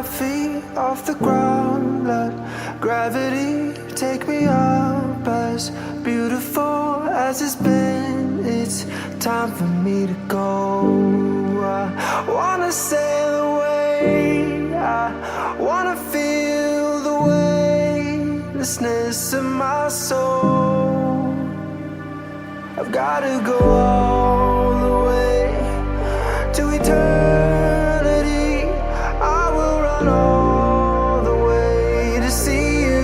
feet off the ground, let gravity take me up. As beautiful as it's been, it's time for me to go. I wanna sail away, I wanna feel the weightlessness of my soul. I've gotta go all the way to eternity. I will run all the way to see you.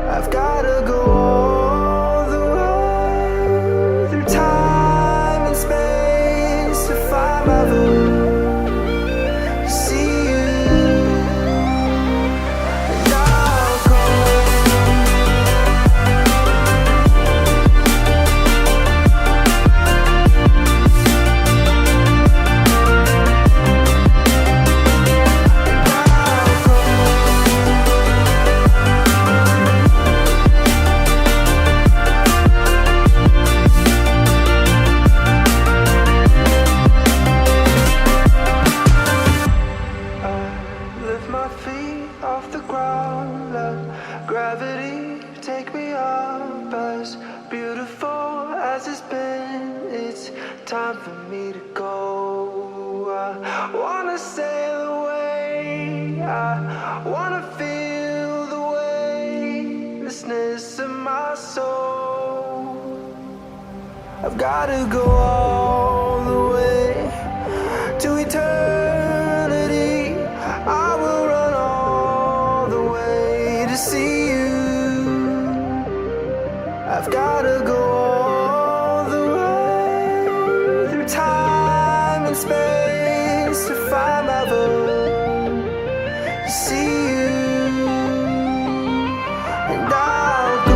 I've gotta go all the way through time and space to find my voice. Gravity, take me up. As beautiful as it's been, it's time for me to go. I wanna sail away, I wanna feel the weightlessness of my soul. I've gotta go all the way to eternity. I will run all the way to see you. I've gotta go all the way through time and space to find my voice, to see you, and I'll go.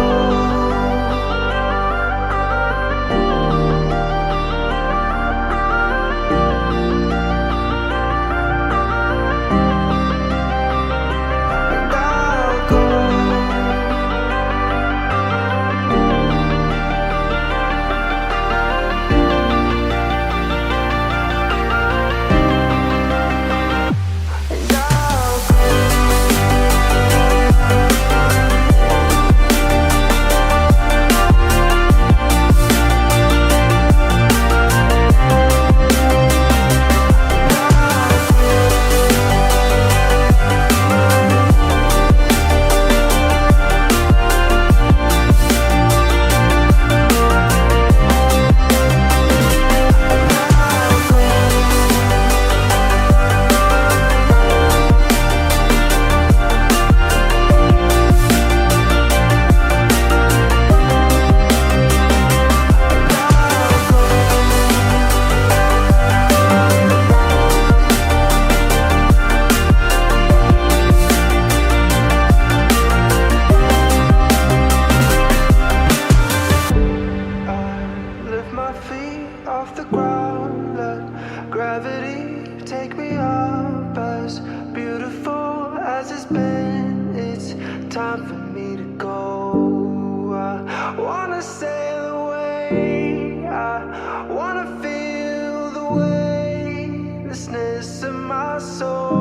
Gravity, take me up. As beautiful as it's been, it's time for me to go. I wanna sail away, I wanna feel the weightlessness of my soul.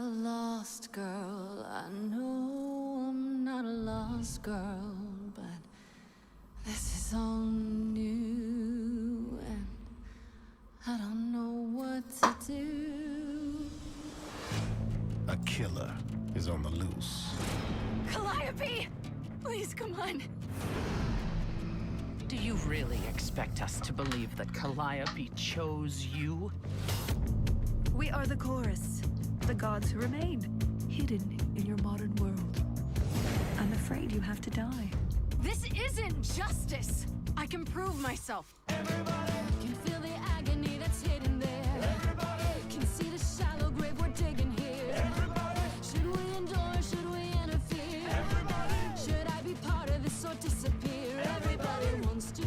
Lost girl, I know I'm not a lost girl, but this is all new, and I don't know what to do. A killer is on the loose. Calliope! Please, come on. Do you really expect us to believe that Calliope chose you? We are the chorus, the gods who remain, hidden in your modern world. I'm afraid you have to die. This isn't justice! I can prove myself. Everybody can feel the agony that's hidden there. Everybody can see the shallow grave we're digging here. Everybody, should we endure, should we interfere? Everybody, should I be part of this or disappear? Everybody wants to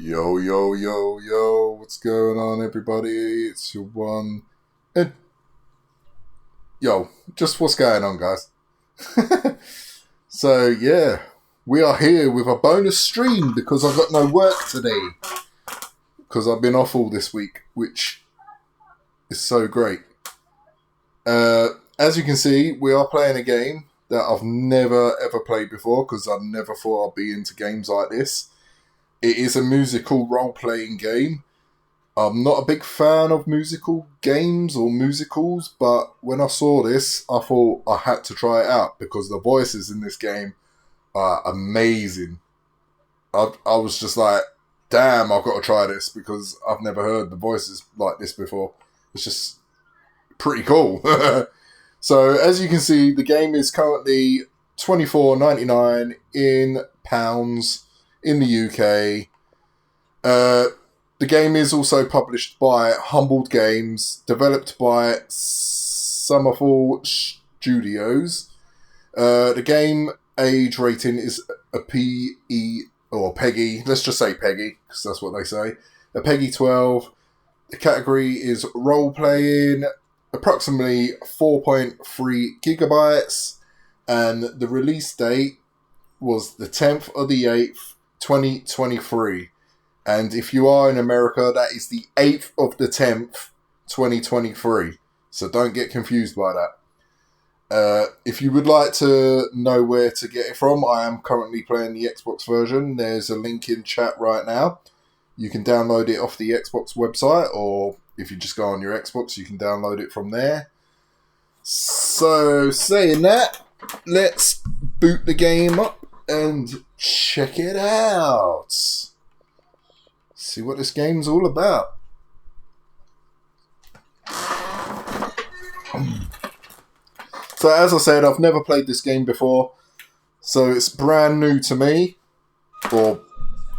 Yo, yo, yo, yo, what's going on, everybody? It's your one. And yo, just what's going on, guys? So, yeah, we are here with a bonus stream because I've got no work today. Because I've been off all this week, which is so great. As you can see, we are playing a game that I've never ever played before because I never thought I'd be into games like this. It is a musical role-playing game. I'm not a big fan of musical games or musicals, but when I saw this, I thought I had to try it out because the voices in this game are amazing. I was just like, damn, I've got to try this because I've never heard the voices like this before. It's just pretty cool. So, as you can see, the game is currently $24.99 in pounds in the UK. The game is also published by Humbled Games, developed by Summerfall Studios. The game age rating is a PE, or PEGI, let's just say PEGI, because that's what they say. A PEGI 12. The category is role-playing, approximately 4.3 gigabytes, and the release date was the 10th of the 8th, 2023. And if you are in America, that is the 8th of the 10th, 2023. So don't get confused by that. If you would like to know where to get it from, I am currently playing the Xbox version. There's a link in chat right now. You can download it off the Xbox website, or if you just go on your Xbox, you can download it from there. So, saying that, let's boot the game up and check it out. See what this game's all about. So as I said, I've never played this game before, so it's brand new to me, or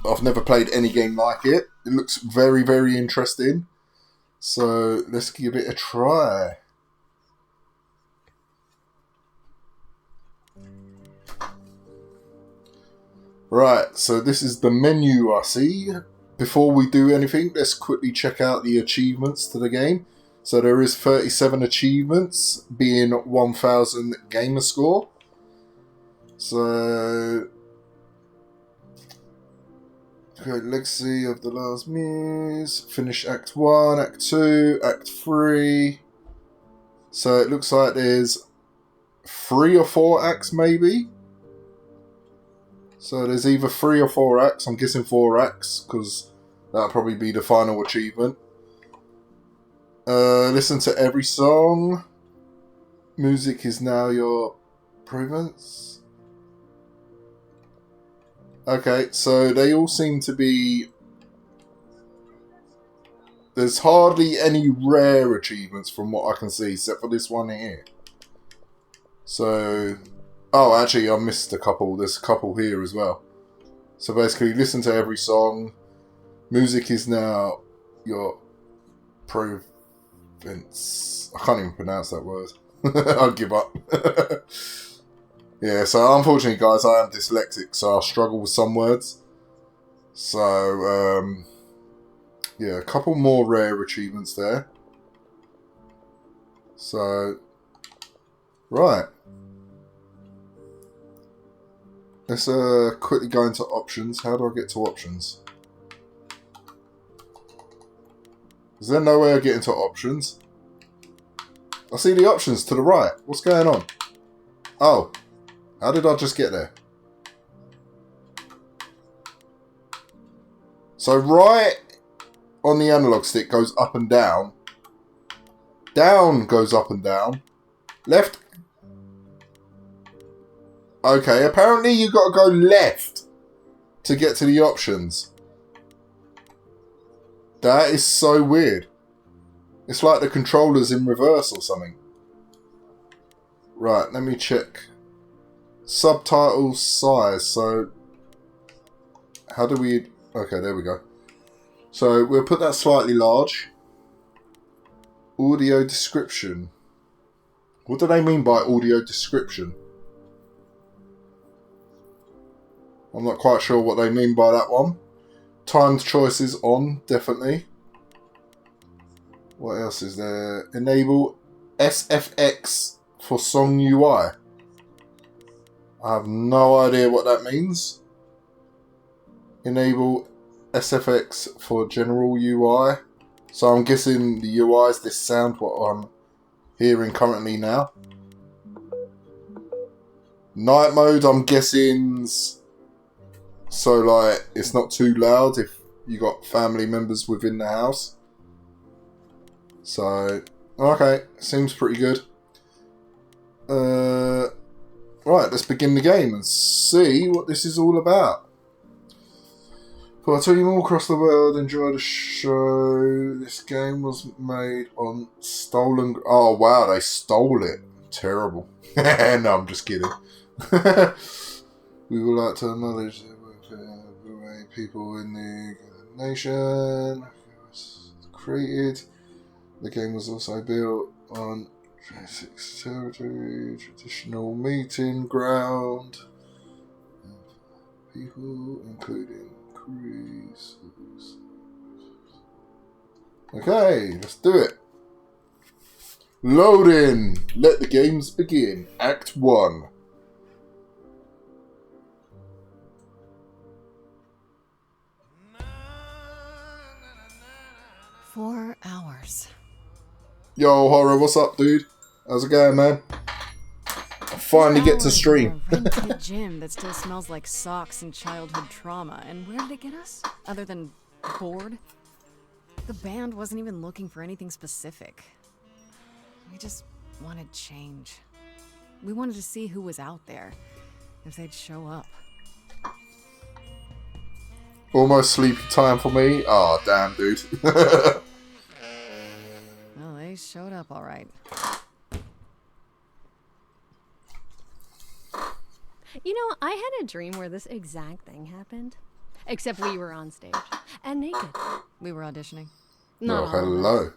I've never played any game like it. It looks very, very interesting. So let's give it a try. Right, so this is the menu I see. Before we do anything, let's quickly check out the achievements to the game. So there is 37 achievements, being 1000 gamer score. So, okay, Legacy of the Last Muse, finish Act 1, Act 2, Act 3. So it looks like there's 3 or 4 acts maybe. So there's either 3 or 4 acts. I'm guessing 4 acts because that'll probably be the final achievement. Listen to every song. Music is now your province. Okay, so they all seem to be... There's hardly any rare achievements from what I can see, except for this one here. So... Oh, actually, I missed a couple. There's a couple here as well. So basically, listen to every song. Music is now your province. I can't even pronounce that word. I'll give up. Yeah, so unfortunately, guys, I am dyslexic, so I struggle with some words. So, yeah, a couple more rare achievements there. So, right. Let's quickly go into options. How do I get to options? Is there no way I get into options? I see the options to the right. What's going on? Oh. How did I just get there? So right on the analog stick goes up and down. Down goes up and down. Left. Okay, apparently you got to go left to get to the options. That is so weird. It's like the controller's in reverse or something. Right, let me check. Subtitle size. So, how do we... Okay, there we go. So, we'll put that slightly large. Audio description. What do they mean by audio description? I'm not quite sure what they mean by that one. timed choices on, definitely. What else is there? Enable SFX for song UI. I have no idea what that means. Enable SFX for general UI. So I'm guessing the UI is this sound what I'm hearing currently now. Night mode, I'm guessing, so like it's not too loud if you got family members within the house. So, okay, seems pretty good. Right, let's begin the game and see what this is all about. For a team all across the world, enjoy the show. This game was made on stolen... Oh, wow, they stole it. Terrible. No, I'm just kidding. We would like to acknowledge the way people in the nation created. The game was also built on 26 territory, traditional meeting ground. People, including crews. Okay, let's do it. Loading. Let the games begin. Act 1. "4 hours. Yo, Horror, what's up, dude? How's it going, man? I finally get to stream. In a rented gym that still smells like socks and childhood trauma. And where did it get us? Other than bored? The band wasn't even looking for anything specific. We just wanted change. We wanted to see who was out there, if they'd show up. Almost sleepy time for me. Oh, damn, dude. Well, they showed up all right. You know, I had a dream where this exact thing happened. Except we were on stage. And naked. We were auditioning. Not Oh, all of us. hello.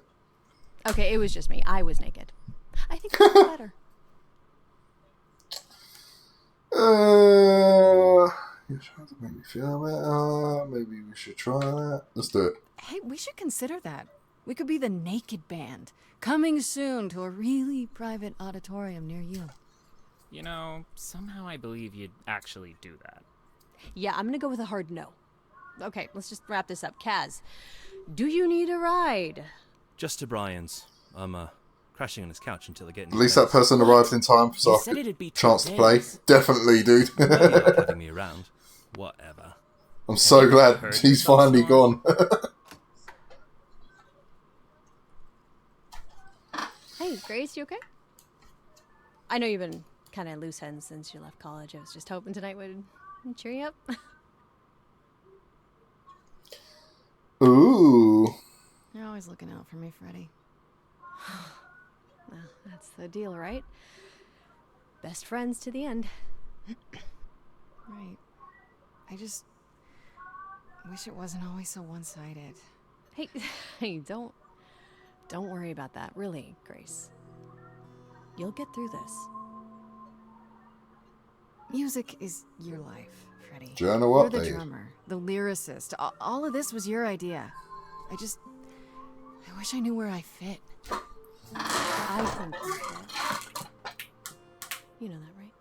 Okay, it was just me. I was naked. I think that's better. You're trying to make me feel better. Maybe we should try that. Let's do it. Hey, we should consider that. We could be the Naked Band. Coming soon to a really private auditorium near you. You know, somehow I believe you'd actually do that. Yeah, I'm gonna go with a hard no. Okay, let's just wrap this up. Kaz, do you need a ride? Just to Brian's. I'm crashing on his couch until I get in. At least that person arrived in time so You I said could it'd be 2 chance to play. days. Definitely, dude. You know you like having me around. Whatever. I'm so glad Heard he's some finally storm. gone. Hey, Grace, you okay? I know you've been kind of loose ends since you left college. I was just hoping tonight would cheer you up. Ooh. You're always looking out for me, Freddie. Well, that's the deal, right? Best friends to the end. Right. I just wish it wasn't always so one-sided. Hey, hey, don't worry about that. Really, Grace. You'll get through this. Music is your life, Freddie. Journal You're the update. drummer, the lyricist. All of this was your idea. I wish I knew where I fit. I think you fit. You know that, right?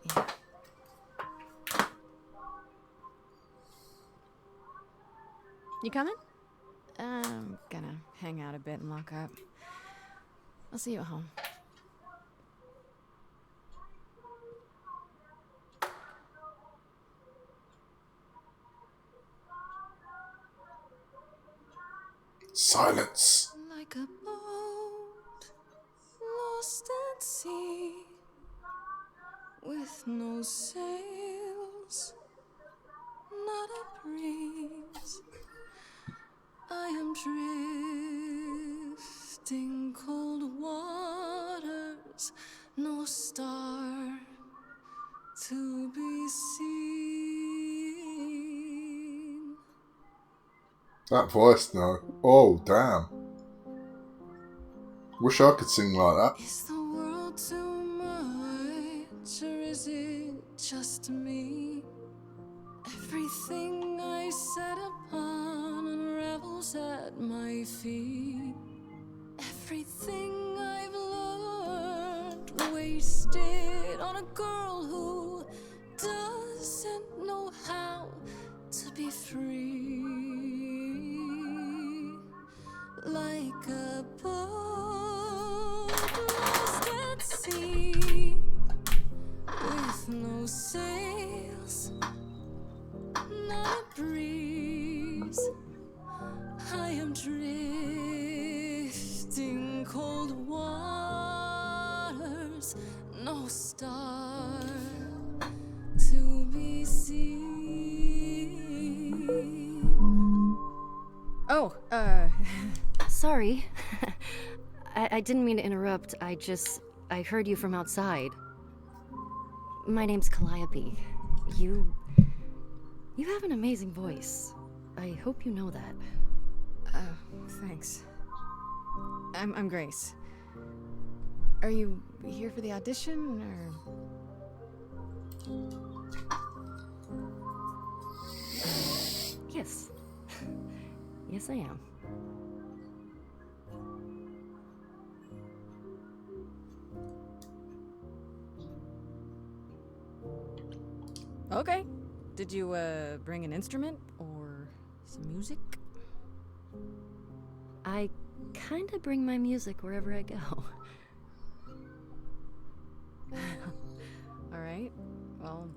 Yeah. You coming? I'm gonna hang out a bit and lock up. I'll see you at home. Silence. Like a boat lost at sea with no sails, not a breeze. I am drifting cold waters, no star to be seen. That voice, no. Oh, damn. Wish I could sing like that. Is the world too much, or is it just me? Everything I set upon unravels at my feet. Everything I've learned wasted on a girl who doesn't know how to be free. Like a boat lost at sea, with no sails, not a breeze. I am drifting cold waters, no star to be seen. Oh, sorry. I didn't mean to interrupt. I heard you from outside. My name's Calliope. You have an amazing voice. I hope you know that. Thanks. I'm Grace. Are you here for the audition, or...? Yes. Yes, I am. Okay. Did you, bring an instrument, or some music? I kinda bring my music wherever I go. Alright, well...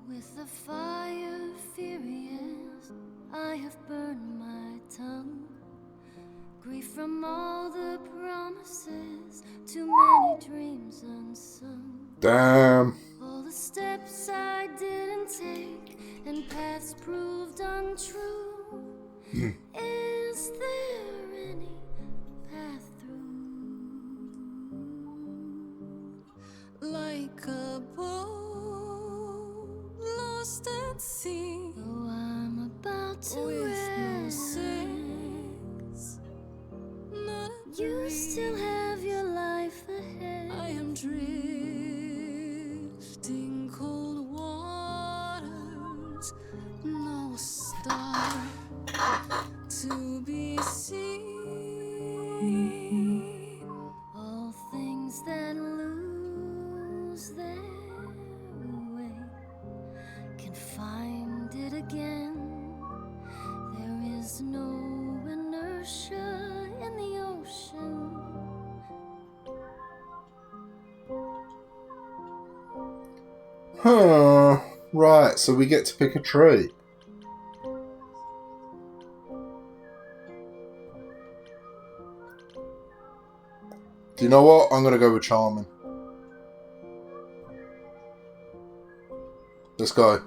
With the fire furious, I have burned my tongue. Grief from all the promises, too many dreams unsung. Damn. All the steps I didn't take and paths proved untrue. Is there any path through? Like a boat lost at sea, though I'm about to with no sails, not a you breeze. Still have your life ahead. I am drifting cold waters, no star to be seen. All things that lose their way can find it again. There is no inertia in the ocean. Huh. Right, so we get to pick a tree. Do you know what? I'm going to go with Charming. Let's go.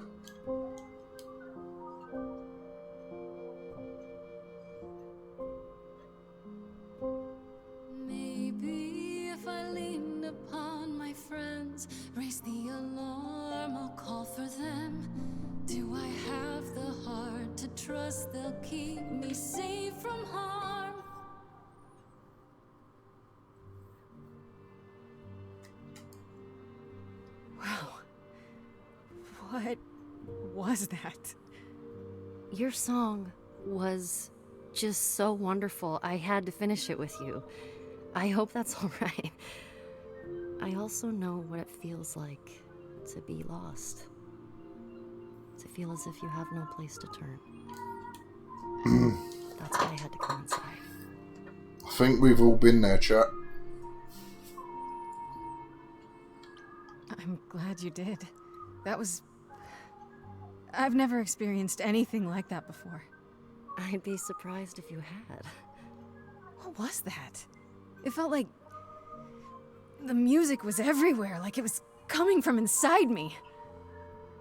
Maybe if I leaned upon my friends, raise the alarm, I'll call for them. Do I have the heart to trust they'll keep me safe from harm? Wow. What was that? Your song was just so wonderful. I had to finish it with you. I hope that's all right. I also know what it feels like to be lost. To feel as if you have no place to turn. That's why I had to come inside. I think we've all been there, chat. I'm glad you did. That was... I've never experienced anything like that before. I'd be surprised if you had. What was that? It felt like... the music was everywhere, like it was coming from inside me.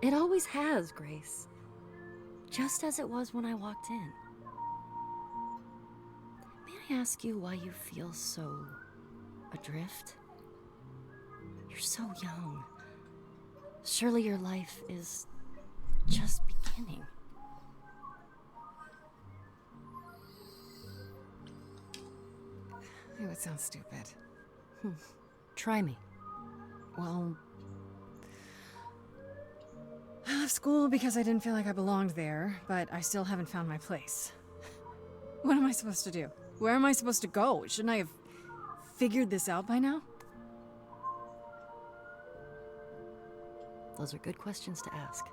It always has, Grace. Just as it was when I walked in. May I ask you why you feel so... adrift? You're so young. Surely your life is just beginning. It would sound stupid. Try me. Well, I left school because I didn't feel like I belonged there, but I still haven't found my place. What am I supposed to do? Where am I supposed to go? Shouldn't I have figured this out by now? Those are good questions to ask.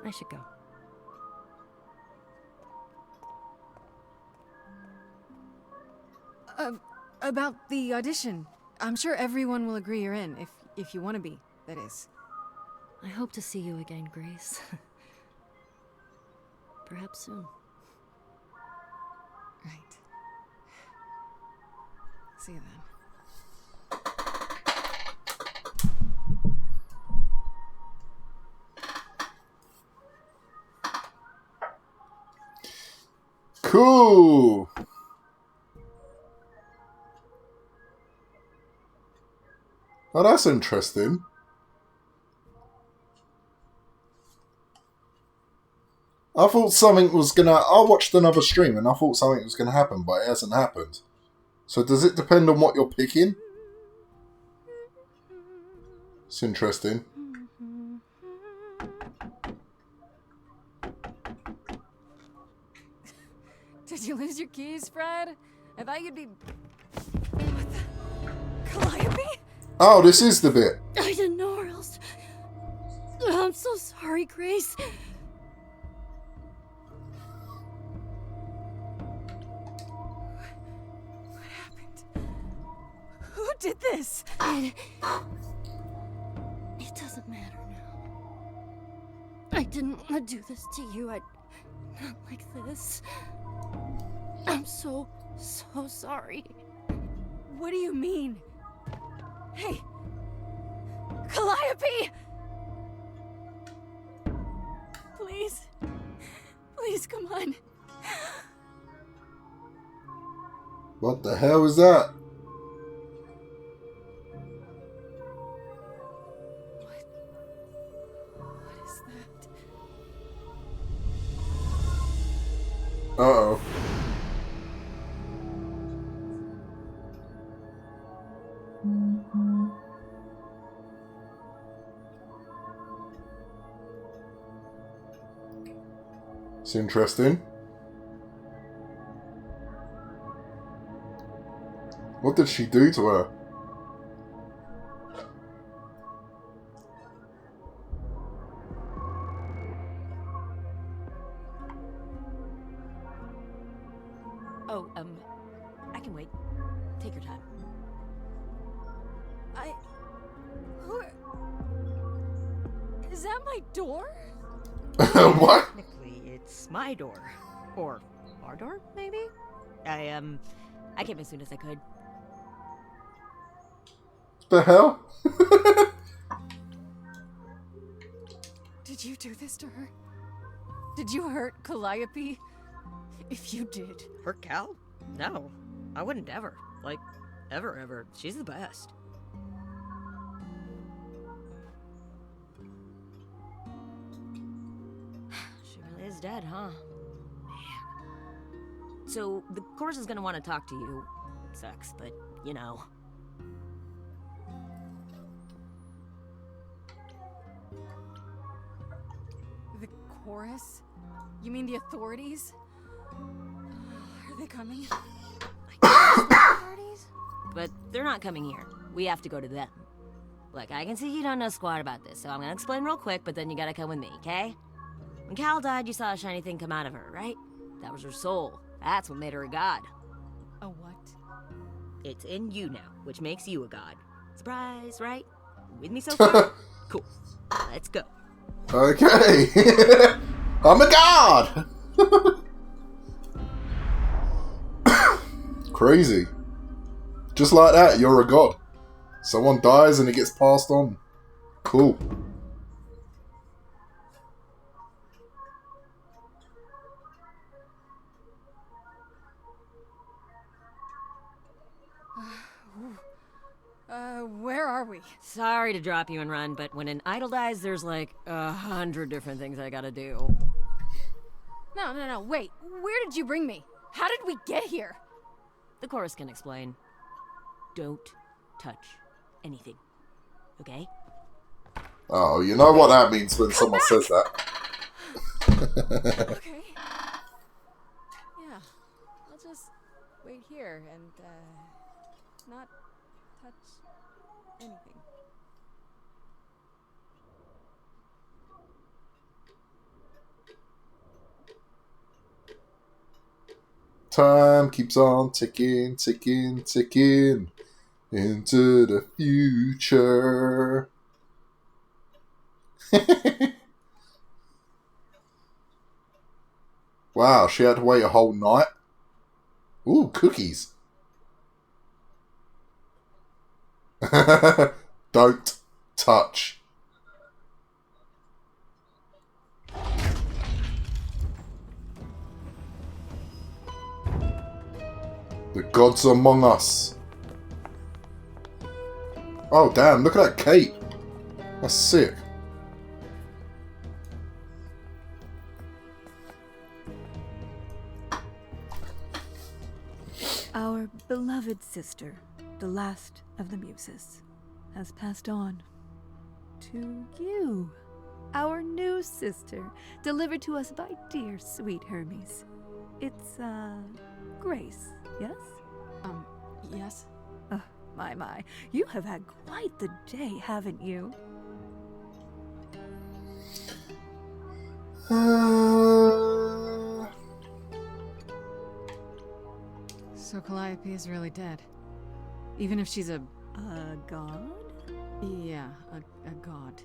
I should go. About the audition. I'm sure everyone will agree you're in, if you want to be, that is. I hope to see you again, Grace. Perhaps soon. Right. See you then. Cool. Oh, that's interesting. I thought something was gonna... I watched another stream and I thought something was gonna happen, but it hasn't happened. So does it depend on what you're picking? It's interesting. Did you lose your keys, Fred? I thought you'd be... What the... Calliope? Oh, this is the bit. I didn't know where else. I'm so sorry, Grace. What happened? Who did this? It doesn't matter now. I didn't want to do this to you. Not like this. I'm so sorry. What do you mean? Hey! Calliope! Please. Please, come on. What the hell is that? What is that? Uh-oh. It's interesting. What did she do to her? Oh, I can wait. Take your time. Who... Is that my door? What? Technically, it's my door. Or our door, maybe? I came as soon as I could. The hell? Did you do this to her? Did you hurt Calliope? If you did. Hurt Cal? No. I wouldn't ever. Like, ever. She's the best. She really is dead, huh? Man. So, the chorus is gonna want to talk to you. Sucks, but, you know. The chorus? You mean the authorities? Are they coming? Authorities? But they're not coming here. We have to go to them. Look, I can see you don't know squat about this, so I'm gonna explain real quick, but then you gotta come with me, okay? When Cal died, you saw a shiny thing come out of her, right? That was her soul. That's what made her a god. A what? It's in you now, which makes you a god. Surprise, right? With me so far? Cool. Let's go. Okay. I'm a god! Crazy. Just like that, you're a god. Someone dies and it gets passed on. Cool. Where are we? Sorry to drop you and run, but when an idol dies, there's like 100 different things I gotta do. No, wait. Where did you bring me? How did we get here? The chorus can explain. Don't touch anything. Okay? Oh, you know what that means when someone says that. Okay. Yeah. I'll just wait here and, not touch anything. Time keeps on ticking, ticking, ticking into the future. Wow, she had to wait a whole night. Ooh, cookies. Don't touch. The gods among us. Oh, damn, look at that cape. That's sick. Our beloved sister, the last of the muses, has passed on to you. Our new sister, delivered to us by dear sweet Hermes. It's, Grace, yes? Yes? Oh, my. You have had quite the day, haven't you? So Calliope is really dead. Even if she's a god? Yeah, a god.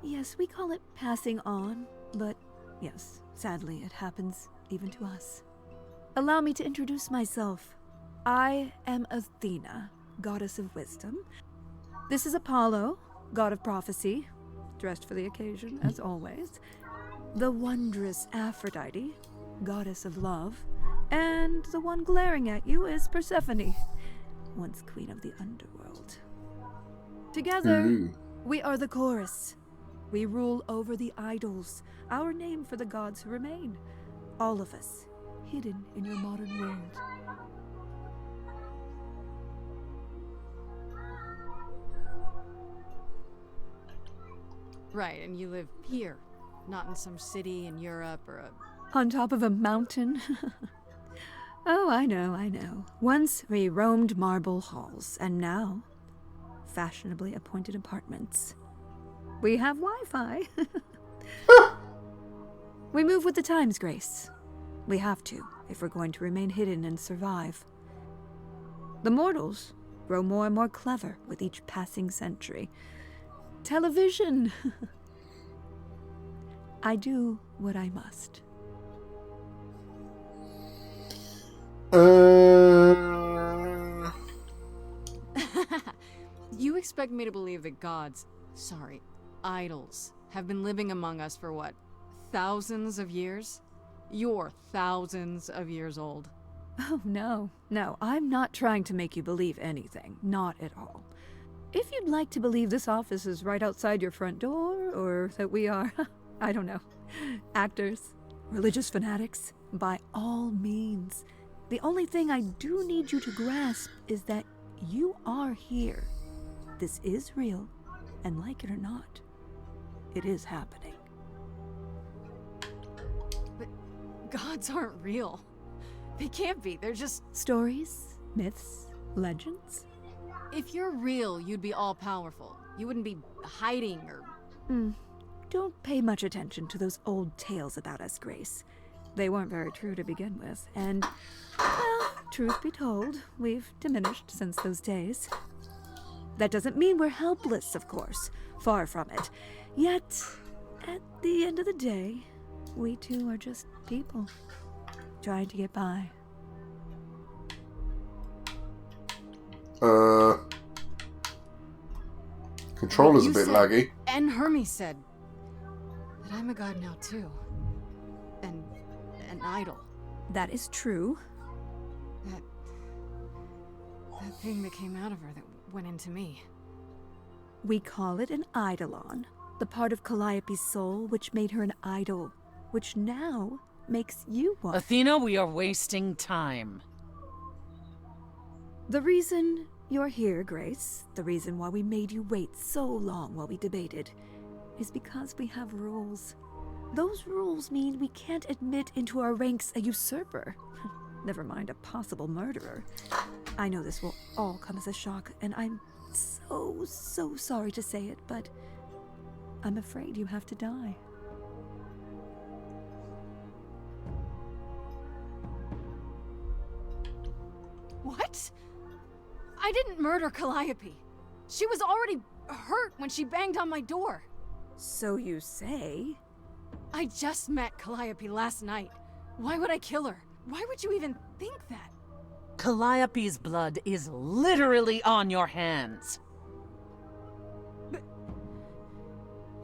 Yes, we call it passing on, but yes, sadly it happens even to us. Allow me to introduce myself. I am Athena, goddess of wisdom. This is Apollo, god of prophecy, dressed for the occasion, as always. The wondrous Aphrodite, goddess of love. And the one glaring at you is Persephone, once queen of the underworld. Together, we are the chorus. We rule over the idols, our name for the gods who remain. All of us, hidden in your modern world. Right, and you live here, not in some city in Europe or a... On top of a mountain? Oh, I know. Once we roamed marble halls, and now, fashionably appointed apartments. We have Wi-Fi. We move with the times, Grace. We have to, if we're going to remain hidden and survive. The mortals grow more and more clever with each passing century. Television! I do what I must. You expect me to believe that idols, have been living among us for what, thousands of years? You're thousands of years old. Oh, no, I'm not trying to make you believe anything. Not at all. If you'd like to believe this office is right outside your front door, or that we are, I don't know, actors, religious fanatics, by all means. The only thing I do need you to grasp is that you are here. This is real, and like it or not, it is happening. But gods aren't real. They can't be. They're just... Stories, myths, legends. If you're real, you'd be all-powerful. You wouldn't be hiding or... Don't pay much attention to those old tales about us, Grace. They weren't very true to begin with, and, well, truth be told, we've diminished since those days. That doesn't mean we're helpless, of course. Far from it. Yet, at the end of the day, we too are just people, trying to get by. Controller's a You bit said, laggy. And Hermes said that I'm a god now too. And an idol. That is true. That thing that came out of her that went into me. We call it an eidolon, the part of Calliope's soul which made her an idol, which now makes you one. Athena, we are wasting time. The reason you're here, Grace, the reason why we made you wait so long while we debated, is because we have rules. Those rules mean we can't admit into our ranks a usurper. Never mind a possible murderer. I know this will all come as a shock, and I'm so sorry to say it, but I'm afraid you have to die. What? I didn't murder Calliope. She was already hurt when she banged on my door. So you say? I just met Calliope last night. Why would I kill her? Why would you even think that? Calliope's blood is literally on your hands. But...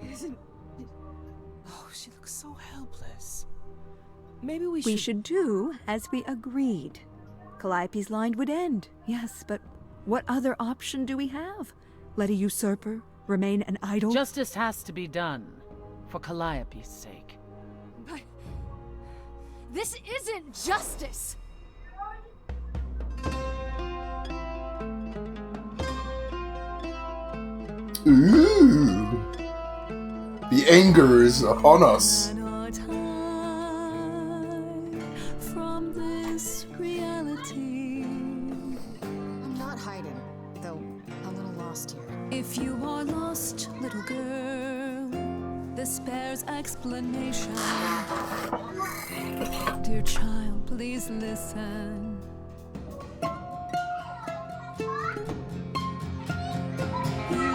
Isn't... Oh, she looks so helpless. Maybe we should do as we agreed. Calliope's line would end, yes, but what other option do we have? Let a usurper remain an idol? Justice has to be done, for Calliope's sake. But... this isn't justice! Ooh. The anger is upon us. From this reality. I'm not hiding, though a little lost here. If you are lost, little girl, this bears explanation. Dear child, please listen. You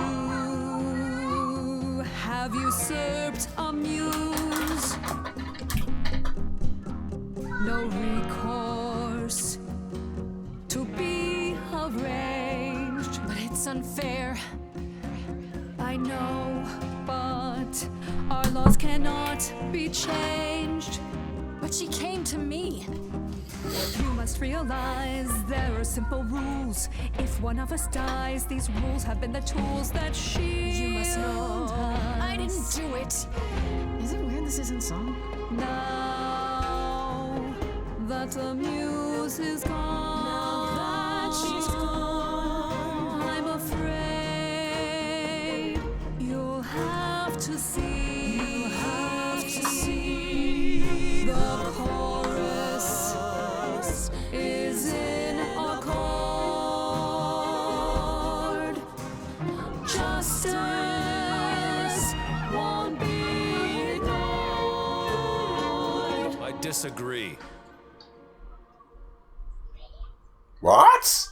have usurped a muse. No recourse to be arranged. But it's unfair, I know, but our laws cannot be changed. But she came to me. You must realize there are simple rules. If one of us dies, these rules have been the tools that shield You must know us. I didn't do it. Is it weird this isn't song? Now that the muse is gone, I'm afraid you'll have to see. The chorus is in accord. Justice won't be ignored. I disagree. What?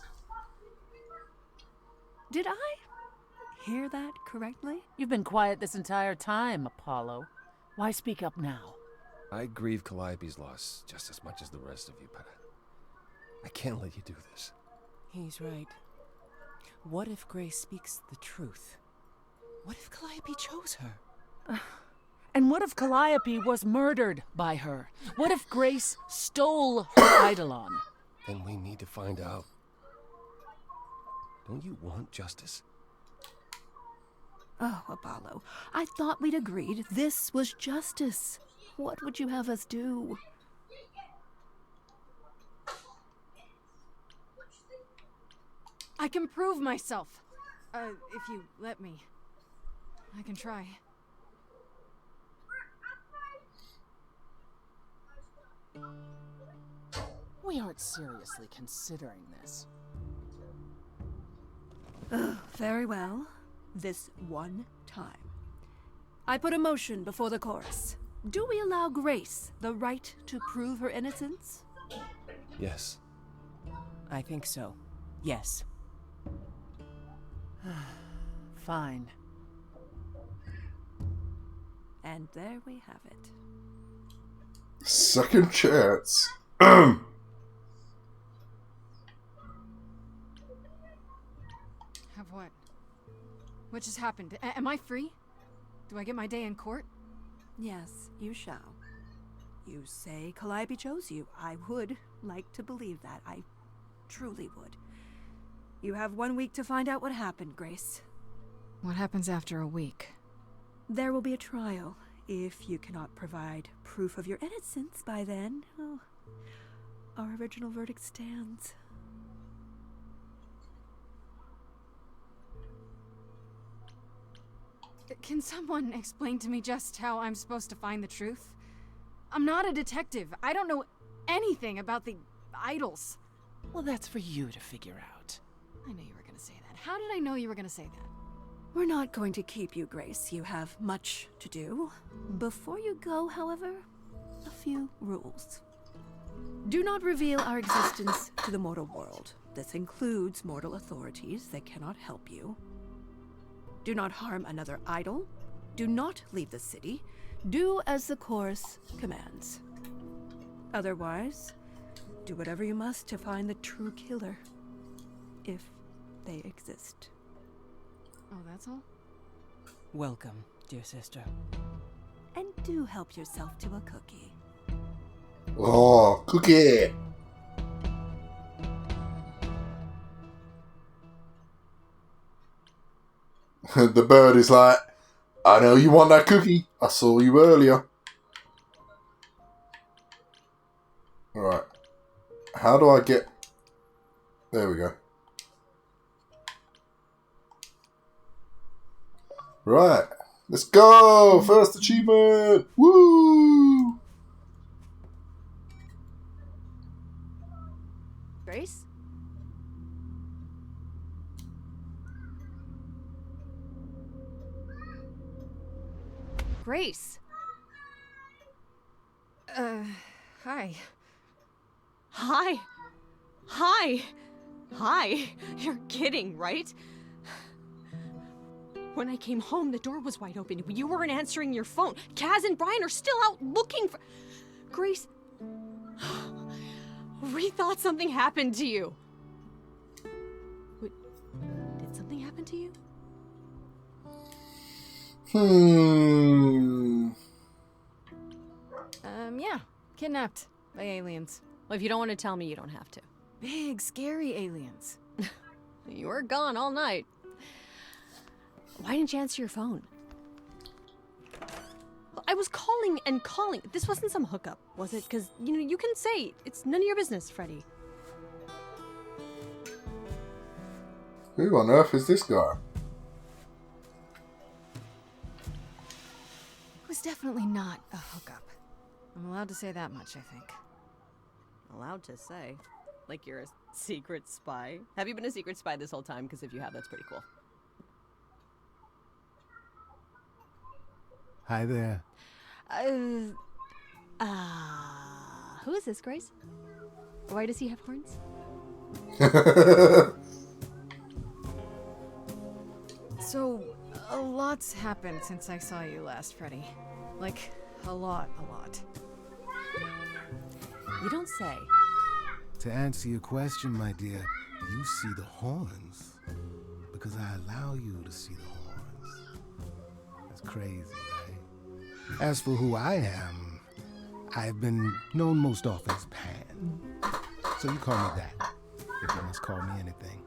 Did I hear that correctly? You've been quiet this entire time, Apollo. Why speak up now? I grieve Calliope's loss just as much as the rest of you, but I can't let you do this. He's right. What if Grace speaks the truth? What if Calliope chose her? And what if Calliope was murdered by her? What if Grace stole her Eidolon? Then we need to find out. Don't you want justice? Oh, Apollo, I thought we'd agreed this was justice. What would you have us do? I can prove myself. If you let me. I can try. We aren't seriously considering this. Very well. This one time. I put a motion before the chorus. Do we allow Grace the right to prove her innocence? Yes. I think so. Yes. Fine. And there we have it. Second chance. Have what? What just happened? Am I free? Do I get my day in court? Yes, you shall. You say Calliope chose you. I would like to believe that. I truly would. You have 1 week to find out what happened, Grace. What happens after a week? There will be a trial. If you cannot provide proof of your innocence by then, well, our original verdict stands. Can someone explain to me just how I'm supposed to find the truth? I'm not a detective. I don't know anything about the idols. Well, that's for you to figure out. I knew you were gonna say that. How did I know you were gonna say that? We're not going to keep you, Grace. You have much to do. Before you go, however, a few rules. Do not reveal our existence to the mortal world. This includes mortal authorities. They cannot help you. Do not harm another idol. Do not leave the city. Do as the chorus commands. Otherwise, do whatever you must to find the true killer. If they exist. Oh, that's all? Welcome, dear sister. And do help yourself to a cookie. Oh, cookie! The bird is like, I know you want that cookie. I saw you earlier. Alright. How do I get... There we go. Right. Let's go! First achievement! Woo! Grace? Grace! Hi. Hi. Hi. Hi. You're kidding, right? When I came home, the door was wide open. You weren't answering your phone. Kaz and Brian are still out looking for... Grace... We thought something happened to you. Wait, did something happen to you? Yeah. Kidnapped by aliens. Well, if you don't want to tell me, you don't have to. Big, scary aliens. You were gone all night. Why didn't you answer your phone? I was calling and calling. This wasn't some hookup, was it? Because, you know, you can say it's none of your business, Freddy. Who on earth is this guy? It was definitely not a hookup. I'm allowed to say that much, I think. Allowed to say? Like you're a secret spy? Have you been a secret spy this whole time? Because if you have, that's pretty cool. Hi there. Who is this, Grace? Why does he have horns? So, a lot's happened since I saw you last, Freddy. Like, a lot. You don't say. To answer your question, my dear, you see the horns because I allow you to see the horns. That's crazy, right? As for who I am, I've been known most often as Pan. So you call me that, if you must call me anything.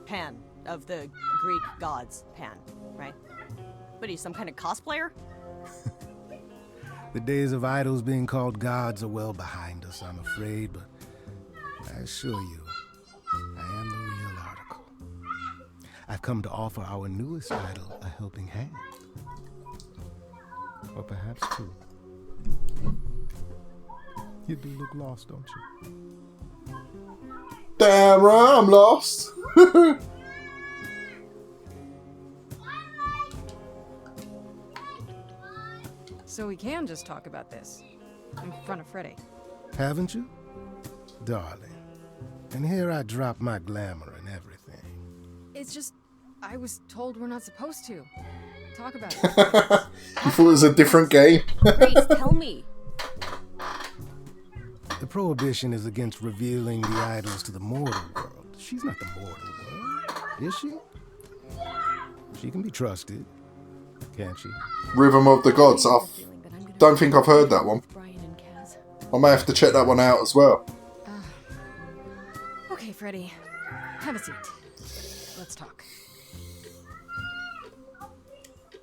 Pan, of the Greek gods, Pan, right? What are you, some kind of cosplayer? The days of idols being called gods are well behind us, I'm afraid, but I assure you, I am the real article. I've come to offer our newest idol a helping hand. Or perhaps two. You do look lost, don't you? Damn right, I'm lost. So we can just talk about this in front of Freddy. Haven't you? Darling. And here I drop my glamour and everything. It's just, I was told we're not supposed to talk about it. You thought it was a different game? Grace, tell me. The prohibition is against revealing the idols to the mortal world. She's not the mortal world, is she? She can be trusted, can't she? Rhythm of the Gods. I don't think I've heard that one. I may have to check that one out as well. Okay, Freddy. Have a seat. Let's talk.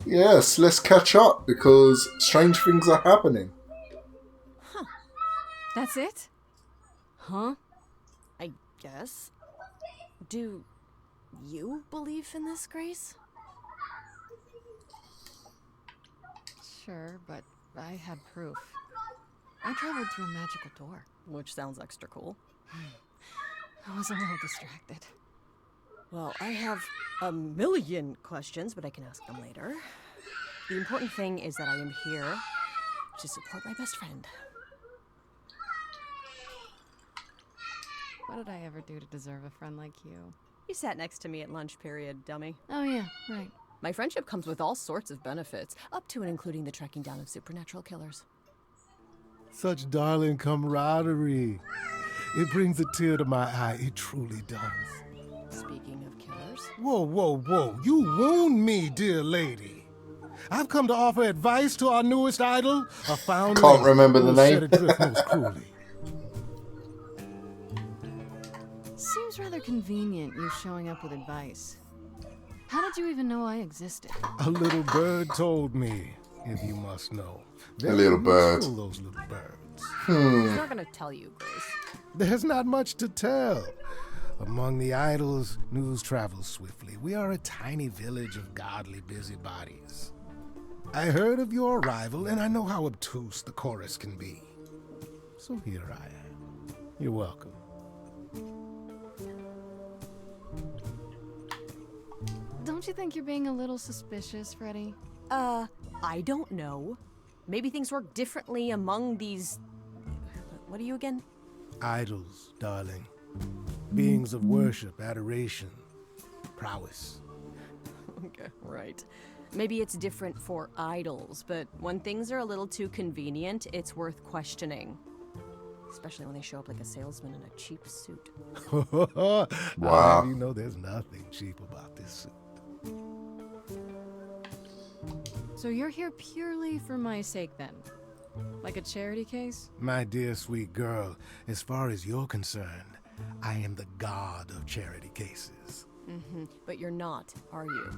Yes, let's catch up because strange things are happening. That's it? Huh? I guess. Do you believe in this, Grace? Sure, but I had proof. I traveled through a magical door. Which sounds extra cool. I was a little distracted. Well, I have a million questions, but I can ask them later. The important thing is that I am here to support my best friend. What did I ever do to deserve a friend like you? You sat next to me at lunch period, dummy. Oh yeah, right. My friendship comes with all sorts of benefits, up to and including the tracking down of supernatural killers. Such darling camaraderie. It brings a tear to my eye. It truly does. Speaking of killers... Whoa, whoa, whoa. You wound me, dear lady. I've come to offer advice to our newest idol, a found Can't remember the who name. set adrift most cruelly. Seems rather convenient, you showing up with advice. How did you even know I existed? A little bird told me, if you must know. A little bird. Those little birds. He's not gonna tell you, Grace. There's not much to tell. Among the idols, news travels swiftly. We are a tiny village of godly busybodies. I heard of your arrival, and I know how obtuse the chorus can be. So here I am. You're welcome. Don't you think you're being a little suspicious, Freddy? I don't know. Maybe things work differently among these... What are you again? Idols, darling. Beings of worship, adoration, prowess. Okay, right. Maybe it's different for idols, but when things are a little too convenient, it's worth questioning. Especially when they show up like a salesman in a cheap suit. Wow. You know there's nothing cheap about this suit. So you're here purely for my sake then? Like a charity case? My dear sweet girl, as far as you're concerned, I am the god of charity cases. But you're not, are you?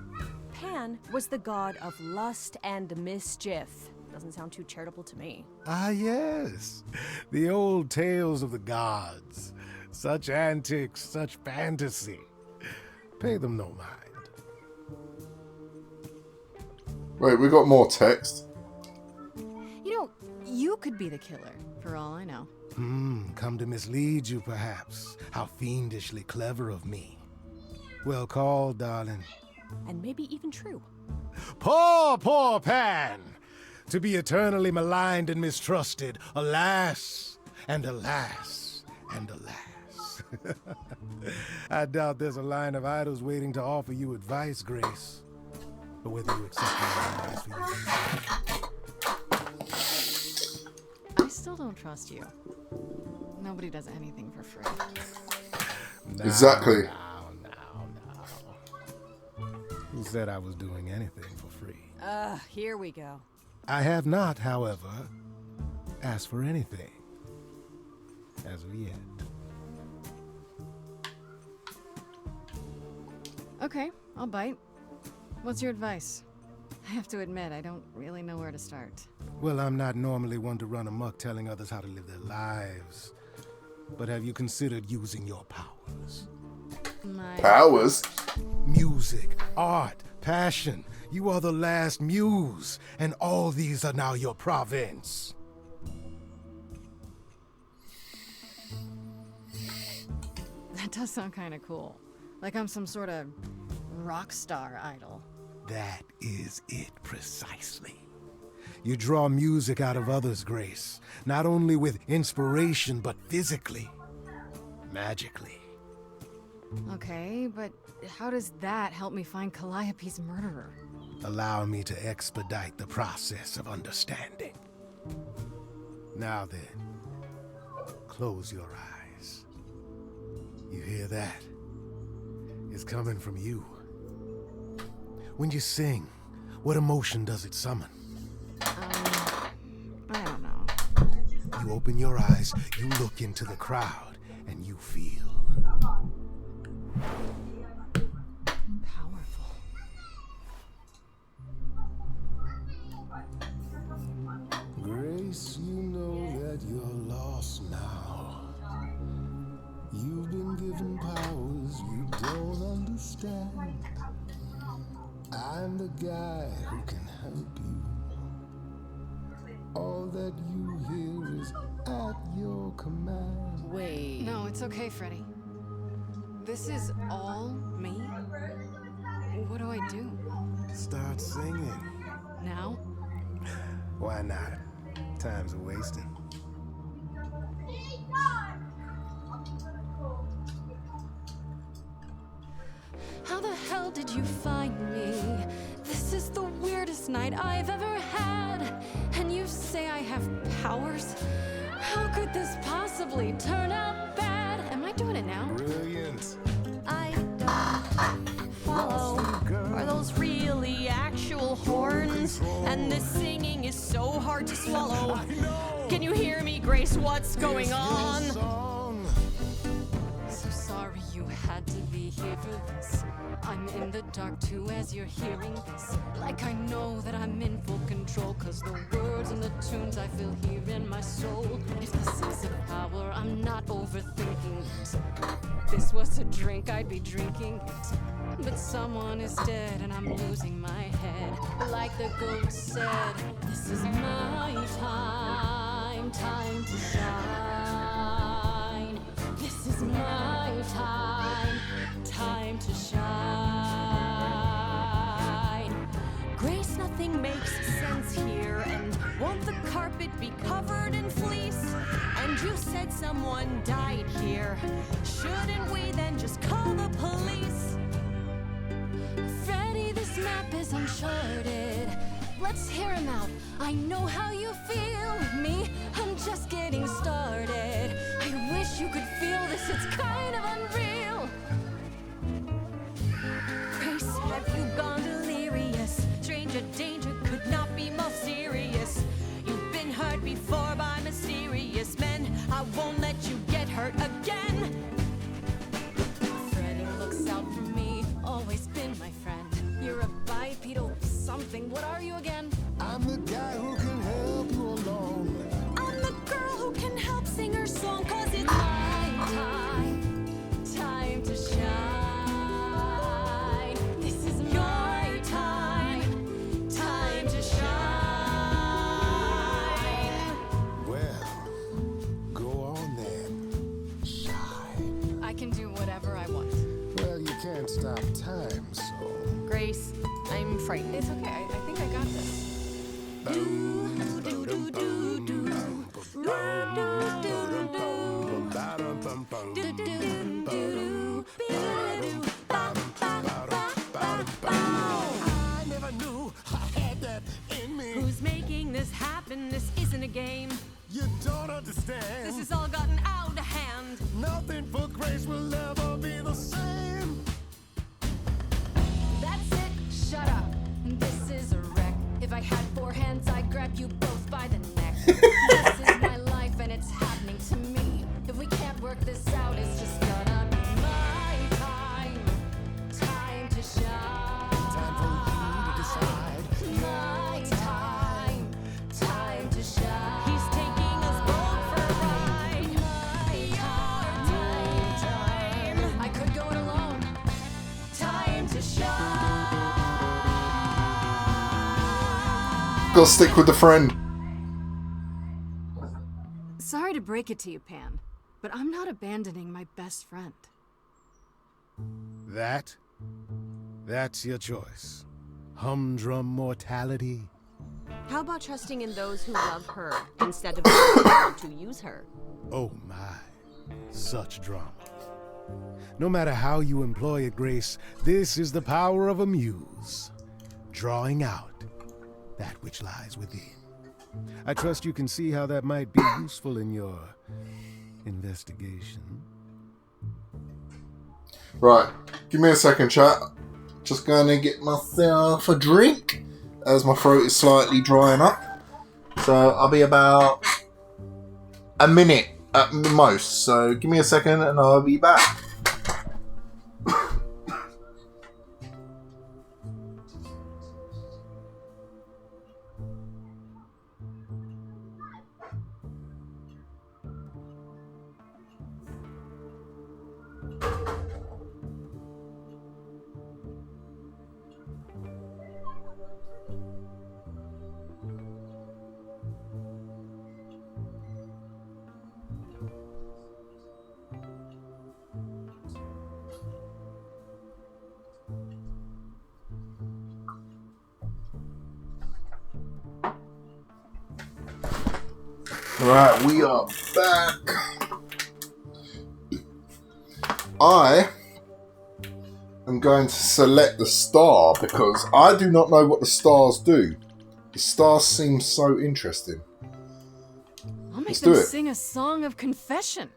Pan was the god of lust and mischief. Doesn't sound too charitable to me. Ah, yes. The old tales of the gods. Such antics, such fantasy. Pay them no mind. Wait, we got more text. You know, you could be the killer, for all I know. Come to mislead you, perhaps. How fiendishly clever of me. Well called, darling. And maybe even true. Poor, poor Pan! To be eternally maligned and mistrusted. Alas, and alas, and alas. I doubt there's a line of idols waiting to offer you advice, Grace. But whether you accept my advice for you... I still don't trust you. Nobody does anything for free. Exactly. Who said I was doing anything for free? Here we go. I have not, however, asked for anything. As of yet. Okay, I'll bite. What's your advice? I have to admit, I don't really know where to start. Well, I'm not normally one to run amok telling others how to live their lives. But have you considered using your powers? My Powers? Music, art, passion. You are the last muse, and all these are now your province. That does sound kind of cool. Like I'm some sort of rock star idol. That is it precisely. You draw music out of others, Grace. Not only with inspiration, but physically. Magically. Okay, but how does that help me find Calliope's murderer? Allow me to expedite the process of understanding. Now then, close your eyes. You hear that? It's coming from you. When you sing, what emotion does it summon? I don't know. You open your eyes, you look into the crowd, and you feel... Powerful. Grace, you know that you're lost now. You've been given powers you don't understand. I'm the guy who can help you. that you hear is at your command. Wait. No, it's okay, Freddy. This is all me? What do I do? Start singing. Now? Why not? Time's a wasting. How the hell did you find me? This is the weirdest night I've ever had. And you say I have powers? How could this possibly turn out bad? Am I doing it now? Brilliant. I don't follow. Are those really actual horns? And this singing is so hard to swallow. Can you hear me, Grace? What's going on? So sorry you had to be here for this. I'm in the dark too as you're hearing this. Like I know that I'm in full control, cause the words and the tunes I feel here in my soul. If this is a power, I'm not overthinking it. If this was a drink, I'd be drinking it. But someone is dead and I'm losing my head. Like the ghost said, this is my time, time to shine. This is my time, time to shine. Grace, nothing makes sense here. And won't the carpet be covered in fleece? And you said someone died here. Shouldn't we then just call the police? Freddy, this map is uncharted. Let's hear him out. I know how you feel. Me, I'm just getting started. I wish you could feel this, it's kind of unreal. Grace, have you gone delirious? Stranger danger could not be more serious. You've been hurt before by mysterious men. I won't let you get hurt again. Freddy looks out for me, always been my friend. You're a bipedal something, what are you again? I'm the guy who can help you along. I'm the girl who can help sing her song, cause it's my time, time to shine. This is my time, time to shine. Well, go on then. Shine. I can do whatever I want. Well, you can't stop time, so... Grace, I'm frightened. It's okay, I think I got this. I never knew I had that in me. Who's making this happen? This isn't a game. You don't understand. This has all gotten out of hand. Nothing for Grace will ever be the same. That's it, shut up. This is a wreck. If I had 4 hands, I'd grab you both by the neck. This is my life and it's happening to me. If we can't work this out, it's just gonna be my time. Time to shine. Time for you to decide. My time. Time to shine. He's taking us both for a ride. My time. I could go it alone. Time to shine. Gotta stick with the friend. Sorry to break it to you, Pan, but I'm not abandoning my best friend. That's your choice. Humdrum mortality. How about trusting in those who love her instead of those who want to use her? Oh my, such drama. No matter how you employ it, Grace, this is the power of a muse. Drawing out that which lies within. I trust you can see how that might be useful in your investigation. Right, give me a second, chat. Just gonna get myself a drink as my throat is slightly drying up. So I'll be about a minute at most. So give me a second and I'll be back. Right, we are back. I am going to select the star because I do not know what the stars do. The stars seem so interesting. I'll make Let's them do it. sing a song of confession.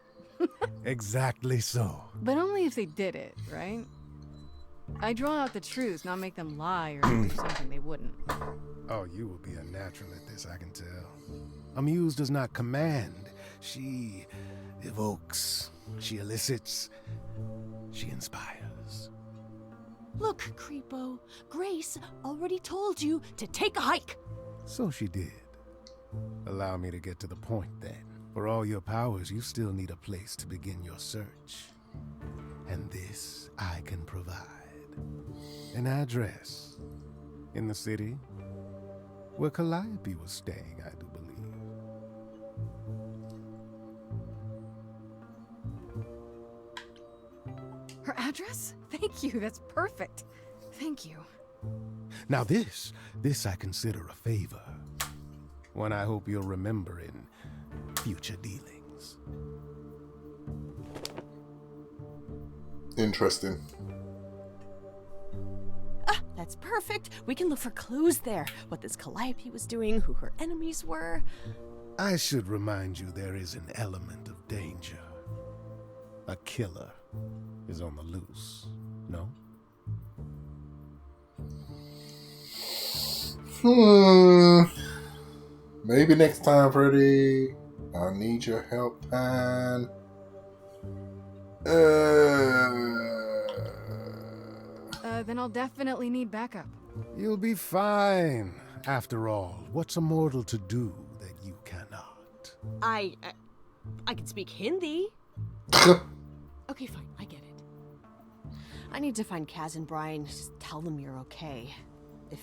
Exactly so. But only if they did it, right? I draw out the truth, not make them lie or do something they wouldn't. Oh, you will be a natural at this, I can tell. A muse does not command. She evokes. She elicits. She inspires. Look, Creepo, Grace already told you to take a hike. So she did. Allow me to get to the point then. For all your powers, you still need a place to begin your search. And this I can provide. An address in the city where Calliope was staying, I do believe. Her address? Thank you, that's perfect. Thank you. Now this I consider a favor. One I hope you'll remember in future dealings. Interesting. Ah, that's perfect. We can look for clues there. What this Calliope was doing, who her enemies were. I should remind you there is an element of danger. A killer is on the loose, no? Maybe next time, Freddy. I need your help, man. Then I'll definitely need backup. You'll be fine. After all, what's a mortal to do that you cannot? I can speak Hindi. Okay, fine, I get it. I need to find Kaz and Brian. Just tell them you're okay. If,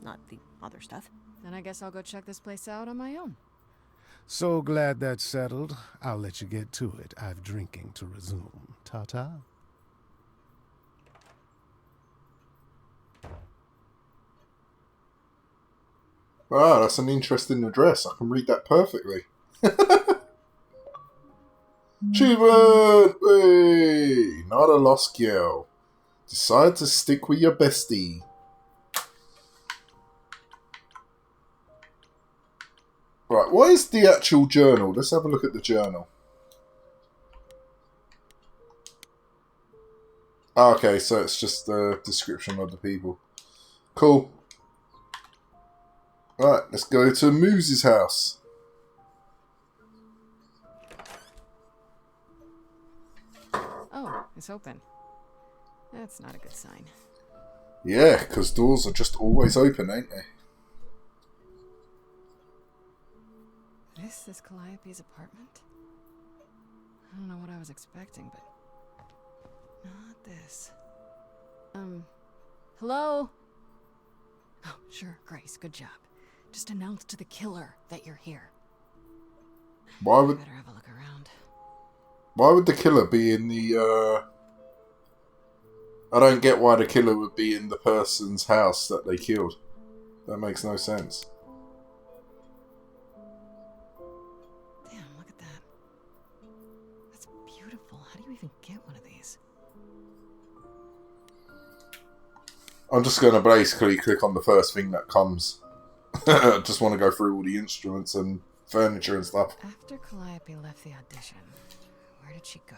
not the other stuff. Then I guess I'll go check this place out on my own. So glad that's settled. I'll let you get to it. I've drinking to resume. Ta-ta. Wow, that's an interesting address. I can read that perfectly. Achievement! Hey, not a lost girl. Decide to stick with your bestie. Right, what is the actual journal? Let's have a look at the journal. Okay, so it's just the description of the people. Cool. Right, let's go to Moose's house. Oh, it's open. That's not a good sign. Yeah, because doors are just always open, ain't they? This is Calliope's apartment? I don't know what I was expecting, but not this. Hello? Oh, sure, Grace, good job. Just announce to the killer that you're here. Why would... Better have a look around. Why would the killer be in the, I don't get why the killer would be in the person's house that they killed. That makes no sense. Damn, look at that. That's beautiful. How do you even get one of these? I'm just going to basically click on the first thing that comes. I just want to go through all the instruments and furniture and stuff. After Calliope left the audition, where did she go?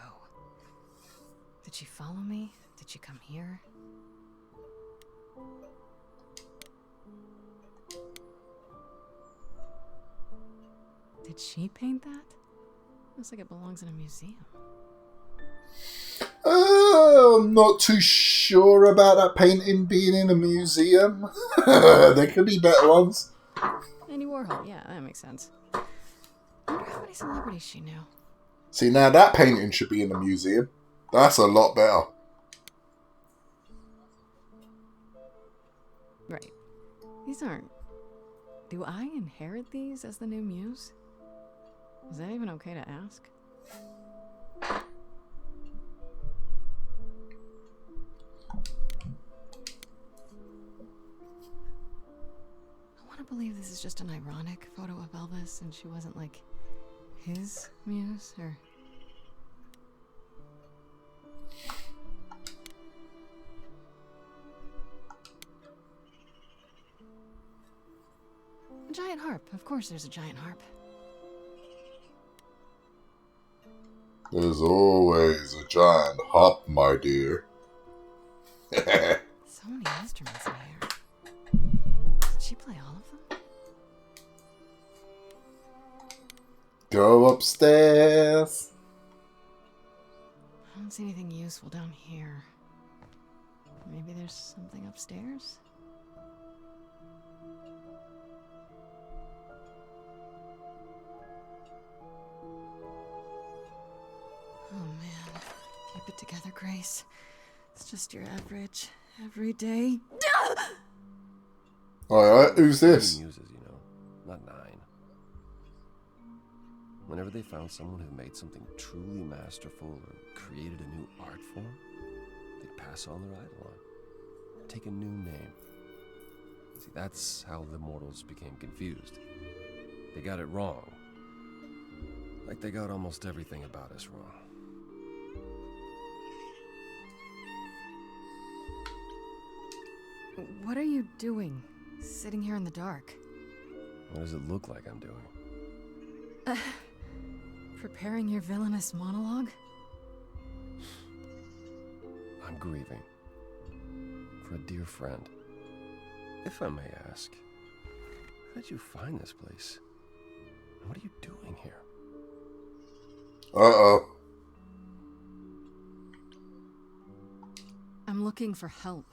Did she follow me? Did she come here? Did she paint that? Looks like it belongs in a museum. I'm not too sure about that painting being in a museum. There could be better ones. Andy Warhol, yeah, that makes sense. I wonder how many celebrities she knew. See, now that painting should be in a museum. That's a lot better. Right. These aren't... Do I inherit these as the new muse? Is that even okay to ask? I want to believe this is just an ironic photo of Elvis and she wasn't, like, his muse, or... A giant harp. Of course there's a giant harp. There's always a giant harp, my dear. So many instruments in here. Did she play all of them? Go upstairs. I don't see anything useful down here. Maybe there's something upstairs? Oh man. Keep it together, Grace. It's just your average, everyday... Alright, who's this? Muses, you know, not 9. Whenever they found someone who made something truly masterful or created a new art form, they'd pass on their idol on. Take a new name. See, that's how the mortals became confused. They got it wrong. Like they got almost everything about us wrong. What are you doing? Sitting here in the dark? What does it look like I'm doing? Preparing your villainous monologue? I'm grieving. For a dear friend. If I may ask, how did you find this place? And what are you doing here? Uh-oh. I'm looking for help.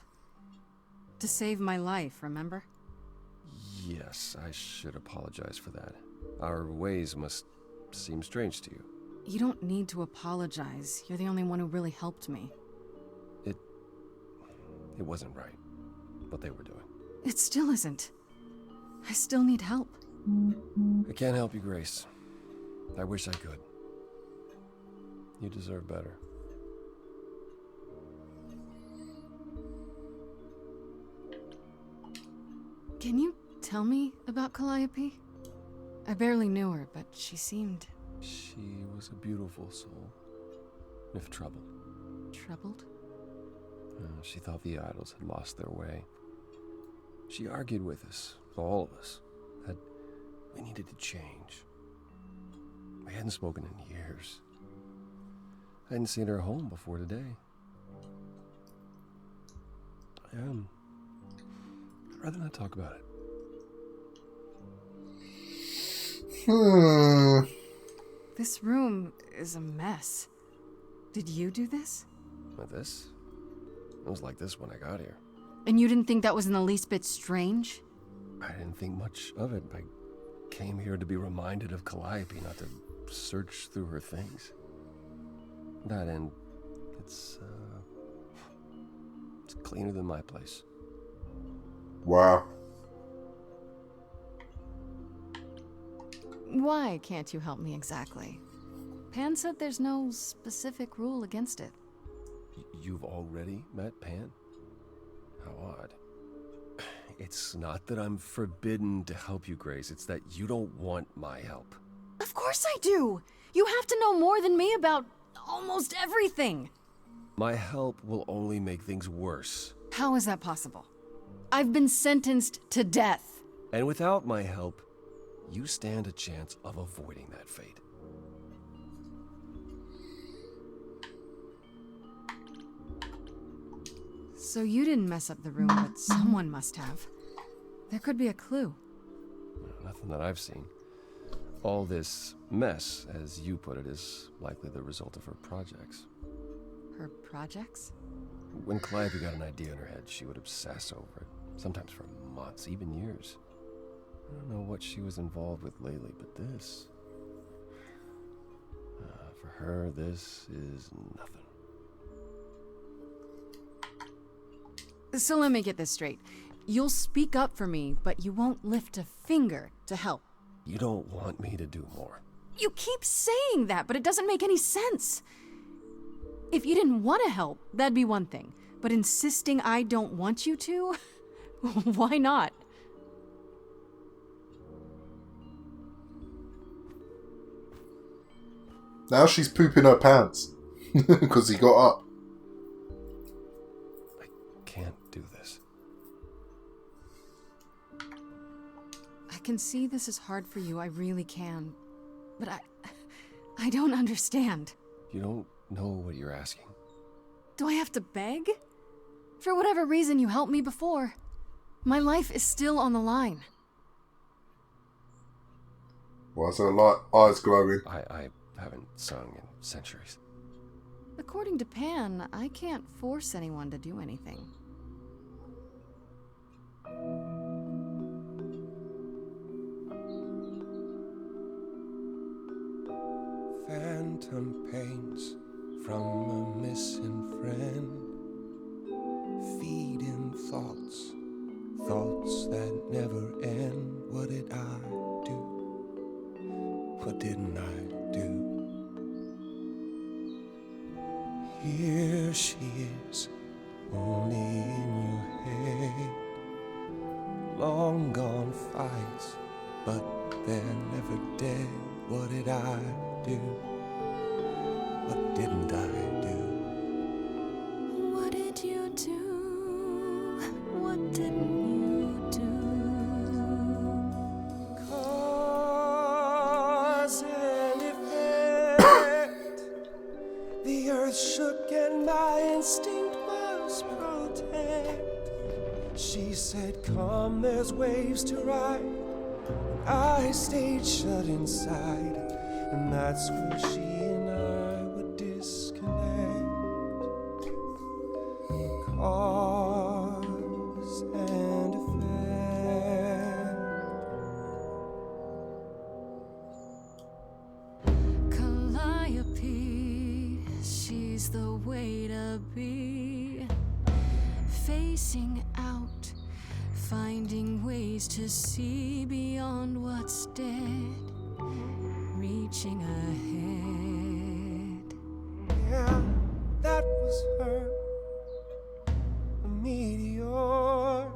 To save my life, remember? Yes, I should apologize for that. Our ways must seem strange to you. You don't need to apologize. You're the only one who really helped me. It wasn't right, what they were doing. It still isn't. I still need help. I can't help you, Grace. I wish I could. You deserve better. Can you tell me about Calliope? I barely knew her, but she seemed... She was a beautiful soul, if troubled. Troubled? She thought the idols had lost their way. She argued with us, all of us, that we needed to change. We hadn't spoken in years. I hadn't seen her home before today. I'd rather not talk about it. This room is a mess. Did you do this? With this? It was like this when I got here. And you didn't think that was in the least bit strange? I didn't think much of it. I came here to be reminded of Calliope, not to search through her things. That and it's cleaner than my place. Wow. Why can't you help me exactly? Pan said there's no specific rule against it. You've already met Pan? How odd. It's not that I'm forbidden to help you, Grace. It's that you don't want my help. Of course I do! You have to know more than me about almost everything! My help will only make things worse. How is that possible? I've been sentenced to death. And without my help, you stand a chance of avoiding that fate. So you didn't mess up the room, but someone must have. There could be a clue. Nothing that I've seen. All this mess, as you put it, is likely the result of her projects. Her projects? When Calliope got an idea in her head, she would obsess over it, sometimes for months, even years. I don't know what she was involved with lately, but this... for her, this is nothing. So let me get this straight. You'll speak up for me, but you won't lift a finger to help. You don't want me to do more. You keep saying that, but it doesn't make any sense. If you didn't want to help, that'd be one thing. But insisting I don't want you to? Why not? Now she's pooping her pants because he got up. I can't do this. I can see this is hard for you, I really can. But I don't understand. You don't know what you're asking. Do I have to beg? For whatever reason you helped me before. My life is still on the line. Why is her eyes glowing? I haven't sung in centuries. According to Pan, I can't force anyone to do anything. Phantom pains from a missing friend, feeding thoughts, thoughts that never end. What did I do? What didn't I do? Here she is, only in your head. Long gone fights, but they're never dead. What did I do? What didn't I do? What did you do? What didn't you do? Cause and effect. The earth shook and my instinct was protect. She said, come, there's waves to ride. I stayed shut inside, and that's where she and I would disconnect. Cause and effect. Calliope, she's the way to be. Facing out, finding ways to see beyond what's dead, reaching ahead. Yeah, that was her. A meteor, a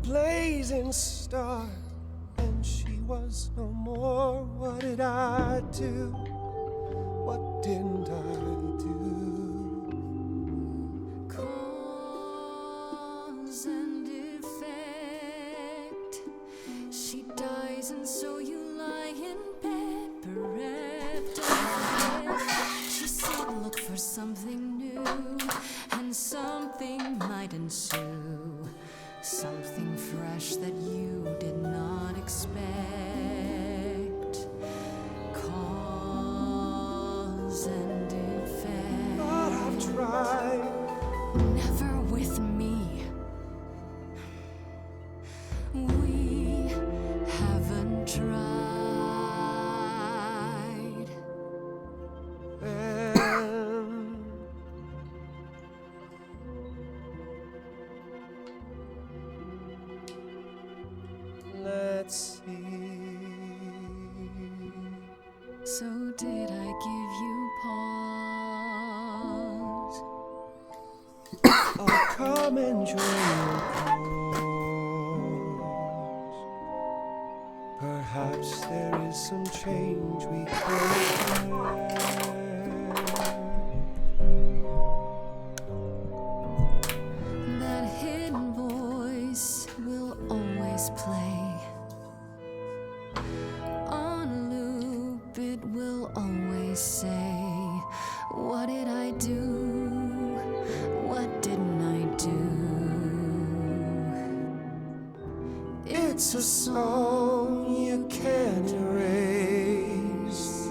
blazing star, and she was no more. What did I do? What didn't I do? Cause and effect. She dies and so you lie in bed, bereft of breath. She said look for something new, and something might ensue. Something fresh that you did not expect. Cause and effect. But I've tried. Never with me. We haven't tried. Let's see. So did I give you pause? I'll come and join your cause. Perhaps there is some change we can affect. That hidden voice will always play. On a loop, it will always say, what did I do? What didn't I do? It's a song you can't erase,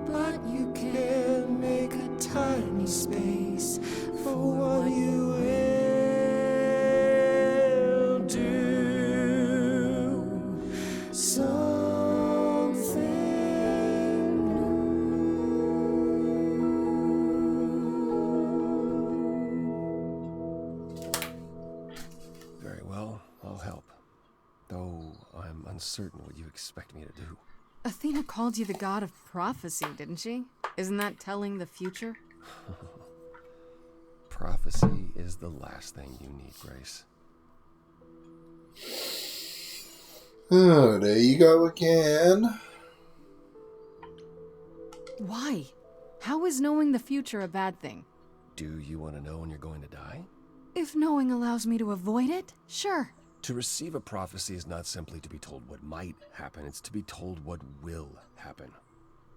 but you can make a tiny space for what you will do. Something Very well, I'll help. Though I'm uncertain what you expect me to do. Athena called you the god of prophecy, didn't she? Isn't that telling the future? Prophecy is the last thing you need, Grace. Oh, there you go again. Why? How is knowing the future a bad thing? Do you want to know when you're going to die? If knowing allows me to avoid it, sure. To receive a prophecy is not simply to be told what might happen, it's to be told what will happen.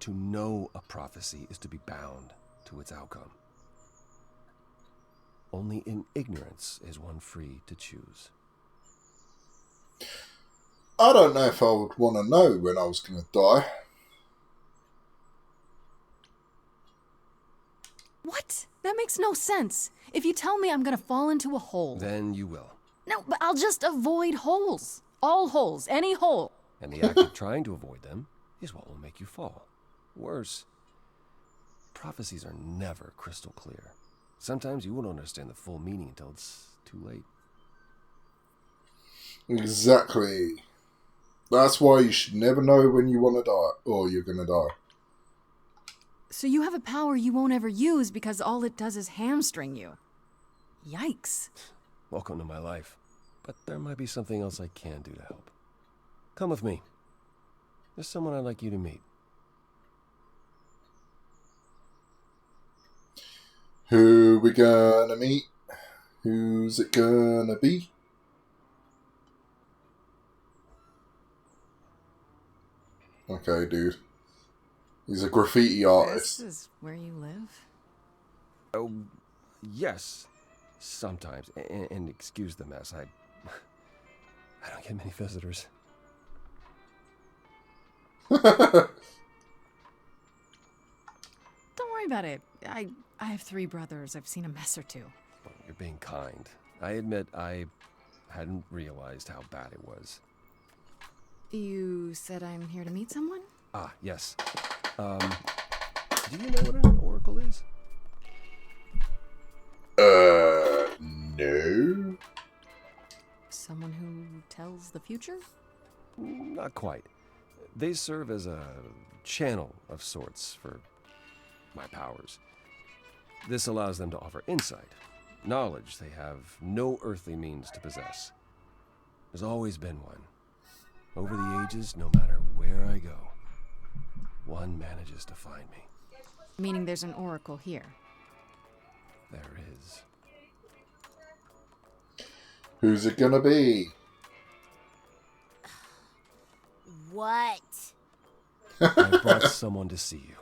To know a prophecy is to be bound to its outcome. Only in ignorance is one free to choose. I don't know if I would want to know when I was going to die. What? That makes no sense. If you tell me I'm gonna fall into a hole... Then you will. No, but I'll just avoid holes. All holes, any hole. And the act of trying to avoid them is what will make you fall. Worse, prophecies are never crystal clear. Sometimes you won't understand the full meaning until it's too late. Exactly. That's why you should never know when you want to die, or you're going to die. So you have a power you won't ever use because all it does is hamstring you. Yikes. Welcome to my life. But there might be something else I can do to help. Come with me. There's someone I'd like you to meet. Who we gonna meet? Who's it gonna be? Okay, dude. He's a graffiti artist. This is where you live? Oh, yes. Sometimes. And excuse the mess. I don't get many visitors. Don't worry about it. I have 3 brothers. I've seen a mess or two. You're being kind. I admit I hadn't realized how bad it was. You said I'm here to meet someone? Ah, yes. Do you know what an oracle is? No. Someone who tells the future? Not quite. They serve as a channel of sorts for my powers. This allows them to offer insight, knowledge they have no earthly means to possess. There's always been one. Over the ages, no matter where I go, one manages to find me. Meaning there's an oracle here. There is. Who's it gonna be? What? I brought someone to see you.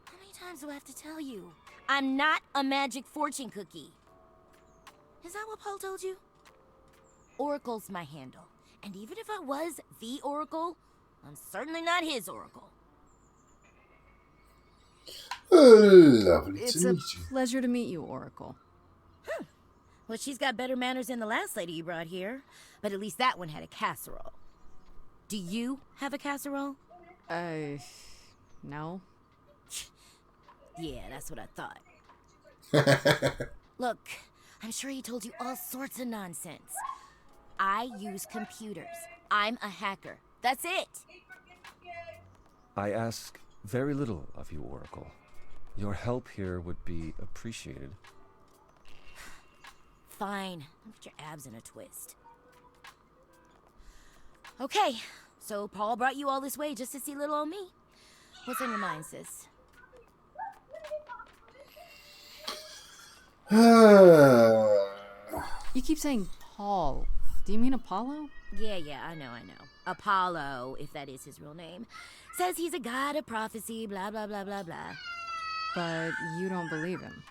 How many times do I have to tell you? I'm not a magic fortune cookie. Is that what Paul told you? Oracle's my handle. And even if I was the Oracle, I'm certainly not his Oracle. Lovely It's to a meet you. pleasure to meet you, Oracle. Well, she's got better manners than the last lady you brought here. But at least that one had a casserole. Do you have a casserole? No. Yeah, that's what I thought. Look, I'm sure he told you all sorts of nonsense. I use computers. I'm a hacker. That's it. I ask very little of you, Oracle. Your help here would be appreciated. Fine. Put your abs in a twist. Okay, so Paul brought you all this way just to see little old me. What's on your mind, sis? You keep saying Paul. Do you mean Apollo? Yeah, I know. Apollo, if that is his real name, says he's a god of prophecy, blah, blah, blah, blah, blah. But you don't believe him.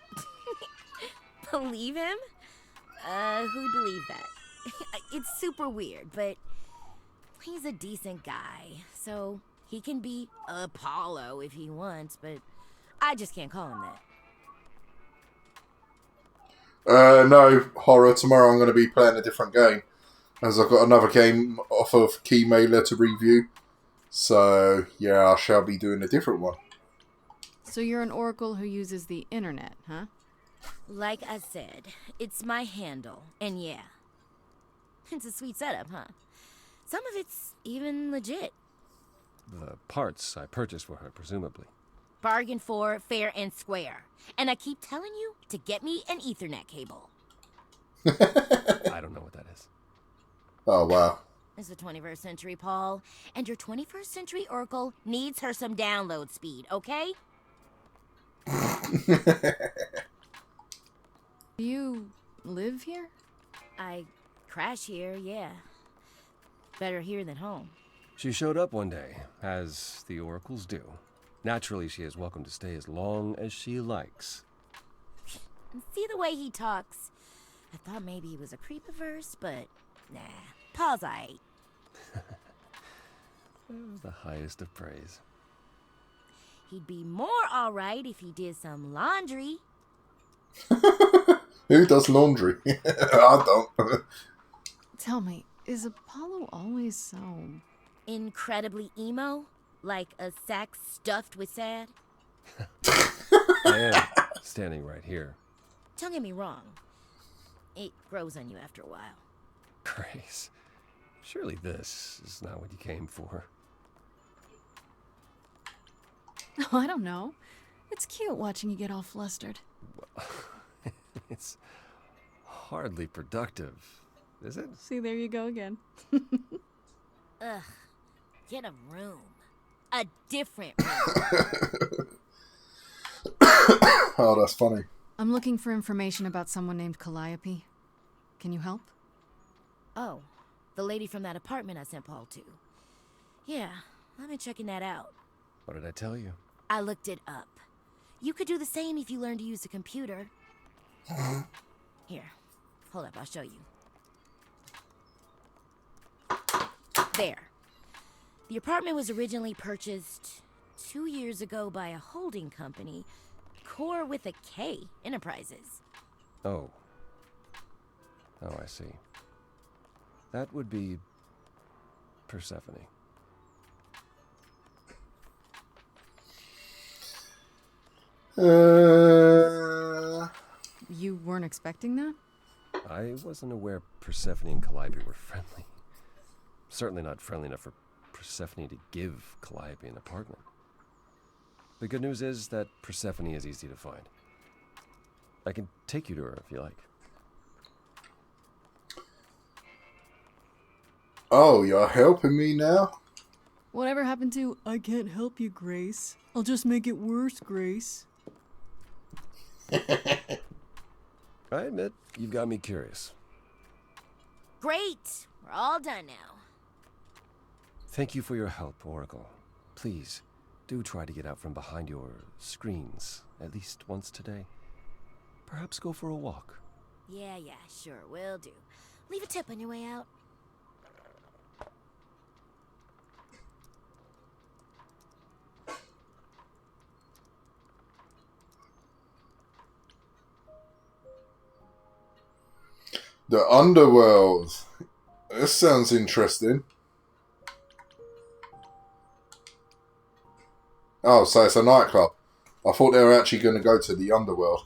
Believe him? Who'd believe that? It's super weird, but he's a decent guy, so he can be Apollo if he wants, but I just can't call him that. No, horror. Tomorrow I'm going to be playing a different game, as I've got another game off of Keymailer to review. So, yeah, I shall be doing a different one. So you're an oracle who uses the internet, huh? Like I said, it's my handle, and yeah. It's a sweet setup, huh? Some of it's even legit. The parts I purchased for her, presumably. Bargain for, fair and square. And I keep telling you to get me an Ethernet cable. I don't know what that is. Oh, wow. It's the 21st century, Paul. And your 21st century Oracle needs her some download speed, okay? You live here? I crash here, yeah. Better here than home. She showed up one day, as the oracles do. Naturally, she is welcome to stay as long as she likes. See the way he talks? I thought maybe he was a creepiverse, but nah. Paul's aight. The highest of praise. He'd be more alright if he did some laundry. Who does laundry? I don't. Tell me, is Apollo always so... incredibly emo? Like a sack stuffed with sad? I am standing right here. Don't get me wrong. It grows on you after a while. Grace, surely this is not what you came for. Oh, I don't know. It's cute watching you get all flustered. Well, it's hardly productive, is it? See, there you go again. Ugh. Get a room. A different room. Oh, that's funny. I'm looking for information about someone named Calliope. Can you help? Oh, the lady from that apartment I sent Paul to. Yeah, I've been checking that out. What did I tell you? I looked it up. You could do the same if you learned to use a computer. Here, hold up, I'll show you. There. The apartment was originally purchased 2 years ago by a holding company, Core with a K Enterprises. Oh. Oh, I see. That would be Persephone. You weren't expecting that? I wasn't aware Persephone and Calliope were friendly. Certainly not friendly enough for Persephone to give Calliope an apartment. The good news is that Persephone is easy to find. I can take you to her if you like. Oh, you're helping me now? Whatever happened to, I can't help you, Grace. I'll just make it worse, Grace. I admit, you've got me curious. Great! We're all done now. Thank you for your help, Oracle. Please, do try to get out from behind your screens at least once today. Perhaps go for a walk. Yeah, sure, will do. Leave a tip on your way out. The Underworld. This sounds interesting. Oh, so it's a nightclub. I thought they were actually going to go to the Underworld.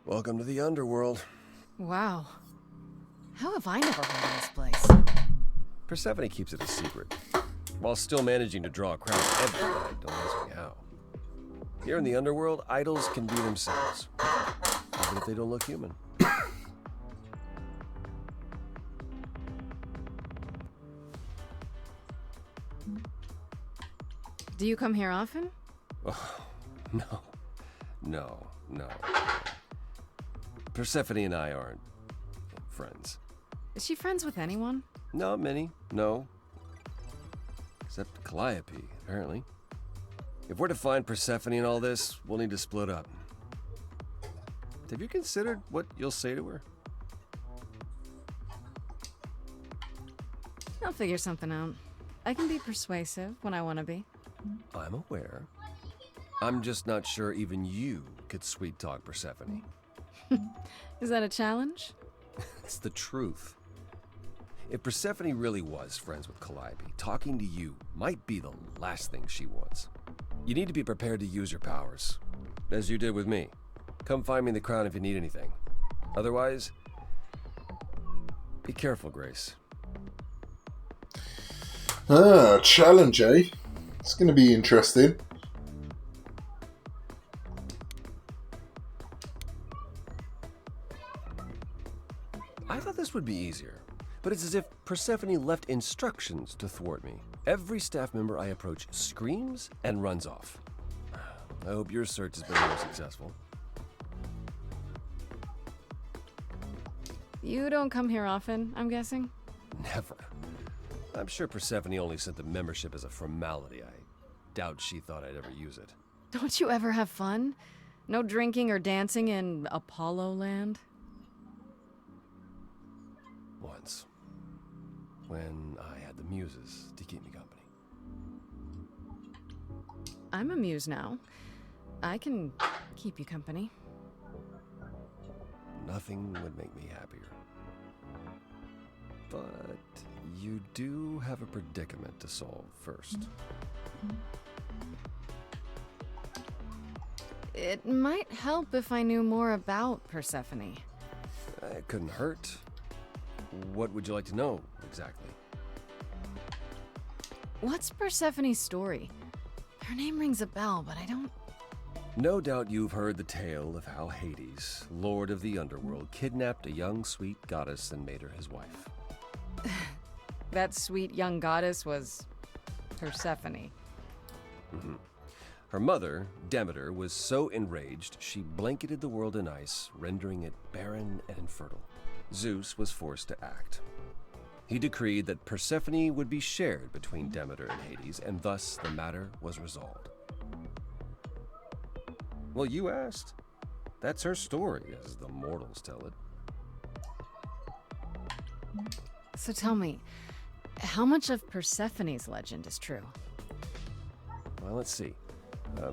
Welcome to the Underworld. Wow. How have I never heard of this place? Persephone keeps it a secret, while still managing to draw a crowd every night. Don't ask me how. Here in the Underworld, idols can be themselves, even if they don't look human. Do you come here often? Oh, no. Persephone and I aren't friends. Is she friends with anyone? Not many, no. Except Calliope, apparently. If we're to find Persephone in all this, we'll need to split up. Have you considered what you'll say to her? I'll figure something out. I can be persuasive when I want to be. I'm aware. I'm just not sure even you could sweet-talk Persephone. Is that a challenge? It's the truth. If Persephone really was friends with Calliope, talking to you might be the last thing she wants. You need to be prepared to use your powers, as you did with me. Come find me in the crown if you need anything. Otherwise, be careful, Grace. Challenge, eh? It's going to be interesting. would be easier, but it's as if Persephone left instructions to thwart me. Every staff member I approach screams and runs off. I hope your search has been more successful. You don't come here often, I'm guessing? Never. I'm sure Persephone only sent the membership as a formality. I doubt she thought I'd ever use it. Don't you ever have fun? No drinking or dancing in Apollo Land? Once. When I had the muses to keep me company. I'm a muse now. I can keep you company. Nothing would make me happier. But you do have a predicament to solve first. It might help if I knew more about Persephone. It couldn't hurt. What would you like to know, exactly? What's Persephone's story? Her name rings a bell, but I don't... No doubt you've heard the tale of how Hades, lord of the underworld, kidnapped a young sweet goddess and made her his wife. That sweet young goddess was Persephone. Her mother, Demeter, was so enraged she blanketed the world in ice, rendering it barren and infertile. Zeus was forced to act. He decreed that Persephone would be shared between Demeter and Hades, and thus the matter was resolved. Well, you asked. That's her story, as the mortals tell it. So tell me, how much of Persephone's legend is true? Well, let's see.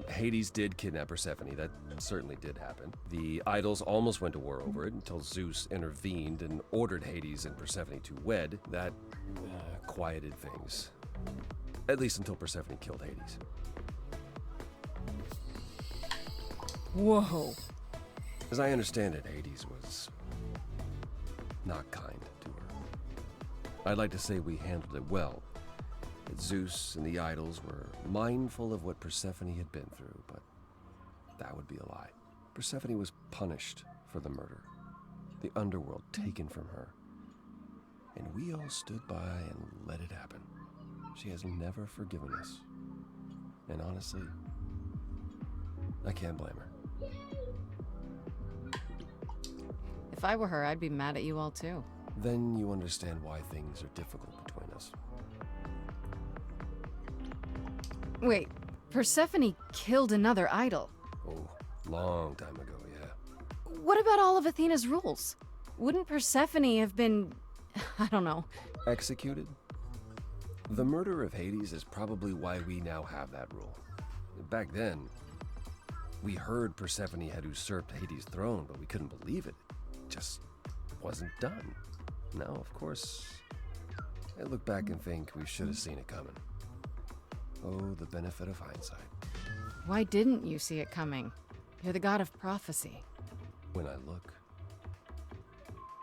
Hades did kidnap Persephone. That certainly did happen. The idols almost went to war over it until Zeus intervened and ordered Hades and Persephone to wed. That quieted things. At least until Persephone killed Hades. Whoa. As I understand it, Hades was not kind to her. I'd like to say we handled it well. That Zeus and the idols were mindful of what Persephone had been through, but that would be a lie. Persephone was punished for the murder, the underworld taken from her, and we all stood by and let it happen. She has never forgiven us, and honestly, I can't blame her. If I were her, I'd be mad at you all too. Then you understand why things are difficult between us. Wait, Persephone killed another idol. Oh, long time ago, yeah. What about all of Athena's rules? Wouldn't Persephone have been, I don't know, Executed? The murder of Hades is probably why we now have that rule. Back then, we heard Persephone had usurped Hades' throne, but we couldn't believe it. It just wasn't done. Now, of course, I look back and think we should have seen it coming. Oh, the benefit of hindsight. Why didn't you see it coming? You're the god of prophecy. When I look,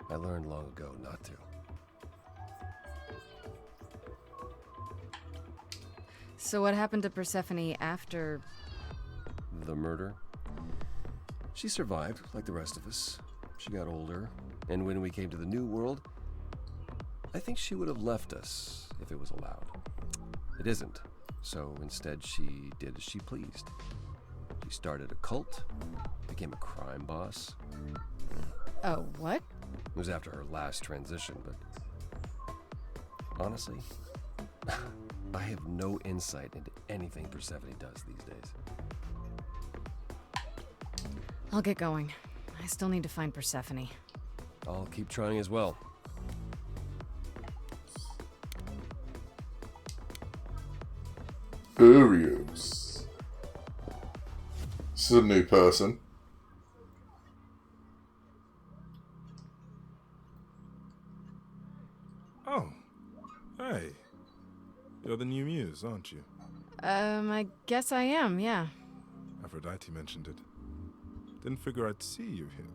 I learned long ago not to. So what happened to Persephone after... The murder? She survived, like the rest of us. She got older, and when we came to the New World, I think she would have left us if it was allowed. It isn't, so instead she did as she pleased. She started a cult, became a crime boss. Oh, what? It was after her last transition, but honestly, I have no insight into anything Persephone does these days. I'll get going. I still need to find Persephone. I'll keep trying as well. Urios. This is a new person. Oh, hey. You're the new muse, aren't you? I guess I am, yeah. Aphrodite mentioned it. Didn't figure I'd see you here,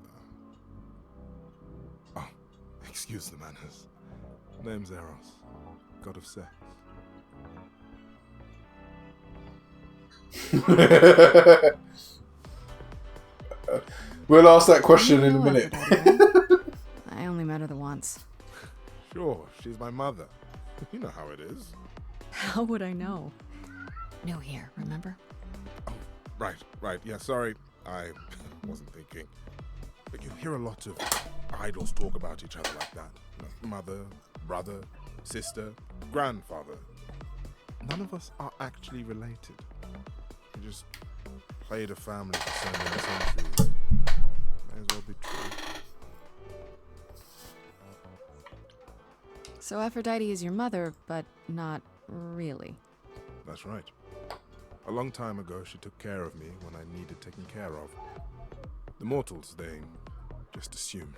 though. Oh, excuse the manners. Name's Eros, god of sex. We'll ask that question in a minute. I only met her the once. Sure, she's my mother. You know how it is. How would I know? New here, remember? Right. Yeah, sorry. I wasn't thinking. But you hear a lot of idols talk about each other like that. You know, mother, brother, sister, grandfather. None of us are actually related. We just played a family for so many centuries. May as well be true. So Aphrodite is your mother, but not really. That's right. A long time ago, she took care of me when I needed taking care of. The mortals, they just assumed.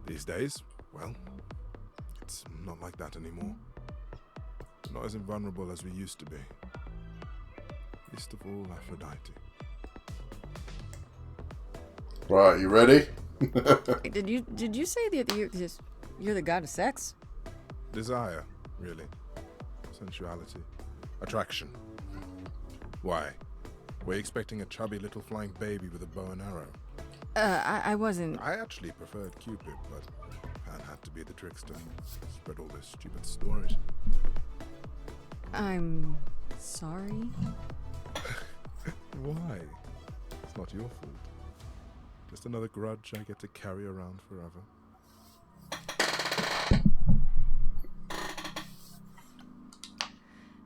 These days, well, it's not like that anymore. Not as invulnerable as we used to be. Least of all, Aphrodite. Right, you ready? Did you say that you're the god of sex? Desire, really. Sensuality. Attraction. Why? Were you expecting a chubby little flying baby with a bow and arrow? I wasn't. I actually preferred Cupid, but Pan had to be the trickster. Spread all those stupid stories. I'm sorry. Why? It's not your fault. Just another grudge I get to carry around forever.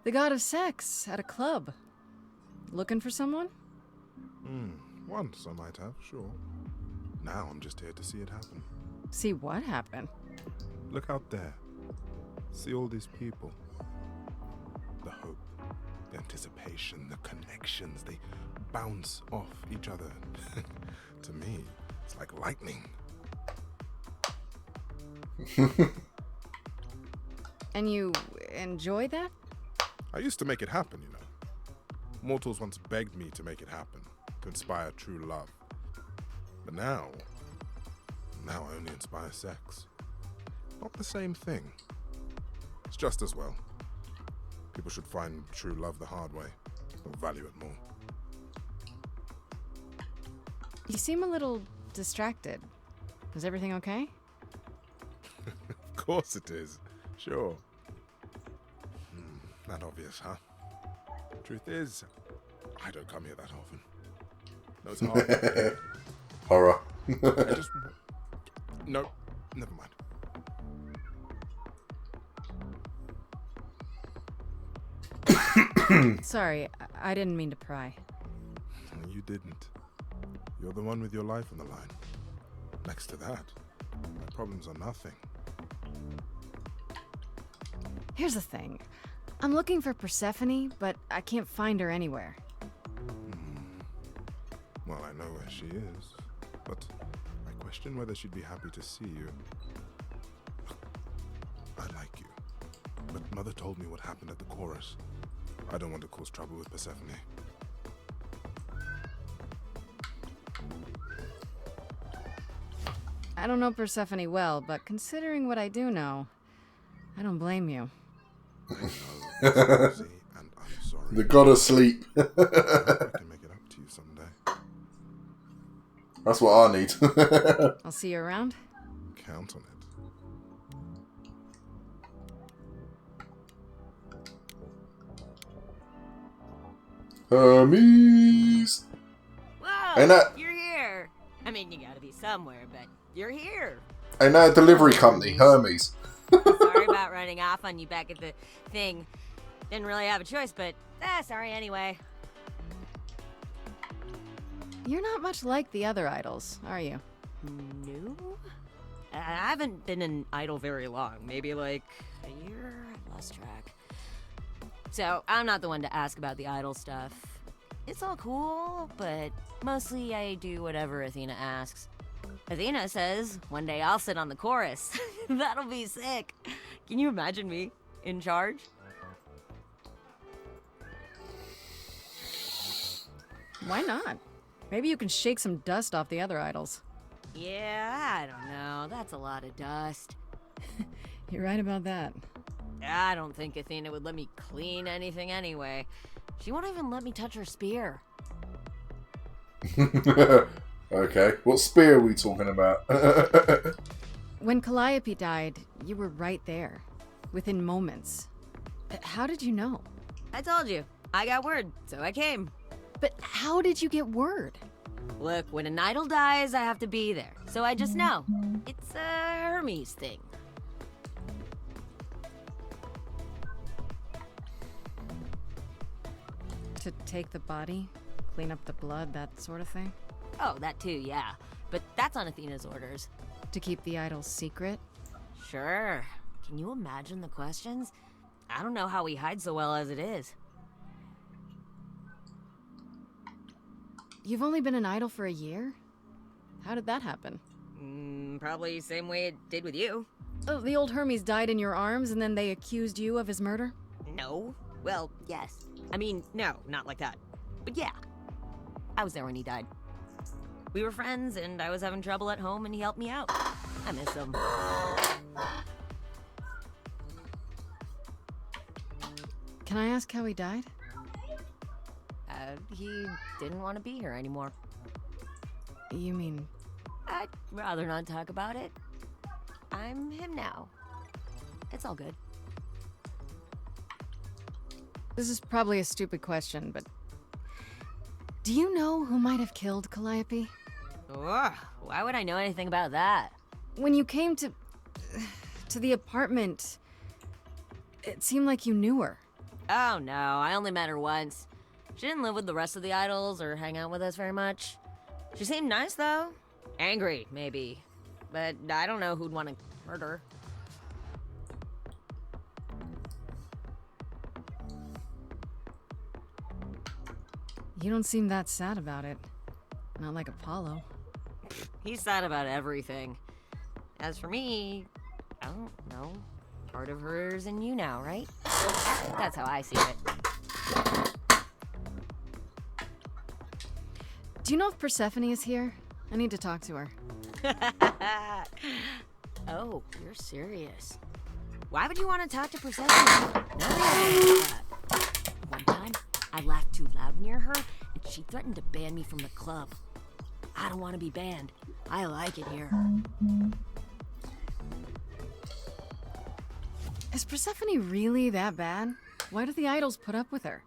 The god of sex at a club. Looking for someone? Once I might have, sure. Now I'm just here to see it happen. See what happen? Look out there. See all these people. The hope, the anticipation, the connections, they bounce off each other. To me, it's like lightning. And you enjoy that? I used to make it happen, you know. Mortals once begged me to make it happen, to inspire true love. But now I only inspire sex. Not the same thing. It's just as well. People should find true love the hard way. They'll value it more. You seem a little distracted. Is everything okay? Of course it is. Sure. Not obvious, huh? Truth is, I don't come here that often. No, it's hard. Horror. I just... No, never mind. Sorry, I didn't mean to pry. You didn't. You're the one with your life on the line. Next to that, my problems are nothing. Here's the thing. I'm looking for Persephone, but I can't find her anywhere. Well, I know where she is, but I question whether she'd be happy to see you. I like you, but Mother told me what happened at the chorus. I don't want to cause trouble with Persephone. I don't know Persephone well, but considering what I do know, I don't blame you. And I'm sorry. The god of sleep. I can make it up to you someday. That's what I need. I'll see you around. Count on it. Hermes. Whoa! Ain't that- You're here. I mean, you gotta be somewhere, but you're here. Ain't that a delivery company, Hermes? Sorry about running off on you back at the thing. Didn't really have a choice, but sorry anyway. You're not much like the other idols, are you? No? I haven't been an idol very long. Maybe like a year? I've lost track. So, I'm not the one to ask about the idol stuff. It's all cool, but mostly I do whatever Athena asks. Athena says, one day I'll sit on the chorus. That'll be sick. Can you imagine me in charge? Why not? Maybe you can shake some dust off the other idols. Yeah, I don't know. That's a lot of dust. You're right about that. I don't think Athena would let me clean anything anyway. She won't even let me touch her spear. Okay, what spear are we talking about? When Calliope died, you were right there, within moments. How did you know? I told you. I got word, so I came. But how did you get word? Look, when an idol dies, I have to be there. So I just know. It's a Hermes thing. To take the body, clean up the blood, that sort of thing? Oh, that too, yeah. But that's on Athena's orders. To keep the idol's secret? Sure. Can you imagine the questions? I don't know how we hide so well as it is. You've only been an idol for a year? How did that happen? Probably same way it did with you. Oh, the old Hermes died in your arms and then they accused you of his murder? No. Well, yes. I mean, no, not like that. But yeah. I was there when he died. We were friends and I was having trouble at home and he helped me out. I miss him. Can I ask how he died? He didn't want to be here anymore. You mean... I'd rather not talk about it. I'm him now. It's all good. This is probably a stupid question, but... Do you know who might have killed Calliope? Ugh, why would I know anything about that? When you came to the apartment, it seemed like you knew her. Oh no, I only met her once. She didn't live with the rest of the idols or hang out with us very much. She seemed nice though. Angry, maybe. But I don't know who'd want to murder her. You don't seem that sad about it. Not like Apollo. He's sad about everything. As for me, I don't know. Part of her's in you now, right? That's how I see it. Do you know if Persephone is here? I need to talk to her. Oh, you're serious. Why would you want to talk to Persephone? No. One time, I laughed too loud near her, and she threatened to ban me from the club. I don't want to be banned. I like it here. Is Persephone really that bad? Why do the idols put up with her?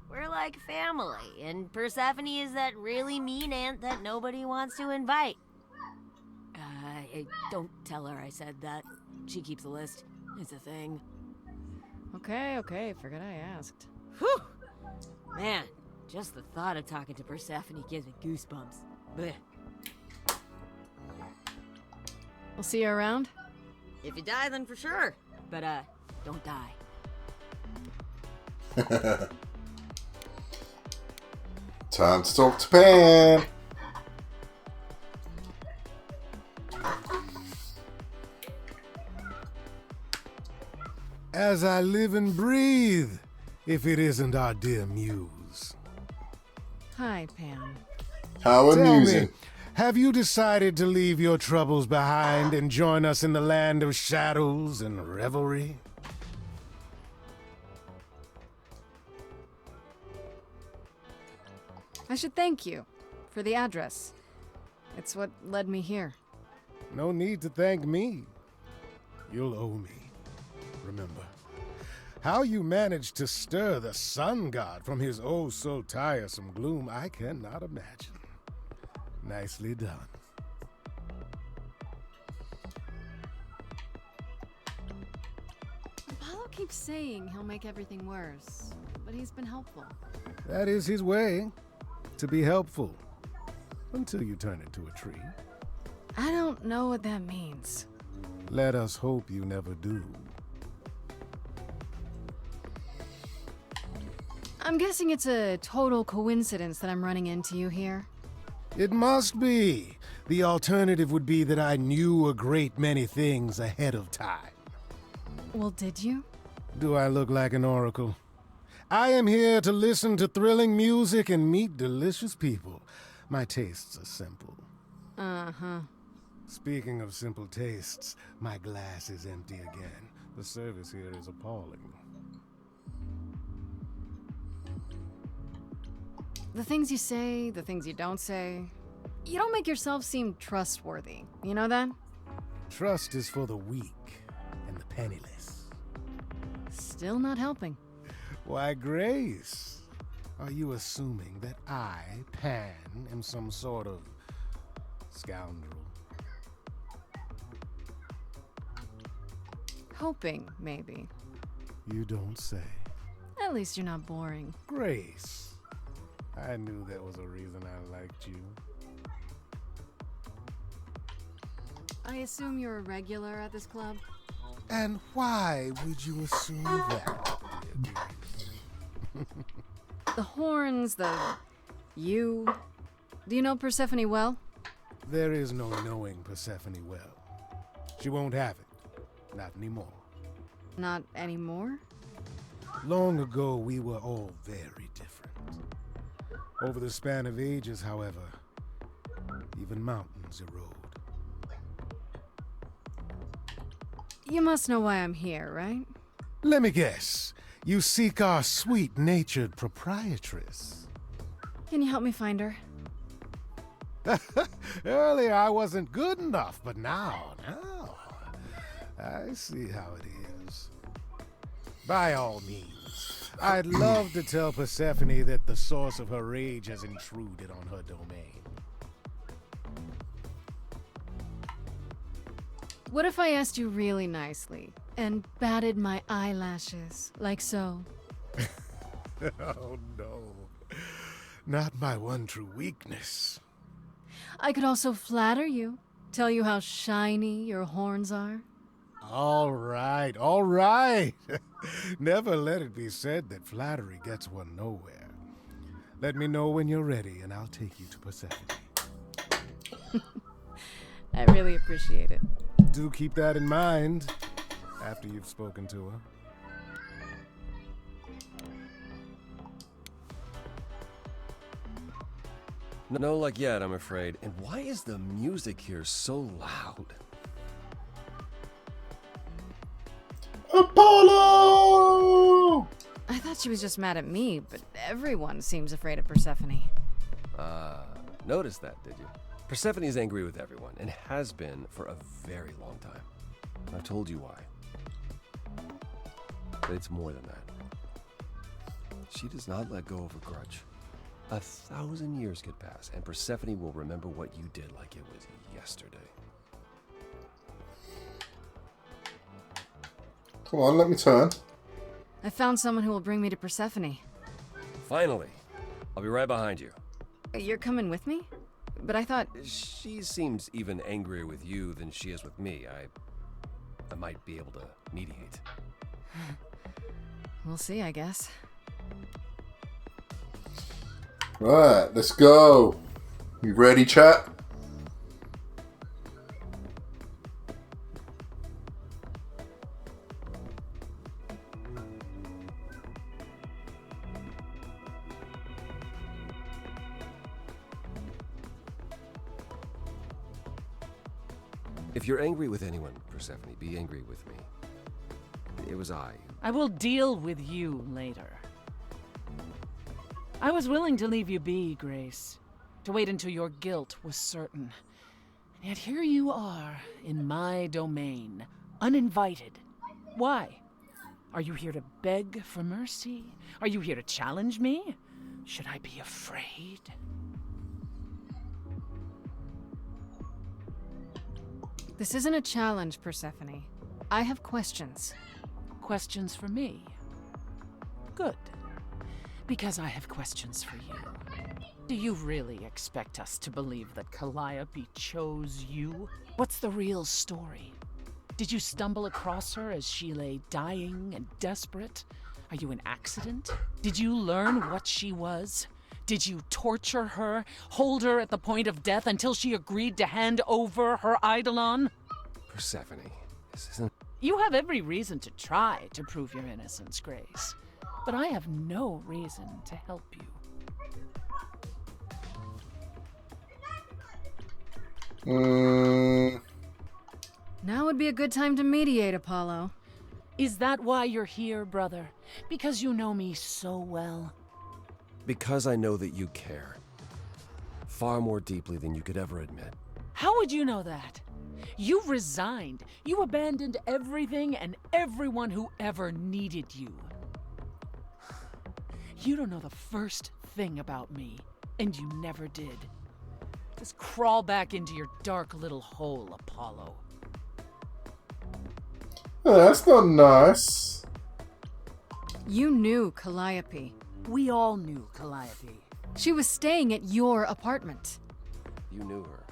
We're like family, and Persephone is that really mean aunt that nobody wants to invite. Don't tell her I said that. She keeps a list. It's a thing. Okay, forget I asked. Whew! Man, just the thought of talking to Persephone gives me goosebumps. Blech. We'll see you around? If you die, then for sure. But, don't die. Time to talk to Pam. As I live and breathe, if it isn't our dear muse. Hi, Pam. How Tell amusing. me, have you decided to leave your troubles behind and join us in the land of shadows and revelry? I should thank you for the address. It's what led me here. No need to thank me. You'll owe me. Remember, how you managed to stir the sun god from his oh so tiresome gloom, I cannot imagine. Nicely done. Apollo keeps saying he'll make everything worse, but he's been helpful. That is his way, to be helpful, until you turn it to a tree. I don't know what that means. Let us hope you never do. I'm guessing it's a total coincidence that I'm running into you here. It must be. The alternative would be that I knew a great many things ahead of time. Well, did you? Do I look like an oracle? I am here to listen to thrilling music and meet delicious people. My tastes are simple. Uh-huh. Speaking of simple tastes, my glass is empty again. The service here is appalling. The things you say, the things you don't say. You don't make yourself seem trustworthy. You know that? Trust is for the weak and the penniless. Still not helping. Why, Grace, are you assuming that I, Pan, am some sort of scoundrel? Hoping, maybe. You don't say. At least you're not boring. Grace, I knew there was a reason I liked you. I assume you're a regular at this club? And why would you assume that, dear Grace? The horns, you. Do you know Persephone well? There is no knowing Persephone well. She won't have it. Not anymore. Not anymore? Long ago, we were all very different. Over the span of ages, however, even mountains erode. You must know why I'm here, right? Let me guess. You seek our sweet-natured proprietress. Can you help me find her? Earlier, I wasn't good enough, but now, I see how it is. By all means, I'd love to tell Persephone that the source of her rage has intruded on her domain. What if I asked you really nicely and batted my eyelashes, like so? Oh no, not my one true weakness. I could also flatter you, tell you how shiny your horns are. All right, all right. Never let it be said that flattery gets one nowhere. Let me know when you're ready and I'll take you to Persephone. I really appreciate it. Do keep that in mind after you've spoken to her. No luck yet, I'm afraid. And why is the music here so loud? Apollo! I thought she was just mad at me, but everyone seems afraid of Persephone. Noticed that, did you? Persephone is angry with everyone, and has been for a very long time. I've told you why. But it's more than that. She does not let go of a grudge. 1,000 years could pass, and Persephone will remember what you did like it was yesterday. Come on, let me turn. I found someone who will bring me to Persephone. Finally! I'll be right behind you. You're coming with me? But I thought... She seems even angrier with you than she is with me. I might be able to mediate. We'll see, I guess. Right, let's go. You ready, chat? If you're angry with anyone, Persephone, be angry with me. It was I. I will deal with you later. I was willing to leave you be, Grace. To wait until your guilt was certain. And yet here you are, in my domain, uninvited. Why? Are you here to beg for mercy? Are you here to challenge me? Should I be afraid? This isn't a challenge, Persephone. I have questions. Questions for me? Good. Because I have questions for you. Do you really expect us to believe that Calliope chose you? What's the real story? Did you stumble across her as she lay dying and desperate? Are you an accident? Did you learn what she was? Did you torture her, hold her at the point of death until she agreed to hand over her eidolon? Persephone, this isn't... You have every reason to try to prove your innocence, Grace. But I have no reason to help you. Now would be a good time to mediate, Apollo. Is that why you're here, brother? Because you know me so well? Because I know that you care. Far more deeply than you could ever admit. How would you know that? You resigned. You abandoned everything and everyone who ever needed you. You don't know the first thing about me, and you never did. Just crawl back into your dark little hole, Apollo. Oh, that's not nice. You knew Calliope. We all knew Calliope. She was staying at your apartment. You knew her.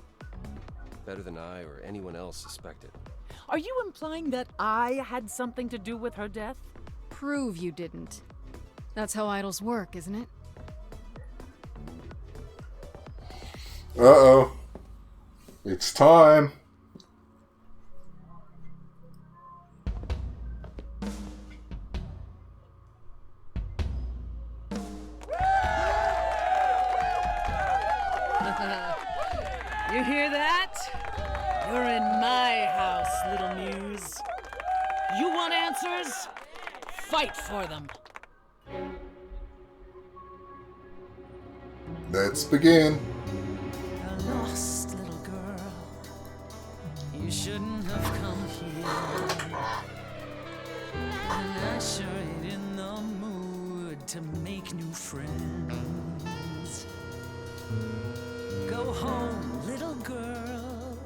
Better than I or anyone else suspected. Are you implying that I had something to do with her death? Prove you didn't. That's how idols work, isn't it? Uh-oh. It's time. You hear that? You're in my house, little muse. You want answers? Fight for them. Let's begin. A lost little girl. You shouldn't have come here. And I sure ain't in the mood to make new friends. Go home, little girl.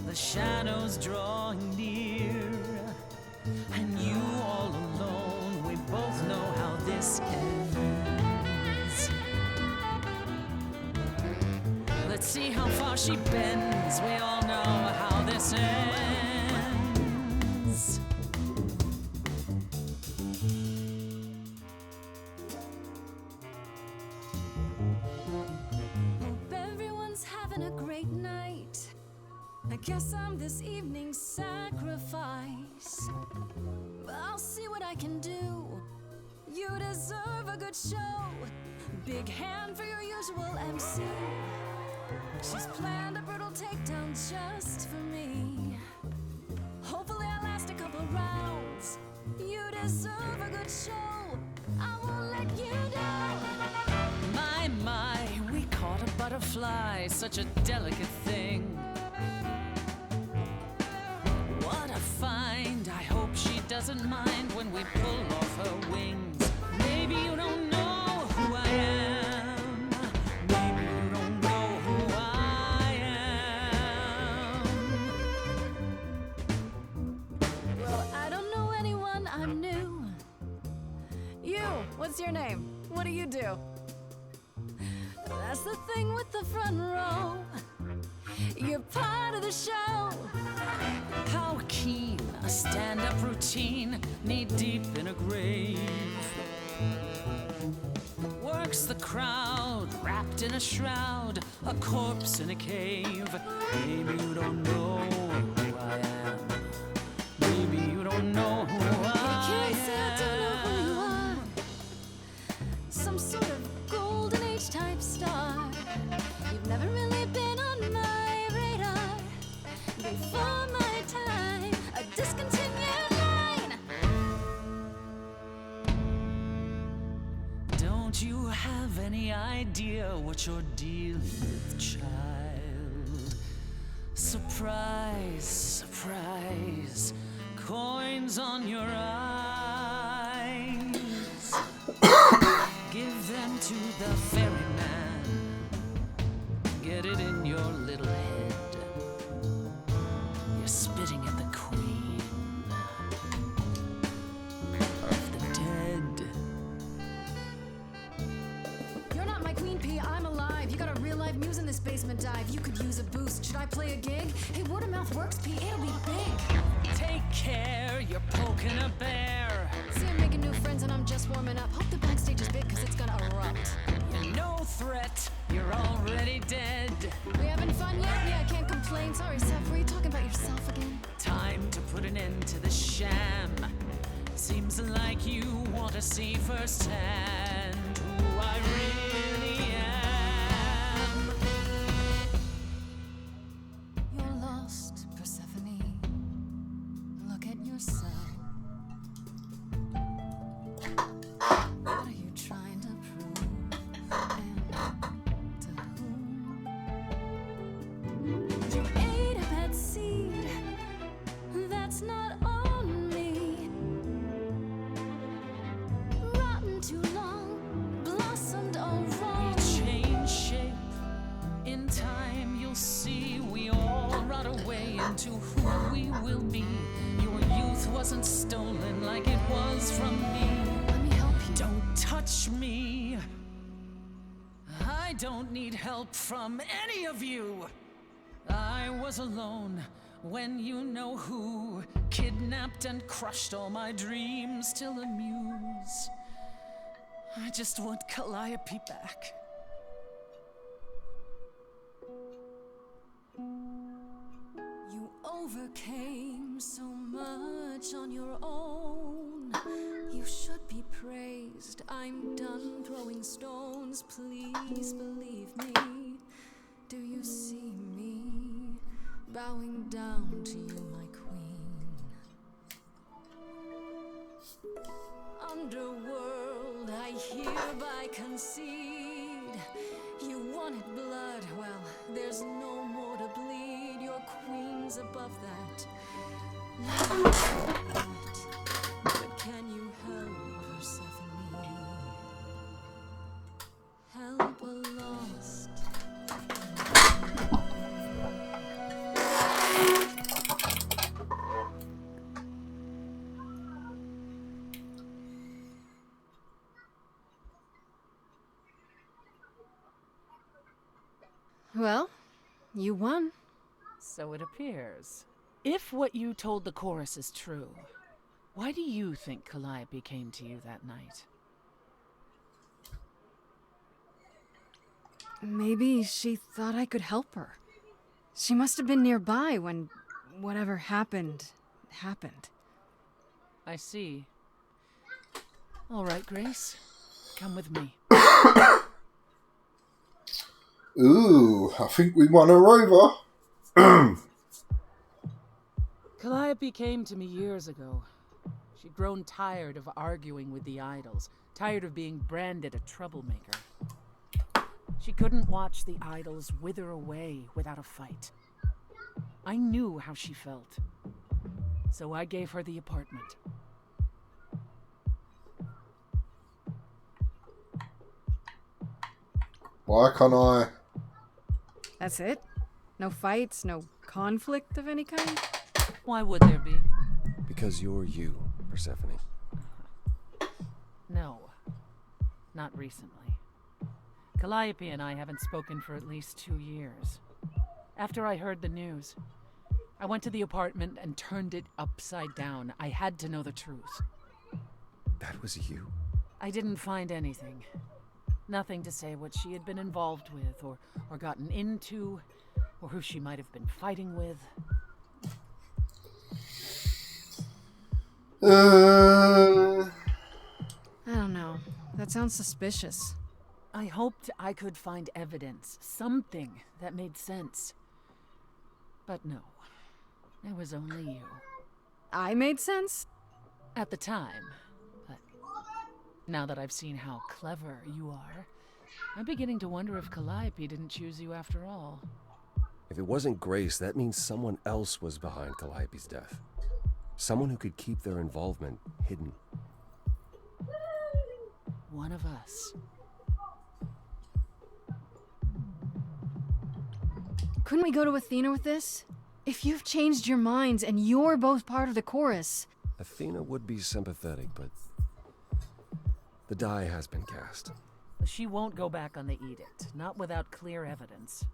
The shadows drawing near. And you all alone, we both know how this ends. Let's see how far she bends. We all know how this ends. Hope everyone's having a great night. I guess I'm this evening's sacrifice. But I'll see what I can do. You deserve a good show. Big hand for your usual MC. She's planned a brutal takedown just for me. Hopefully I'll last a couple rounds. You deserve a good show. I won't let you down. My, we caught a butterfly, such a delicate thing. What a find, I hope she doesn't mind when we pull off her wings. Maybe you don't know who I am. Maybe you don't know who I am. Well, I don't know anyone, I'm new. You, what's your name? What do you do? That's the thing with the front row. You're part of the show. How keen, a stand-up routine, knee-deep in a grave. Works the crowd, wrapped in a shroud, a corpse in a cave. Maybe you don't know who I am. Maybe you don't know who I Can't say I don't know who you are. Some sort of golden age type star. You've never really been on my radar. Before my time, a discontinued line. Don't you have any idea what you're dealing with, child? Surprise, surprise, coins on your eyes. Give them to the ferryman. Get it in your little head. You're spitting at the queen of the dead. You're not my queen pea, I'm alive. You got a real life muse in this basement dive. You could use a boost. Should I play a gig? Hey, word of mouth works, P. It'll be big. Take care, you're poking a bear. See, I'm making new friends and I'm just warming up. Hope the backstage is big, cause it's gonna erupt. You're no threat, you're already dead. We having fun yet? Yeah, I can't complain. Sorry, Seth, were you talking about yourself again? Time to put an end to the sham. Seems like you want to see firsthand who I really am. You're lost, Persephone. Look at yourself. What are you trying to prove? And to whom? You ate a pet into who we will be. Your youth wasn't stolen like it was from me. Let me help you. Don't touch me. I don't need help from any of you. I was alone when you know who kidnapped and crushed all my dreams till a muse. I just want Calliope back. You overcame so much on your own. You should be praised. I'm done throwing stones. Please believe me. Do you see me bowing down to you, my queen? Underworld, I hereby concede. You wanted blood, well, there's no more to bleed. Your queen's above that. But can you help Persephone? Help a lost. Well, you won. So it appears. If what you told the chorus is true, why do you think Calliope came to you that night? Maybe she thought I could help her. She must have been nearby when whatever happened. I see. All right, Grace. Come with me. Ooh, I think we won her over. Calliope came to me years ago. She'd grown tired of arguing with the idols, tired of being branded a troublemaker. She couldn't watch the idols wither away without a fight. I knew how she felt, so I gave her the apartment. Why can't I? That's it? No fights, no conflict of any kind? Why would there be? Because you're you, Persephone. No, not recently. Calliope and I haven't spoken for at least 2 years. After I heard the news, I went to the apartment and turned it upside down. I had to know the truth. That was you? I didn't find anything. Nothing to say what she had been involved with, or gotten into, or who she might have been fighting with. I don't know. That sounds suspicious. I hoped I could find evidence, something that made sense. But no, it was only you. I made sense? At the time, but now that I've seen how clever you are, I'm beginning to wonder if Calliope didn't choose you after all. If it wasn't Grace, that means someone else was behind Calliope's death. Someone who could keep their involvement hidden. One of us. Couldn't we go to Athena with this? If you've changed your minds and you're both part of the chorus. Athena would be sympathetic, but the die has been cast. She won't go back on the edict, not without clear evidence.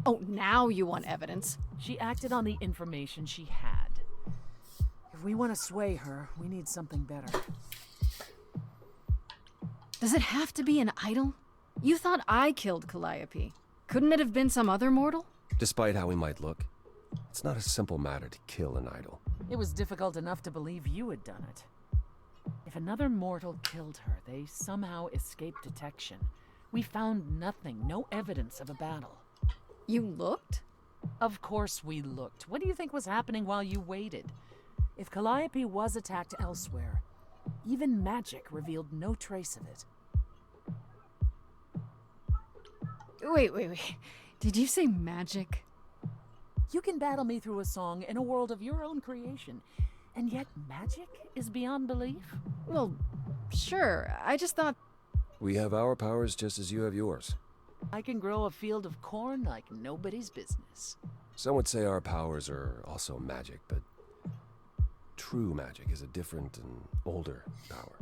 Oh, now you want evidence. She acted on the information she had. If we want to sway her, we need something better. Does it have to be an idol? You thought I killed Calliope. Couldn't it have been some other mortal? Despite how we might look, it's not a simple matter to kill an idol. It was difficult enough to believe you had done it. If another mortal killed her, they somehow escaped detection. We found nothing, no evidence of a battle. You looked? Of course we looked. What do you think was happening while you waited? If Calliope was attacked elsewhere, even magic revealed no trace of it. Wait. Did you say magic? You can battle me through a song in a world of your own creation, and yet magic is beyond belief? Well, sure. I just thought... We have our powers just as you have yours. I can grow a field of corn like nobody's business. Some would say our powers are also magic, but true magic is a different and older power.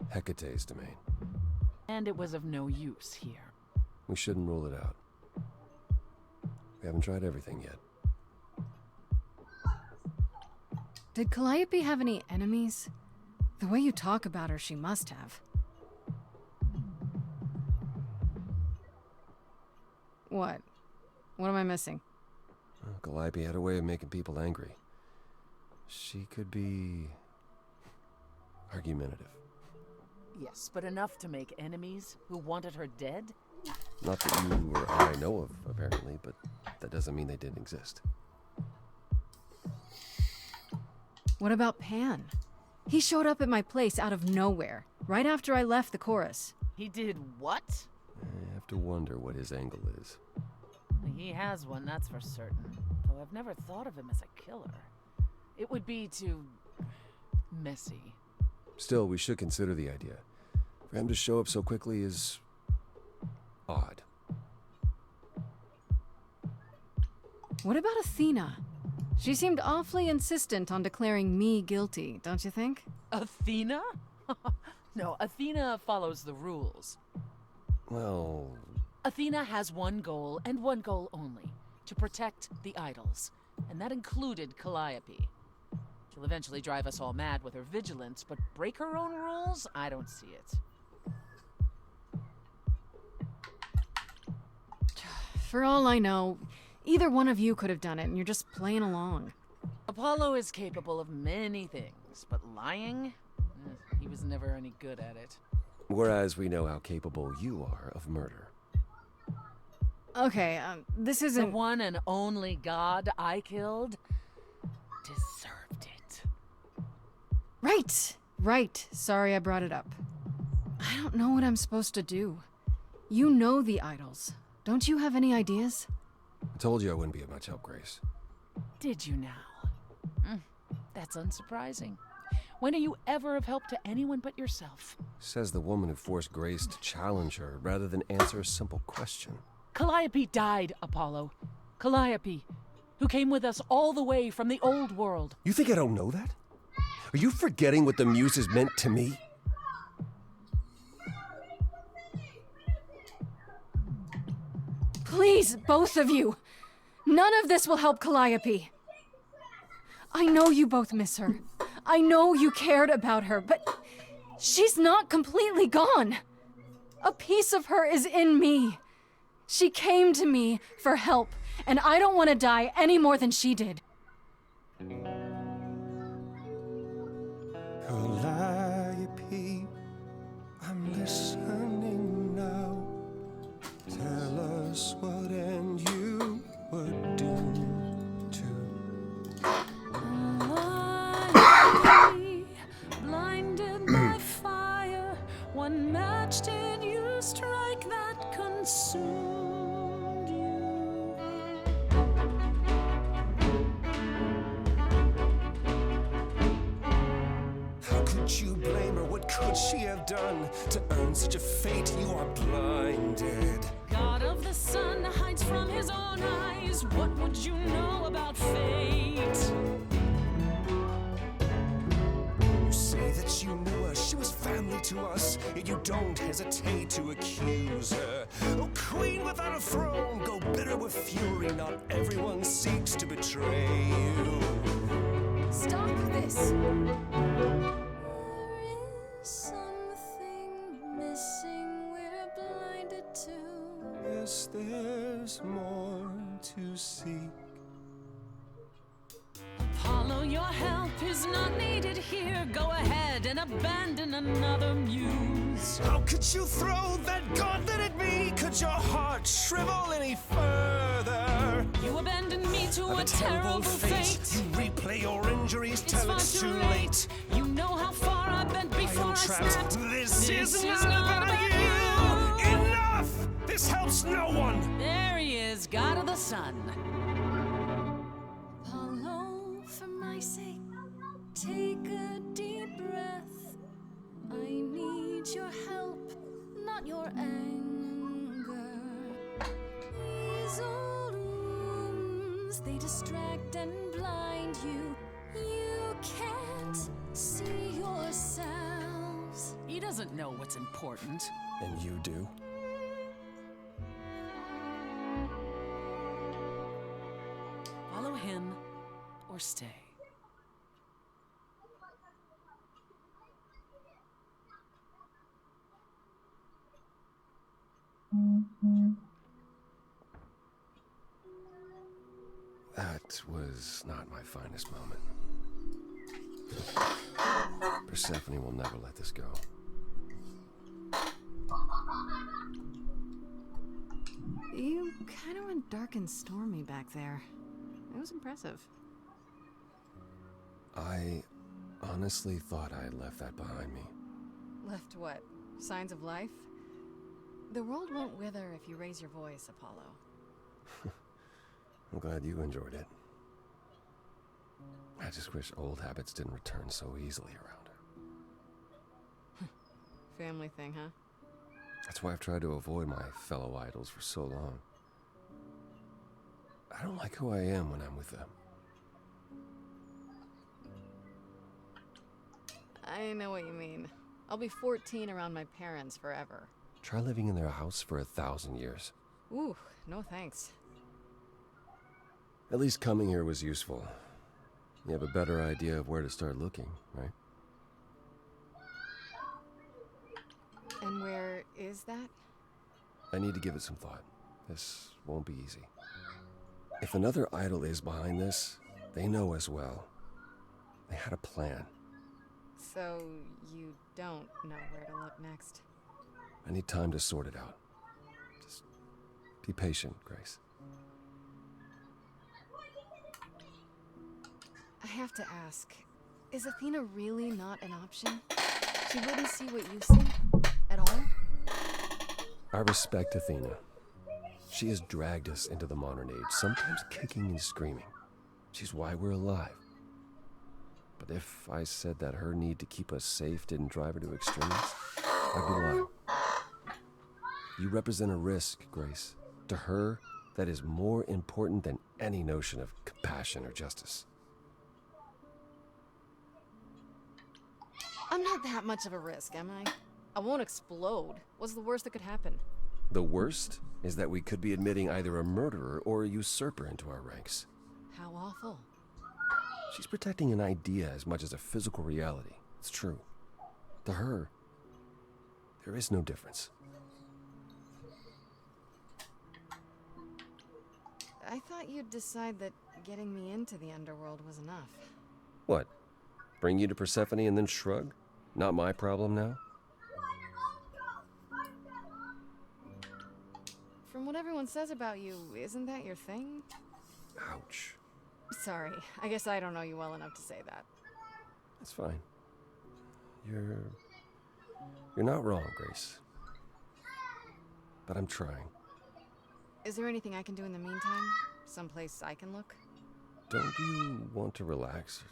Hecate's domain. And it was of no use here. We shouldn't rule it out. We haven't tried everything yet. Did Calliope have any enemies? The way you talk about her, she must have. What? What am I missing? Well, Calliope had a way of making people angry. She could be argumentative. Yes, but enough to make enemies who wanted her dead? Not that you or I know of, apparently, but that doesn't mean they didn't exist. What about Pan? He showed up at my place out of nowhere, right after I left the chorus. He did what? I have to wonder what his angle is. He has one, that's for certain. Though I've never thought of him as a killer. It would be too messy. Still, we should consider the idea. For him to show up so quickly is odd. What about Athena? She seemed awfully insistent on declaring me guilty, don't you think? Athena? No, Athena follows the rules. Well... Athena has one goal, and one goal only. To protect the idols. And that included Calliope. She'll eventually drive us all mad with her vigilance, but break her own rules? I don't see it. For all I know, either one of you could have done it, and you're just playing along. Apollo is capable of many things, but lying? He was never any good at it. Whereas we know how capable you are of murder. Okay, this isn't... The one and only god I killed deserved it. Right. Sorry I brought it up. I don't know what I'm supposed to do. You know the idols. Don't you have any ideas? I told you I wouldn't be of much help, Grace. Did you now? That's unsurprising. When are you ever of help to anyone but yourself? Says the woman who forced Grace to challenge her rather than answer a simple question. Calliope died, Apollo. Calliope, who came with us all the way from the old world. You think I don't know that? Are you forgetting what the Muses meant to me? Please, both of you. None of this will help Calliope. I know you both miss her. I know you cared about her, but she's not completely gone. A piece of her is in me. She came to me for help, and I don't want to die any more than she did. Calliope, I'm listening now. Tell us what and you would do to. Calliope, blinded by fire, one match did you strike that consumed you. How could you blame her? What could she have done to earn such a fate? You are blinded. God of the sun hides from his own eyes. What would you know about fate? You say that you knew her, she was family to us, yet you don't hesitate to accuse her. Oh, queen without a throne, go bitter with fury. Not everyone seeks to betray you. Stop this. There is something missing we're blinded to. Yes, there's more to seek. Apollo, your help is not needed here. Go ahead and abandon another muse. How could you throw that gauntlet at me? Could your heart shrivel any further? You abandoned me to a terrible fate. You replay your injuries till far it's too too late. late. You know how far I've been before I trapped. snapped. This is not not about you. Enough! This helps no one. There he is, god of the sun. Apollo, for my sake, take a deep breath. I need your help, not your anger. These old They distract and blind you. You can't see yourselves. He doesn't know what's important. And you do? Follow him or stay. That was not my finest moment. Persephone will never let this go. You kind of went dark and stormy back there. It was impressive. I honestly thought I had left that behind me. Left what? Signs of life? The world won't wither if you raise your voice, Apollo. I'm glad you enjoyed it. I just wish old habits didn't return so easily around her. Family thing, huh? That's why I've tried to avoid my fellow idols for so long. I don't like who I am when I'm with them. I know what you mean. I'll be 14 around my parents forever. Try living in their house for 1,000 years. Ooh, no thanks. At least coming here was useful. You have a better idea of where to start looking, right? And where is that? I need to give it some thought. This won't be easy. If another idol is behind this, they know as well. They had a plan. So you don't know where to look next? I need time to sort it out. Just be patient, Grace. I have to ask, is Athena really not an option? She wouldn't see what you see? At all? I respect Athena. She has dragged us into the modern age, sometimes kicking and screaming. She's why we're alive. But if I said that her need to keep us safe didn't drive her to extremes, I'd be lying. You represent a risk, Grace. To her, that is more important than any notion of compassion or justice. I'm not that much of a risk, am I? I won't explode. What's the worst that could happen? The worst is that we could be admitting either a murderer or a usurper into our ranks. How awful. She's protecting an idea as much as a physical reality. It's true. To her, there is no difference. I thought you'd decide that getting me into the underworld was enough. What? Bring you to Persephone and then shrug? Not my problem now? From what everyone says about you, isn't that your thing? Ouch. Sorry, I guess I don't know you well enough to say that. It's fine. You're not wrong, Grace. But I'm trying. Is there anything I can do in the meantime? Someplace I can look? Don't you want to relax?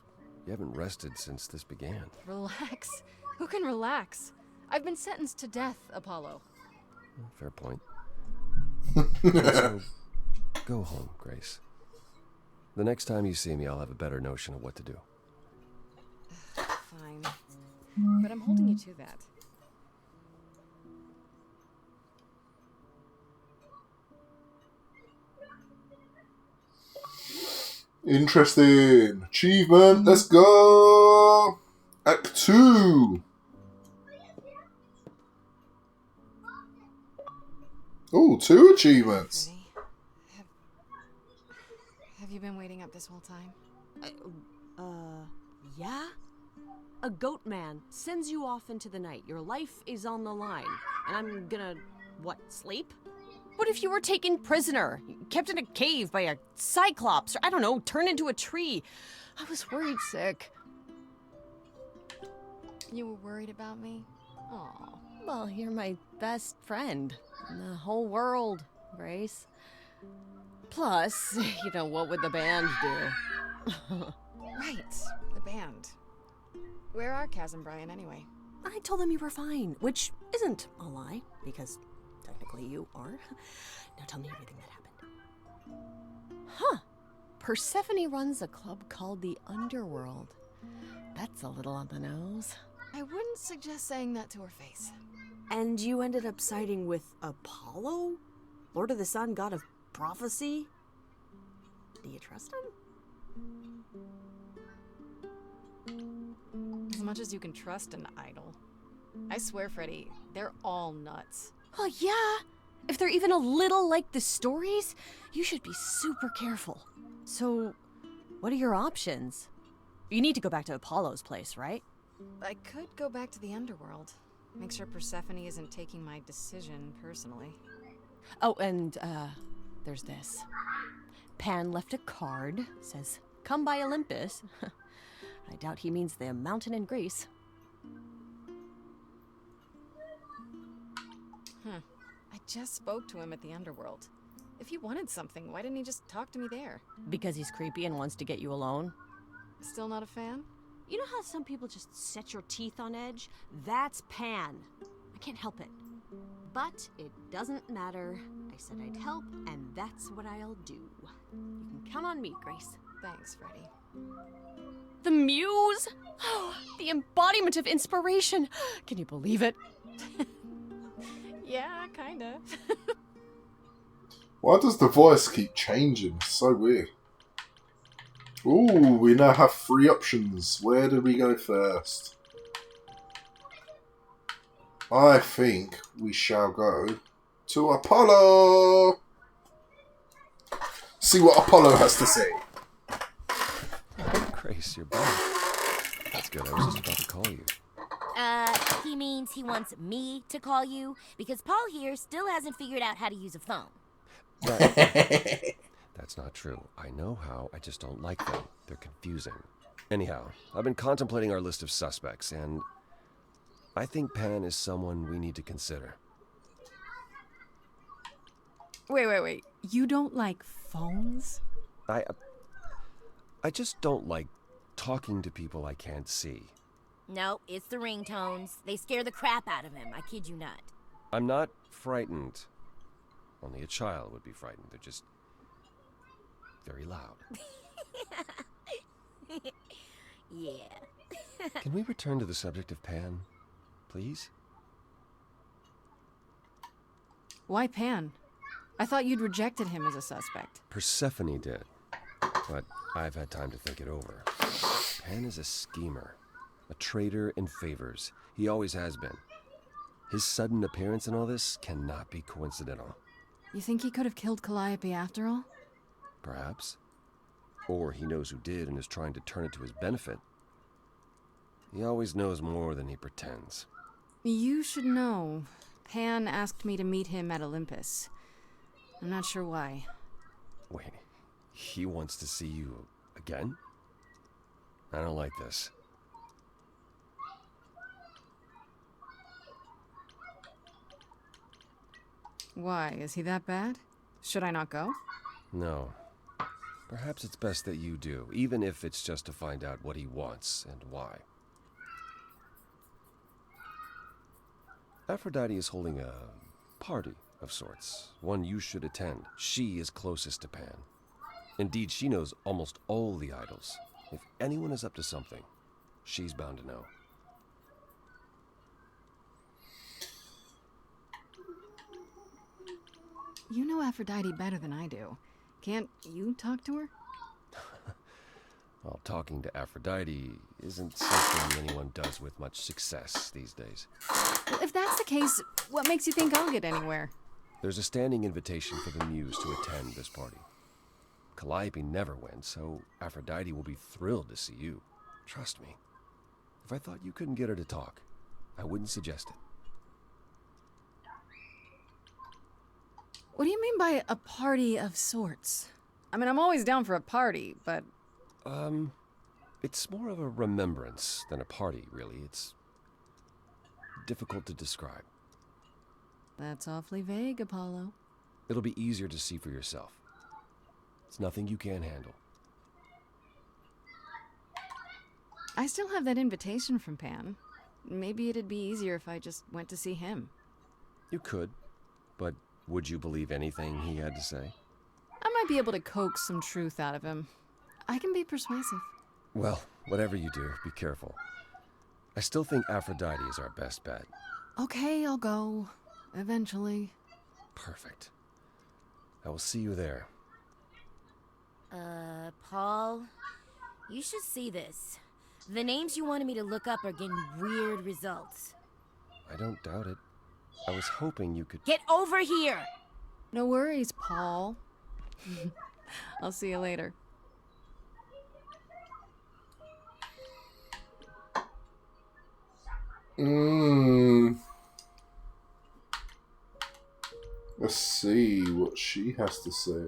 You haven't rested since this began. Relax? Who can relax? I've been sentenced to death, Apollo. Fair point. So, go home, Grace. The next time you see me, I'll have a better notion of what to do. Fine. But I'm holding you to that. Interesting. Achievement. Let's go. Act 2. Oh, 2 achievements. Have you been waiting up this whole time? Yeah? A goat man sends you off into the night. Your life is on the line. And I'm gonna, what, sleep? What if you were taken prisoner, kept in a cave by a cyclops, or I don't know, turned into a tree? I was worried sick. You were worried about me? Aw. Well, you're my best friend in the whole world, Grace. Plus, you know, what would the band do? Right, the band. Where are Kaz and Brian anyway? I told them you were fine, which isn't a lie, because technically you are. Now tell me everything that happened. Huh. Persephone runs a club called the Underworld. That's a little on the nose. I wouldn't suggest saying that to her face. And you ended up siding with Apollo? Lord of the Sun, god of prophecy? Do you trust him? As much as you can trust an idol. I swear, Freddy, they're all nuts. Oh, yeah. If they're even a little like the stories, you should be super careful. So, what are your options? You need to go back to Apollo's place, right? I could go back to the underworld. Make sure Persephone isn't taking my decision personally. Oh, and, there's this. Pan left a card, says, "Come by Olympus." I doubt he means the mountain in Greece. I just spoke to him at the underworld. If he wanted something, why didn't he just talk to me there? Because he's creepy and wants to get you alone? Still not a fan? You know how some people just set your teeth on edge? That's Pan. I can't help it. But it doesn't matter. I said I'd help, and that's what I'll do. You can count on me, Grace. Thanks, Freddy. The muse! Oh, the embodiment of inspiration! Can you believe it? Yeah, kinda. Why does the voice keep changing? It's so weird. Ooh, we now have 3 options. Where do we go first? I think we shall go to Apollo. See what Apollo has to say. Grace, you're back. That's good. I was just about to call you. He means he wants me to call you because Paul here still hasn't figured out how to use a phone. That's not true. I know how, I just don't like them. They're confusing. Anyhow, I've been contemplating our list of suspects, and I think Pan is someone we need to consider. Wait. You don't like phones? I just don't like talking to people I can't see. No, it's the ringtones. They scare the crap out of him. I kid you not. I'm not frightened. Only a child would be frightened. They're just very loud. Yeah. Can we return to the subject of Pan, please? Why Pan? I thought you'd rejected him as a suspect. Persephone did, but I've had time to think it over. Pan is a schemer, a traitor in favors. He always has been. His sudden appearance in all this cannot be coincidental. You think he could have killed Calliope after all? Perhaps. Or he knows who did and is trying to turn it to his benefit. He always knows more than he pretends. You should know. Pan asked me to meet him at Olympus. I'm not sure why. Wait, he wants to see you again? I don't like this. Why? Is he that bad? Should I not go? No. Perhaps it's best that you do, even if it's just to find out what he wants and why. Aphrodite is holding a party of sorts, one you should attend. She is closest to Pan. Indeed, she knows almost all the idols. If anyone is up to something, she's bound to know. You know Aphrodite better than I do. Can't you talk to her? Well, talking to Aphrodite isn't something anyone does with much success these days. Well, if that's the case, what makes you think I'll get anywhere? There's a standing invitation for the Muse to attend this party. Calliope never went, so Aphrodite will be thrilled to see you. Trust me. If I thought you couldn't get her to talk, I wouldn't suggest it. What do you mean by a party of sorts? I mean, I'm always down for a party, but... It's more of a remembrance than a party, really. It's difficult to describe. That's awfully vague, Apollo. It'll be easier to see for yourself. It's nothing you can't handle. I still have that invitation from Pan. Maybe it'd be easier if I just went to see him. You could, but would you believe anything he had to say? I might be able to coax some truth out of him. I can be persuasive. Well, whatever you do, be careful. I still think Aphrodite is our best bet. Okay, I'll go. Eventually. Perfect. I will see you there. Paul, you should see this. The names you wanted me to look up are getting weird results. I don't doubt it. I was hoping you could... Get over here! No worries, Paul. I'll see you later. Let's see what she has to say.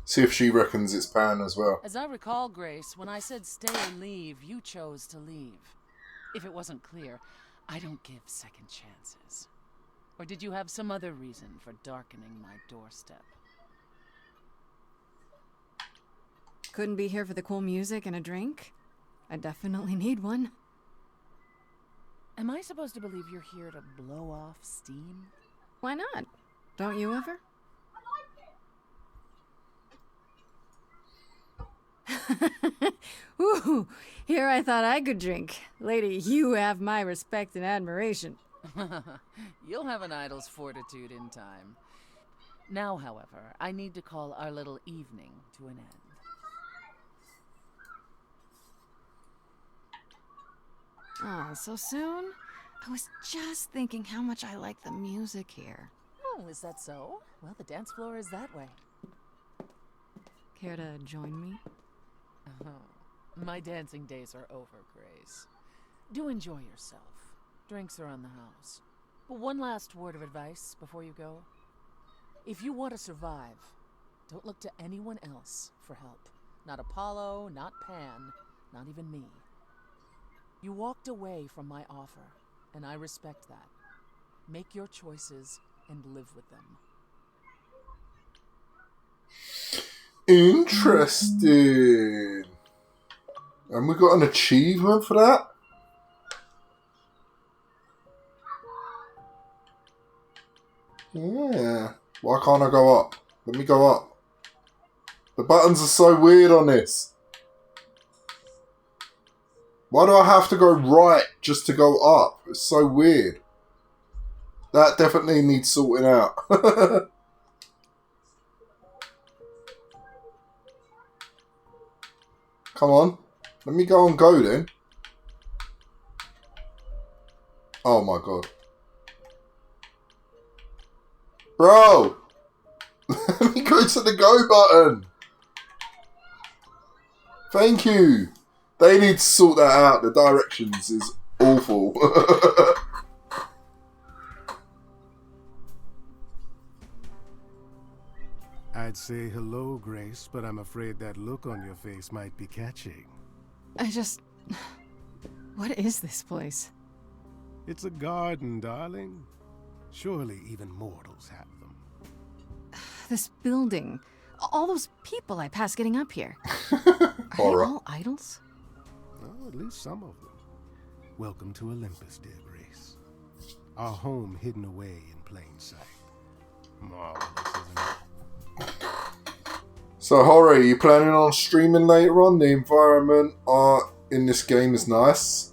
See if she reckons it's Pan as well. As I recall, Grace, when I said stay or leave, you chose to leave. If it wasn't clear, I don't give second chances. Or did you have some other reason for darkening my doorstep? Couldn't be here for the cool music and a drink? I definitely need one. Am I supposed to believe you're here to blow off steam? Why not? Don't you ever? Ooh, here I thought I could drink. Lady, you have my respect and admiration. You'll have an idol's fortitude in time. Now, however, I need to call our little evening to an end. Oh, so soon? I was just thinking how much I like the music here. Oh, is that so? Well, the dance floor is that way. Care to join me? Oh, my dancing days are over, Grace. Do enjoy yourself. Drinks are on the house. But one last word of advice before you go. If you want to survive, don't look to anyone else for help. Not Apollo, not Pan, not even me. You walked away from my offer, and I respect that. Make your choices and live with them. Interesting. And we got an achievement for that? Yeah. Why can't I go up? Let me go up. The buttons are so weird on this. Why do I have to go right just to go up? It's so weird. That definitely needs sorting out. Come on. Let me go and go then. Oh my god. Bro! Let me go to the go button. Thank you. They need to sort that out. The directions is awful. I'd say hello, Grace, but I'm afraid that look on your face might be catching. What is this place? It's a garden, darling. Surely even mortals have them. This building. All those people I pass getting up here. Are they all idols? Well, at least some of them. Welcome to Olympus, dear Grace. Our home hidden away in plain sight. Marvelous, isn't it? So, Hori, are you planning on streaming later on? The environment in this game is nice.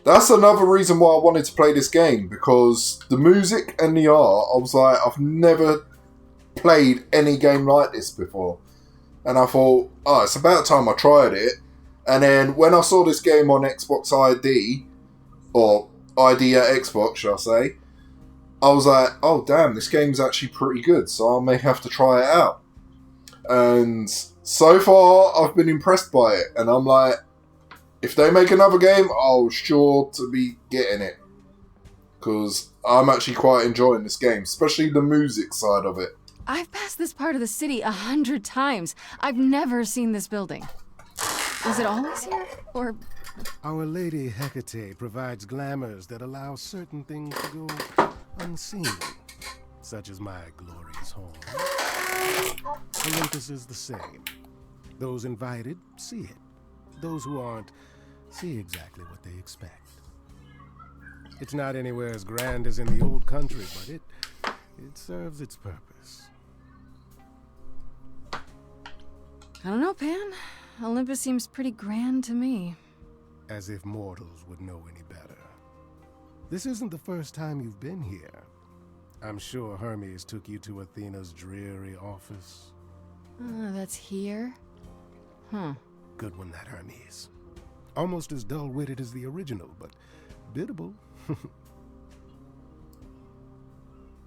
That's another reason why I wanted to play this game, because the music and the art, I was like, I've never played any game like this before. And I thought, oh, it's about time I tried it. And then when I saw this game on Xbox ID, or ID at Xbox, shall I say, I was like, oh damn, this game's actually pretty good, so I may have to try it out. And so far, I've been impressed by it, and I'm like, if they make another game, I'll sure to be getting it. Because I'm actually quite enjoying this game, especially the music side of it. I've passed this part of the city 100 times. I've never seen this building. Was it always here? Or... Our Lady Hecate provides glamours that allow certain things to go unseen, such as my glorious home. Olympus is the same. Those invited see it. Those who aren't see exactly what they expect. It's not anywhere as grand as in the old country, but it serves its purpose. Grace? I don't know, Pan. Olympus seems pretty grand to me. As if mortals would know any better. This isn't the first time you've been here. I'm sure Hermes took you to Athena's dreary office. That's here? Huh. Good one, that Hermes. Almost as dull-witted as the original, but biddable.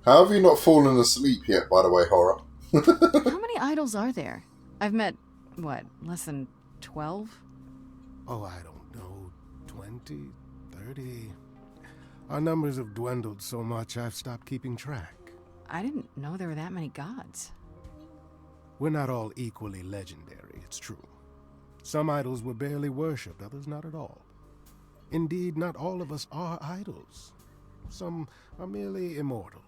How have you not fallen asleep yet, by the way, Horror? How many idols are there? I've met, what, less than 12? Oh, I don't know. 20, 30. Our numbers have dwindled so much I've stopped keeping track. I didn't know there were that many gods. We're not all equally legendary, it's true. Some idols were barely worshipped, others not at all. Indeed, not all of us are idols. Some are merely immortal.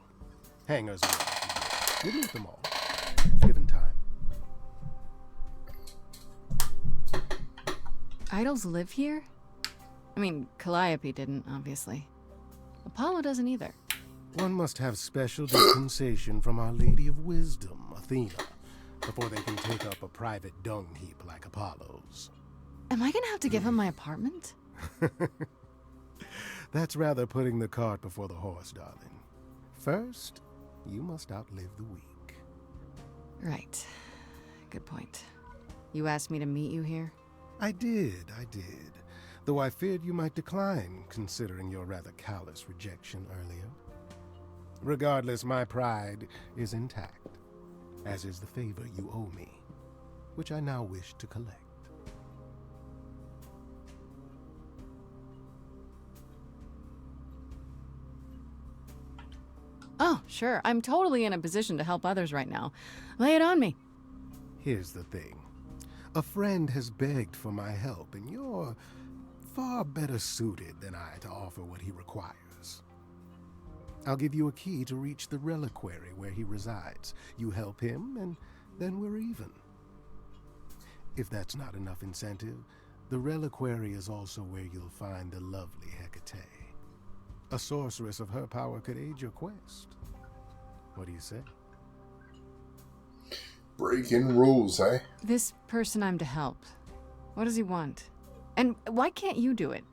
Hangers around. We'll meet them all, given time. Idols live here? I mean, Calliope didn't, obviously. Apollo doesn't either. One must have special dispensation from Our Lady of Wisdom, Athena, before they can take up a private dung heap like Apollo's. Am I gonna have to give him my apartment? That's rather putting the cart before the horse, darling. First, you must outlive the week. Right. Good point. You asked me to meet you here? I did. Though I feared you might decline, considering your rather callous rejection earlier. Regardless, my pride is intact, as is the favor you owe me, which I now wish to collect. Oh, sure. I'm totally in a position to help others right now. Lay it on me. Here's the thing. A friend has begged for my help, and you're far better suited than I to offer what he requires. I'll give you a key to reach the reliquary where he resides. You help him, and then we're even. If that's not enough incentive, the reliquary is also where you'll find the lovely Hecate. A sorceress of her power could aid your quest. What do you say? Breaking rules, eh? This person I'm to help. What does he want? And why can't you do it?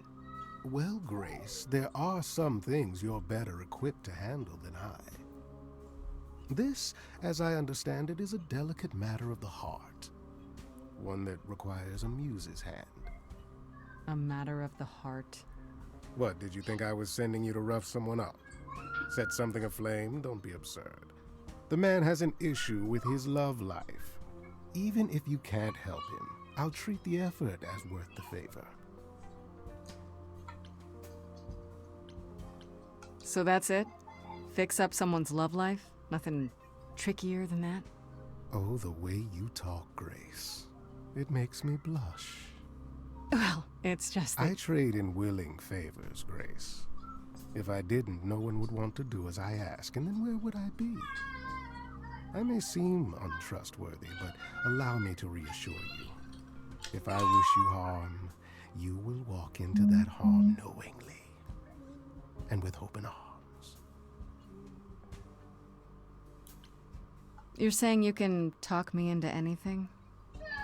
Well, Grace, there are some things you're better equipped to handle than I. This, as I understand it, is a delicate matter of the heart. One that requires a muse's hand. A matter of the heart. What, did you think I was sending you to rough someone up? Set something aflame? Don't be absurd. The man has an issue with his love life. Even if you can't help him, I'll treat the effort as worth the favor. So that's it? Fix up someone's love life? Nothing trickier than that? Oh, the way you talk, Grace. It makes me blush. Well, it's just that... I trade in willing favors, Grace. If I didn't, no one would want to do as I ask, and then where would I be? I may seem untrustworthy, but allow me to reassure you. If I wish you harm, you will walk into that harm knowingly, and with open arms. You're saying you can talk me into anything?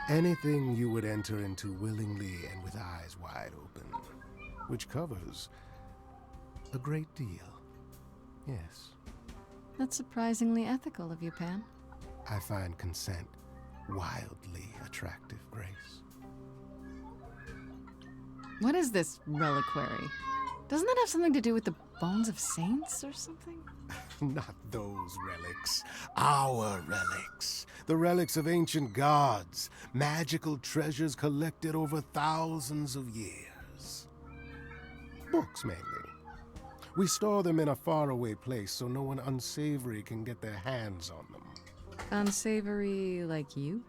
Anything you would enter into willingly and with eyes wide open, which covers a great deal. Yes. That's surprisingly ethical of you, Pan. I find consent wildly attractive, Grace. What is this reliquary? Doesn't that have something to do with the bones of saints or something? Not those relics. Our relics. The relics of ancient gods. Magical treasures collected over thousands of years. Books, mainly. We store them in a faraway place so no one unsavory can get their hands on them. Unsavory like you?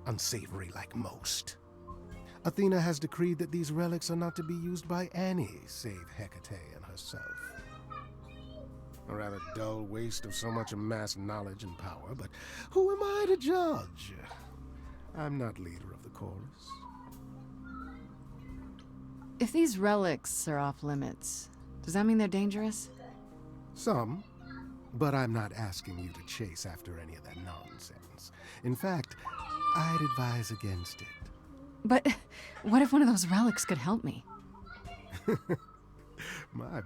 Unsavory like most. Athena has decreed that these relics are not to be used by any save Hecate and herself. A rather dull waste of so much amassed knowledge and power, but who am I to judge? I'm not leader of the chorus. If these relics are off limits, does that mean they're dangerous? Some. But I'm not asking you to chase after any of that nonsense. In fact, I'd advise against it. But what if one of those relics could help me?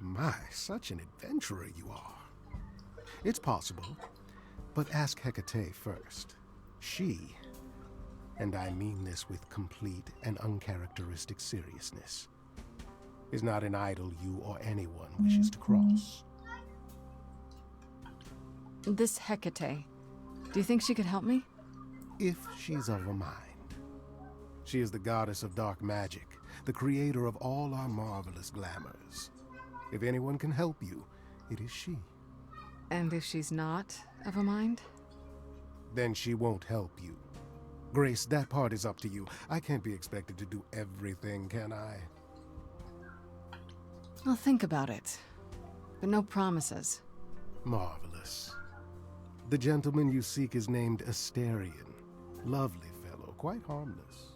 My, such an adventurer you are. It's possible, but ask Hecate first. She, and I mean this with complete and uncharacteristic seriousness, is not an idol you or anyone wishes to cross. This Hecate, do you think she could help me? If she's of a mind. She is the goddess of dark magic, the creator of all our marvelous glamours. If anyone can help you, it is she. And if she's not of a mind? Then she won't help you. Grace, that part is up to you. I can't be expected to do everything, can I? I'll think about it, but no promises. Marvelous. The gentleman you seek is named Asterion. Lovely fellow, quite harmless.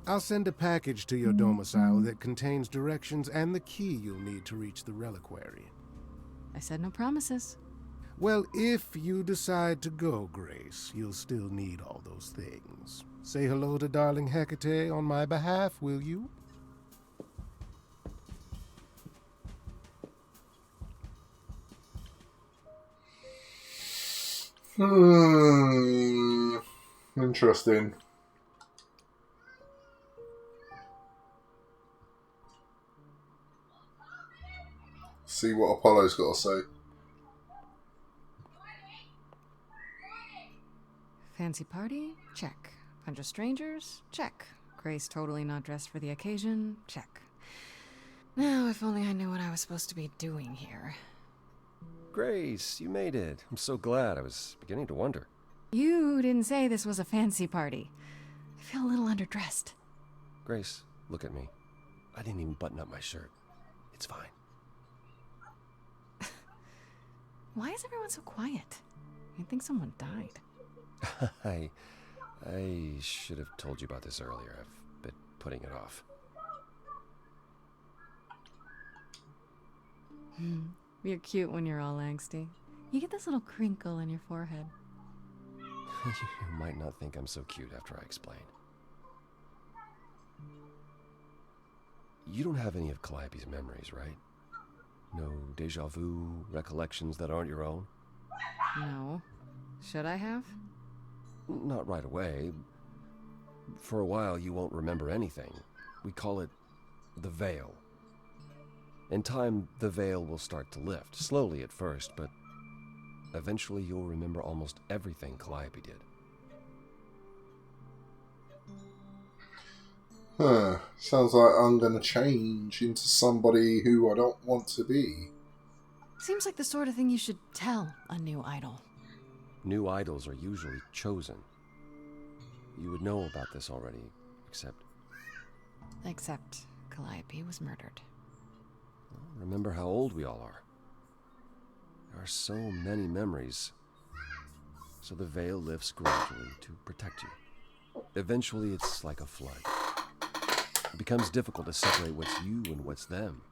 I'll send a package to your domicile that contains directions and the key you'll need to reach the reliquary. I said no promises. Well, if you decide to go, Grace, you'll still need all those things. Say hello to darling Hecate on my behalf, will you? Interesting. See what Apollo's got to say. Fancy party? Check. Bunch of strangers? Check. Grace totally not dressed for the occasion? Check. Now, if only I knew what I was supposed to be doing here. Grace, you made it. I'm so glad. I was beginning to wonder. You didn't say this was a fancy party. I feel a little underdressed. Grace, look at me. I didn't even button up my shirt. It's fine. Why is everyone so quiet? You'd think someone died. I should have told you about this earlier. I've been putting it off. You're cute when you're all angsty. You get this little crinkle in your forehead. You might not think I'm so cute after I explain. You don't have any of Calliope's memories, right? No deja vu, recollections that aren't your own? No. Should I have? Not right away. For a while, you won't remember anything. We call it the veil. In time, the veil will start to lift, slowly at first, but eventually you'll remember almost everything Calliope did. Sounds like I'm gonna change into somebody who I don't want to be. Seems like the sort of thing you should tell a new idol. New idols are usually chosen. You would know about this already, except Calliope was murdered. remember how old we all are. There are so many memories. So the veil lifts gradually to protect you. Eventually, it's like a flood. It becomes difficult to separate what's you and what's them,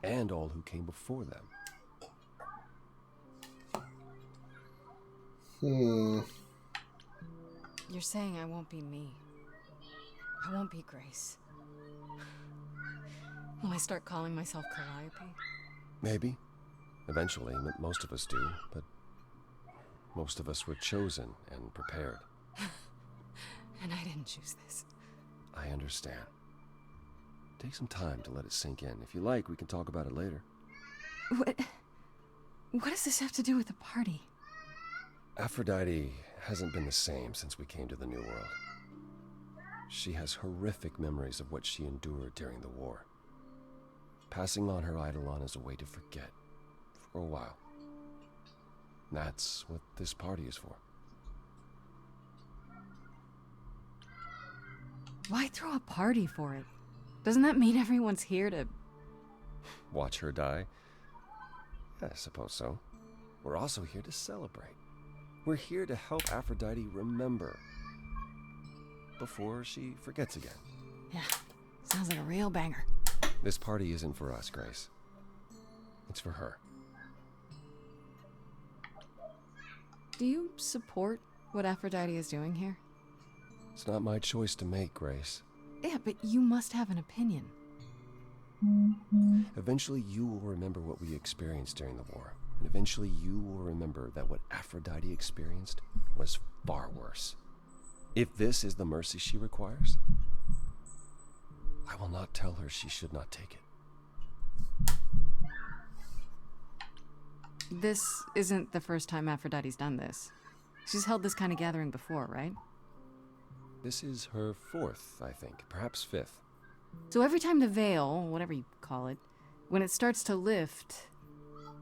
and all who came before them. You're saying I won't be me. I won't be Grace. Will I start calling myself Calliope? Maybe. Eventually, most of us do, but most of us were chosen and prepared. And I didn't choose this. I understand. Take some time to let it sink in. If you like, we can talk about it later. What does this have to do with the party? Aphrodite hasn't been the same since we came to the New World. She has horrific memories of what she endured during the war. Passing on her eidolon is a way to forget, for a while. That's what this party is for. Why throw a party for it? Doesn't that mean everyone's here to... Watch her die? I suppose so. We're also here to celebrate. We're here to help Aphrodite remember before she forgets again. Yeah, sounds like a real banger. This party isn't for us, Grace. It's for her. Do you support what Aphrodite is doing here? It's not my choice to make, Grace. Yeah, but you must have an opinion. Eventually, you will remember what we experienced during the war. And eventually, you will remember that what Aphrodite experienced was far worse. If this is the mercy she requires, I will not tell her she should not take it. This isn't the first time Aphrodite's done this. She's held this kind of gathering before, right? This is her fourth, I think, perhaps fifth. So every time the veil, whatever you call it, when it starts to lift...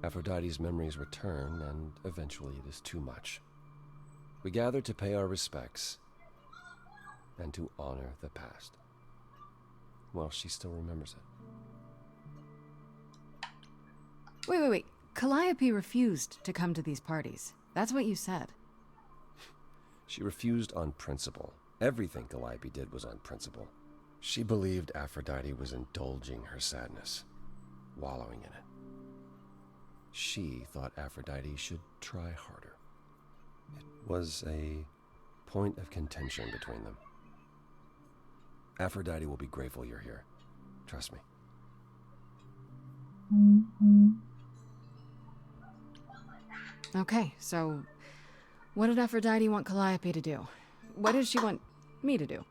Aphrodite's memories return, and eventually it is too much. We gather to pay our respects and to honor the past. Well, she still remembers it. Wait. Calliope refused to come to these parties. That's what you said. She refused on principle. Everything Calliope did was on principle. She believed Aphrodite was indulging her sadness, wallowing in it. She thought Aphrodite should try harder. It was a point of contention between them. Aphrodite will be grateful you're here. Trust me. Okay, so what did Aphrodite want Calliope to do? What did she want me to do?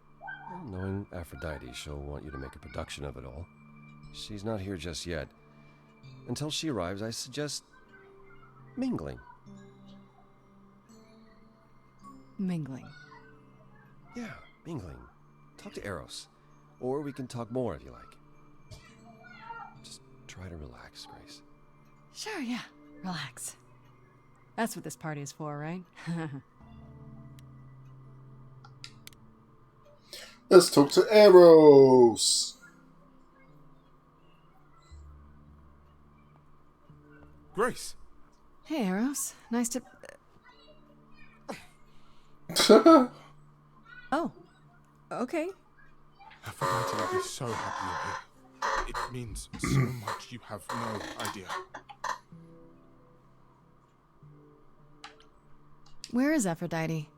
Well, knowing Aphrodite, she'll want you to make a production of it all. She's not here just yet. Until she arrives, I suggest mingling. Mingling? Yeah, mingling. Talk to Eros. Or we can talk more if you like. Just try to relax, Grace. Sure, yeah. Relax. That's what this party is for, right? Let's talk to Eros. Grace. Hey, Eros. Nice to... Oh. Okay. Aphrodite will be so happy you're here. It means so much you have no idea. Where is Aphrodite?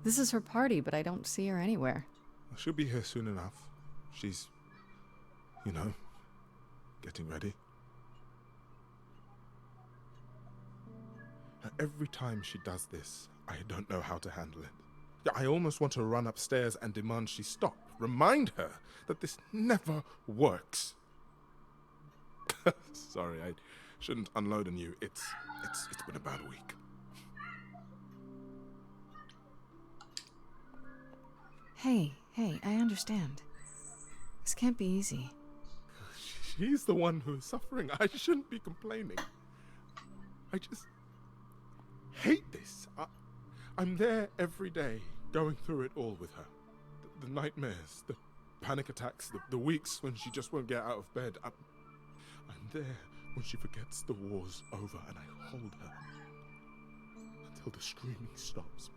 This is her party, but I don't see her anywhere. She'll be here soon enough. She's, getting ready. Every time she does this, I don't know how to handle it. I almost want to run upstairs and demand she stop. Remind her that this never works. Sorry, I shouldn't unload on you. It's been a bad week. Hey, I understand. This can't be easy. She's the one who is suffering. I shouldn't be complaining. I just hate this. I'm there every day, going through it all with her. The nightmares, the panic attacks, the weeks when she just won't get out of bed. I'm there when she forgets the war's over, and I hold her until the screaming stops.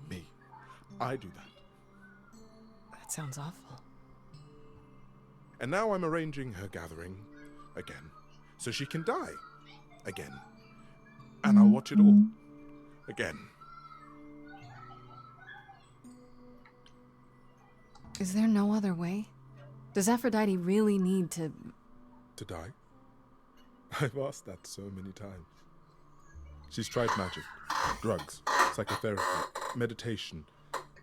Me. I do that. That sounds awful. And now I'm arranging her gathering again, so she can die again. And I'll watch it all again. Is there no other way? Does Aphrodite really need to... To die? I've asked that so many times. She's tried magic, drugs, psychotherapy, meditation,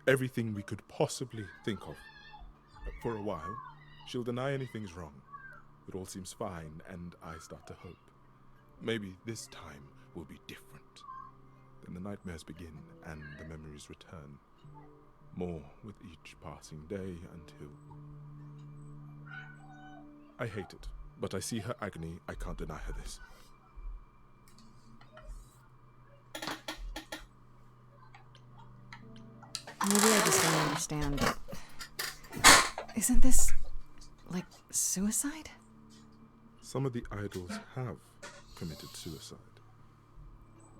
everything we could possibly think of. For a while, she'll deny anything's wrong. It all seems fine, and I start to hope. Maybe this time will be different. Then the nightmares begin, and the memories return. More with each passing day until... I hate it, but I see her agony. I can't deny her this. Maybe I just don't understand. Isn't this, like, suicide? Some of the idols have committed suicide.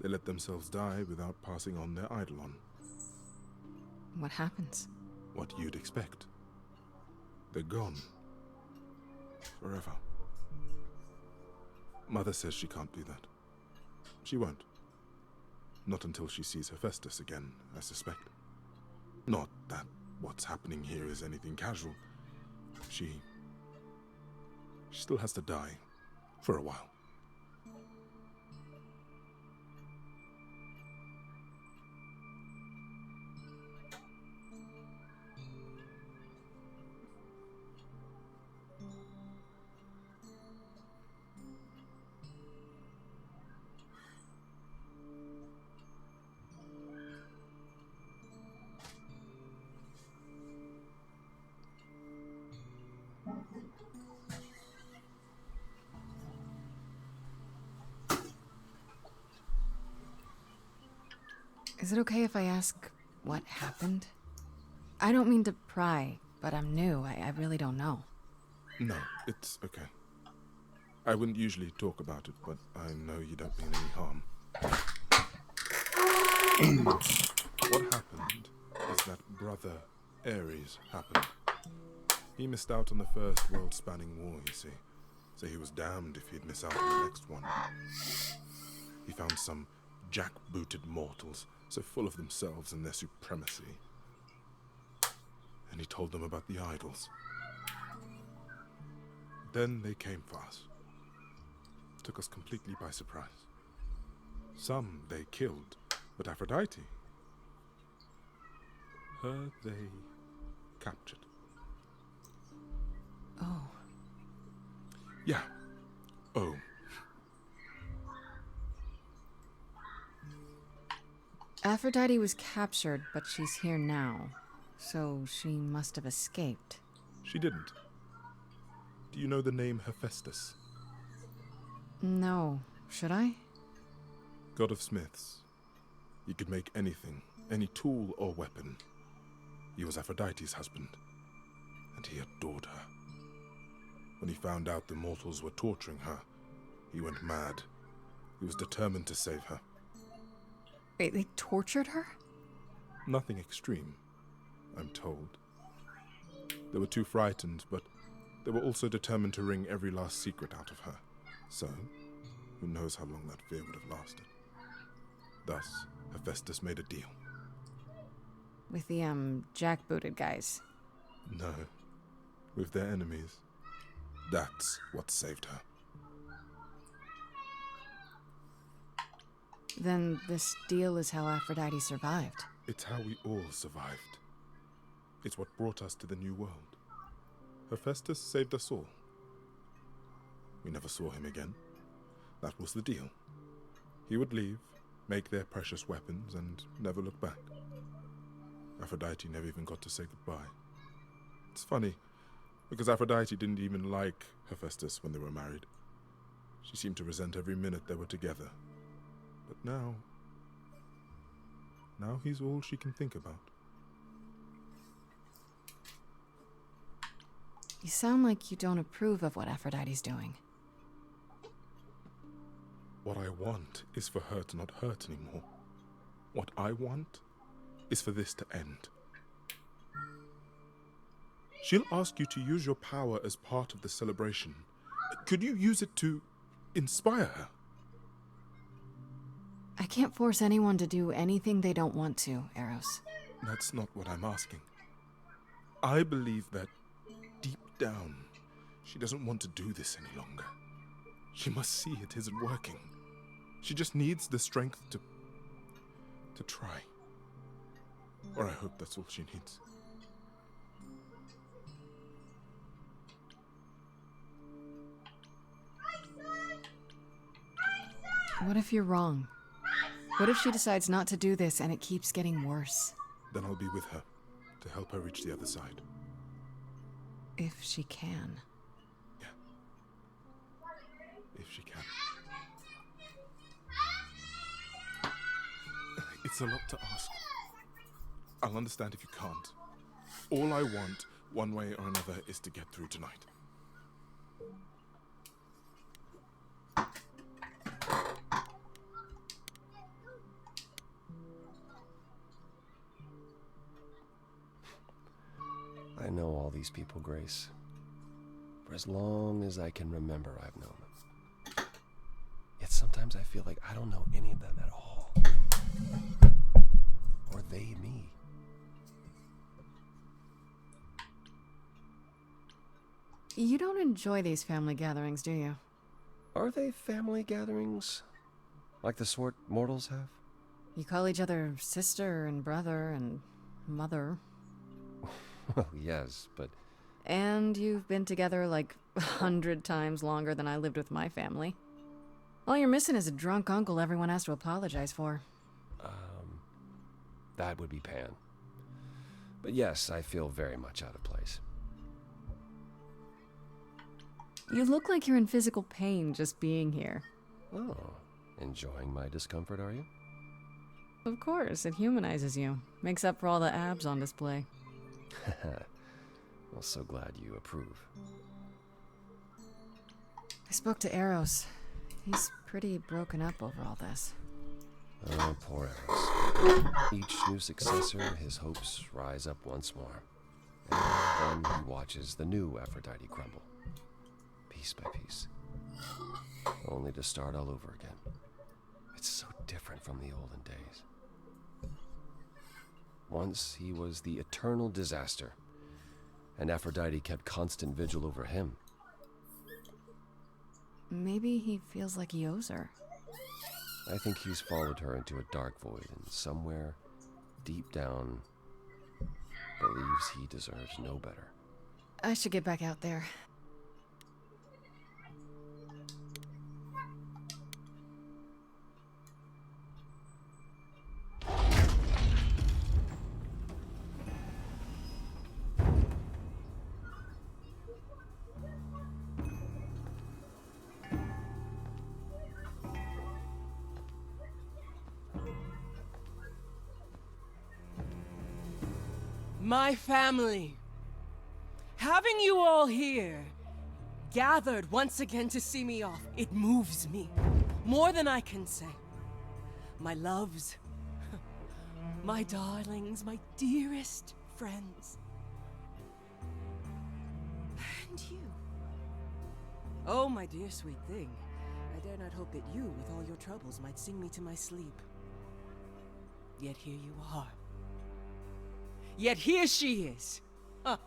They let themselves die without passing on their eidolon. What happens? What you'd expect. They're gone. Forever. Mother says she can't do that. She won't. Not until she sees Hephaestus again, I suspect. Not that what's happening here is anything casual. She still has to die for a while. Is it okay if I ask what happened? I don't mean to pry, but I'm new. I really don't know. No, it's okay. I wouldn't usually talk about it, but I know you don't mean any harm. What happened is that Brother Ares happened. He missed out on the first world-spanning war, you see. So he was damned if he'd miss out on the next one. He found some jack-booted mortals, so full of themselves and their supremacy. And he told them about the idols. Then they came for us. Took us completely by surprise. Some they killed, but Aphrodite, her they captured. Oh. Yeah. Oh. Aphrodite was captured, but she's here now. So she must have escaped. She didn't. Do you know the name Hephaestus? No. Should I? God of smiths. He could make anything, any tool or weapon. He was Aphrodite's husband, and he adored her. When he found out the mortals were torturing her, he went mad. He was determined to save her. Wait, they tortured her? Nothing extreme, I'm told. They were too frightened, but they were also determined to wring every last secret out of her. So, who knows how long that fear would have lasted. Thus, Hephaestus made a deal. With the, jackbooted guys. No, with their enemies. That's what saved her. Then this deal is how Aphrodite survived. It's how we all survived. It's what brought us to the new world. Hephaestus saved us all. We never saw him again. That was the deal. He would leave, make their precious weapons, and never look back. Aphrodite never even got to say goodbye. It's funny, because Aphrodite didn't even like Hephaestus when they were married. She seemed to resent every minute they were together. But now he's all she can think about. You sound like you don't approve of what Aphrodite's doing. What I want is for her to not hurt anymore. What I want is for this to end. She'll ask you to use your power as part of the celebration. Could you use it to inspire her? I can't force anyone to do anything they don't want to, Eros. That's not what I'm asking. I believe that deep down, she doesn't want to do this any longer. She must see it isn't working. She just needs the strength to try. Or I hope that's all she needs. What if you're wrong? What if she decides not to do this and it keeps getting worse? Then I'll be with her to help her reach the other side. If she can. Yeah. If she can. It's a lot to ask. I'll understand if you can't. All I want, one way or another, is to get through tonight. I know all these people, Grace. For as long as I can remember, I've known them. Yet sometimes I feel like I don't know any of them at all. You don't enjoy these family gatherings, do you? Are they family gatherings? Like the sort mortals have? You call each other sister and brother and mother. Well, yes, but... And you've been together like 100 times longer than I lived with my family. All you're missing is a drunk uncle everyone has to apologize for. That would be Pan. But yes, I feel very much out of place. You look like you're in physical pain just being here. Oh, enjoying my discomfort, are you? Of course, it humanizes you. Makes up for all the abs on display. Well, so glad you approve. I spoke to Eros. He's pretty broken up over all this. Oh, poor Eros. Each new successor, his hopes rise up once more. And then he watches the new Aphrodite crumble. Piece by piece. Only to start all over again. It's so different from the olden days. Once he was the eternal disaster, and Aphrodite kept constant vigil over him. Maybe he feels like he owes her. I think he's followed her into a dark void, and somewhere, deep down, believes he deserves no better. I should get back out there. My family. Having you all here, gathered once again to see me off, it moves me. More than I can say. My loves, my darlings, my dearest friends. And you. Oh, my dear sweet thing. I dare not hope that you, with all your troubles, might sing me to my sleep. Yet here you are. Yet here she is. Huh.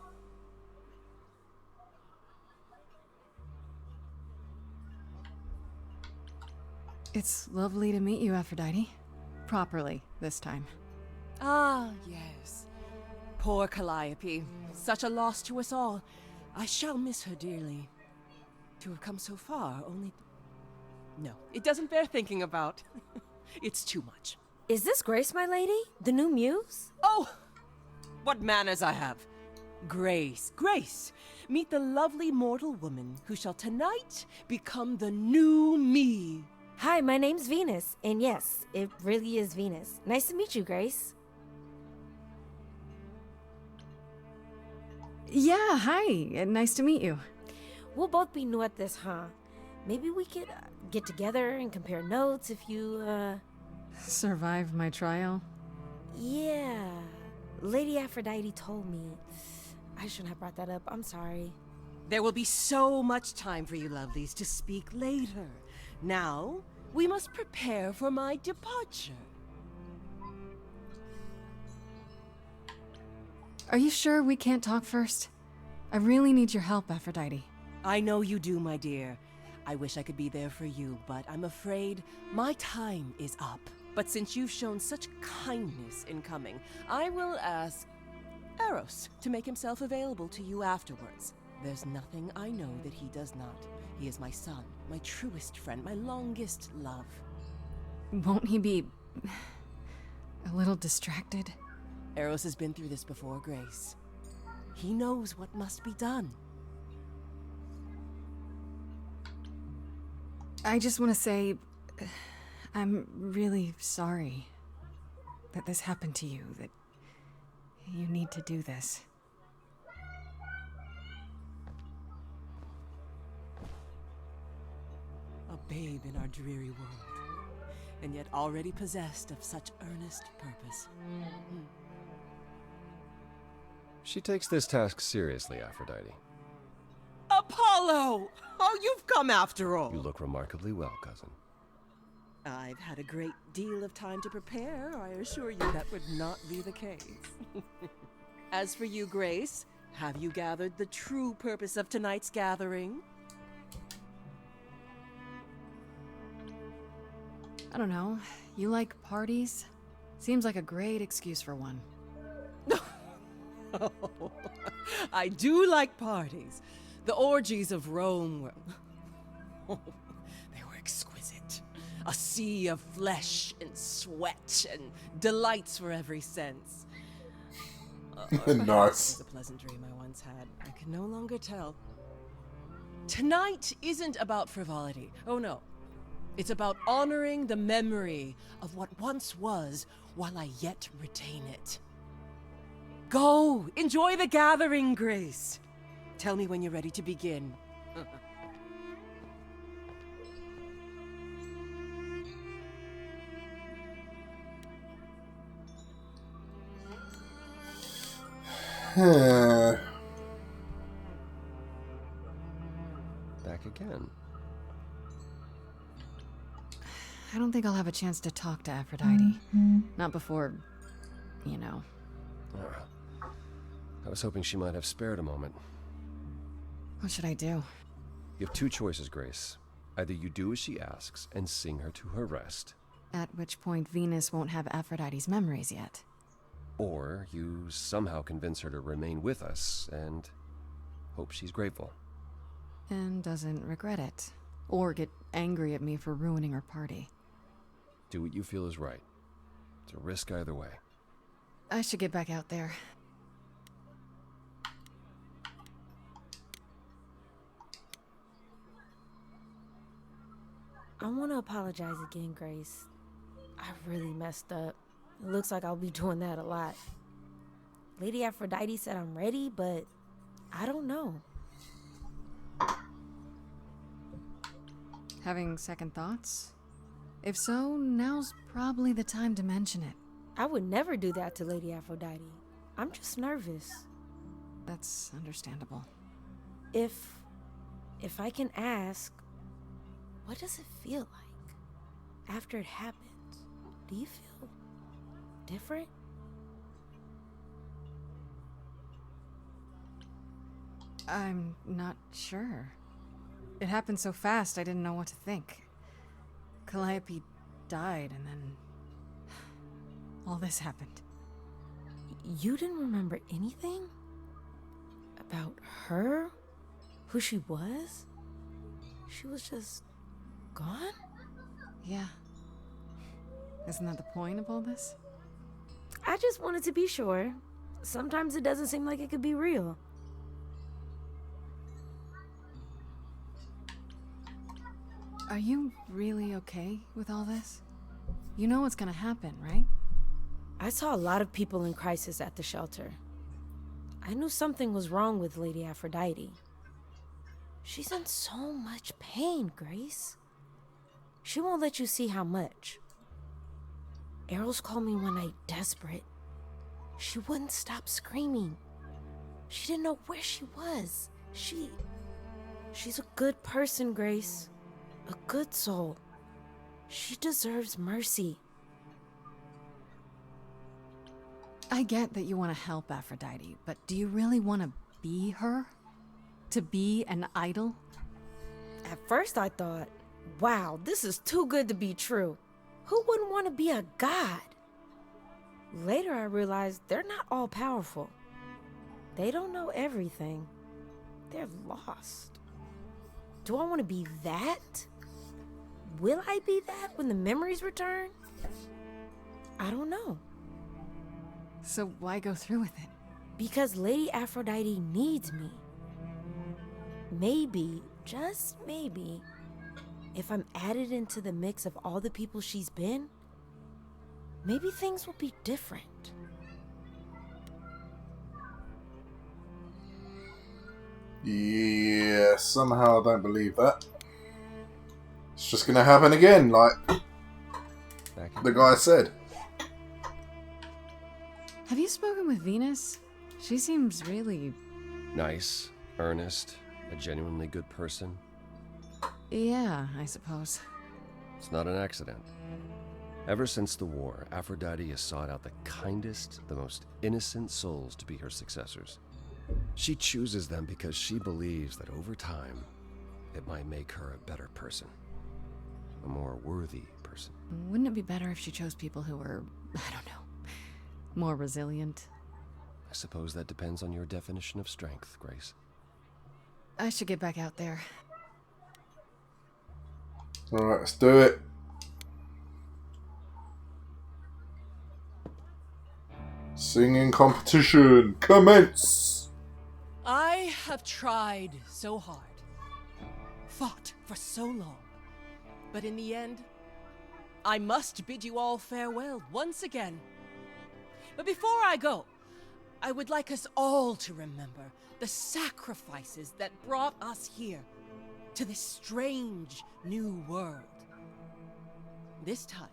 It's lovely to meet you, Aphrodite. Properly, this time. Ah, yes. Poor Calliope. Such a loss to us all. I shall miss her dearly. To have come so far, only... No, it doesn't bear thinking about. It's too much. Is this Grace, my lady? The new muse? Oh! What manners I have. Grace, Grace, meet the lovely mortal woman who shall tonight become the new me. Hi, my name's Venus, and yes, it really is Venus. Nice to meet you, Grace. Yeah, hi. Nice to meet you. We'll both be new at this, huh? Maybe we could get together and compare notes if you, Survive my trial? Yeah. Lady Aphrodite told me. I shouldn't have brought that up. I'm sorry. There will be so much time for you lovelies to speak later. Now, we must prepare for my departure. Are you sure we can't talk first? I really need your help, Aphrodite. I know you do, my dear. I wish I could be there for you, but I'm afraid my time is up. But since you've shown such kindness in coming, I will ask Eros to make himself available to you afterwards. There's nothing I know that he does not. He is my son, my truest friend, my longest love. Won't he be... a little distracted? Eros has been through this before, Grace. He knows what must be done. I just want to say... I'm really sorry that this happened to you, that you need to do this. A babe in our dreary world, and yet already possessed of such earnest purpose. She takes this task seriously, Aphrodite. Apollo! Oh, you've come after all! You look remarkably well, cousin. I've had a great deal of time to prepare. I assure you that would not be the case. As for you, Grace, have you gathered the true purpose of tonight's gathering? I don't know. You like parties? Seems like a great excuse for one. Oh, I do like parties. The orgies of Rome were... Oh, they were exquisite. A sea of flesh and sweat and delights for every sense. Nice. It was a pleasant dream I once had. I can no longer tell. Tonight isn't about frivolity. Oh no. It's about honoring the memory of what once was while I yet retain it. Go! Enjoy the gathering, Grace! Tell me when you're ready to begin. Back again. I don't think I'll have a chance to talk to Aphrodite. Not before, you know. I was hoping she might have spared a moment. What should I do? You have two choices, Grace. Either you do as she asks and sing her to her rest, At which point Venus won't have Aphrodite's memories yet. or you somehow convince her to remain with us and hope she's grateful. And doesn't regret it. Or get angry at me for ruining her party. Do what you feel is right. It's a risk either way. I should get back out there. I want to apologize again, Grace. I really messed up. It looks like I'll be doing that a lot. Lady Aphrodite said I'm ready, but I don't know. Having second thoughts? If so, now's probably the time to mention it. I would never do that to Lady Aphrodite. I'm just nervous. That's understandable. If I can ask, what does it feel like after it happens? Do you feel different? I'm not sure. It happened so fast, I didn't know what to think. Calliope died, and then all this happened. You didn't remember anything? About her? Who she was? She was just gone? Yeah. Isn't that the point of all this? I just wanted to be sure. Sometimes it doesn't seem like it could be real. Are you really okay with all this? You know what's gonna happen, right? I saw a lot of people in crisis at the shelter. I knew something was wrong with Lady Aphrodite. She's in so much pain, Grace. She won't let you see how much. Eros called me one night desperate. She wouldn't stop screaming. She didn't know where she was. She's a good person, Grace. A good soul. She deserves mercy. I get that you want to help Aphrodite, but do you really want to be her? To be an idol? At first I thought, wow, this is too good to be true. Who wouldn't want to be a god? Later I realized they're not all powerful. They don't know everything. They're lost. Do I want to be that? Will I be that when the memories return? I don't know. So why go through with it? Because Lady Aphrodite needs me. Maybe, just maybe, if I'm added into the mix of all the people she's been, maybe things will be different. Yeah, somehow I don't believe that. It's just gonna happen again, like the guy said. Have you spoken with Venus? She seems really... Nice, earnest, a genuinely good person. Yeah, I suppose. It's not an accident. Ever since the war, Aphrodite has sought out the kindest, the most innocent souls to be her successors. She chooses them because she believes that over time, it might make her a better person. A more worthy person. Wouldn't it be better if she chose people who were, I don't know, more resilient? I suppose that depends on your definition of strength, Grace. I should get back out there. Alright, let's do it. Singing competition, commence! I have tried so hard, fought for so long, but in the end, I must bid you all farewell once again. But before I go, I would like us all to remember the sacrifices that brought us here, to this strange new world. This time,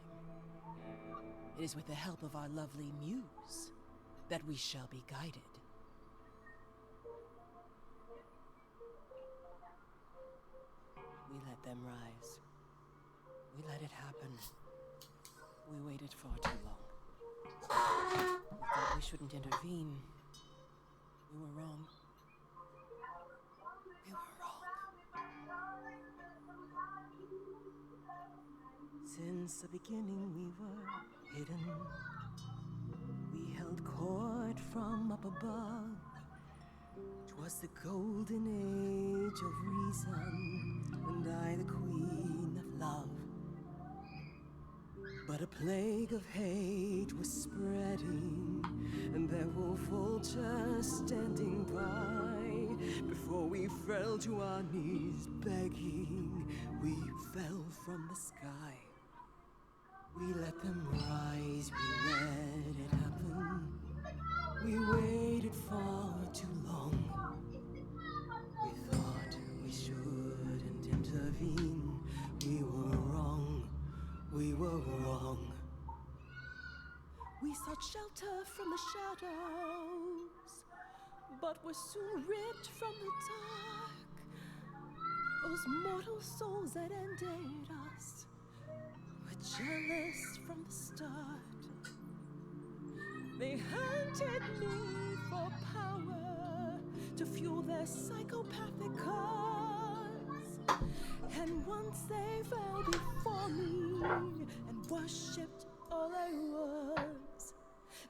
it is with the help of our lovely muse that we shall be guided. We let them rise. We let it happen. We waited far too long. We thought we shouldn't intervene. We were wrong. We were wrong. Since the beginning we were hidden. We held court from up above. 'Twas the golden age of reason, and I the queen of love. But a plague of hate was spreading, and there were vultures standing by. Before we fell to our knees begging, we fell from the sky. We let them rise, we let it happen. We waited far too long. We thought we shouldn't intervene. We were wrong. We were wrong. We sought shelter from the shadows, but were soon ripped from the dark. Those mortal souls that ended us were jealous from the start. They hunted me for power to fuel their psychopathic cause. And once they fell before me and worshipped all I was,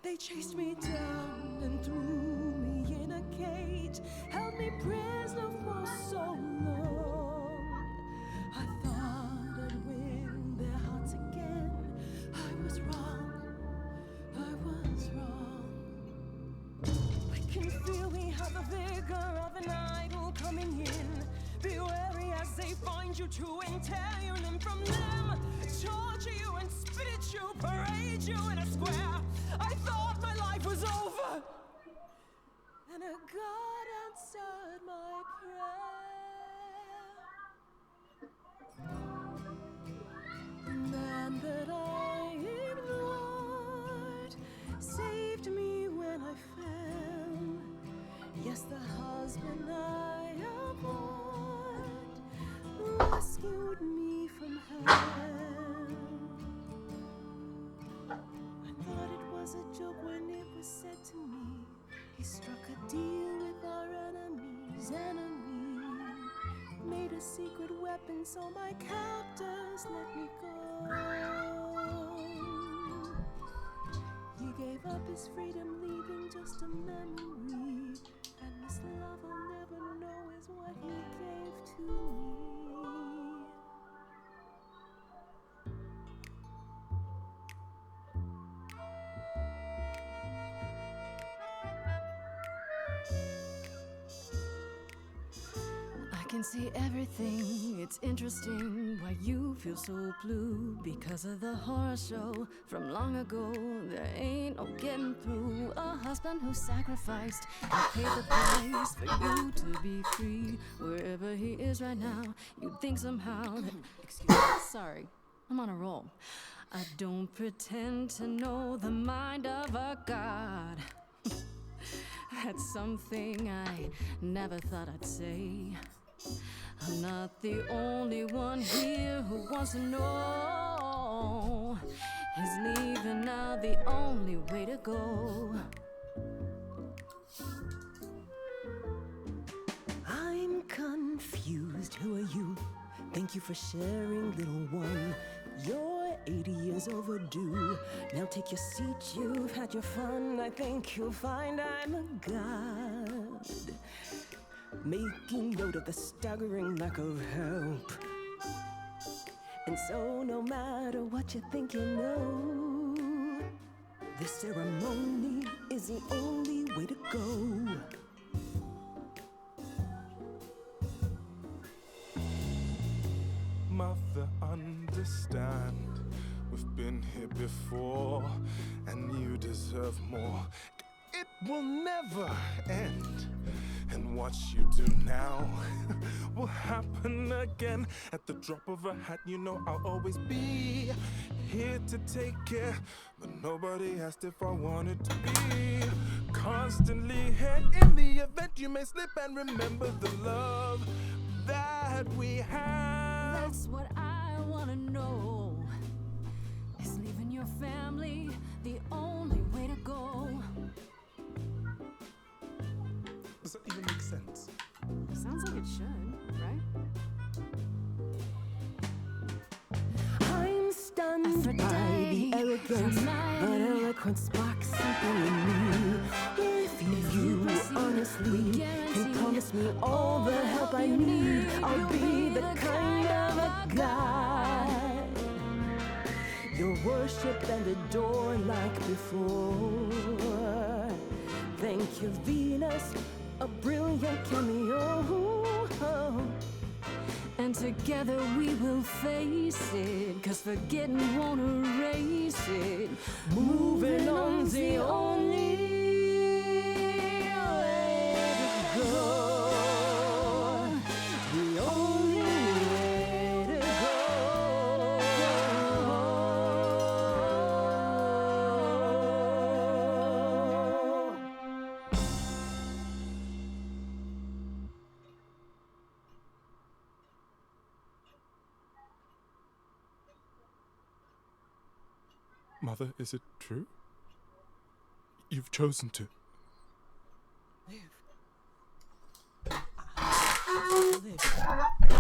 they chased me down and threw me in a cage, held me prisoner for so long. I thought I'd win their hearts again. I was wrong. I was wrong. I can feel we have the vigor of an idol coming in. Be wary as they find you to entail your limb from them. Torture you and spit at you, parade you in a square. I thought my life was over, and a God answered my prayer. The man that I ignored saved me when I fell. Yes, the husband I abhorred rescued me from hell. I thought it was a joke when it was said to me. He struck a deal with our enemy's enemy. Made a secret weapon so my captors let me go. He gave up his freedom, leaving just a memory. And this love I'll never know is what he gave to me. I can see everything, it's interesting why you feel so blue. Because of the horror show from long ago, there ain't no getting through. A husband who sacrificed and paid the price for you to be free. Wherever he is right now, you'd think somehow that... Excuse me, sorry, I'm on a roll. I don't pretend to know the mind of a god. That's something I never thought I'd say. I'm not the only one here who wants to know. Is leaving now the only way to go? confused. Who are you? Thank you for sharing, little one. You're 80 years overdue. Now take your seat, you've had your fun. I think you'll find I'm a god. Making note of the staggering lack of help. And so no matter what you think you know, this ceremony is the only way to go. Mother, understand, we've been here before, and you deserve more. It will never end. And what you do now will happen again. At the drop of a hat, you know I'll always be here to take care. But nobody asked if I wanted to be constantly here in the event you may slip, and remember the love that we have. That's what I wanna know. Is leaving your family the only way to go? Does that even make sense? Sounds like it should, right? I'm stunned by the arrogance, but eloquence sparks something in me. If you honestly can promise me all the help I need, I'll be the kind of a guide you'll worship and adore like before. Thank you, Venus, a brilliant cameo. And together we will face it, 'cause forgetting won't erase it. Moving on's the only way to go. The only way to go. Mother, is it true? You've chosen to.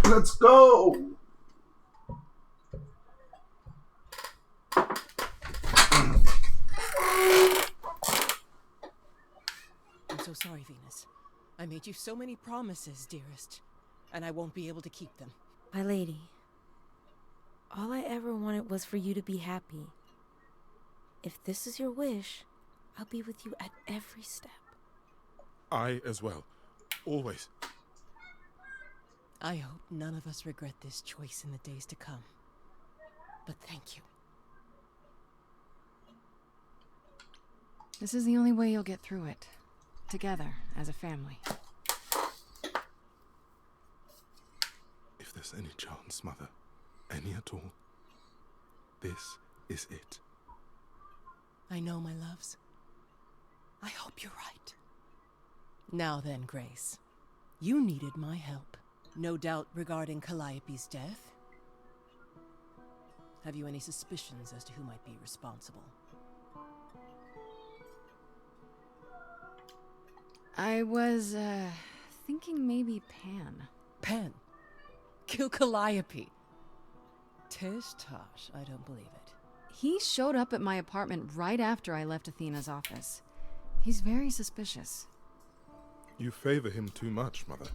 Let's go! I'm so sorry, Venus. I made you so many promises, dearest, and I won't be able to keep them. My lady, all I ever wanted was for you to be happy. If this is your wish, I'll be with you at every step. I as well. Always. I hope none of us regret this choice in the days to come. But thank you. This is the only way you'll get through it. Together, as a family. If there's any chance, Mother, any at all, this is it. I know, my loves. I hope you're right. Now then, Grace. You needed my help. No doubt regarding Calliope's death. Have you any suspicions as to who might be responsible? I was, thinking maybe Pan. Pan? Kill Calliope? Tish tosh, I don't believe it. He showed up at my apartment right after I left Athena's office. He's very suspicious. You favor him too much, Mother.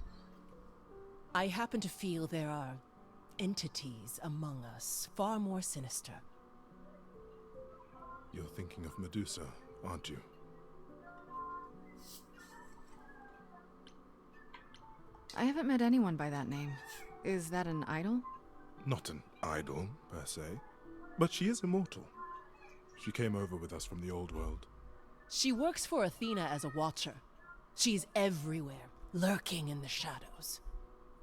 I happen to feel there are entities among us far more sinister. You're thinking of Medusa, aren't you? I haven't met anyone by that name. Is that an idol? Not an idol, per se, but she is immortal. She came over with us from the old world. She works for Athena as a watcher. She's everywhere, lurking in the shadows.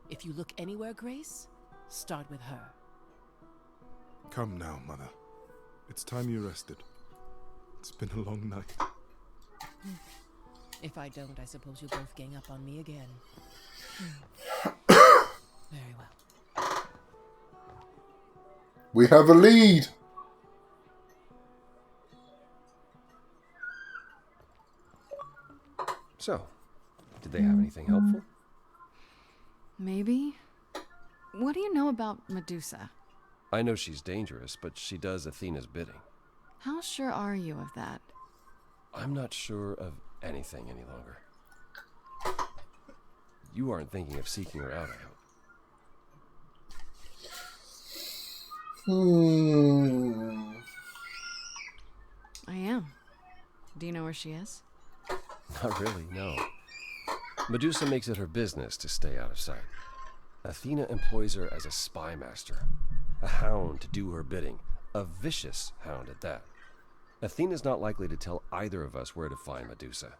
If you look anywhere, Grace, start with her. Come now, Mother. It's time you rested. It's been a long night. If I don't, I suppose you'll both gang up on me again. Very well. We have a lead. So, did they have anything helpful? Maybe. What do you know about Medusa? I know she's dangerous, but she does Athena's bidding. How sure are you of that? I'm not sure of anything any longer. You aren't thinking of seeking her out, I hope. I am. Do you know where she is? Not really, no. Medusa makes it her business to stay out of sight. Athena employs her as a spy master, a hound to do her bidding, a vicious hound at that. Athena's not likely to tell either of us where to find Medusa.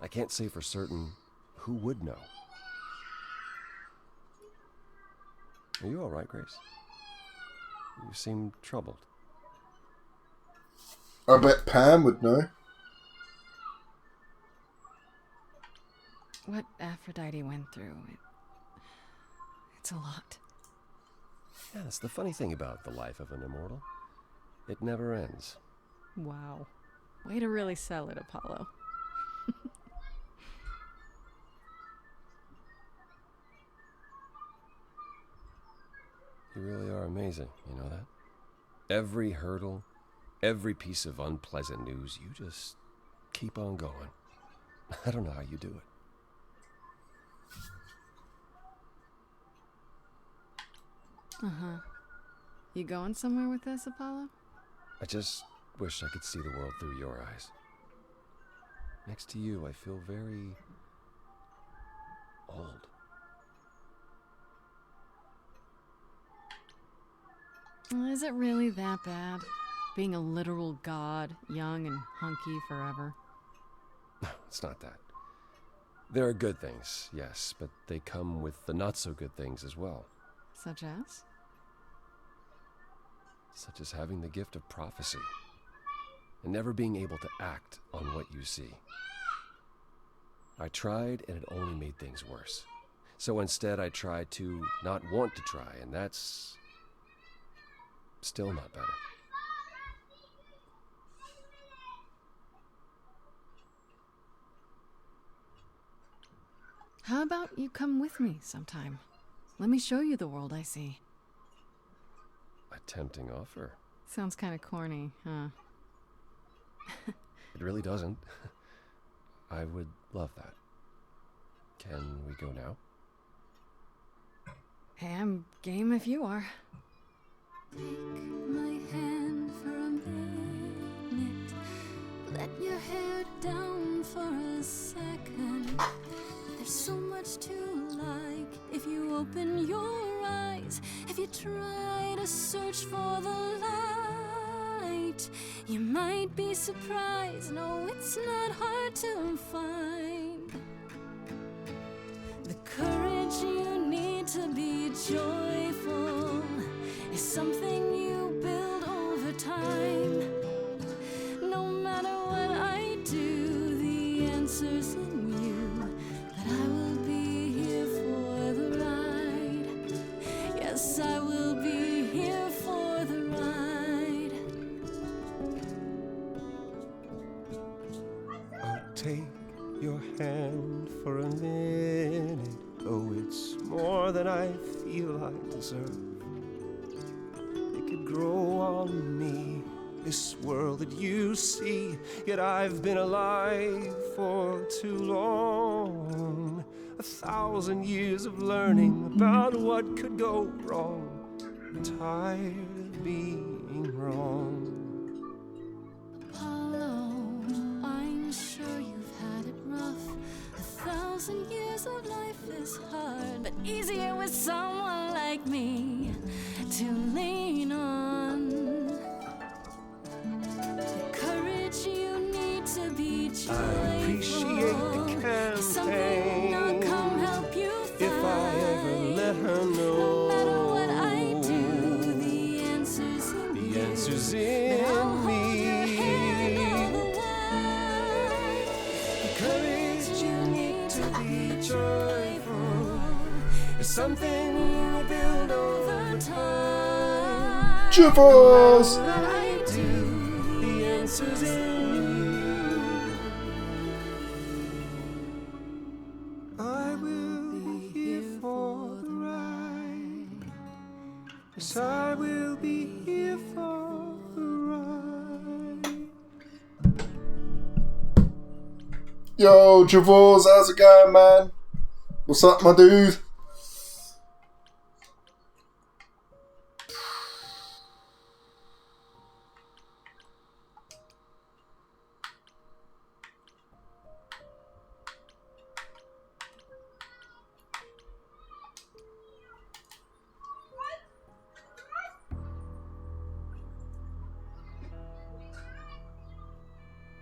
I can't say for certain who would know. Are you all right, Grace? You seem troubled. I bet Pam would know. What Aphrodite went through, it's a lot. Yeah, that's the funny thing about the life of an immortal. It never ends. Wow. Way to really sell it, Apollo. You really are amazing, you know that? Every hurdle, every piece of unpleasant news, you just keep on going. I don't know how you do it. Uh-huh. You going somewhere with this, Apollo? I just wish I could see the world through your eyes. Next to you, I feel very old. Is it really that bad? Being a literal god, young and hunky forever? No, it's not that. There are good things, yes, but they come with the not-so-good things as well. Such as? Such as having the gift of prophecy, and never being able to act on what you see. I tried, and it only made things worse. So instead, I tried to not want to try, and that's still not better. How about you come with me sometime? Let me show you the world I see. A tempting offer. Sounds kind of corny, huh? It really doesn't. I would love that. Can we go now? Hey, I'm game if you are. Take my hand for a minute. Let your hair down for a second. There's so much to like if you open your eyes. If you try to search for the light, you might be surprised. No, it's not hard to find. The courage you need to be joyful is something you build over time. No matter what I do, the answer's in you. But I will be here for the ride. Yes, I will be here for the ride. I'll take your hand for a minute. Oh, it's more than I feel I deserve. It could grow on me, this world that you see. Yet I've been alive for too long. 1,000 years of learning about what could go wrong. I'm tired of being wrong. Apollo, I'm sure you've had it rough. 1,000 years of life is hard, but easier with someone like me to lean on. The courage you need to be joyful. I appreciate the campaign. Something I'll come help you find. If I ever let her know. No matter what I do, the answer's in me. The answer's in me. Courage you need to be joyful. It's something you build over time. Cheers! What I do, the answer's in you. I will be here will be here for the ride. Yo, Javors, how's it going, man? What's up, my dude?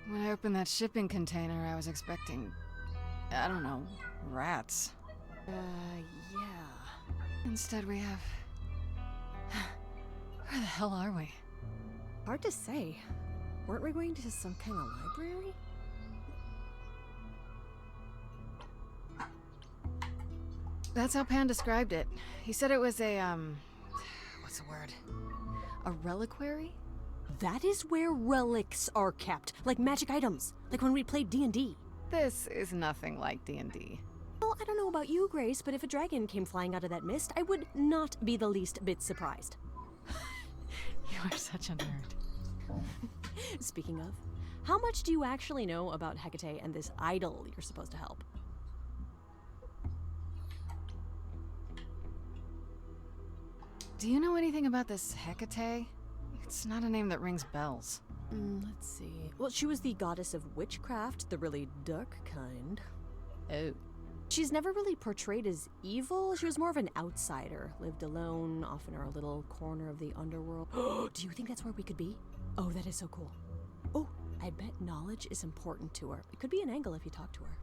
When I opened that shipping container, I was expecting, I don't know, rats. Yeah. Instead we have... Where the hell are we? Hard to say. Weren't we going to some kind of library? That's how Pan described it. He said it was a, what's the word? A reliquary? That is where relics are kept, like magic items, like when we played D&D. This is nothing like D&D. Well, I don't know about you, Grace, but if a dragon came flying out of that mist, I would not be the least bit surprised. You are such a nerd. Speaking of, how much do you actually know about Hecate and this idol you're supposed to help? Do you know anything about this Hecate? It's not a name that rings bells. Let's see. Well, she was the goddess of witchcraft, the really dark kind. Oh. She's never really portrayed as evil. She was more of an outsider, lived alone, off in her little corner of the underworld. Do you think that's where we could be? Oh, that is so cool. Oh, I bet knowledge is important to her. It could be an angle if you talk to her.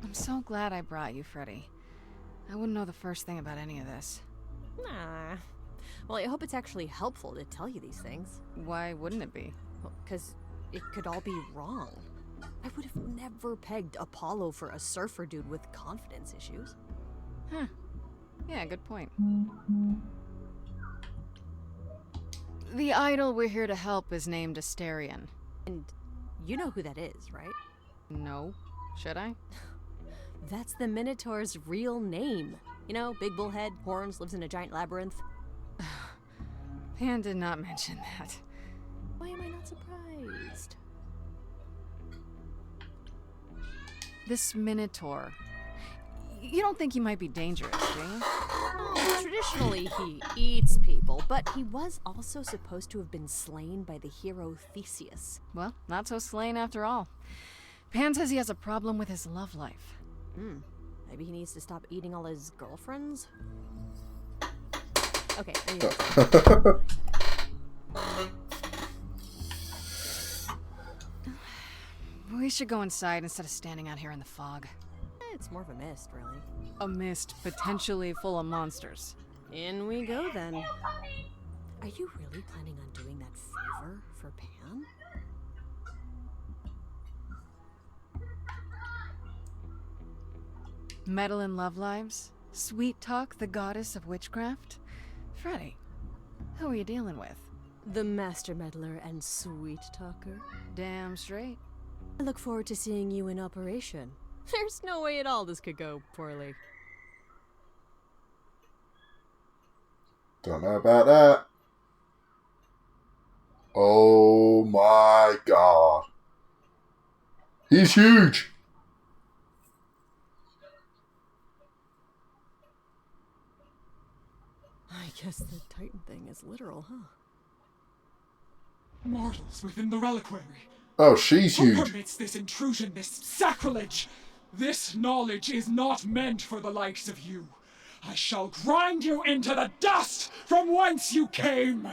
I'm so glad I brought you, Freddy. I wouldn't know the first thing about any of this. Nah. Well, I hope it's actually helpful to tell you these things. Why wouldn't it be? Well, 'cause it could all be wrong. I would have never pegged Apollo for a surfer dude with confidence issues. Huh. Yeah, good point. The idol we're here to help is named Asterion. And you know who that is, right? No. Should I? That's the Minotaur's real name. You know, big bullhead, horns, lives in a giant labyrinth. Pan did not mention that. Why am I not surprised? This Minotaur. You don't think he might be dangerous, do you? Well, traditionally, he eats people, but he was also supposed to have been slain by the hero Theseus. Well, not so slain after all. Pan says he has a problem with his love life. Maybe he needs to stop eating all his girlfriends? Okay, anyway. We should go inside instead of standing out here in the fog. It's more of a mist, really. A mist potentially full of monsters. In we go, then. Are you really planning on doing that favor for Pan? Meddle in love lives? Sweet Talk, the goddess of witchcraft? Freddy, who are you dealing with? The master meddler and sweet talker. Damn straight. I look forward to seeing you in operation. There's no way at all this could go poorly. Don't know about that. Oh my god. He's huge! I guess the Titan thing is literal, huh? Mortals within the reliquary. Oh, she's Who huge. permits this intrusion, this sacrilege? This knowledge is not meant for the likes of you. I shall grind you into the dust from whence you came!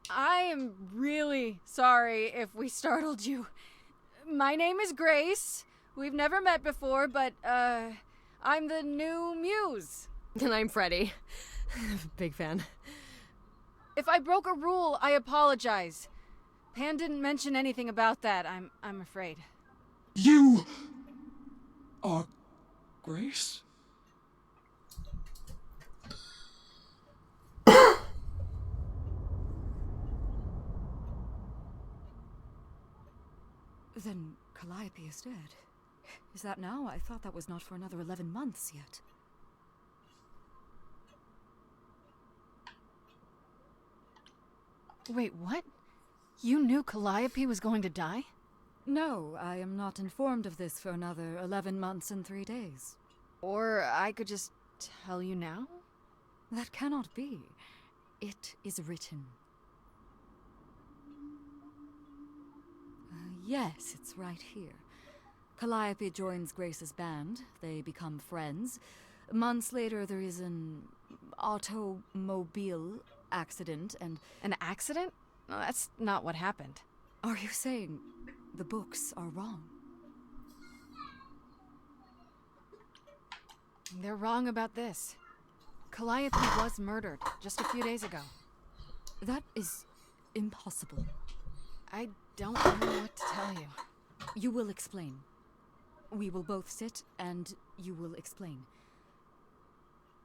I am really sorry if we startled you. My name is Grace. We've never met before, but, I'm the new muse. And I'm Freddy. Big fan. If I broke a rule, I apologize. Pan didn't mention anything about that, I'm afraid. You are Grace? Then Calliope is dead. Is that now? I thought that was not for another 11 months yet. Wait, what? You knew Calliope was going to die? No, I am not informed of this for another 11 months and 3 days. Or I could just tell you now? That cannot be. It is written. Yes, it's right here. Calliope joins Grace's band. They become friends. Months later, there is an automobile accident and... An accident? No, that's not what happened. Are you saying the books are wrong? They're wrong about this. Calliope was murdered just a few days ago. That is impossible. I don't know what to tell you. You will explain. We will both sit and you will explain.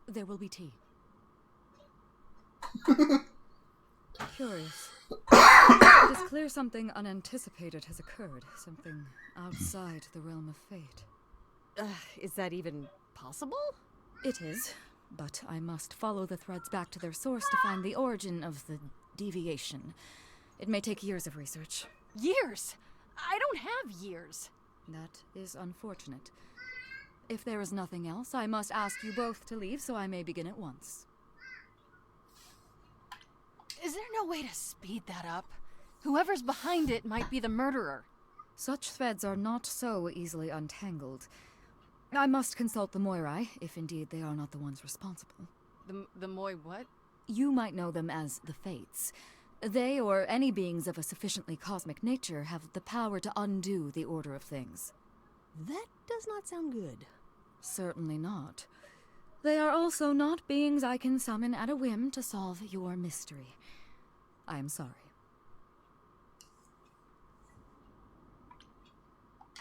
There will be tea. Curious. It is clear something unanticipated has occurred. Something outside the realm of fate. Is that even possible? It is, but I must follow the threads back to their source to find the origin of the deviation. It may take years of research. Years? I don't have years. That is unfortunate. If there is nothing else, I must ask you both to leave so I may begin at once. Is there no way to speed that up? Whoever's behind it might be the murderer. Such threads are not so easily untangled. I must consult the Moirai, if indeed they are not the ones responsible. The Moi what? You might know them as the Fates. They, or any beings of a sufficiently cosmic nature, have the power to undo the order of things. That does not sound good. Certainly not. They are also not beings I can summon at a whim to solve your mystery. I am sorry.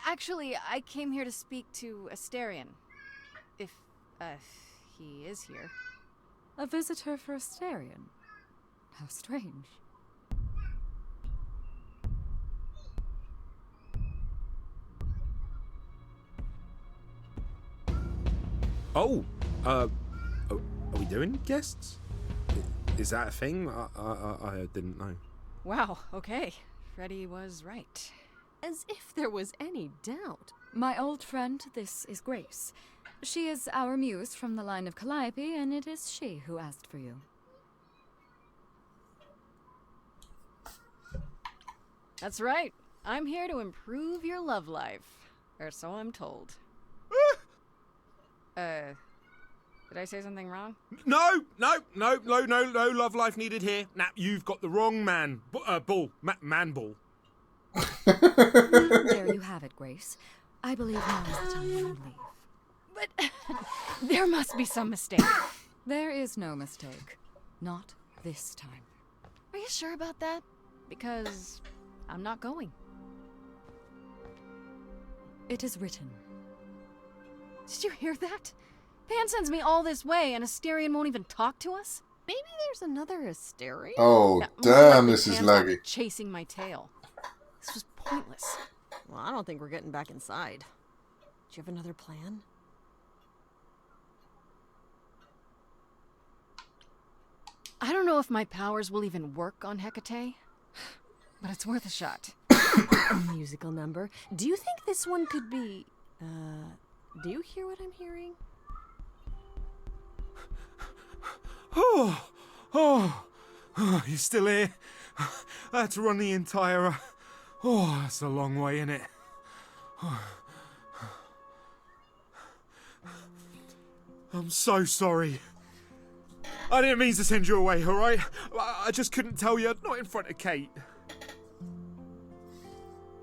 Actually, I came here to speak to Asterion. If, he is here. A visitor for Asterion? How strange. Oh, are we doing guests? Is that a thing? I didn't know. Wow, okay. Freddy was right. As if there was any doubt. My old friend, this is Grace. She is our muse from the line of Calliope, and it is she who asked for you. That's right. I'm here to improve your love life. Or so I'm told. Did I say something wrong? No love life needed here. Now, you've got the wrong man. Man bull. There you have it, Grace. I believe now is the time you leave. But there must be some mistake. There is no mistake. Not this time. Are you sure about that? Because I'm not going. It is written. Did you hear that? Pan sends me all this way and Asterion won't even talk to us? Maybe there's another Asterion? Oh, damn, this is laggy. Chasing my tail. This was pointless. Well, I don't think we're getting back inside. Do you have another plan? I don't know if my powers will even work on Hecate, but it's worth a shot. A musical number? Do you think this one could be... do you hear what I'm hearing? Oh, you still here? I had to run the entire... that's a long way, innit? I'm so sorry. I didn't mean to send you away, alright? I just couldn't tell you, not in front of Kate.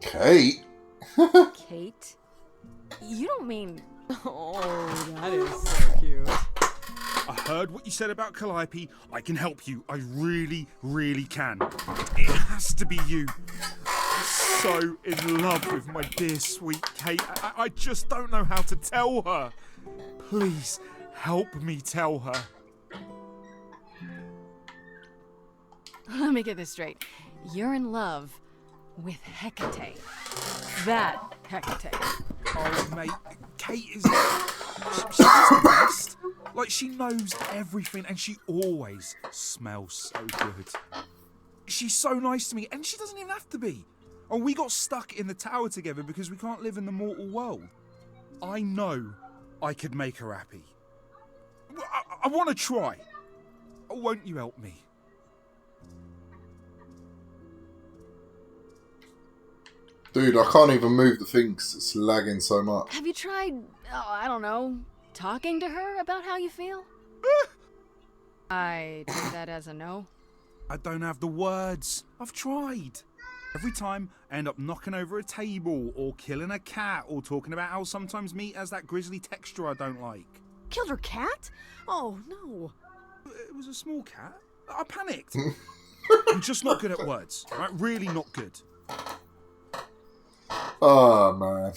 Kate? Kate? You don't mean... Oh, that is so cute. I heard what you said about Calliope. I can help you. I really, really can. It has to be you. I'm so in love with my dear, sweet Kate. I just don't know how to tell her. Please, help me tell her. Let me get this straight. You're in love with Hecate. That Hecate. Oh, mate, Kate is... She's the best. Like, she knows everything, and she always smells so good. She's so nice to me, and she doesn't even have to be. Oh, we got stuck in the tower together because we can't live in the mortal world. I know I could make her happy. I want to try. Won't you help me? Dude, I can't even move the thing 'cause it's lagging so much. Have you tried, I don't know, talking to her about how you feel? I take that as a no. I don't have the words. I've tried. Every time I end up knocking over a table or killing a cat or talking about how sometimes meat has that grisly texture I don't like. Killed her cat? Oh, no. It was a small cat. I panicked. I'm just not good at words. Right? Really not good. Oh, man.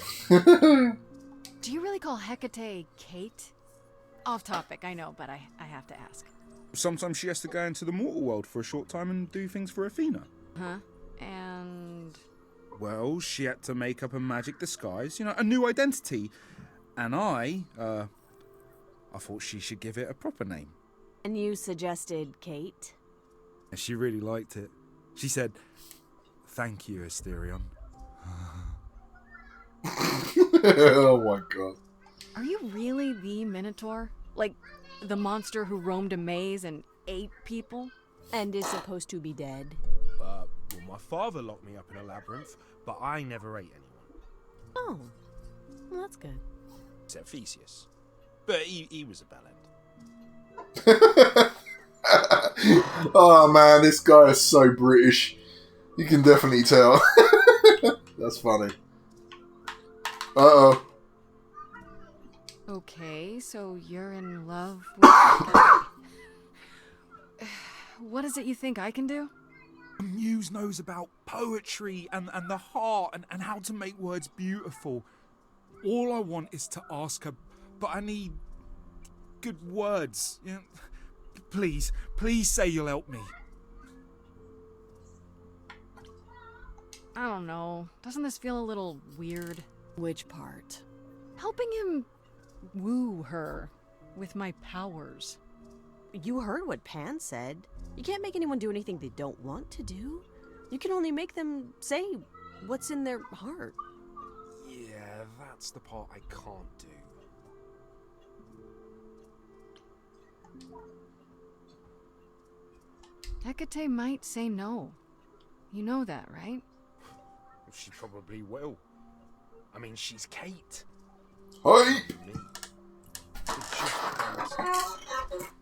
Do you really call Hecate Kate? Off topic, I know, but I have to ask. Sometimes she has to go into the mortal world for a short time and do things for Athena. Huh? And... Well, she had to make up a magic disguise, you know, a new identity. And I thought she should give it a proper name. And you suggested Kate? And she really liked it. She said, "Thank you, Asterion." Oh my god. Are you really the Minotaur? Like, the monster who roamed a maze and ate people? And is supposed to be dead? Well, my father locked me up in a labyrinth, but I never ate anyone. Oh, well, that's good. Except Theseus. But he was a bellend. Oh man, this guy is so British. You can definitely tell. That's funny. Uh-oh. Okay, so you're in love with... What is it you think I can do? The muse knows about poetry and the heart and how to make words beautiful. All I want is to ask her, but I need good words. You know, please say you'll help me. I don't know. Doesn't this feel a little weird? Which part? Helping him woo her with my powers. You heard what Pan said. You can't make anyone do anything they don't want to do. You can only make them say what's in their heart. Yeah, that's the part I can't do. Hecate might say no. You know that, right? She probably will. I mean, she's Kate. Hype! I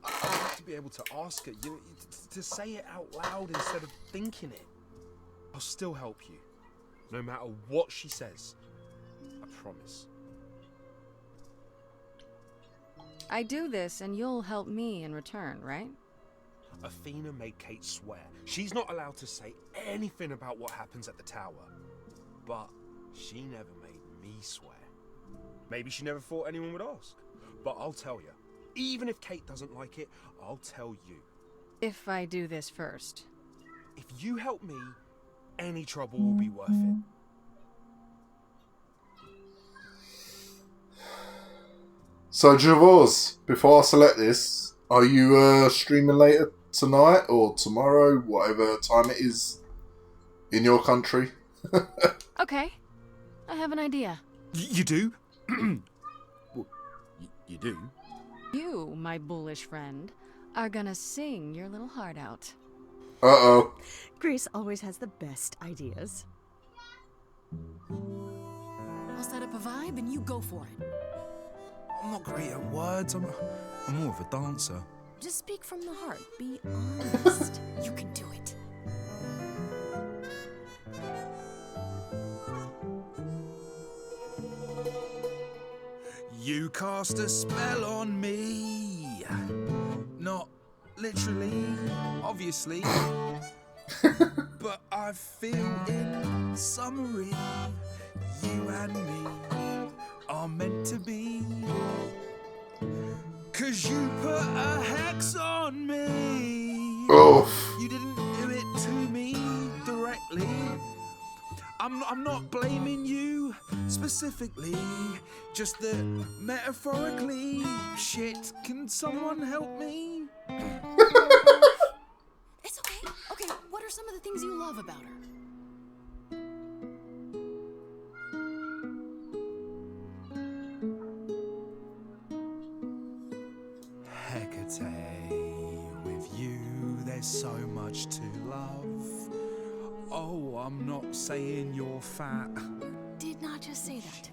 have to be able to ask her, you know, to say it out loud instead of thinking it. I'll still help you, no matter what she says. I promise. I do this and you'll help me in return, right? Athena made Kate swear she's not allowed to say anything about what happens at the tower. But she never made me swear. Maybe she never thought anyone would ask. But I'll tell you, even if Kate doesn't like it, I'll tell you. If I do this first. If you help me, any trouble will be worth it. So, Javors, before I select this, are you streaming later tonight or tomorrow, whatever time it is in your country? Okay, I have an idea. You do? Well, you do? You, my bullish friend, are gonna sing your little heart out. Uh-oh. Grace always has the best ideas. I'll set up a vibe and you go for it. I'm not great at words. I'm more of a dancer. Just speak from the heart. Be honest. You can do it. You cast a spell on me. Not literally, obviously. But I feel in summary, you and me are meant to be. 'Cause you put a hex on me. Oof. You didn't do it to me directly. I'm not blaming you specifically. specifically, just that metaphorically. Shit, can someone help me? It's okay. Okay, what are some of the things you love about her? Hecate, with you there's so much to love. Oh, I'm not saying you're fat. Did not just say that.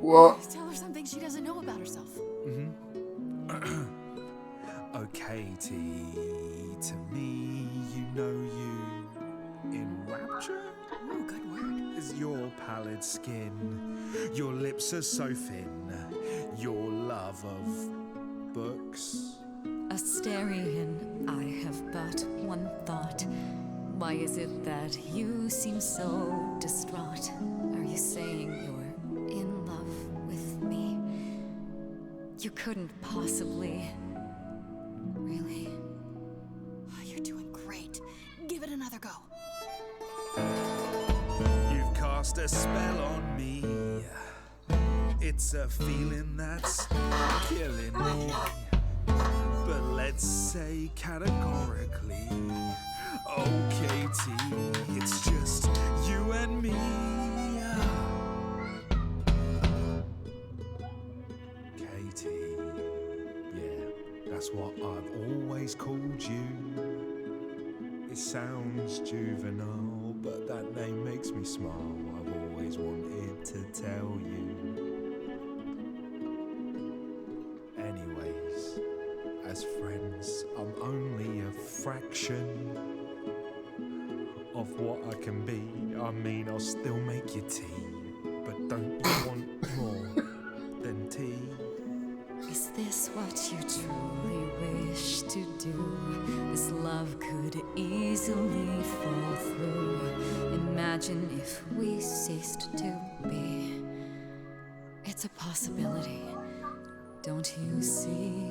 What? Tell her something she doesn't know about herself. Oh, Katie, to me, you know you enrapture? Ooh, good word. Is your pallid skin, your lips are so thin, your love of books. Asterion, I have but one thought. Why is it that you seem so distraught? Are you saying you're in love with me? You couldn't possibly. Really? You're doing great. Give it another go. You've cast a spell on me. It's a feeling that's killing me. But let's say categorically, oh Katie, it's just you and me. Katie, yeah, that's what I've always called you. It sounds juvenile, but that name makes me smile. I've always wanted to tell you. Anyways, as friends, I'm only a fraction of what I can be. I mean, I'll still make you tea, but don't you want more than tea? Is this what you truly wish to do? This love could easily fall through. Imagine if we ceased to be. It's a possibility, don't you see?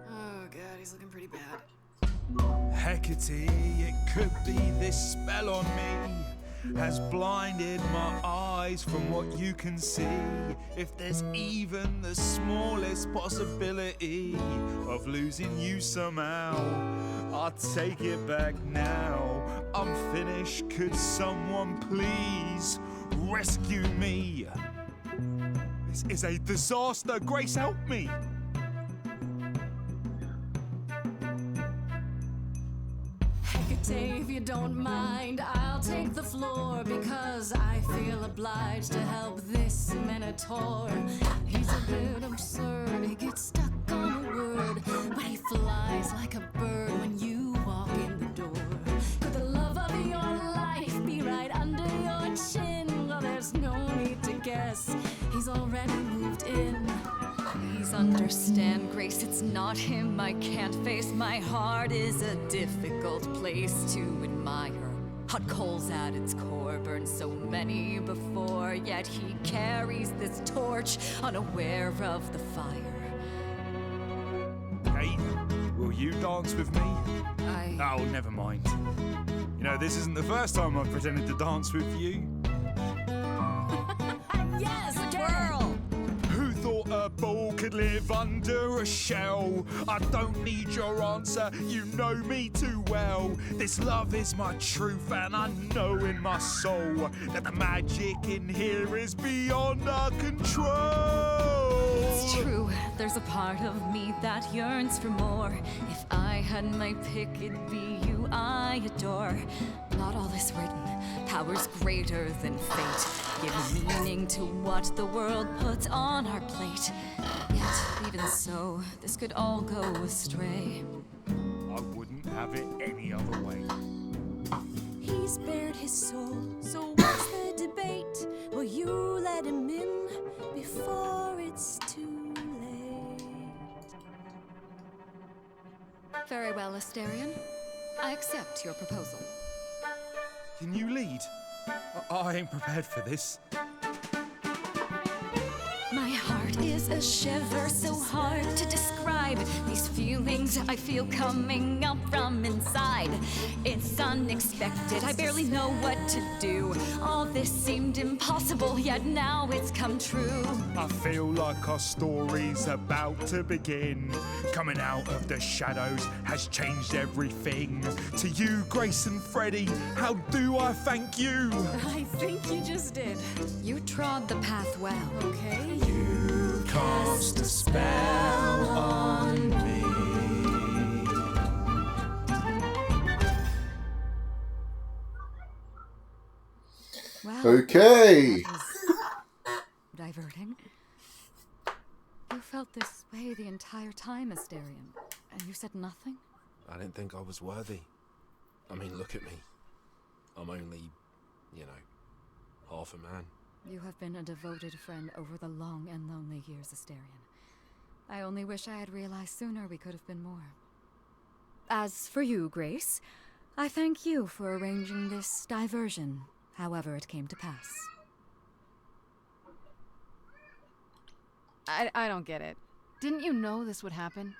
Oh god, he's looking pretty bad. Hecate, it could be this spell on me has blinded my eyes from what you can see. If there's even the smallest possibility of losing you somehow, I'll take it back now. I'm finished, could someone please rescue me? This is a disaster, Grace, help me! Hecate, if you don't mind, I'll take the floor because I feel obliged to help this minotaur. He's a bit absurd, he gets stuck on a word, but he flies like a bird when you walk in the door. Could the love of your life be right under your chin? Well, there's no need to guess, he's already moved in. Please understand, Grace, it's not him I can't face. My heart is a difficult place to admire. Hot coals at its core, burned so many before, yet he carries this torch, unaware of the fire. Hey, will you dance with me? Oh, never mind. You know, this isn't the first time I've pretended to dance with you. Yes, twirl! Who thought a ball could live under a shell? I don't need your answer, you know me too well. This love is my truth, and I know in my soul that the magic in here is beyond our control. It's true, there's a part of me that yearns for more. If I had my pick, it'd be you I adore. Not all is written, powers greater than fate give meaning to what the world puts on our plate. Yet, even so, this could all go astray. I wouldn't have it any other way. He's bared his soul, so what's the debate? Will you let him in before it's too late? Very well, Asterion. I accept your proposal. Can you lead? I ain't prepared for this. My heart is a shiver so hard to describe. These feelings I feel coming up from inside. It's unexpected, I barely know what to do. All this seemed impossible, yet now it's come true. I feel like our story's about to begin. Coming out of the shadows has changed everything. To you, Grace and Freddie, how do I thank you? I think you just did. You trod the path well. Okay. You cast a spell on me. Well, Okay. that was diverting. You felt this way the entire time, Asterion, and you said nothing? I didn't think I was worthy. I mean, look at me. I'm only, half a man. You have been a devoted friend over the long and lonely years, Asterion. I only wish I had realized sooner we could have been more. As for you, Grace, I thank you for arranging this diversion, however it came to pass. I don't get it. Didn't you know this would happen?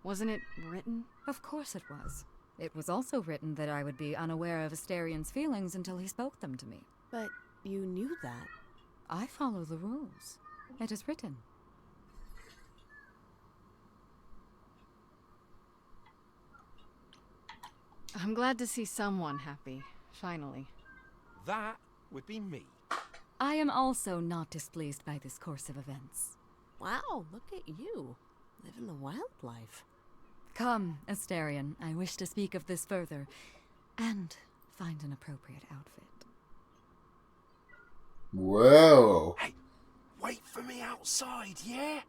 Wasn't it written? Of course it was. It was also written that I would be unaware of Asterion's feelings until he spoke them to me. But you knew that. I follow the rules. It is written. I'm glad to see someone happy, finally. That would be me. I am also not displeased by this course of events. Wow, look at you. Living the wildlife. Come, Asterion, I wish to speak of this further, and find an appropriate outfit. Well. Hey, wait for me outside, yeah?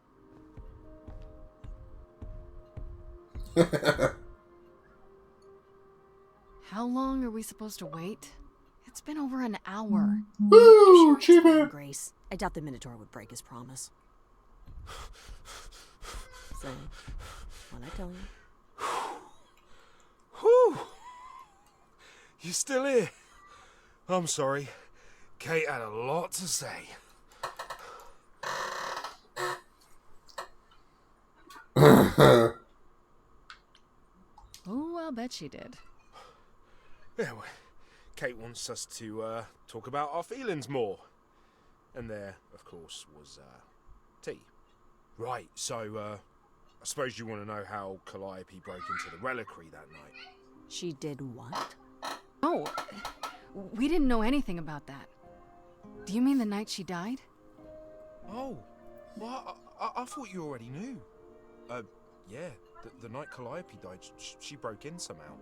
How long are we supposed to wait? It's been over an hour. Woo, Chiba! Grace. I doubt the Minotaur would break his promise. So, what I tell you? Whew! You still here? I'm sorry. Kate had a lot to say. Oh, I'll bet she did. Yeah, well, Kate wants us to talk about our feelings more. And there, of course, was tea. Right, so I suppose you want to know how Calliope broke into the reliquary that night. She did what? Oh, we didn't know anything about that. Do you mean the night she died? Oh, well, I thought you already knew. Yeah, the night Calliope died, she broke in somehow.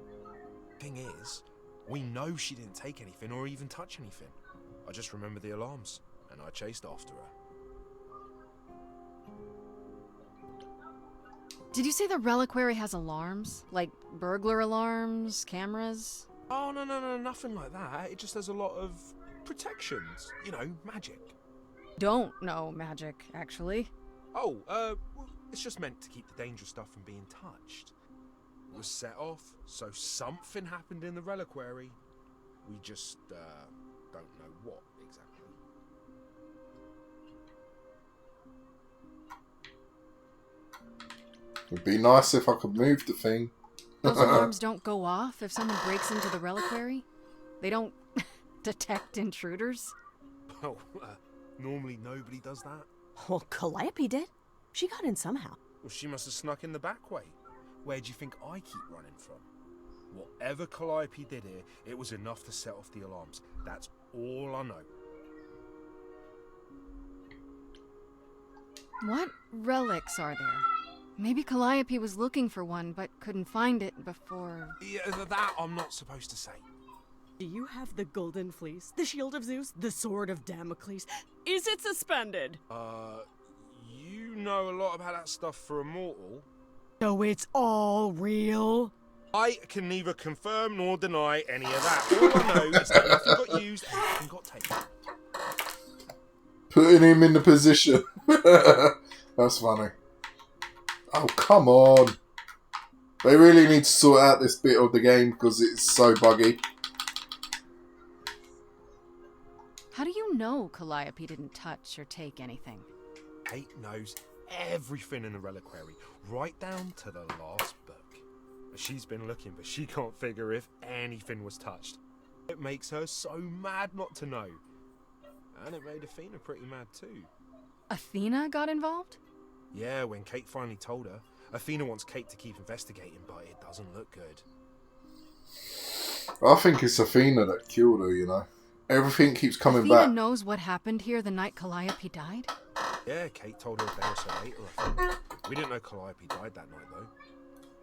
Thing is, we know she didn't take anything or even touch anything. I just remember the alarms, and I chased after her. Did you say the reliquary has alarms? Like burglar alarms, cameras? Oh, no, nothing like that. It just has a lot of protections. You know, magic. Don't know magic, actually. Oh, well, it's just meant to keep the dangerous stuff from being touched. It was set off, so something happened in the reliquary. We just, don't know what exactly. It'd be nice if I could move the thing. Those alarms don't go off if someone breaks into the reliquary? They don't detect intruders? Oh, normally nobody does that. Well, Calliope did. She got in somehow. Well, she must have snuck in the back way. Where do you think I keep running from? Whatever Calliope did here, it was enough to set off the alarms. That's all I know. What relics are there? Maybe Calliope was looking for one, but couldn't find it before... Yeah, that I'm not supposed to say. Do you have the Golden Fleece, the Shield of Zeus, the Sword of Damocles? Is it suspended? You know a lot about that stuff for a mortal. So it's all real? I can neither confirm nor deny any of that. All I know is that nothing got used and nothing got taken. Putting him in the position. That's funny. Oh, come on. They really need to sort out this bit of the game because it's so buggy. How do you know Calliope didn't touch or take anything? Kate knows everything in the reliquary, right down to the last book. She's been looking, but she can't figure if anything was touched. It makes her so mad not to know. And it made Athena pretty mad too. Athena got involved? Yeah, when Kate finally told her, Athena wants Kate to keep investigating, but it doesn't look good. I think it's Athena that killed her, you know. Everything keeps coming Athena back. knows what happened here the night Calliope died? Yeah, Kate told her a day or so later, I think. We didn't know Calliope died that night, though.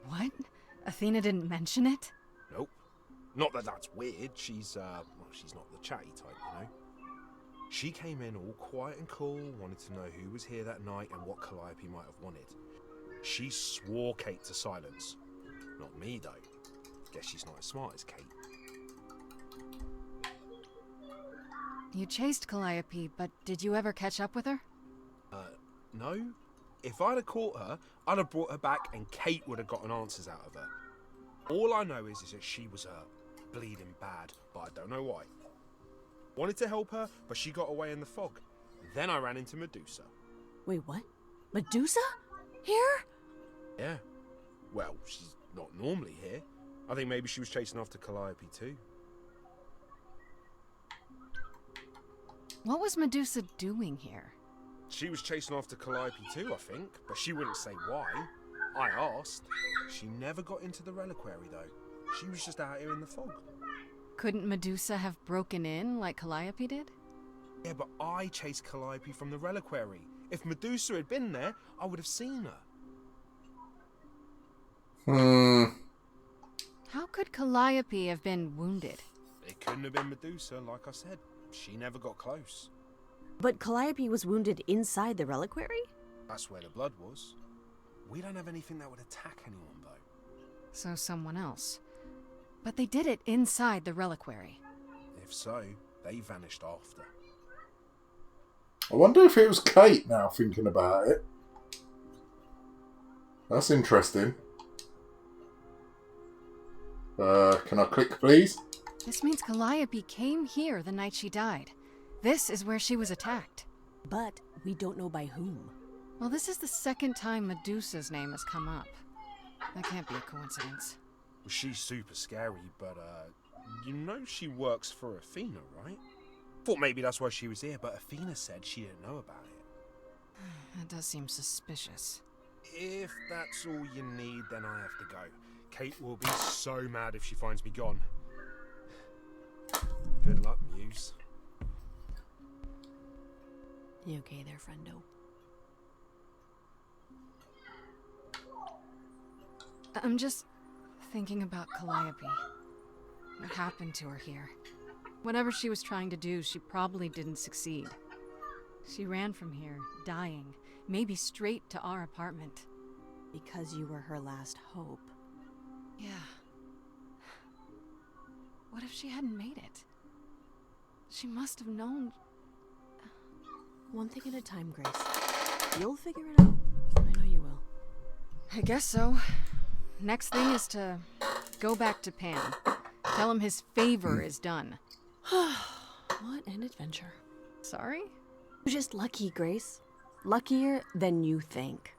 What? Athena didn't mention it? Nope. Not that that's weird. She's not the chatty type, you know. She came in all quiet and cool, wanted to know who was here that night and what Calliope might have wanted. She swore Kate to silence. Not me, though. Guess she's not as smart as Kate. You chased Calliope, but did you ever catch up with her? No. If I'd have caught her, I'd have brought her back and Kate would have gotten answers out of her. All I know is that she was bleeding bad, but I don't know why. Wanted to help her, but she got away in the fog. Then I ran into Medusa. Wait, what? Medusa? Here? Yeah. Well, she's not normally here. I think maybe she was chasing after Calliope too. What was Medusa doing here? She was chasing after Calliope too, I think, but she wouldn't say why. I asked. She never got into the reliquary though. She was just out here in the fog. Couldn't Medusa have broken in like Calliope did? Yeah, but I chased Calliope from the reliquary. If Medusa had been there, I would have seen her. How could Calliope have been wounded? It couldn't have been Medusa, like I said. She never got close. But Calliope was wounded inside the reliquary? That's where the blood was. We don't have anything that would attack anyone, though. So someone else. But they did it inside the reliquary. If so, they vanished after. I wonder if it was Kate now, thinking about it. That's interesting. Can I click, please? This means Calliope came here the night she died. This is where she was attacked. But we don't know by whom. Well, this is the second time Medusa's name has come up. That can't be a coincidence. Well, she's super scary, but, you know she works for Athena, right? Thought maybe that's why she was here, but Athena said she didn't know about it. That does seem suspicious. If that's all you need, then I have to go. Kate will be so mad if she finds me gone. Good luck, Muse. You okay there, friendo? I'm just thinking about Calliope. What happened to her here? Whatever she was trying to do, she probably didn't succeed. She ran from here, dying, maybe straight to our apartment. Because you were her last hope. Yeah. What if she hadn't made it? She must have known. One thing at a time, Grace. You'll figure it out. I know you will. I guess so. Next thing is to go back to Pan. Tell him his favor is done. What an adventure. Sorry? You're just lucky, Grace. Luckier than you think.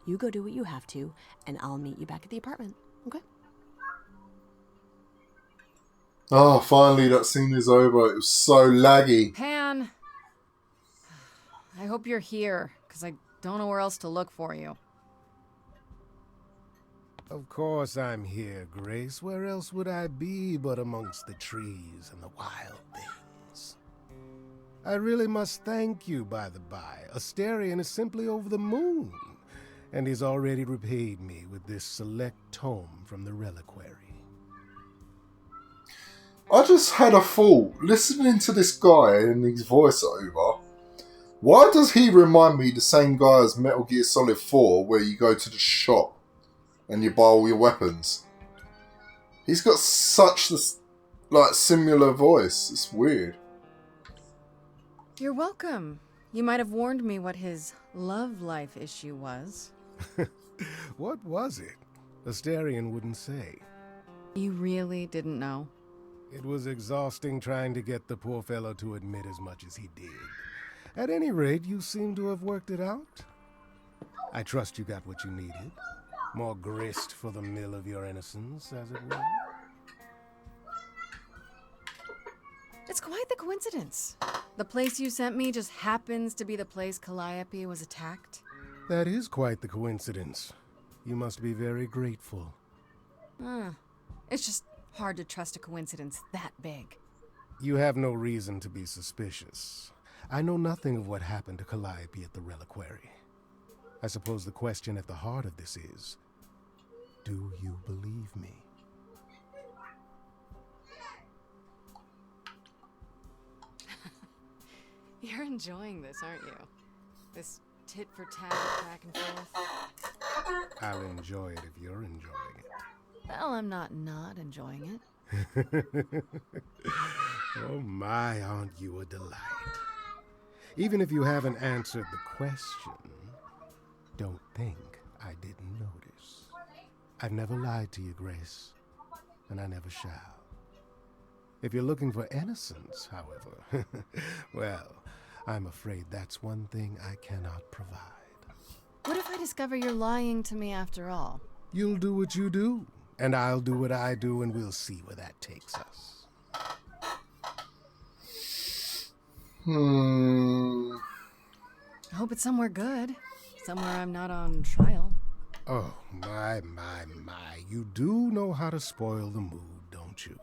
You go do what you have to, and I'll meet you back at the apartment, okay? Oh, finally that scene is over. It was so laggy. Pan! I hope you're here, because I don't know where else to look for you. Of course I'm here, Grace. Where else would I be but amongst the trees and the wild things? I really must thank you, by the by. Asterion is simply over the moon, and he's already repaid me with this select tome from the reliquary. I just had a thought. Listening to this guy and his voiceover, why does he remind me the same guy as Metal Gear Solid 4, where you go to the shop and you buy all your weapons? He's got such this similar voice. It's weird. You're welcome. You might have warned me what his love life issue was. What was it? Asterion wouldn't say. You really didn't know? It was exhausting trying to get the poor fellow to admit as much as he did. At any rate, you seem to have worked it out. I trust you got what you needed. More grist for the mill of your innocence, as it were. It's quite the coincidence. The place you sent me just happens to be the place Calliope was attacked. That is quite the coincidence. You must be very grateful. It's just hard to trust a coincidence that big. You have no reason to be suspicious. I know nothing of what happened to Calliope at the reliquary. I suppose the question at the heart of this is, do you believe me? You're enjoying this, aren't you? This tit-for-tat back and forth. I'll enjoy it if you're enjoying it. Well, I'm not enjoying it. Oh my, aren't you a delight? Even if you haven't answered the question, don't think I didn't notice. I've never lied to you, Grace, and I never shall. If you're looking for innocence, however, well, I'm afraid that's one thing I cannot provide. What if I discover you're lying to me after all? You'll do what you do, and I'll do what I do, and we'll see where that takes us. I hope it's somewhere good. Somewhere I'm not on trial. Oh, my. You do know how to spoil the mood, don't you?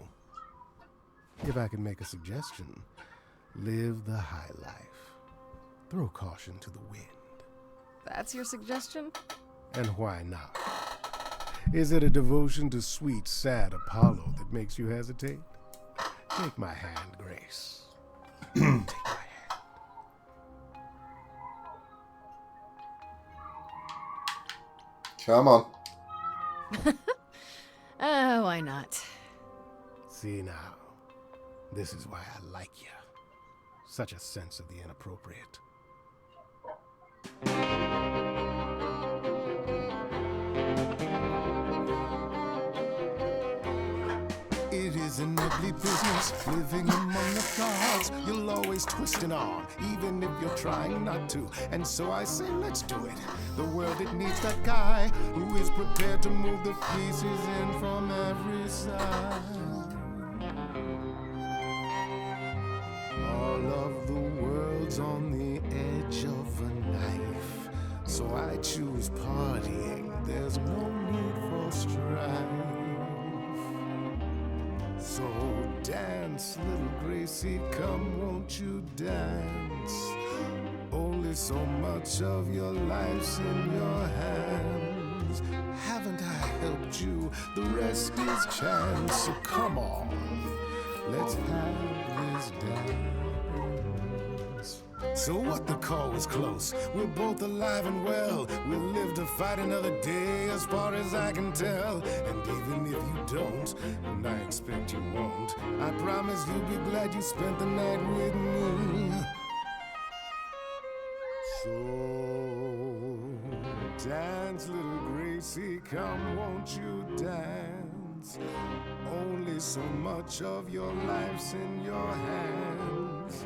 If I can make a suggestion, live the high life. Throw caution to the wind. That's your suggestion? And why not? Is it a devotion to sweet, sad Apollo that makes you hesitate? Take my hand, Grace. Take my hand. Come on. Why not? See now, this is why I like you. Such a sense of the inappropriate. It is an ugly business, living among the gods. You'll always twist an arm, even if you're trying not to. And so I say, let's do it. The world, it needs that guy who is prepared to move the pieces in from every side. All of the world's on the edge of a knife. So I choose partying, there's no need for strife. So dance, little Gracie, come, won't you dance? Only so much of your life's in your hands. Haven't I helped you? The rest is chance. So come on, let's have this dance. So what, the call was close. We're both alive and well. We'll live to fight another day, as far as I can tell. And even if you don't, and I expect you won't, I promise you'll be glad you spent the night with me. So dance, little Gracie, come, won't you dance? Only so much of your life's in your hands.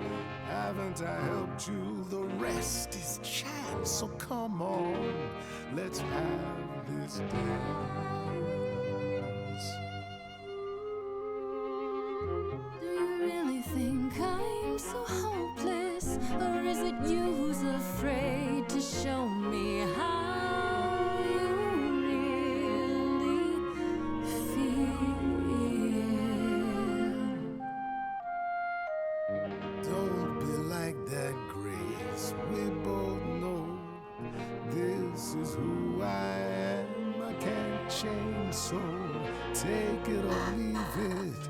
Haven't I helped you? The rest is chance. So come on, let's have this dance. Do you really think I'm so hopeless? Or is it you who's afraid to show me how you really feel? Don't be like that, Grace. We both know this is who I am. I can't change, so take it or leave it.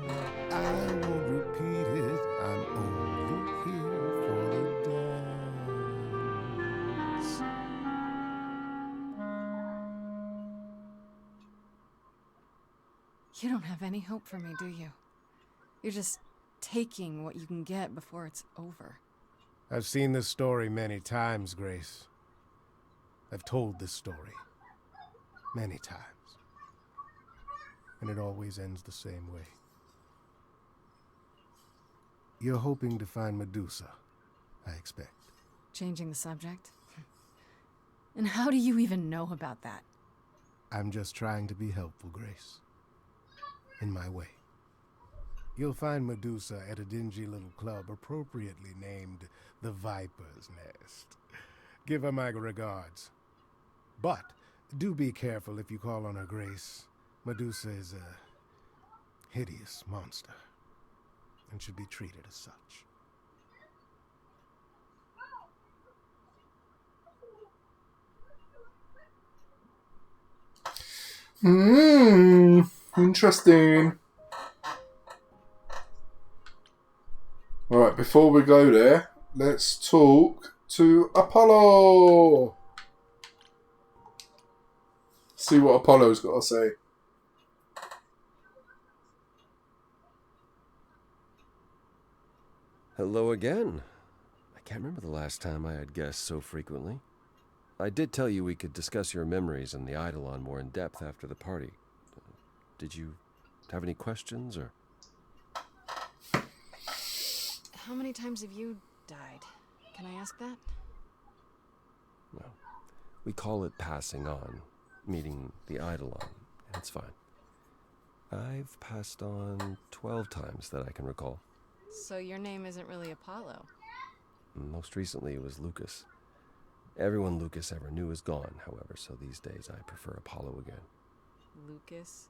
I won't repeat it. I'm only here for the dance. You don't have any hope for me, do you? You're just taking what you can get before it's over. I've seen this story many times, Grace. I've told this story many times. And it always ends the same way. You're hoping to find Medusa, I expect. Changing the subject? And how do you even know about that? I'm just trying to be helpful, Grace. In my way. You'll find Medusa at a dingy little club appropriately named the Viper's Nest. Give her my regards. But do be careful if you call on her, Grace. Medusa is a hideous monster and should be treated as such. Interesting. Alright, before we go there, let's talk to Apollo. See what Apollo's got to say. Hello again. I can't remember the last time I had guests so frequently. I did tell you we could discuss your memories and the Eidolon more in depth after the party. Did you have any questions, or? How many times have you died? Can I ask that? Well, we call it passing on, meeting the Eidolon, and it's fine. I've passed on 12 times that I can recall. So your name isn't really Apollo? Most recently it was Lucas. Everyone Lucas ever knew is gone, however, so these days I prefer Apollo again. Lucas?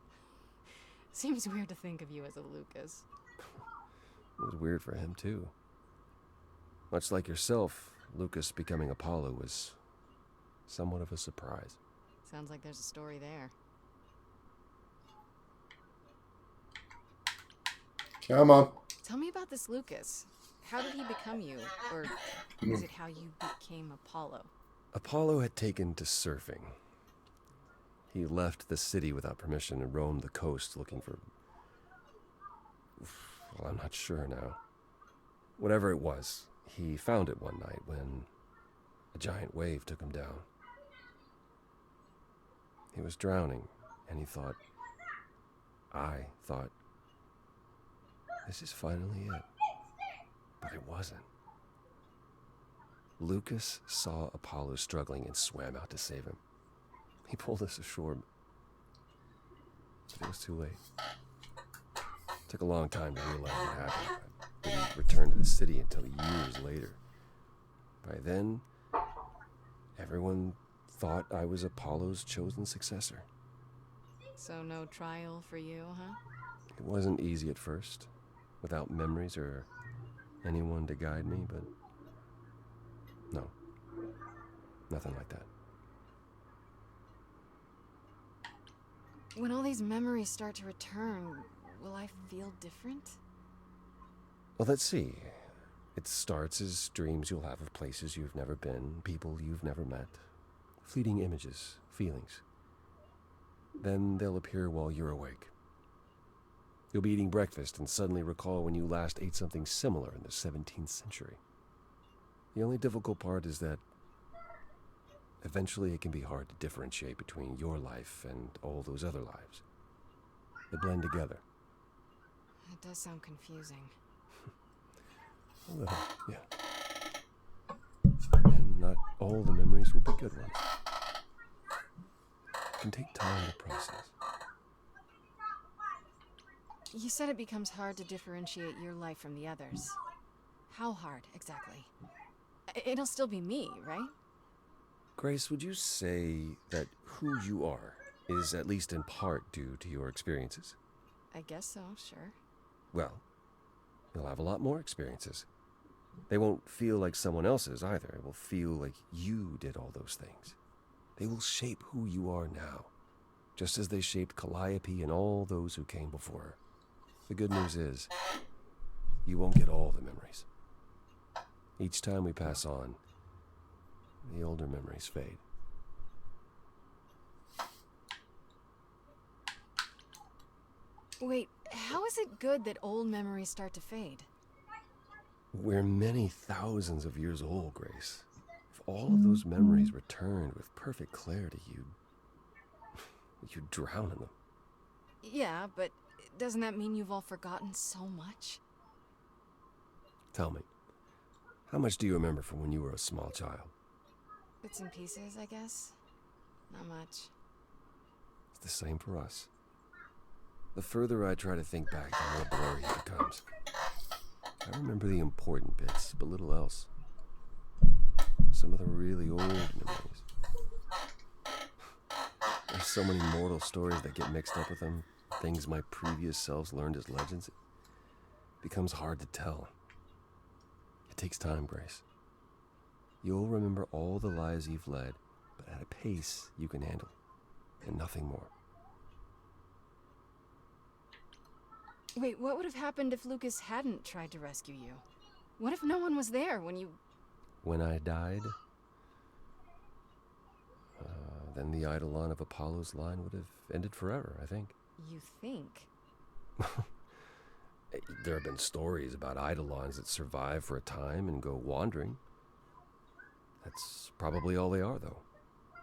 Seems weird to think of you as a Lucas. It was weird for him, too. Much like yourself, Lucas becoming Apollo was somewhat of a surprise. Sounds like there's a story there. Come on. Tell me about this Lucas. How did he become you? Or is it how you became Apollo? Apollo had taken to surfing. He left the city without permission and roamed the coast looking for... Well, I'm not sure now. Whatever it was, he found it one night when a giant wave took him down. He was drowning, and I thought, this is finally it. But it wasn't. Lucas saw Apollo struggling and swam out to save him. He pulled us ashore, but it was too late. It took a long time to realize what happened. I didn't return to the city until years later. By then, everyone thought I was Apollo's chosen successor. So no trial for you, huh? It wasn't easy at first, without memories or anyone to guide me, but no, nothing like that. When all these memories start to return, will I feel different? Well, let's see. It starts as dreams you'll have of places you've never been, people you've never met, fleeting images, feelings. Then they'll appear while you're awake. You'll be eating breakfast and suddenly recall when you last ate something similar in the 17th century. The only difficult part is that eventually it can be hard to differentiate between your life and all those other lives. They blend together. It does sound confusing. A little, yeah. And not all the memories will be good ones. It can take time to process. You said it becomes hard to differentiate your life from the others. How hard, exactly? It'll still be me, right? Grace, would you say that who you are is at least in part due to your experiences? I guess so, sure. Well, you'll have a lot more experiences. They won't feel like someone else's either. It will feel like you did all those things. They will shape who you are now, just as they shaped Calliope and all those who came before her. The good news is, you won't get all the memories. Each time we pass on, the older memories fade. Wait, how is it good that old memories start to fade? We're many thousands of years old, Grace. If all of those memories returned with perfect clarity, you'd drown in them. Yeah, but doesn't that mean you've all forgotten so much? Tell me, How much do you remember from when you were a small child? Bits and pieces, I guess. Not much. It's the same for us. The further I try to think back, the more blurry it becomes. I remember the important bits, but little else. Some of the really old memories. There's so many mortal stories that get mixed up with them, things my previous selves learned as legends. It becomes hard to tell. It takes time, Grace. You'll remember all the lives you've led, but at a pace you can handle, and nothing more. Wait, what would have happened if Lucas hadn't tried to rescue you? What if no one was there when you... When I died, then the Eidolon of Apollo's line would have ended forever, I think. You think? There have been stories about Eidolons that survive for a time and go wandering. That's probably all they are, though.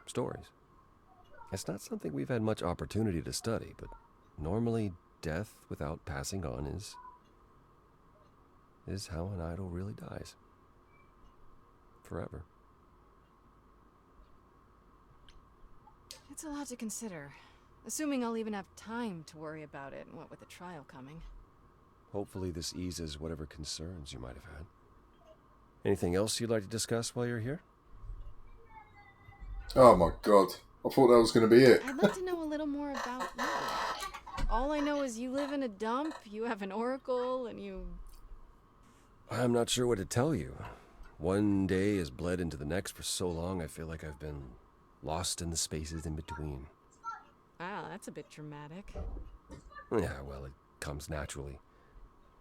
Stories. It's not something we've had much opportunity to study, but normally death without passing on is how an idol really dies. Forever. It's a lot to consider. Assuming I'll even have time to worry about it, what with the trial coming. Hopefully this eases whatever concerns you might have had. Anything else you'd like to discuss while you're here? Oh my god. I thought that was going to be it. I'd like to know a little more about you. All I know is you live in a dump, you have an oracle, and you... I'm not sure what to tell you. One day has bled into the next for so long, I feel like I've been lost in the spaces in between. Wow, that's a bit dramatic. Yeah, well, it comes naturally.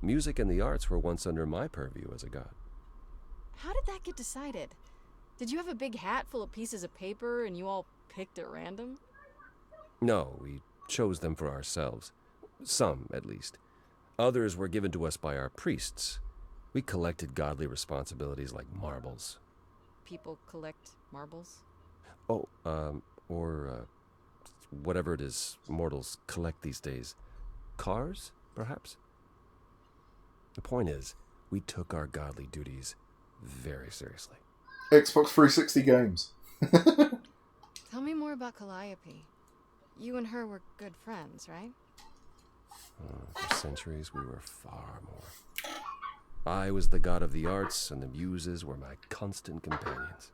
Music and the arts were once under my purview as a god. How did that get decided? Did you have a big hat full of pieces of paper and you all picked at random? No, we chose them for ourselves. Some, at least. Others were given to us by our priests. We collected godly responsibilities like marbles. People collect marbles? Oh, or whatever it is mortals collect these days. Cars, perhaps? The point is, we took our godly duties very seriously. Xbox 360 games. Tell me more about Calliope. You and her were good friends, right? For centuries, we were far more. I was the god of the arts, and the muses were my constant companions.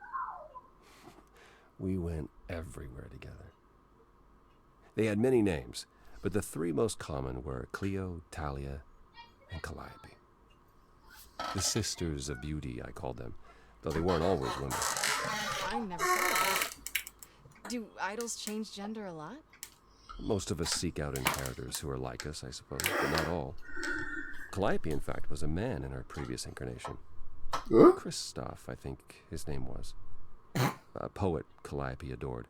We went everywhere together. They had many names, but the three most common were Clio, Talia, and Calliope. The Sisters of Beauty, I called them, though they weren't always women. I never thought of that. Do idols change gender a lot? Most of us seek out inheritors who are like us, I suppose, but not all. Calliope, in fact, was a man in her previous incarnation. Christoph, I think his name was. A poet Calliope adored.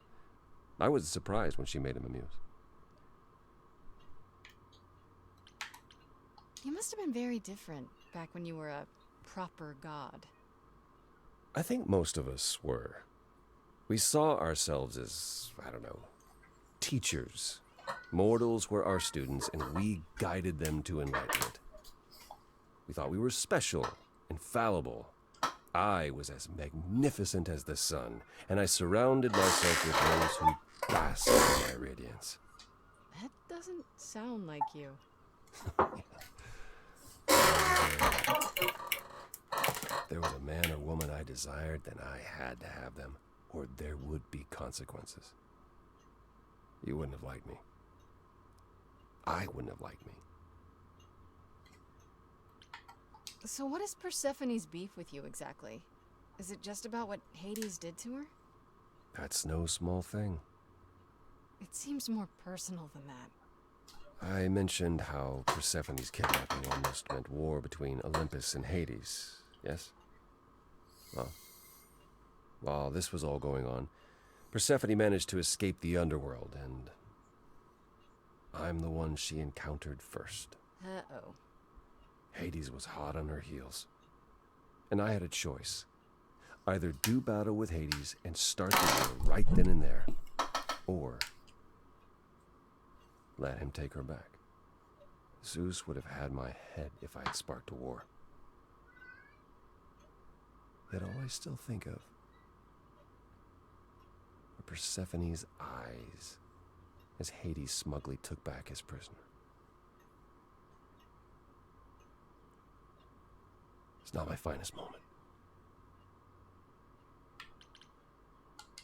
I was surprised when she made him a muse. You must have been very different back when you were a proper god. I think most of us were. We saw ourselves as, I don't know, teachers. Mortals were our students, and we guided them to enlightenment. We thought we were special, infallible. I was as magnificent as the sun, and I surrounded myself with those who basked in my radiance. That doesn't sound like you. There was a man or woman I desired, then I had to have them, or there would be consequences. You wouldn't have liked me. I wouldn't have liked me. So what is Persephone's beef with you exactly? Is it just about what Hades did to her? That's no small thing. It seems more personal than that. I mentioned how Persephone's kidnapping almost meant war between Olympus and Hades, yes? Well, while this was all going on, Persephone managed to escape the underworld, and I'm the one she encountered first. Uh-oh. Hades was hot on her heels, and I had a choice. Either do battle with Hades and start the war right then and there, or let him take her back. Zeus would have had my head if I had sparked a war. Yet all I still think of are Persephone's eyes as Hades smugly took back his prisoner. It's not my finest moment.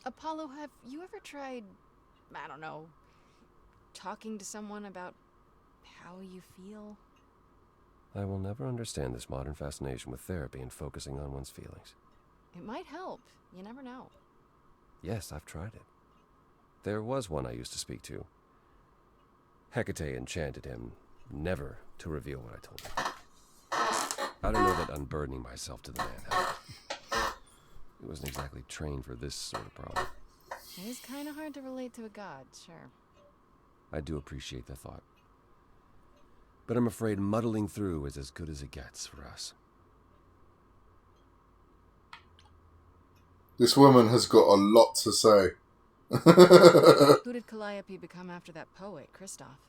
Apollo, have you ever tried, I don't know, talking to someone about how you feel? I will never understand this modern fascination with therapy and focusing on one's feelings. It might help. You never know. Yes, I've tried it. There was one I used to speak to. Hecate enchanted him never to reveal what I told him. I don't know that unburdening myself to the man helped. He wasn't exactly trained for this sort of problem. It is kind of hard to relate to a god, sure. I do appreciate the thought. But I'm afraid muddling through is as good as it gets for us. This woman has got a lot to say. Who did Calliope become after that poet, Christoph?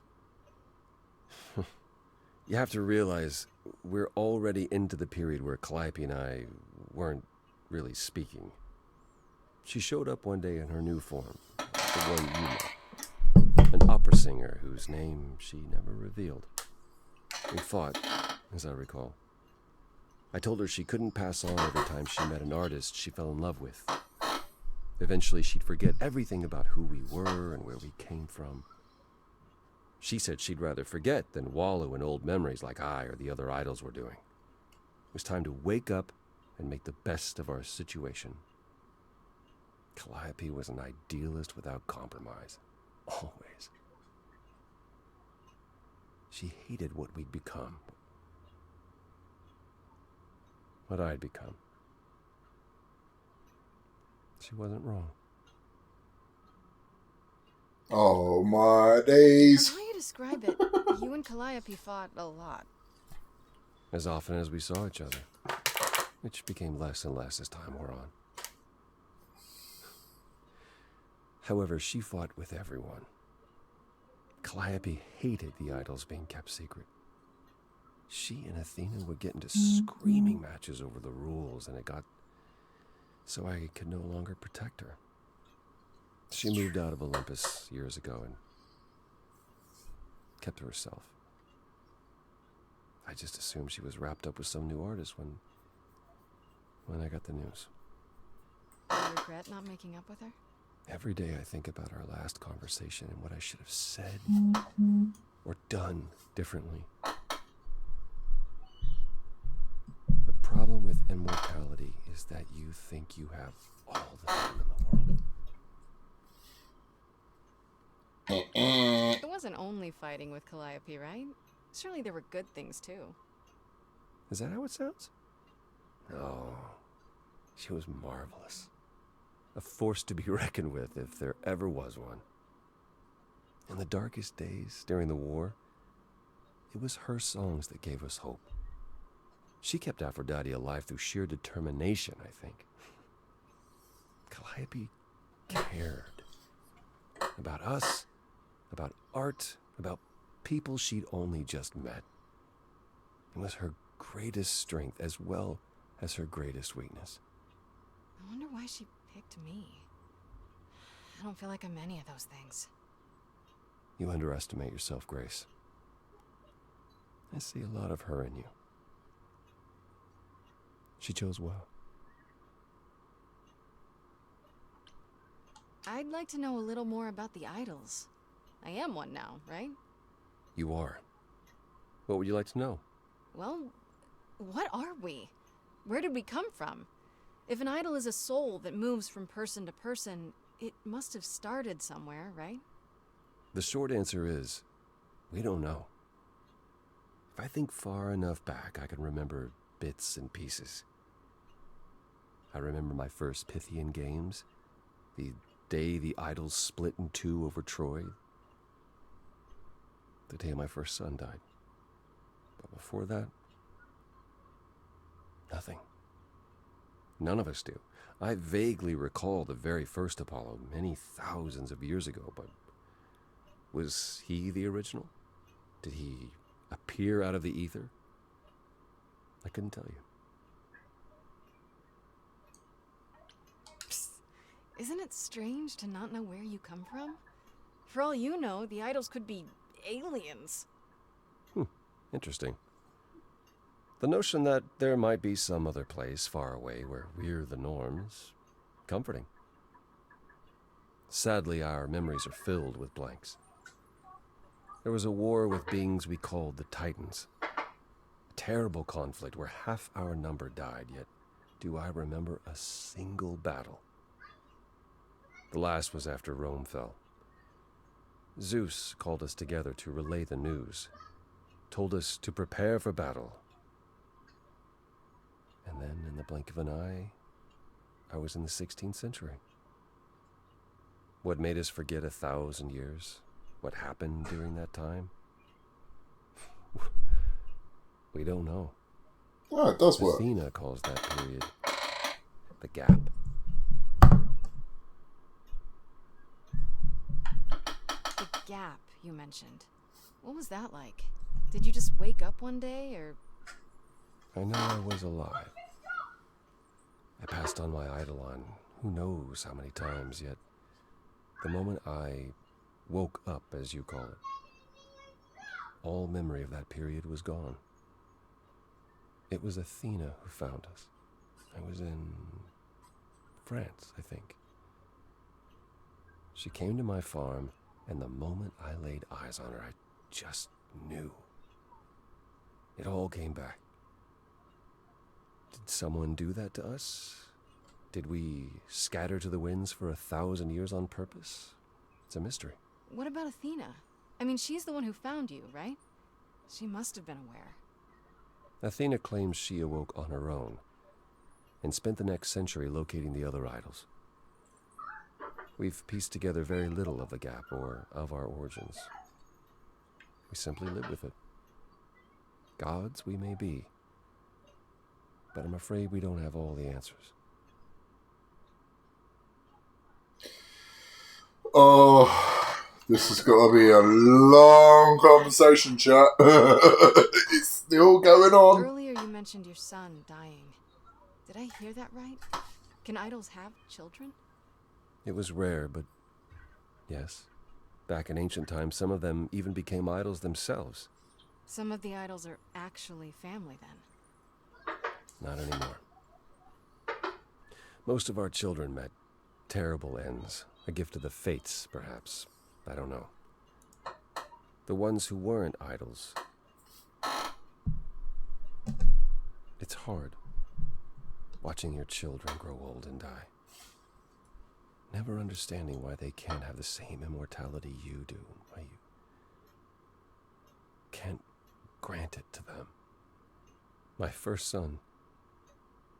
You have to realize we're already into the period where Calliope and I weren't really speaking. She showed up one day in her new form, the one you know. An opera singer whose name she never revealed. We fought, as I recall. I told her she couldn't pass on every time she met an artist she fell in love with. Eventually she'd forget everything about who we were and where we came from. She said she'd rather forget than wallow in old memories like I or the other idols were doing. It was time to wake up and make the best of our situation. Calliope was an idealist without compromise. Always. She hated what we'd become. What I'd become. She wasn't wrong. Oh my days. From how you describe it, you and Calliope fought a lot. As often as we saw each other, which became less and less as time wore on. However, she fought with everyone. Calliope hated the idols being kept secret. She and Athena would get into screaming matches over the rules, and it got so I could no longer protect her. She moved out of Olympus years ago and kept to herself. I just assumed she was wrapped up with some new artist when I got the news. Do you regret not making up with her? Every day I think about our last conversation and what I should have said or done differently. The problem with immortality is that you think you have all the time in the world. It wasn't only fighting with Calliope, right? Surely there were good things too. Is that how it sounds? No. She was marvelous. A force to be reckoned with if there ever was one. In the darkest days during the war, it was her songs that gave us hope. She kept Aphrodite alive through sheer determination, I think. Calliope cared. About us, about art, about people she'd only just met. It was her greatest strength as well as her greatest weakness. I wonder why she picked me. I don't feel like I'm any of those things. You underestimate yourself, Grace. I see a lot of her in you. She chose well. I'd like to know a little more about the idols. I am one now, right? You are. What would you like to know? Well, what are we? Where did we come from? If an idol is a soul that moves from person to person, it must have started somewhere, right? The short answer is, we don't know. If I think far enough back, I can remember bits and pieces. I remember my first Pythian games, the day the idols split in two over Troy, the day my first son died. But before that, nothing. None of us do. I vaguely recall the very first Apollo many thousands of years ago, but was he the original? Did he appear out of the ether? I couldn't tell you. Isn't it strange to not know where you come from? For all you know, the idols could be aliens. Interesting. The notion that there might be some other place far away where we're the norms, comforting. Sadly, our memories are filled with blanks. There was a war with beings we called the Titans. A terrible conflict where half our number died, yet do I remember a single battle. The last was after Rome fell. Zeus called us together to relay the news, told us to prepare for battle. And then, in the blink of an eye, I was in the 16th century. What made us forget 1,000 years? What happened during that time? We don't know. Oh, it does work. Athena calls that period the gap. The gap you mentioned. What was that like? Did you just wake up one day, or... I know I was alive. I passed on my eidolon who knows how many times, yet the moment I woke up, as you call it, all memory of that period was gone. It was Athena who found us. I was in France, I think. She came to my farm, and the moment I laid eyes on her, I just knew. It all came back. Did someone do that to us? Did we scatter to the winds for 1,000 years on purpose? It's a mystery. What about Athena? I mean, she's the one who found you, right? She must have been aware. Athena claims she awoke on her own and spent the next century locating the other idols. We've pieced together very little of the gap or of our origins. We simply live with it. Gods we may be, but I'm afraid we don't have all the answers. Oh, this has got to be a long conversation, chat. It's still going on. Earlier you mentioned your son dying. Did I hear that right? Can idols have children? It was rare, but yes. Back in ancient times, some of them even became idols themselves. Some of the idols are actually family, then. Not anymore. Most of our children met terrible ends. A gift of the fates, perhaps. I don't know. The ones who weren't idols. It's hard, watching your children grow old and die. Never understanding why they can't have the same immortality you do. Why you can't grant it to them. My first son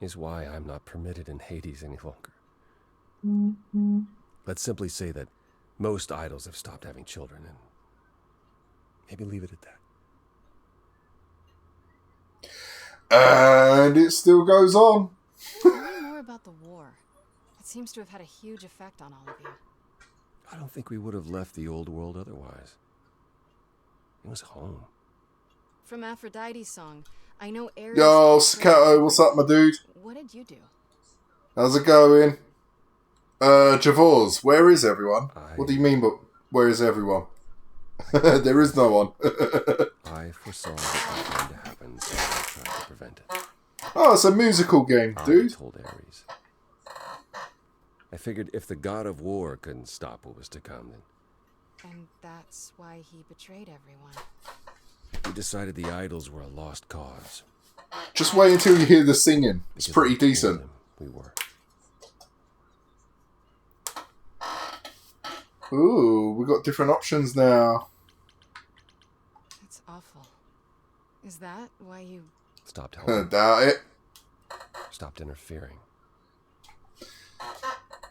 is why I'm not permitted in Hades any longer. Let's simply say that most idols have stopped having children, and maybe leave it at that. And it still goes on. Tell me more about the war. It seems to have had a huge effect on all of you. I don't think we would have left the old world otherwise. It was home. From Aphrodite's song, I know Ares... Yo, Sakato, what's up, my dude? What did you do? How's it going? Javors, where is everyone? What do you mean, but where is everyone? There is no one. I foresaw what was going to happen, so I tried to prevent it. Oh, it's a musical game, dude. I told Ares. I figured if the god of war couldn't stop what was to come, then... And that's why he betrayed everyone. We decided the idols were a lost cause. Just wait until you hear the singing. It's pretty decent. We were. Ooh, we got different options now. That's awful. Is that why you... Stopped helping. Doubt it. Stopped interfering.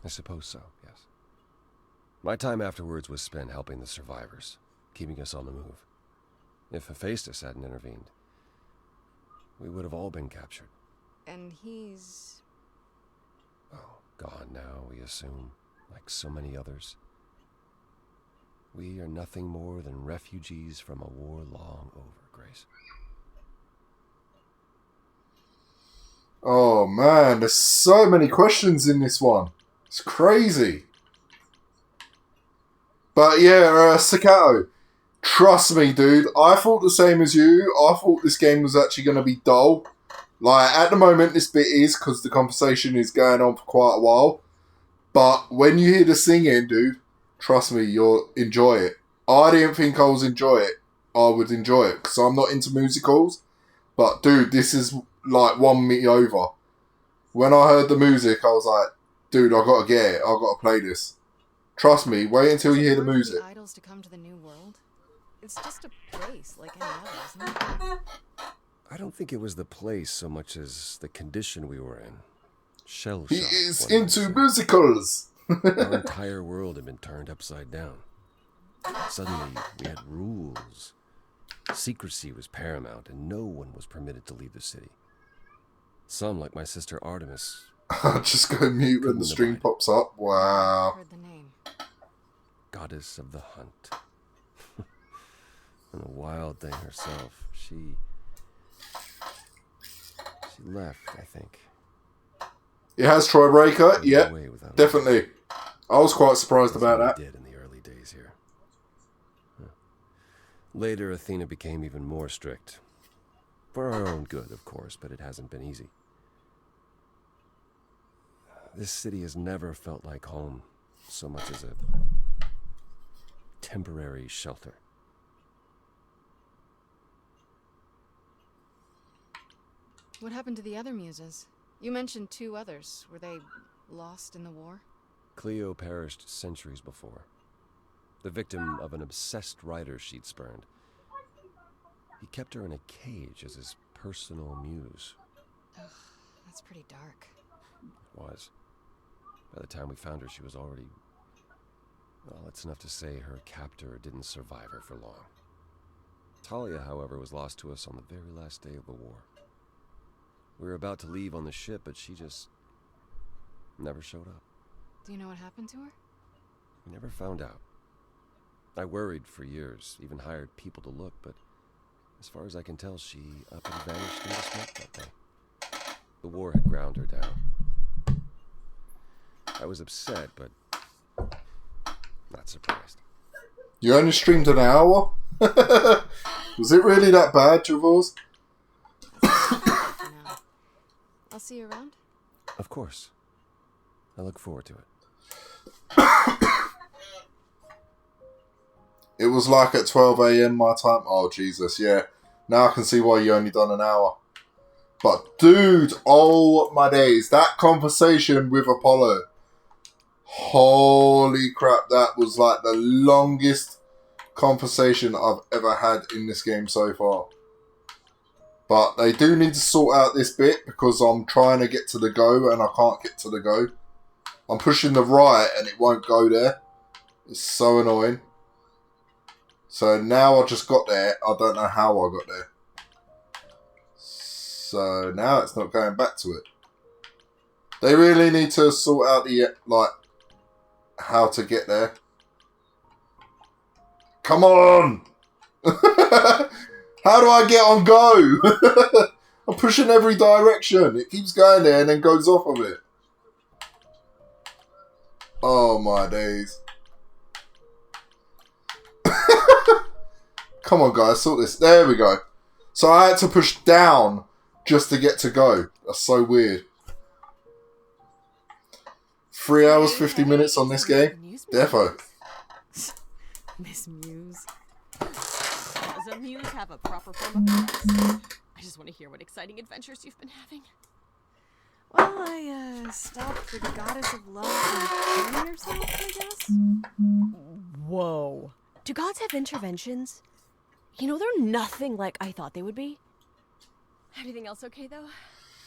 I suppose so, yes. My time afterwards was spent helping the survivors, keeping us on the move. If Hephaestus hadn't intervened, we would have all been captured. And he's... Oh, gone now, we assume, like so many others. We are nothing more than refugees from a war long over, Grace. Oh man, there's so many questions in this one. It's crazy. But yeah, Staccato. Trust me, dude. I thought the same as you. I thought this game was actually going to be dull. Like, at the moment, this bit is because the conversation is going on for quite a while. But when you hear the singing, dude, trust me, you'll enjoy it. I didn't think I would enjoy it because I'm not into musicals. But dude, this is like won me over. When I heard the music, I was like, dude, I gotta get it. I gotta play this. Trust me, wait until you hear the music. Idols to come to the new world? It's just a place like any other, isn't it? I don't think it was the place so much as the condition we were in. Shell He shock. is into musicals. Our entire world had been turned upside down. Suddenly, we had rules. Secrecy was paramount, and no one was permitted to leave the city. Some, like my sister Artemis... Just go mute when the stream pops up. Wow. Goddess of the hunt. And the wild thing herself. She left, I think. It has Troy Breaker. Yep, definitely. I was quite surprised about that. Did in the early days here. Later, Athena became even more strict. For our own good, of course, but it hasn't been easy. This city has never felt like home so much as a temporary shelter. What happened to the other muses? You mentioned 2 others. Were they lost in the war? Cleo perished centuries before, the victim of an obsessed writer she'd spurned. He kept her in a cage as his personal muse. Ugh, that's pretty dark. It was. By the time we found her, she was already... Well, it's enough to say her captor didn't survive her for long. Talia, however, was lost to us on the very last day of the war. We were about to leave on the ship, but she just never showed up. Do you know what happened to her? We never found out. I worried for years, even hired people to look, but as far as I can tell, she up and vanished into smoke that day. The war had ground her down. I was upset, but not surprised. You only streamed an hour? Was it really that bad, Javors? I'll see you around. Of course. I look forward to it. It was like at 12 a.m. my time. Oh, Jesus, yeah. Now I can see why you only done an hour. But, dude, oh my days. That conversation with Apollo. Holy crap, that was like the longest conversation I've ever had in this game so far. But they do need to sort out this bit because I'm trying to get to the go and I can't get to the go. I'm pushing the right and it won't go there. It's so annoying. So now I just got there. I don't know how I got there. So now it's not going back to it. They really need to sort out the, like, how to get there. Come on! How do I get on go? I'm pushing every direction. It keeps going there and then goes off of it. Oh my days. Come on guys, sort this. There we go. So I had to push down just to get to go. That's so weird. 3 hours, 50 minutes on this game. Defo. Miss Muse. Does a muse have a proper form of address? I just want to hear what exciting adventures you've been having. Well, I stopped for the goddess of love and killing herself, I guess. Whoa. Do gods have interventions? You know, they're nothing like I thought they would be. Everything else okay, though?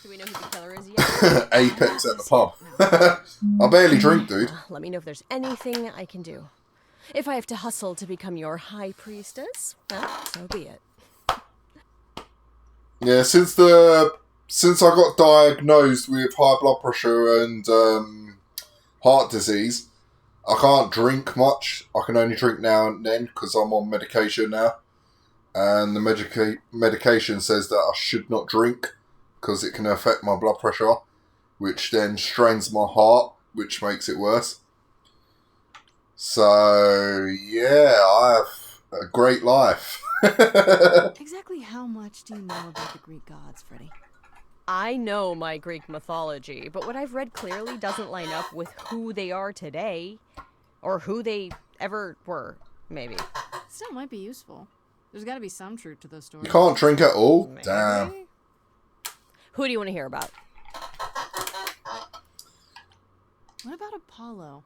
Do we know who the killer is yet? Apex at the pub. I barely drink, dude. Let me know if there's anything I can do. If I have to hustle to become your high priestess, well, so be it. Yeah, since I got diagnosed with high blood pressure and heart disease, I can't drink much. I can only drink now and then because I'm on medication now. And the medication says that I should not drink because it can affect my blood pressure, which then strains my heart, which makes it worse. So, yeah, I have a great life. Exactly how much do you know about the Greek gods, Freddy? I know my Greek mythology, but what I've read clearly doesn't line up with who they are today. Or who they ever were, maybe. Still might be useful. There's got to be some truth to those stories. You can't drink at all? Maybe. Damn. Who do you want to hear about? What about Apollo?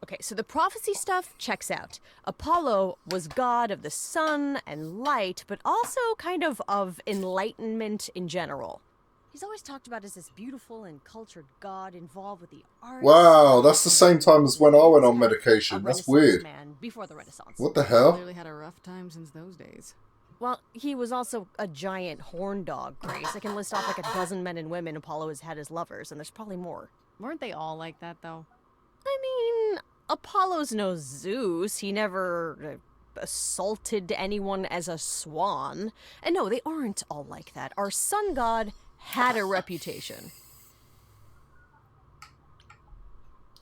Okay, so the prophecy stuff checks out. Apollo was god of the sun and light, but also kind of enlightenment in general. He's always talked about as this beautiful and cultured god involved with the arts. Wow, that's the same time as when I went on medication. That's weird. Man before the Renaissance. What the hell? Clearly had a rough time since those days. Well, he was also a giant horn dog, Grace. I can list off like a dozen men and women Apollo has had as lovers, and there's probably more. Weren't they all like that, though? I mean, Apollo's no Zeus. He never assaulted anyone as a swan. And no, they aren't all like that. Our sun god had a reputation.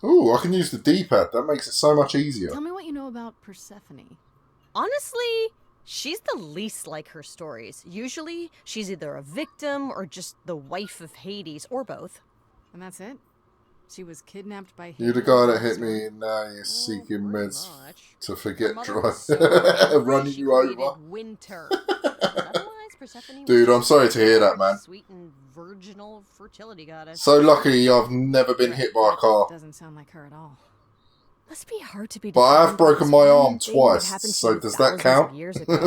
Ooh, I can use the D-pad. That makes it so much easier. Tell me what you know about Persephone. Honestly, she's the least like her stories. Usually, she's either a victim or just the wife of Hades, or both. And that's it? She was kidnapped by Hades? You're the guy that hit me, and now you're seeking meds to forget running you over. Winter. Dude, I'm sorry to hear that, man. Sweet and virginal fertility goddess. So lucky I've never been hit by a car. Doesn't sound like her at all. Must be hard to be. But I have broken my arm twice, so does that count? Years ago.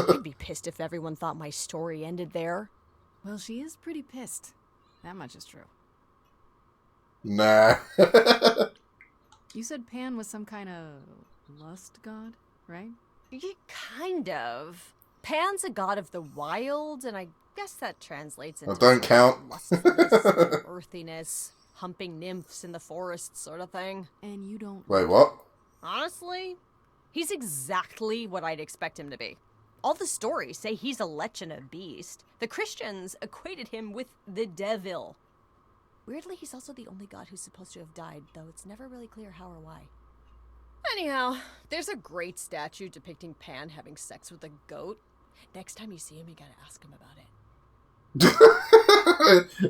I'd be pissed if everyone thought my story ended there. Well, she is pretty pissed. That much is true. Nah. You said Pan was some kind of lust god, right? Yeah, kind of. Pan's a god of the wild, and I guess that translates into don't count. lustfulness and earthiness, humping nymphs in the forest sort of thing. And you don't... Wait, what? Honestly, he's exactly what I'd expect him to be. All the stories say he's a lech and a beast. The Christians equated him with the devil. Weirdly, he's also the only god who's supposed to have died, though it's never really clear how or why. Anyhow, there's a great statue depicting Pan having sex with a goat. Next time you see him, you gotta ask him about it.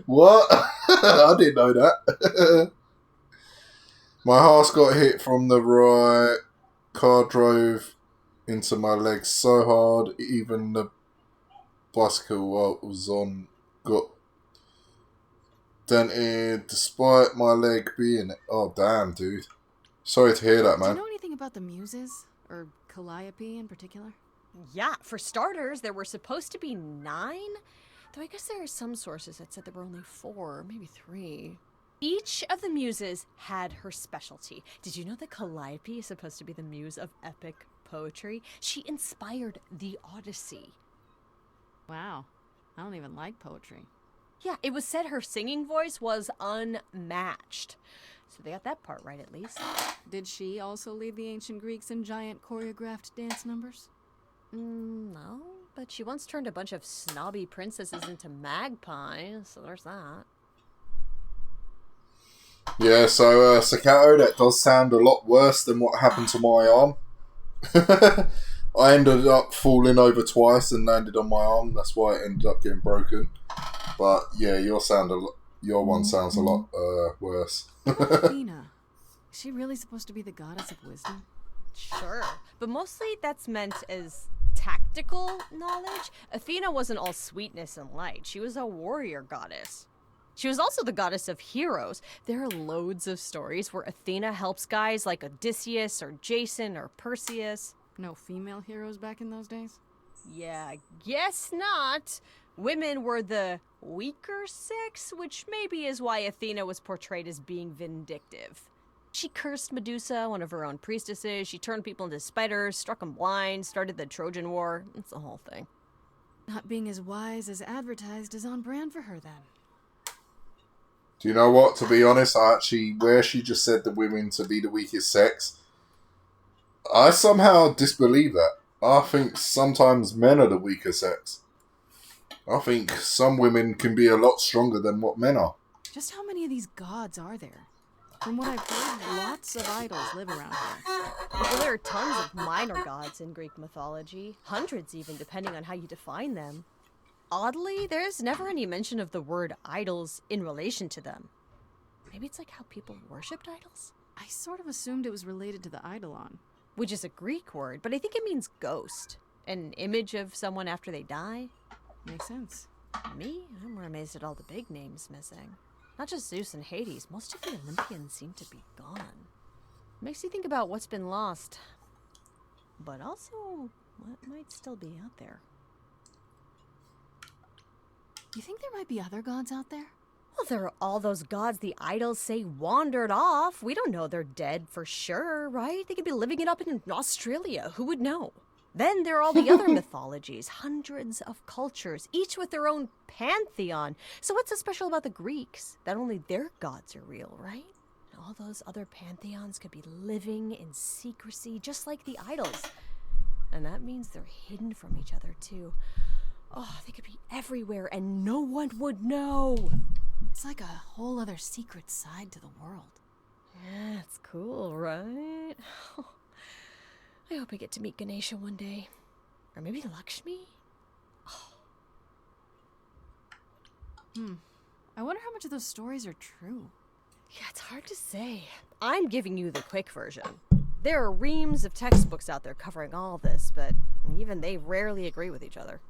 What? I didn't know that. My horse got hit from the right. Car drove into my leg so hard, even the bicycle I was on got dented, despite my leg being... Oh, damn, dude. Sorry to hear that, man. Do you know anything about the Muses? Or Calliope in particular? Yeah, for starters, there were supposed to be 9. Though I guess there are some sources that said there were only 4, maybe 3. Each of the muses had her specialty. Did you know that Calliope is supposed to be the muse of epic poetry? She inspired the Odyssey. Wow. I don't even like poetry. Yeah, it was said her singing voice was unmatched. So they got that part right, at least. Did she also lead the ancient Greeks in giant choreographed dance numbers? No, but she once turned a bunch of snobby princesses into magpies, so there's that. Yeah, so, Sakato, that does sound a lot worse than what happened to my arm. I ended up falling over twice and landed on my arm. That's why it ended up getting broken. But, yeah, your one sounds a lot worse. Athena. Is she really supposed to be the goddess of wisdom? Sure, but mostly that's meant as tactical knowledge. Athena wasn't all sweetness and light. She was a warrior goddess. She was also the goddess of heroes. There are loads of stories where Athena helps guys like Odysseus or Jason or Perseus. No female heroes back in those days? Yeah, I guess not. Women were the weaker sex, which maybe is why Athena was portrayed as being vindictive. She cursed Medusa, one of her own priestesses. She turned people into spiders, struck them blind, started the Trojan War. It's the whole thing. Not being as wise as advertised is on brand for her, then. Do you know what? To be honest, where she just said the women to be the weakest sex, I somehow disbelieve that. I think sometimes men are the weaker sex. I think some women can be a lot stronger than what men are. Just how many of these gods are there? From what I've heard, lots of idols live around here. Well, there are tons of minor gods in Greek mythology, hundreds even, depending on how you define them. Oddly, there's never any mention of the word idols in relation to them. Maybe it's like how people worshipped idols? I sort of assumed it was related to the eidolon. Which is a Greek word, but I think it means ghost. An image of someone after they die. Makes sense. Me? I'm more amazed at all the big names missing. Not just Zeus and Hades, most of the Olympians seem to be gone. Makes you think about what's been lost. But also, what might still be out there. You think there might be other gods out there? Well, there are all those gods the idols say wandered off. We don't know they're dead for sure, right? They could be living it up in Australia. Who would know? Then there are all the other mythologies, hundreds of cultures, each with their own pantheon. So what's so special about the Greeks? That only their gods are real, right? And all those other pantheons could be living in secrecy, just like the idols. And that means they're hidden from each other, too. Oh, they could be everywhere and no one would know. It's like a whole other secret side to the world. Yeah, it's cool, right? I hope I get to meet Ganesha one day. Or maybe Lakshmi? I wonder how much of those stories are true. Yeah, it's hard to say. I'm giving you the quick version. There are reams of textbooks out there covering all this, but even they rarely agree with each other.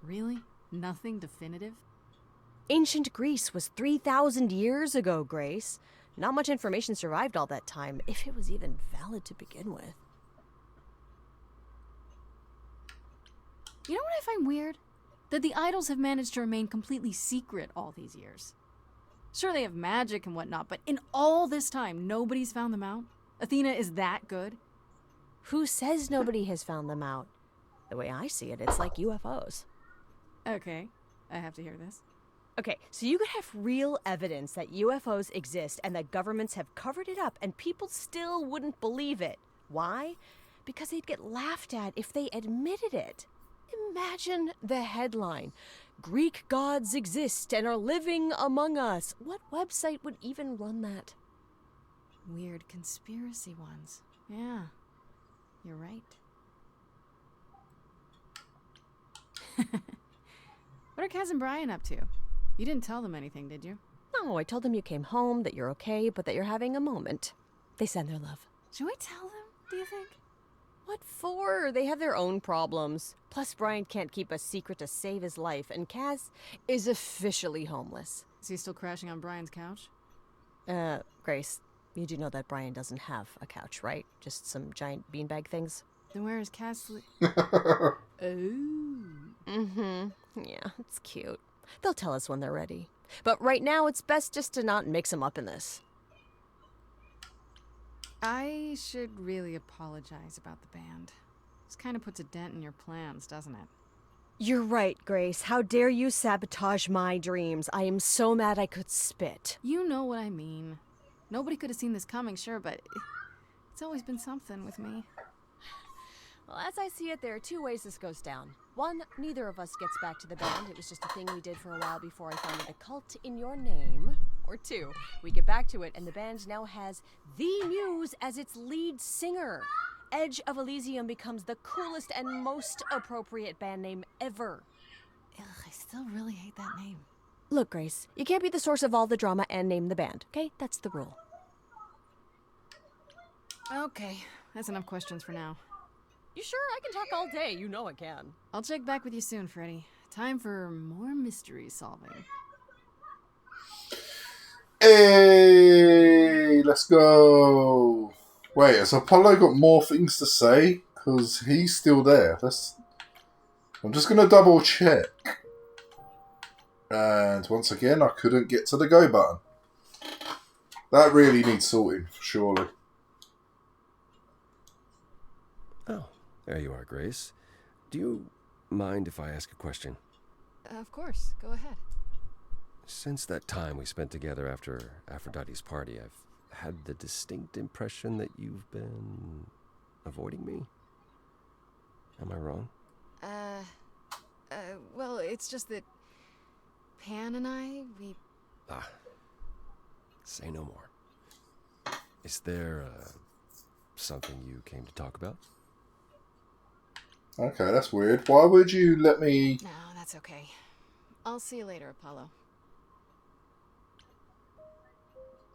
Really? Nothing definitive? Ancient Greece was 3,000 years ago, Grace. Not much information survived all that time, if it was even valid to begin with. You know what I find weird? That the idols have managed to remain completely secret all these years. Sure, they have magic and whatnot, but in all this time, nobody's found them out? Athena is that good? Who says nobody has found them out? The way I see it, it's like UFOs. Okay, I have to hear this. Okay, so you could have real evidence that UFOs exist and that governments have covered it up and people still wouldn't believe it. Why? Because they'd get laughed at if they admitted it. Imagine the headline. Greek gods exist and are living among us. What website would even run that? Weird conspiracy ones. Yeah, you're right. What are Kaz and Brian up to? You didn't tell them anything, did you? No, I told them you came home, that you're okay, but that you're having a moment. They send their love. Should we tell them, do you think? What for? They have their own problems. Plus, Brian can't keep a secret to save his life, and Kaz is officially homeless. Is he still crashing on Brian's couch? Grace, you do know that Brian doesn't have a couch, right? Just some giant beanbag things? Then where is Kaz sleep? Yeah, it's cute. They'll tell us when they're ready. But right now, it's best just to not mix them up in this. I should really apologize about the band. This kind of puts a dent in your plans, doesn't it? You're right, Grace. How dare you sabotage my dreams? I am so mad I could spit. You know what I mean. Nobody could have seen this coming, sure, but it's always been something with me. Well, as I see it, there are two ways this goes down. One, neither of us gets back to the band. It was just a thing we did for a while before I founded a cult in your name. Or two, we get back to it and the band now has The Muse as its lead singer. Edge of Elysium becomes the coolest and most appropriate band name ever. Ugh, I still really hate that name. Look, Grace, you can't be the source of all the drama and name the band, okay? That's the rule. Okay, that's enough questions for now. You sure? I can talk all day. You know I can. I'll check back with you soon, Freddy. Time for more mystery solving. Hey, let's go. Wait, has Apollo got more things to say? Because he's still there. I'm just going to double check. And once again, I couldn't get to the go button. That really needs sorting, surely. Oh, there you are, Grace. Do you mind if I ask a question? Of course, go ahead. Since that time we spent together after Aphrodite's party, I've had the distinct impression that you've been avoiding me. Am I wrong? Well, it's just that Pan and I, we... Say no more. Is there something you came to talk about? Okay, that's weird. Why would you let me... No, that's okay. I'll see you later, Apollo.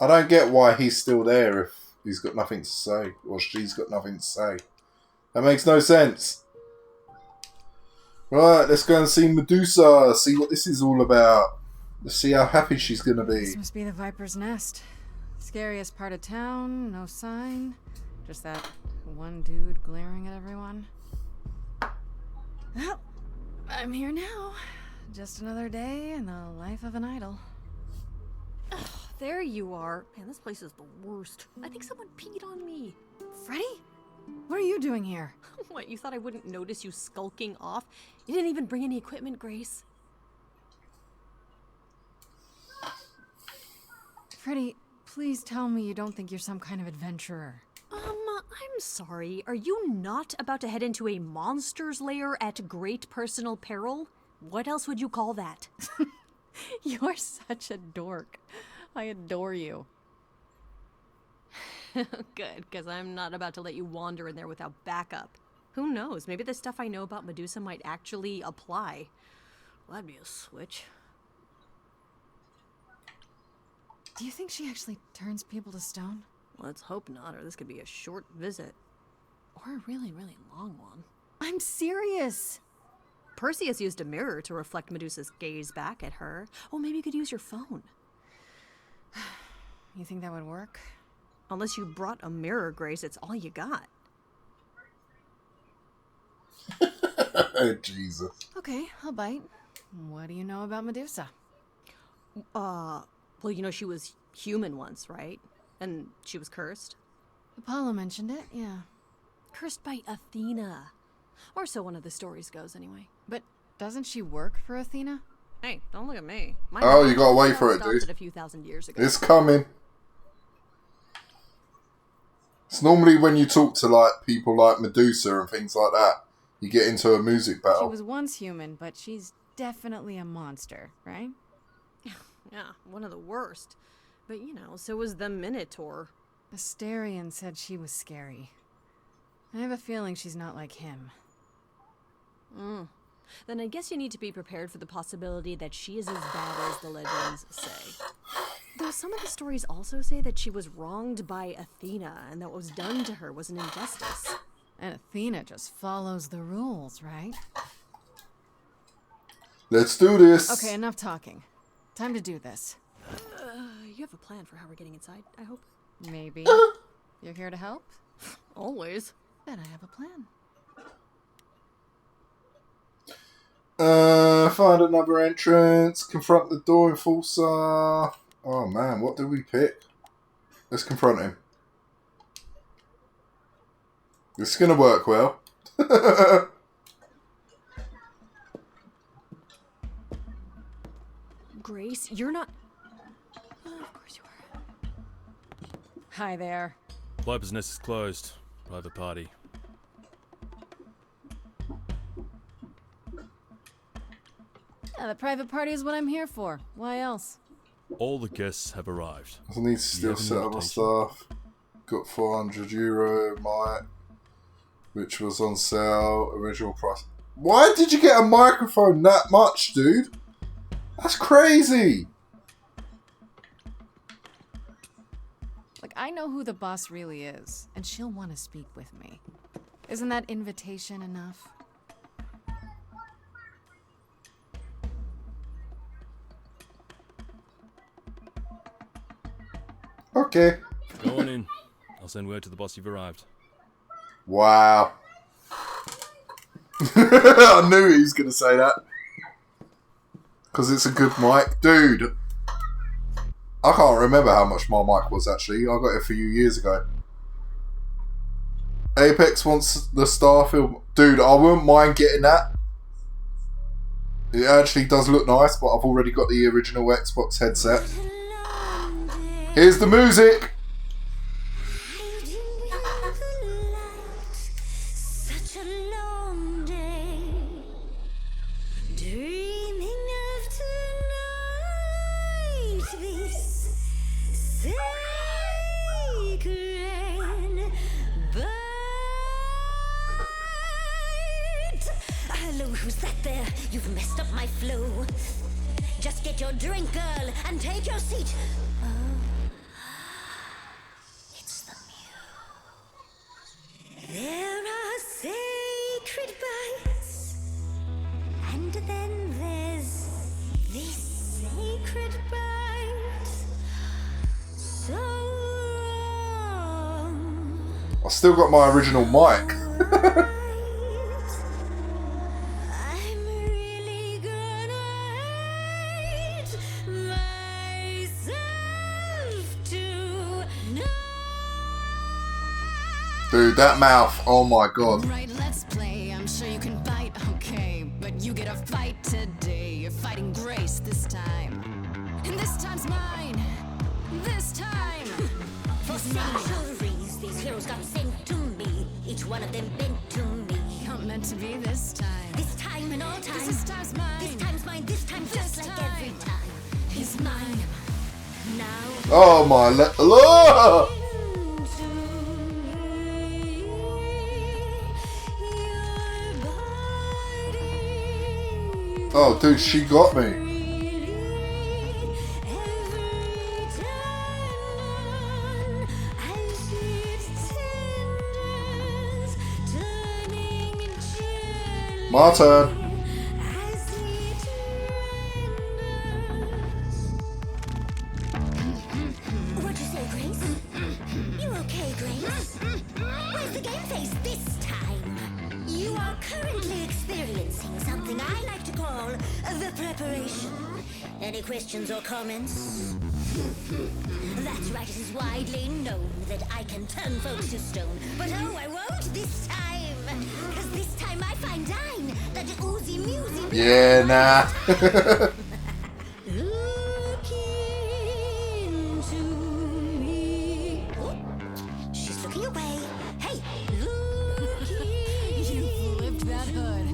I don't get why he's still there if he's got nothing to say, or she's got nothing to say. That makes no sense. Right, let's go and see Medusa, see what this is all about. Let's see how happy she's going to be. This must be the Viper's Nest. Scariest part of town, no sign. Just that one dude glaring at everyone. Well, I'm here now. Just another day in the life of an idol. Ugh, there you are. Man, this place is the worst. I think someone peed on me. Freddy? What are you doing here? What, you thought I wouldn't notice you skulking off? You didn't even bring any equipment, Grace. Freddy, please tell me you don't think you're some kind of adventurer. I'm sorry. Are you not about to head into a monster's lair at great personal peril? What else would you call that? You're such a dork. I adore you. Good, because I'm not about to let you wander in there without backup. Who knows? Maybe the stuff I know about Medusa might actually apply. Well, that'd be a switch. Do you think she actually turns people to stone? Let's hope not, or this could be a short visit. Or a really, really long one. I'm serious. Perseus used a mirror to reflect Medusa's gaze back at her. Oh, maybe you could use your phone. You think that would work? Unless you brought a mirror, Grace, it's all you got. Jesus. Okay, I'll bite. What do you know about Medusa? Well, you know she was human once, right? And she was cursed? Apollo mentioned it, yeah. Cursed by Athena. Or so one of the stories goes, anyway. But doesn't she work for Athena? Hey, don't look at me. Oh, you gotta wait for it, dude. A few thousand years ago. It's coming. It's normally when you talk to like people like Medusa and things like that, you get into a music She battle. was once human, but she's definitely a monster, right? Yeah, one of the worst. But, you know, so was the Minotaur. Asterion said she was scary. I have a feeling she's not like him. Then I guess you need to be prepared for the possibility that she is as bad as the legends say. Though some of the stories also say that she was wronged by Athena, and that what was done to her was an injustice. And Athena just follows the rules, right? Let's do this. Okay, enough talking. Time to do this. You have a plan for how we're getting inside, I hope? Maybe. You're here to help? Always. Then I have a plan. Find another entrance. Confront the door enforcer. Oh man, what did we pick? Let's confront him. This is gonna work well. Grace, you're not... of course you are. Hi there. Viper's Nest is closed. Private party. Yeah, the private party is what I'm here for. Why else? All the guests have arrived. I need to still set up my stuff. Got €400 mic, which was on sale. Original price. Why did you get a microphone that much, dude? That's crazy. Like, I know who the boss really is, and she'll want to speak with me. Isn't that invitation enough? Okay. Go on in. I'll send word to the boss you've arrived. Wow. I knew he was going to say that. Because it's a good mic. Dude. I can't remember how much my mic was actually. I got it a few years ago. Apex wants the Starfield. Dude, I wouldn't mind getting that. It actually does look nice, but I've already got the original Xbox headset. Here's the music. Such a long day, dreaming of tonight. This sacred rain. But hello, who's that there? You've messed up my flow. Just get your drink, girl, and take your seat. Oh, it's the Mew. There are sacred bites, and then there's this sacred bite. So wrong. I still got my original mic. I'm really gonna hate myself tonight. Dude, that mouth, oh my god. Right, let's play. I'm sure you can bite, okay. But you get a fight today. You're fighting Grace this time. And this time's mine. This time. For centuries, these heroes got sent to me. Each one of them bent to me. Not meant to be this time. This time and all time. This time's mine. This time's mine. This time just like every time. He's mine. Now. Oh my Allah! Oh dude, she got me. My turn. What'd you say, Grace? You okay, Grace? Where's the game face this time? You are currently experiencing something I like to call the preparation. Any questions or comments? That's right, it is widely known that I can turn folks to stone. But oh, I won't this time. Because this time I find Dine, that oozy musy. Yeah, nah. She's looking away. Hey, You flipped that hood.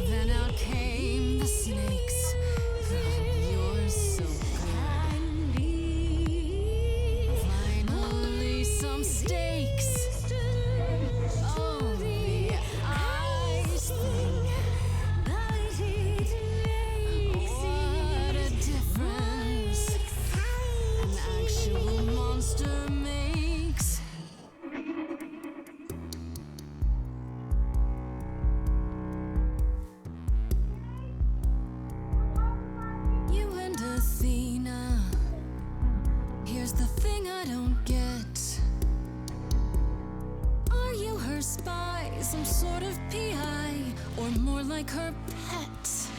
Then out came the snakes. You're so good. Finally, some stakes. Oh, the ice thing. What a difference an actual monster makes. You and Athena. Here's the thing I don't get. Are you her spy, some sort of PI, or more like her pet?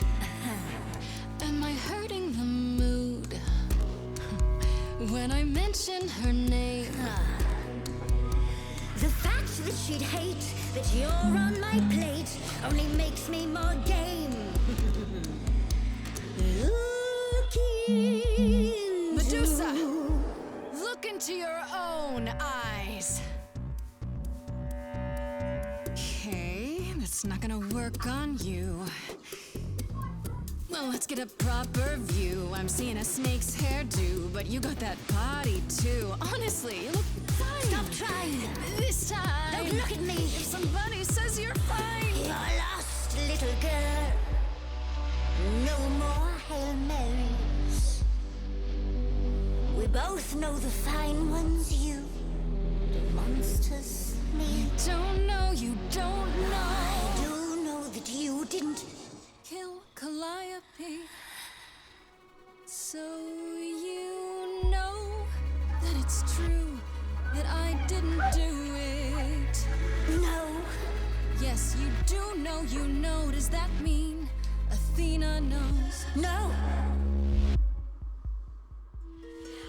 Am I hurting the mood when I mention her name? the fact that she'd hate that you're on my plate only makes me more game. Medusa, look into your own eyes. Okay, that's not gonna work on you. Well, let's get a proper view. I'm seeing a snake's hairdo, but you got that body too. Honestly, you look fine. Stop trying. This time. Don't look at me. If somebody says you're fine. You're lost, little girl. No more Hail Marys. We both know the fine ones you, the monsters me. Don't know, you don't know. I do know that you didn't kill Calliope. So you know that it's true that I didn't do it. No. Yes, you do know, you know. Does that mean Athena knows? No.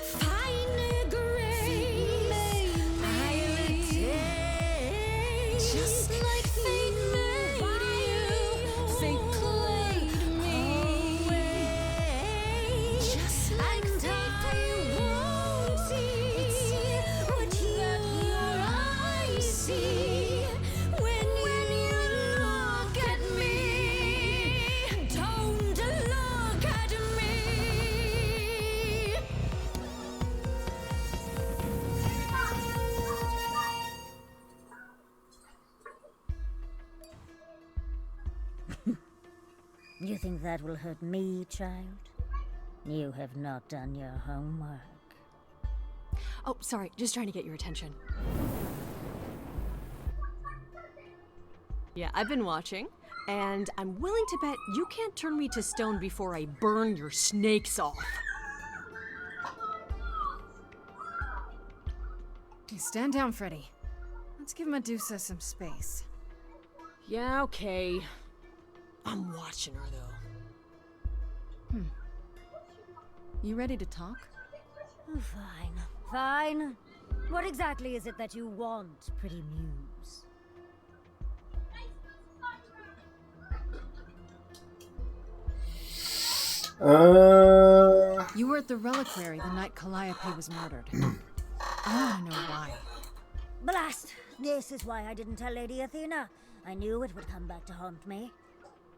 Fine grace, I'll take. Just like fate made you, fate played me. Just like fate won't see what your eyes see when you look at me. Don't look at me. You think that will hurt me, child? You have not done your homework. Oh, sorry, just trying to get your attention. Yeah, I've been watching, and I'm willing to bet you can't turn me to stone before I burn your snakes off. Hey, stand down, Freddy. Let's give Medusa some space. Yeah, okay. I'm watching her, though. You ready to talk? Fine, fine. What exactly is it that you want, pretty muse? You were at the reliquary the night Calliope was murdered. I want to know why. Blast! This is why I didn't tell Lady Athena. I knew it would come back to haunt me.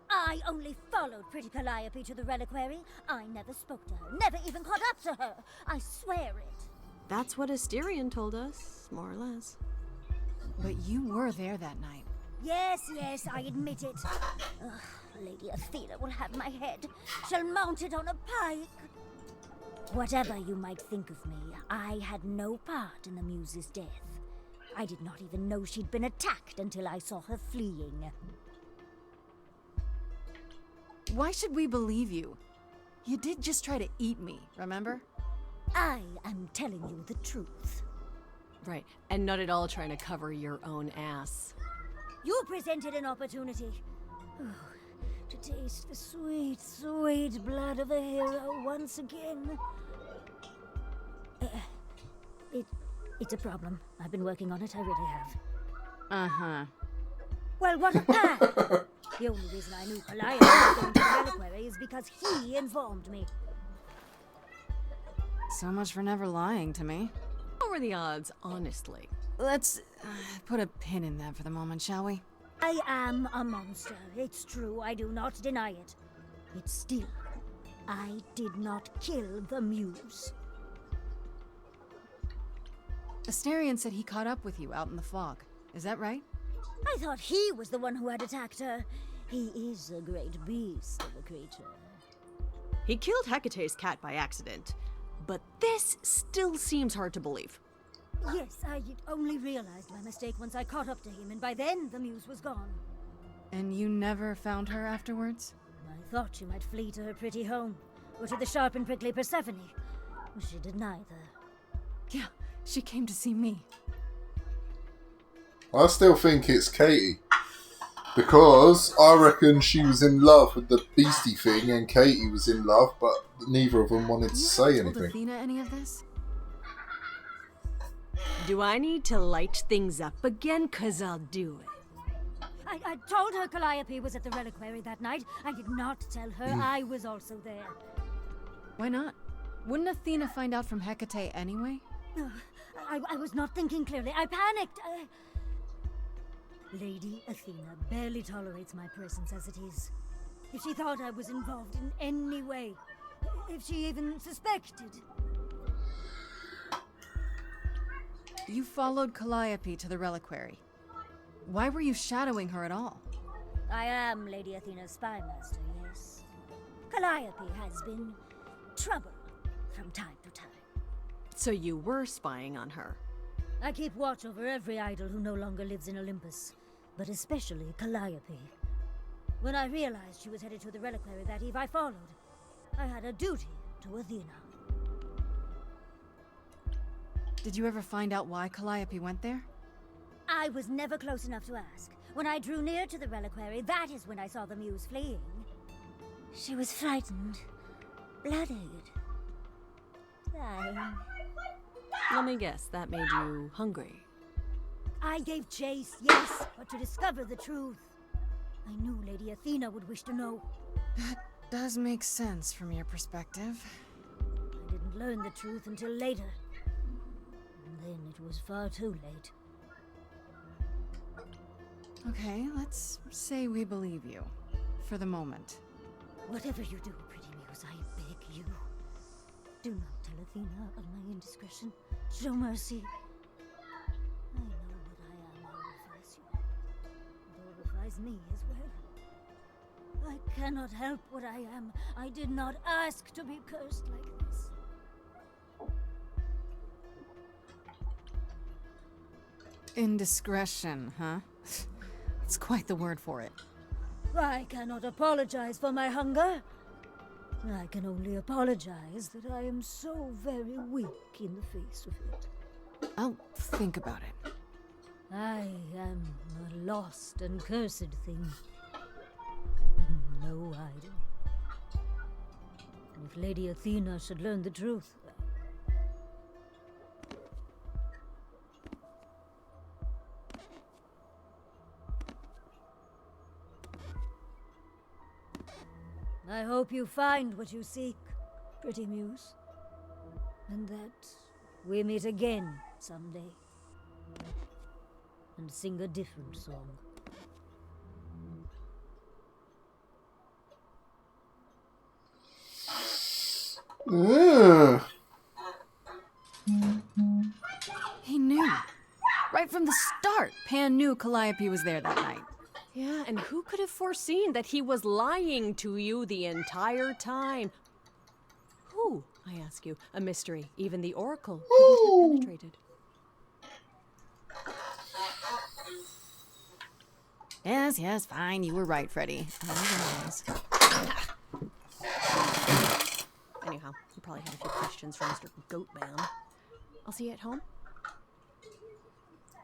I only followed pretty Calliope to the reliquary. I never spoke to her, never even caught up to her. I swear it. That's what Asterion told us, more or less. But you were there that night. Yes, yes, I admit it. Ugh, Lady Athena will have my head. She'll mount it on a pike. Whatever you might think of me, I had no part in the Muse's death. I did not even know she'd been attacked until I saw her fleeing. Why should we believe you? You did just try to eat me, remember? I am telling you the truth. Right, and not at all trying to cover your own ass. You presented an opportunity. To taste the sweet, sweet blood of a hero once again. It's a problem. I've been working on it, I really have. Uh-huh. Well, what of that? The only reason I knew Calliope was going to the reliquary is because he informed me. So much for never lying to me. What were the odds, honestly? Let's put a pin in that for the moment, shall we? I am a monster. It's true, I do not deny it. It's still, I did not kill the Muse. Asterion said he caught up with you out in the fog. Is that right? I thought he was the one who had attacked her. He is a great beast of a creature. He killed Hecate's cat by accident, but this still seems hard to believe. Yes, I only realized my mistake once I caught up to him, and by then the Muse was gone. And you never found her afterwards? I thought she might flee to her pretty home, or to the sharp and prickly Persephone. She did neither. Yeah, she came to see me. I still think it's Katie. Because I reckon she was in love with the beastie thing and Katie was in love, but neither of them wanted to say anything. Told Athena any of this? Do I need to light things up again? 'Cause I'll do it. I told her Calliope was at the reliquary that night. I did not tell her I was also there. Why not? Wouldn't Athena find out from Hecate anyway? I was not thinking clearly. I panicked. Lady Athena barely tolerates my presence as it is. If she thought I was involved in any way, if she even suspected. You followed Calliope to the reliquary. Why were you shadowing her at all? I am Lady Athena's spy master, yes. Calliope has been trouble from time to time. So you were spying on her? I keep watch over every idol who no longer lives in Olympus, but especially Calliope. When I realized she was headed to the reliquary that eve, I followed. I had a duty to Athena. Did you ever find out why Calliope went there? I was never close enough to ask. When I drew near to the reliquary, that is when I saw the Muse fleeing. She was frightened, bloodied, dying. Let me guess, that made you hungry. I gave chase, yes, but to discover the truth. I knew Lady Athena would wish to know. That does make sense from your perspective. I didn't learn the truth until later. And then it was far too late. Okay, let's say we believe you. For the moment. Whatever you do, pretty Muse, I beg you. Do not tell Athena of my indiscretion. Show mercy. I know what I am horrifies you. It horrifies me as well. I cannot help what I am. I did not ask to be cursed like this. Indiscretion, huh? It's quite the word for it. I cannot apologize for my hunger. I can only apologize that I am so very weak in the face of it. I'll think about it. I am a lost and cursed thing. No idol. And if Lady Athena should learn the truth, I hope you find what you seek, pretty muse. And that we meet again someday. And sing a different song. Yeah. He knew. Right from the start, Pan knew Calliope was there that night. Yeah, and who could have foreseen that he was lying to you the entire time? Who, I ask you, a mystery. Even the Oracle couldn't have penetrated. Yes, fine. You were right, Freddy. Anyhow, you probably had a few questions for Mr. Goatman. I'll see you at home.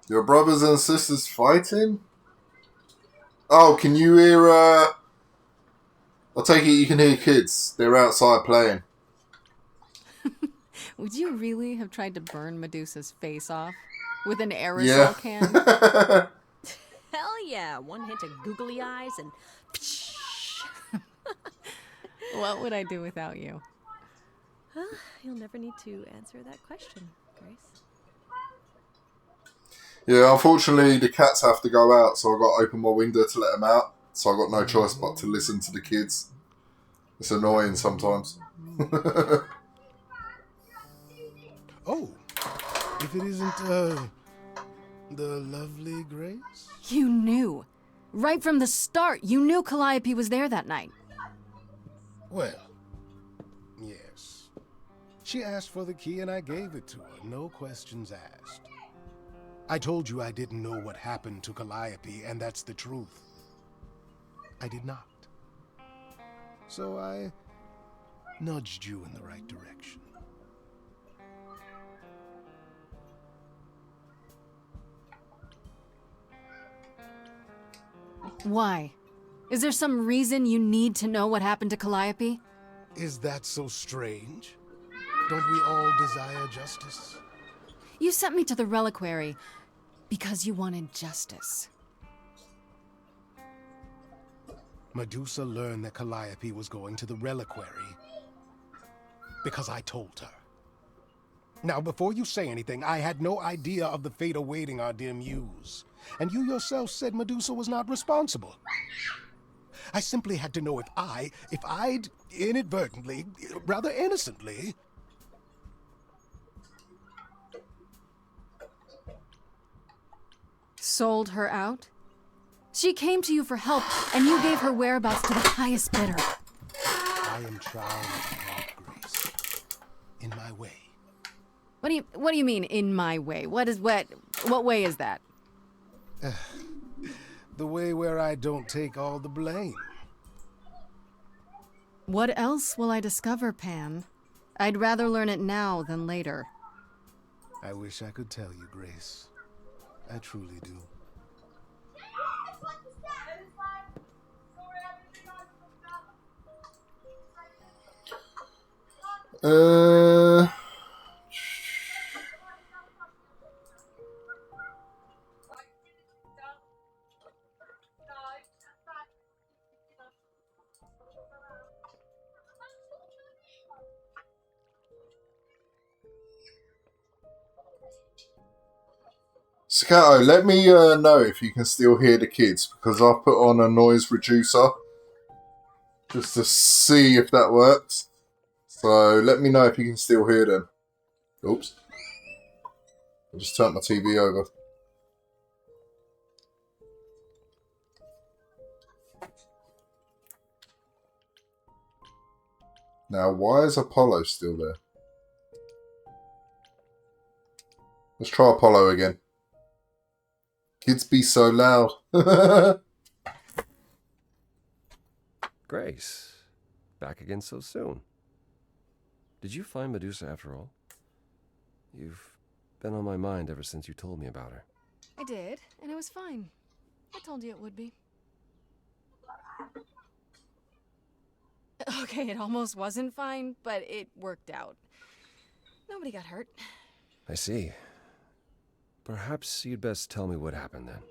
Your brothers and sisters fighting? Oh, can you hear, I take it you can hear kids. They're outside playing. Would you really have tried to burn Medusa's face off? With an aerosol can? Hell yeah! One hint of googly eyes and... What would I do without you? You'll never need to answer that question, Grace. Yeah, unfortunately the cats have to go out, so I got to open my window to let them out. So I got no choice but to listen to the kids. It's annoying sometimes. Oh, if it isn't, the lovely Grace? You knew. Right from the start, you knew Calliope was there that night. Well, yes. She asked for the key and I gave it to her, no questions asked. I told you I didn't know what happened to Calliope, and that's the truth. I did not. So I nudged you in the right direction. Why? Is there some reason you need to know what happened to Calliope? Is that so strange? Don't we all desire justice? You sent me to the reliquary because you wanted justice. Medusa learned that Calliope was going to the reliquary because I told her. Now, before you say anything, I had no idea of the fate awaiting our dear muse. And you yourself said Medusa was not responsible. I simply had to know if I'd inadvertently, rather innocently... Sold her out? She came to you for help, and you gave her whereabouts to the highest bidder. I am trying to help Grace. In my way. What do you mean, in my way? What way is that? The way where I don't take all the blame. What else will I discover, Pan? I'd rather learn it now than later. I wish I could tell you, Grace. I truly do. Scato, let me know if you can still hear the kids, because I've put on a noise reducer just to see if that works. So let me know if you can still hear them. Oops. I just turned my TV over. Now, why is Apollo still there? Let's try Apollo again. Kids be so loud. Grace, back again so soon. Did you find Medusa after all? You've been on my mind ever since you told me about her. I did, and it was fine. I told you it would be. Okay, it almost wasn't fine, but it worked out. Nobody got hurt. I see. Perhaps you'd best tell me what happened then.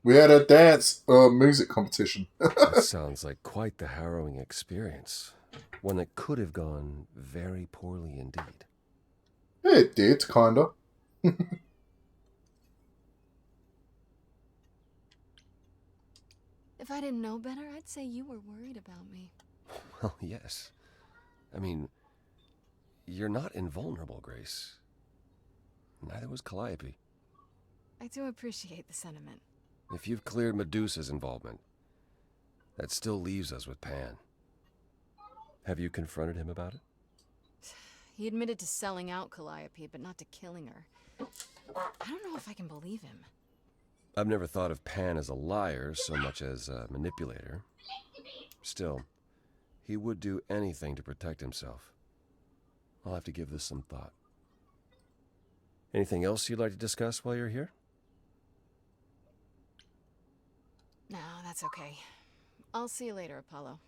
We had a dance music competition. That sounds like quite the harrowing experience. One that could have gone very poorly indeed. It did, kinda. If I didn't know better, I'd say you were worried about me. Well, yes. I mean, you're not invulnerable, Grace. Neither was Calliope. I do appreciate the sentiment. If you've cleared Medusa's involvement, that still leaves us with Pan. Have you confronted him about it? He admitted to selling out Calliope, but not to killing her. I don't know if I can believe him. I've never thought of Pan as a liar so much as a manipulator. Still, he would do anything to protect himself. I'll have to give this some thought. Anything else you'd like to discuss while you're here? No, that's okay. I'll see you later, Apollo.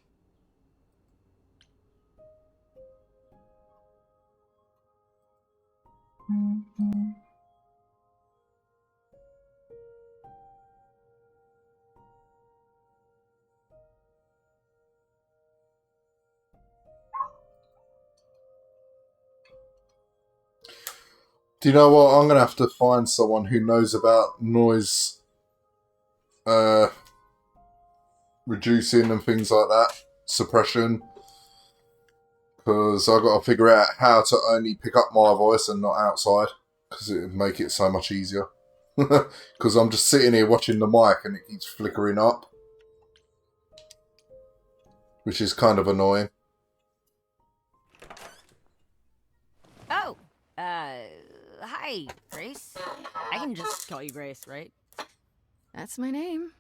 Do you know what? I'm going to have to find someone who knows about noise reducing and things like that. Suppression. Because I've got to figure out how to only pick up my voice and not outside. Because it would make it so much easier. Because I'm just sitting here watching the mic and it keeps flickering up. Which is kind of annoying. Oh, hi, Grace. I can just call you Grace, right? That's my name.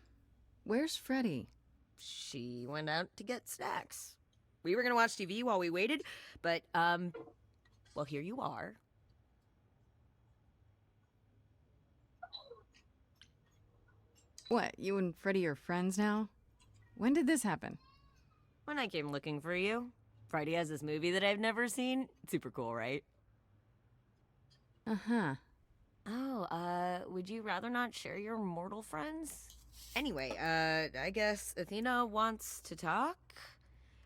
Where's Freddie? She went out to get snacks. We were gonna watch TV while we waited, but, well, here you are. What, you and Freddie are friends now? When did this happen? When I came looking for you. Freddie has this movie that I've never seen. Super cool, right? Uh-huh. Oh, would you rather not share your mortal friends? Anyway, I guess Athena wants to talk?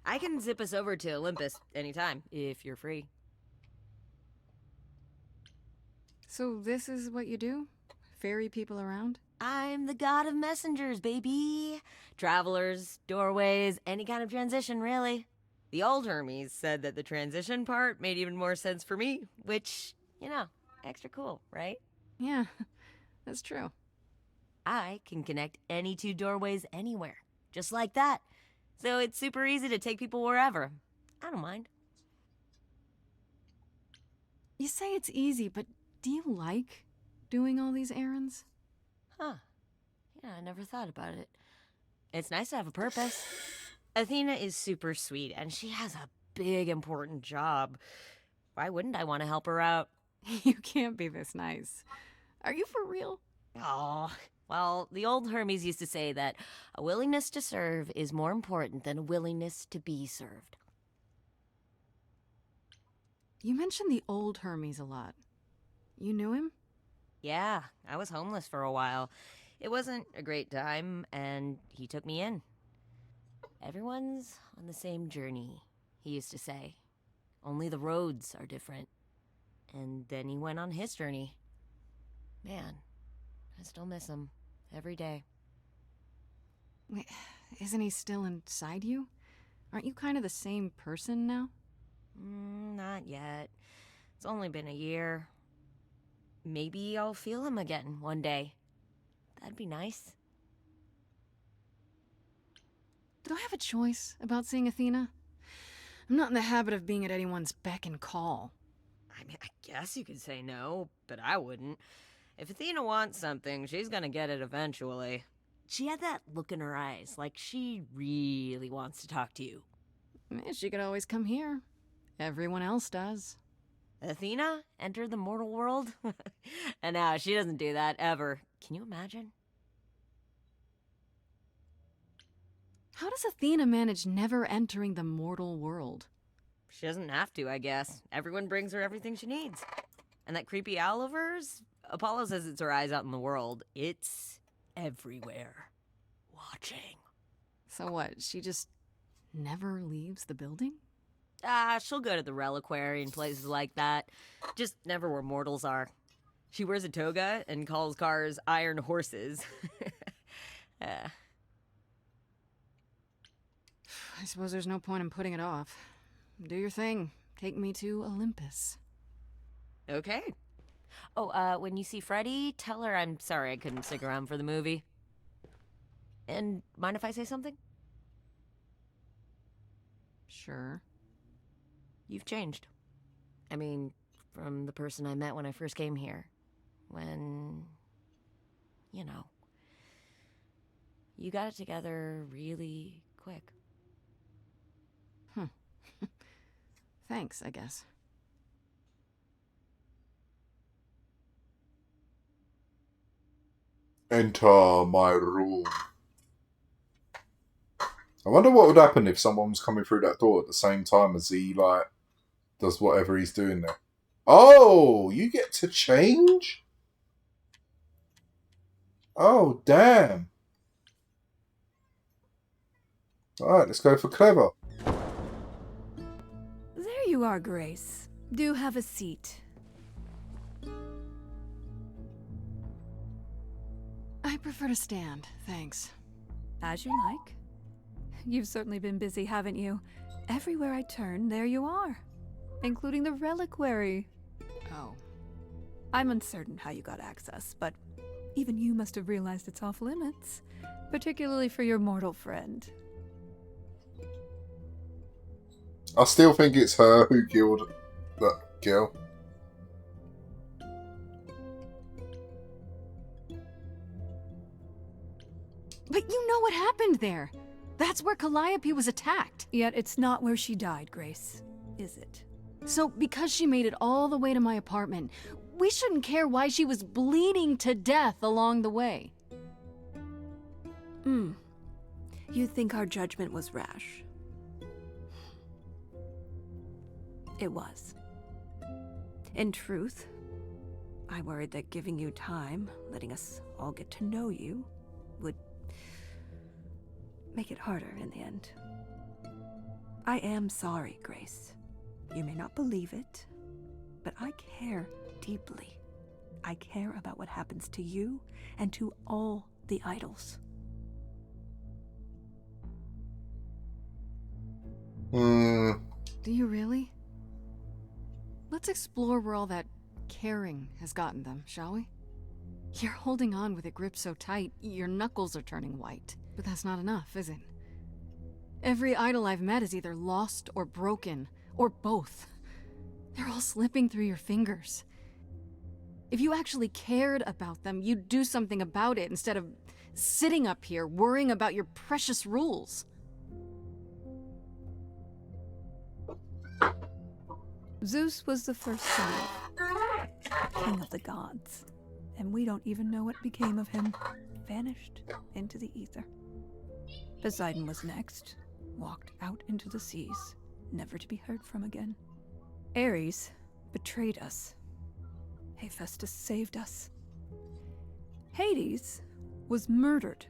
I can zip us over to Olympus anytime, if you're free. So this is what you do? Ferry people around? I'm the god of messengers, baby. Travelers, doorways, any kind of transition, really. The old Hermes said that the transition part made even more sense for me, which, you know, extra cool, right? Yeah, that's true. I can connect any two doorways anywhere, just like that. So it's super easy to take people wherever. I don't mind. You say it's easy, but do you like doing all these errands? Huh. Yeah, I never thought about it. It's nice to have a purpose. Athena is super sweet, and she has a big, important job. Why wouldn't I want to help her out? You can't be this nice. Are you for real? Oh, well, the old Hermes used to say that a willingness to serve is more important than a willingness to be served. You mentioned the old Hermes a lot. You knew him? Yeah, I was homeless for a while. It wasn't a great time, and he took me in. Everyone's on the same journey, he used to say. Only the roads are different. And then he went on his journey. Man, I still miss him every day. Wait, isn't he still inside you? Aren't you kind of the same person now? Not yet. It's only been a year. Maybe I'll feel him again one day. That'd be nice. Do I have a choice about seeing Athena? I'm not in the habit of being at anyone's beck and call. I mean, I guess you could say no, but I wouldn't. If Athena wants something, she's gonna get it eventually. She had that look in her eyes, like she really wants to talk to you. She could always come here. Everyone else does. Athena entered the mortal world? And now she doesn't do that ever. Can you imagine? How does Athena manage never entering the mortal world? She doesn't have to, I guess. Everyone brings her everything she needs. And that creepy owl of hers? Apollo says it's her eyes out in the world. It's everywhere. Watching. So what, she just never leaves the building? She'll go to the reliquary and places like that. Just never where mortals are. She wears a toga and calls cars iron horses. I suppose there's no point in putting it off. Do your thing. Take me to Olympus. Okay. Oh, when you see Freddie, tell her I'm sorry I couldn't stick around for the movie. And mind if I say something? Sure. You've changed. I mean, from the person I met when I first came here. When, you know, you got it together really quick. Thanks, I guess. Enter my room. I wonder what would happen if someone was coming through that door at the same time as he, like, does whatever he's doing there. Oh, you get to change? Oh, damn. Alright, let's go for clever. There you are, Grace. Do have a seat. I prefer to stand, thanks. As you like. You've certainly been busy, haven't you? Everywhere I turn, there you are. Including the reliquary. Oh. I'm uncertain how you got access, but even you must have realized it's off limits. Particularly for your mortal friend. I still think it's her who killed that girl. But you know what happened there. That's where Calliope was attacked. Yet it's not where she died, Grace, is it? So, because she made it all the way to my apartment, we shouldn't care why she was bleeding to death along the way. You think our judgment was rash? It was. In truth, I worried that giving you time, letting us all get to know you, would make it harder in the end. I am sorry, Grace. You may not believe it, but I care deeply. I care about what happens to you and to all the idols. Do you really? Let's explore where all that caring has gotten them, shall we? You're holding on with a grip so tight, your knuckles are turning white. But that's not enough, is it? Every idol I've met is either lost or broken, or both. They're all slipping through your fingers. If you actually cared about them, you'd do something about it instead of sitting up here worrying about your precious rules. Zeus was the first son, king of the gods, and we don't even know what became of him. Vanished into the ether. Poseidon was next, walked out into the seas, never to be heard from again. Ares betrayed us. Hephaestus saved us. Hades was murdered,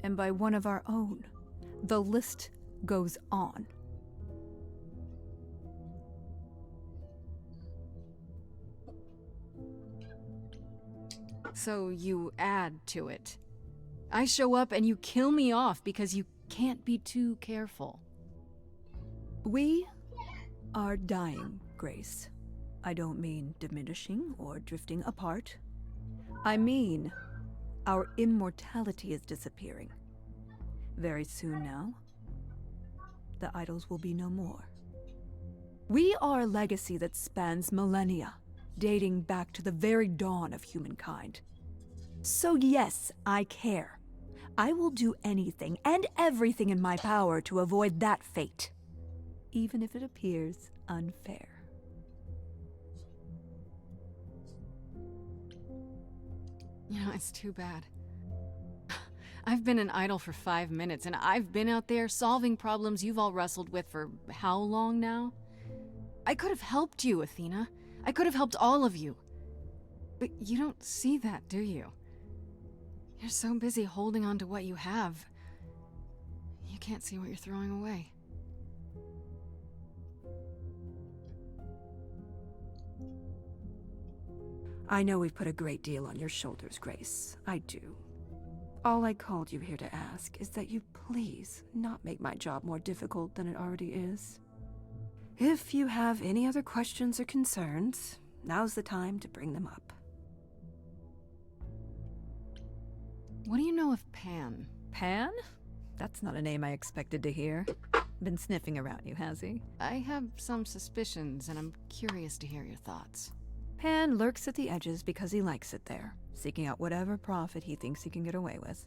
and by one of our own. The list goes on. So you add to it. I show up and you kill me off because you can't be too careful. We are dying, Grace. I don't mean diminishing or drifting apart. I mean our immortality is disappearing. Very soon now, the idols will be no more. We are a legacy that spans millennia, dating back to the very dawn of humankind. So yes, I care. I will do anything and everything in my power to avoid that fate, even if it appears unfair. You know, it's too bad. I've been an idol for 5 minutes, and I've been out there solving problems you've all wrestled with for how long now? I could have helped you, Athena. I could have helped all of you. But you don't see that, do you? You're so busy holding on to what you have. You can't see what you're throwing away. I know we've put a great deal on your shoulders, Grace. I do. All I called you here to ask is that you please not make my job more difficult than it already is. If you have any other questions or concerns, now's the time to bring them up. What do you know of Pan? Pan? That's not a name I expected to hear. Been sniffing around you, has he? I have some suspicions, and I'm curious to hear your thoughts. Pan lurks at the edges because he likes it there, seeking out whatever profit he thinks he can get away with.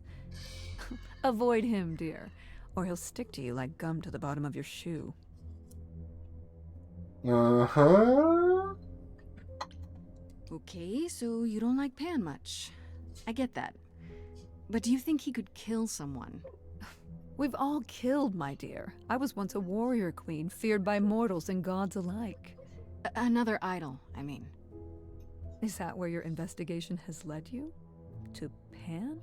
Avoid him, dear, or he'll stick to you like gum to the bottom of your shoe. Uh-huh. Okay, so you don't like Pan much. I get that. But do you think he could kill someone? We've all killed, my dear. I was once a warrior queen, feared by mortals and gods alike. Another idol, I mean. Is that where your investigation has led you? To Pan?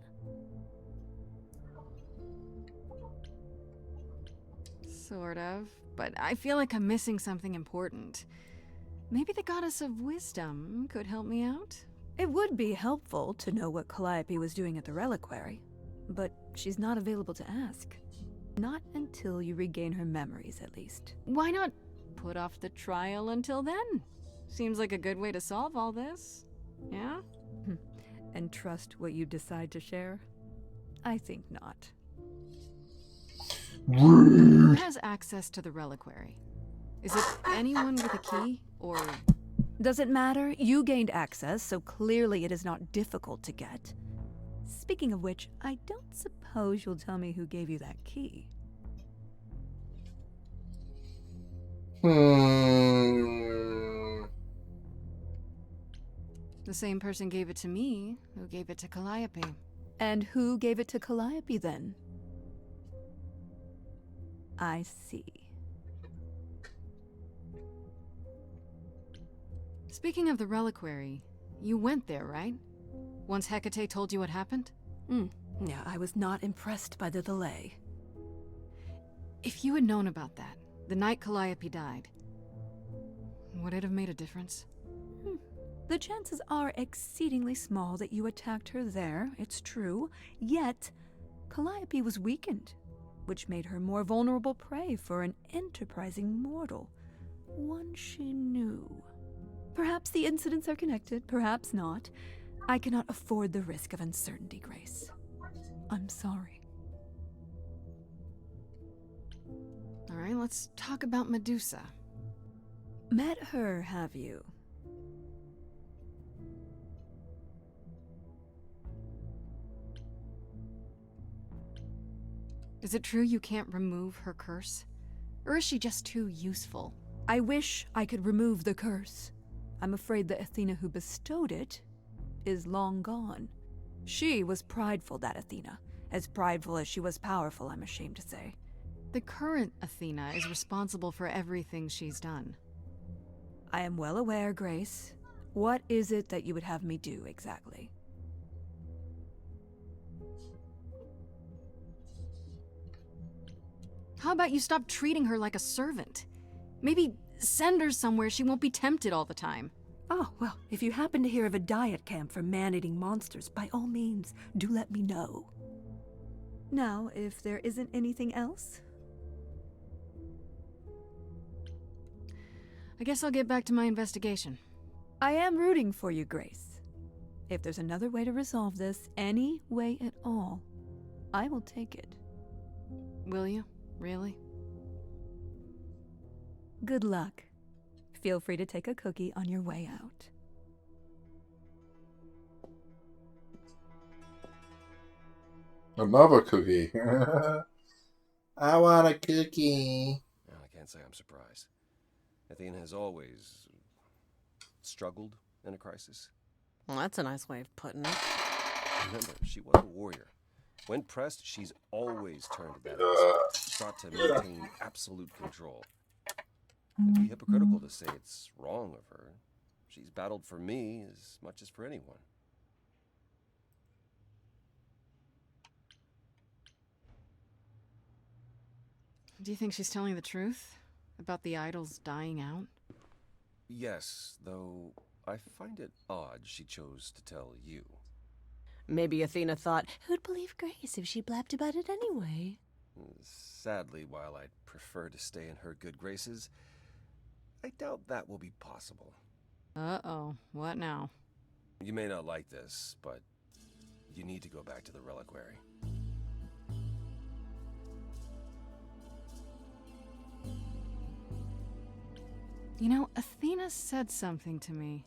Sort of, but I feel like I'm missing something important. Maybe the goddess of wisdom could help me out? It would be helpful to know what Calliope was doing at the reliquary, but she's not available to ask. Not until you regain her memories, at least. Why not put off the trial until then? Seems like a good way to solve all this. Yeah? And trust what you decide to share? I think not. Who has access to the reliquary? Is it anyone with a key, or... Doesn't matter. You gained access, so clearly it is not difficult to get. Speaking of which, I don't suppose you'll tell me who gave you that key. The same person gave it to me, who gave it to Calliope. And who gave it to Calliope, then? I see. Speaking of the reliquary, you went there, right? Once Hecate told you what happened? Yeah, I was not impressed by the delay. If you had known about that, the night Calliope died, would it have made a difference? The chances are exceedingly small that you attacked her there, it's true. Yet, Calliope was weakened, which made her more vulnerable prey for an enterprising mortal. One she knew. Perhaps the incidents are connected, perhaps not. I cannot afford the risk of uncertainty, Grace. I'm sorry. All right, let's talk about Medusa. Met her, have you? Is it true you can't remove her curse? Or is she just too useful? I wish I could remove the curse. I'm afraid the Athena who bestowed it is long gone. She was prideful, that Athena. As prideful as she was powerful, I'm ashamed to say. The current Athena is responsible for everything she's done. I am well aware, Grace. What is it that you would have me do, exactly? How about you stop treating her like a servant? Maybe send her somewhere she won't be tempted all the time. Oh, well, if you happen to hear of a diet camp for man-eating monsters, by all means, do let me know. Now, if there isn't anything else... I guess I'll get back to my investigation. I am rooting for you, Grace. If there's another way to resolve this, any way at all, I will take it. Will you? Really? Good luck. Feel free to take a cookie on your way out. Another cookie. I want a cookie. Well, I can't say I'm surprised. Athena has always struggled in a crisis. Well, that's a nice way of putting it. Remember, she was a warrior. When pressed, she's always turned to that aspect, sought to maintain absolute control. It'd be hypocritical to say it's wrong of her. She's battled for me as much as for anyone. Do you think she's telling the truth about the idols dying out? Yes, though I find it odd she chose to tell you. Maybe Athena thought, who'd believe Grace if she blabbed about it anyway? Sadly, while I'd prefer to stay in her good graces, I doubt that will be possible. Uh-oh, what now? You may not like this, but you need to go back to the reliquary. You know, Athena said something to me.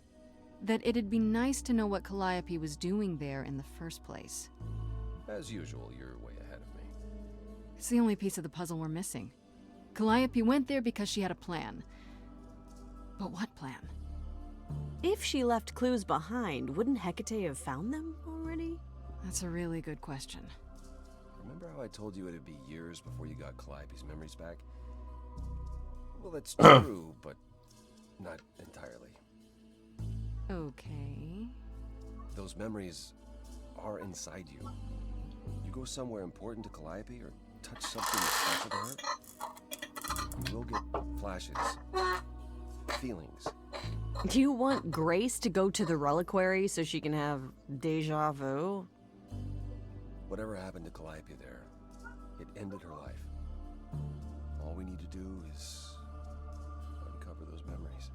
That it'd be nice to know what Calliope was doing there in the first place. As usual, you're way ahead of me. It's the only piece of the puzzle we're missing. Calliope went there because she had a plan. But what plan? If she left clues behind, wouldn't Hecate have found them already? That's a really good question. Remember how I told you it'd be years before you got Calliope's memories back? Well, that's true, but not entirely. Okay. Those memories are inside you. You go somewhere important to Calliope or touch something special to her, you will get flashes, feelings. Do you want Grace to go to the reliquary so she can have deja vu? Whatever happened to Calliope there, it ended her life. All we need to do is uncover those memories.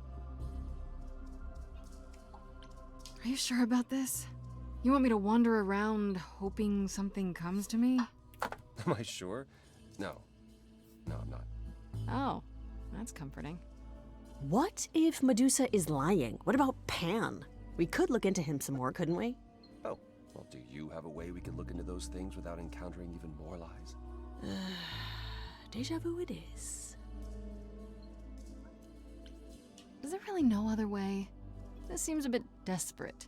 Are you sure about this? You want me to wander around hoping something comes to me? Am I sure? No. No, I'm not. Oh, that's comforting. What if Medusa is lying? What about Pan? We could look into him some more, couldn't we? Oh, well, do you have a way we can look into those things without encountering even more lies? Deja vu it is. Is there really no other way? This seems a bit desperate.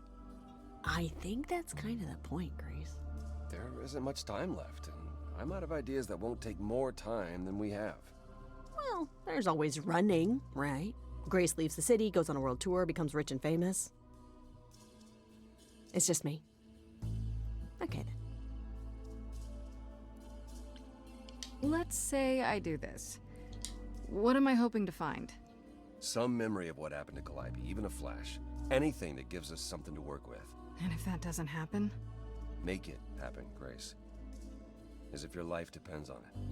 I think that's kind of the point, Grace. There isn't much time left, and I'm out of ideas that won't take more time than we have. Well, there's always running, right? Grace leaves the city, goes on a world tour, becomes rich and famous. It's just me. Okay, then. Let's say I do this. What am I hoping to find? Some memory of what happened to Calliope, even a flash. Anything that gives us something to work with. And if that doesn't happen? Make it happen, Grace. As if your life depends on it.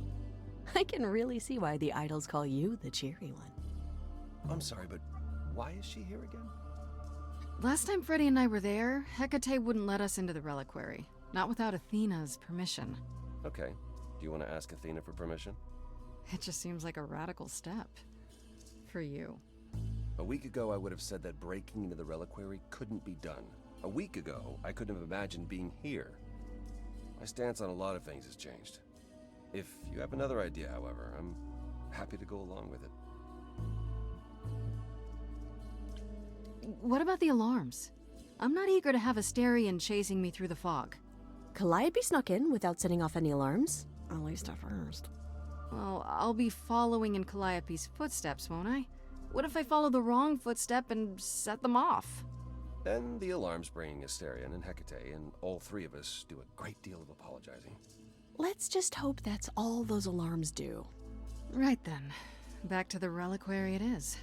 I can really see why the idols call you the cheery one. I'm sorry, but why is she here again? Last time Freddy and I were there, Hecate wouldn't let us into the reliquary. Not without Athena's permission. Okay. Do you want to ask Athena for permission? It just seems like a radical step. For you. A week ago, I would have said that breaking into the reliquary couldn't be done. A week ago, I couldn't have imagined being here. My stance on a lot of things has changed. If you have another idea, however, I'm happy to go along with it. What about the alarms? I'm not eager to have Asterion chasing me through the fog. Calliope snuck in without setting off any alarms. At least at first. Well, I'll be following in Calliope's footsteps, won't I? What if I follow the wrong footstep and set them off? Then the alarms bring Asterion and Hecate, and all three of us do a great deal of apologizing. Let's just hope that's all those alarms do. Right then. Back to the reliquary it is.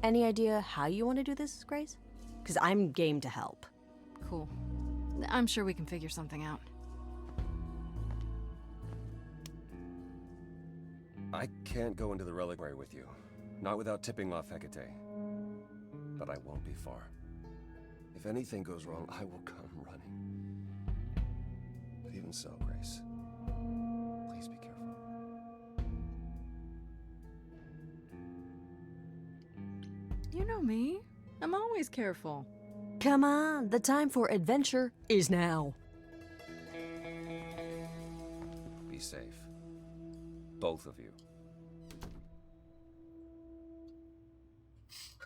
Any idea how you want to do this, Grace? Because I'm game to help. Cool. I'm sure we can figure something out. I can't go into the reliquary with you. Not without tipping off Hecate. But I won't be far. If anything goes wrong, I will come running. But even so, Grace, please be careful. You know me. I'm always careful. Come on, the time for adventure is now. Be safe. Both of you.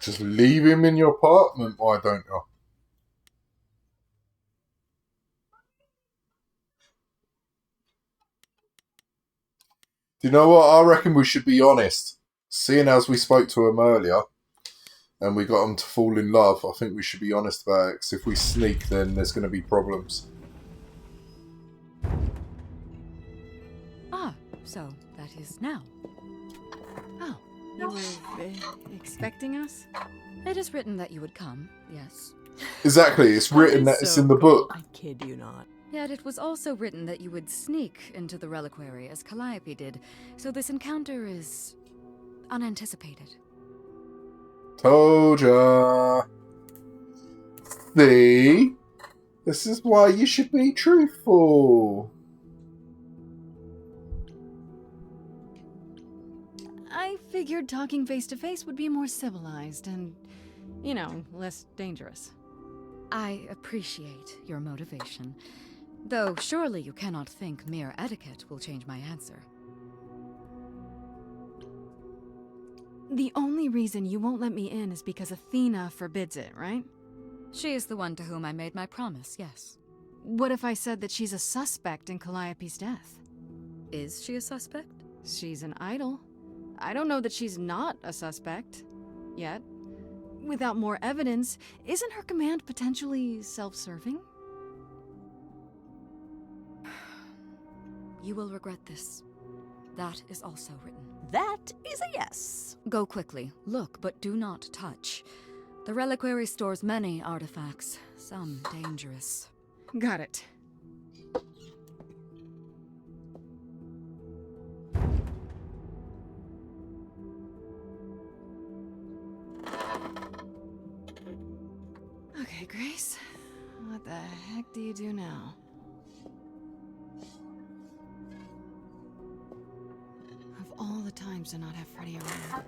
Just leave him in your apartment, why don't you? Do you know what? I reckon we should be honest. Seeing as we spoke to him earlier and we got him to fall in love, I think we should be honest about it. Because if we sneak, then there's going to be problems. Ah, so that is now. Oh, you were expecting us? It is written that you would come, yes. Exactly. It's written that it's in the book. I kid you not. Yet it was also written that you would sneak into the reliquary as Calliope did, so this encounter is unanticipated. Told ya. See? This is why you should be truthful. I figured talking face to face would be more civilized and, you know, less dangerous. I appreciate your motivation, though surely you cannot think mere etiquette will change my answer. The only reason you won't let me in is because Athena forbids it, right? She is the one to whom I made my promise, yes. What if I said that she's a suspect in Calliope's death? Is she a suspect? She's an idol. I don't know that she's not a suspect. Yet. Without more evidence, isn't her command potentially self-serving? You will regret this. That is also written. That is a yes. Go quickly. Look, but do not touch. The reliquary stores many artifacts, some dangerous. Got it. Okay, Grace. What the heck do you do now? Of all the times to not have Freddy around,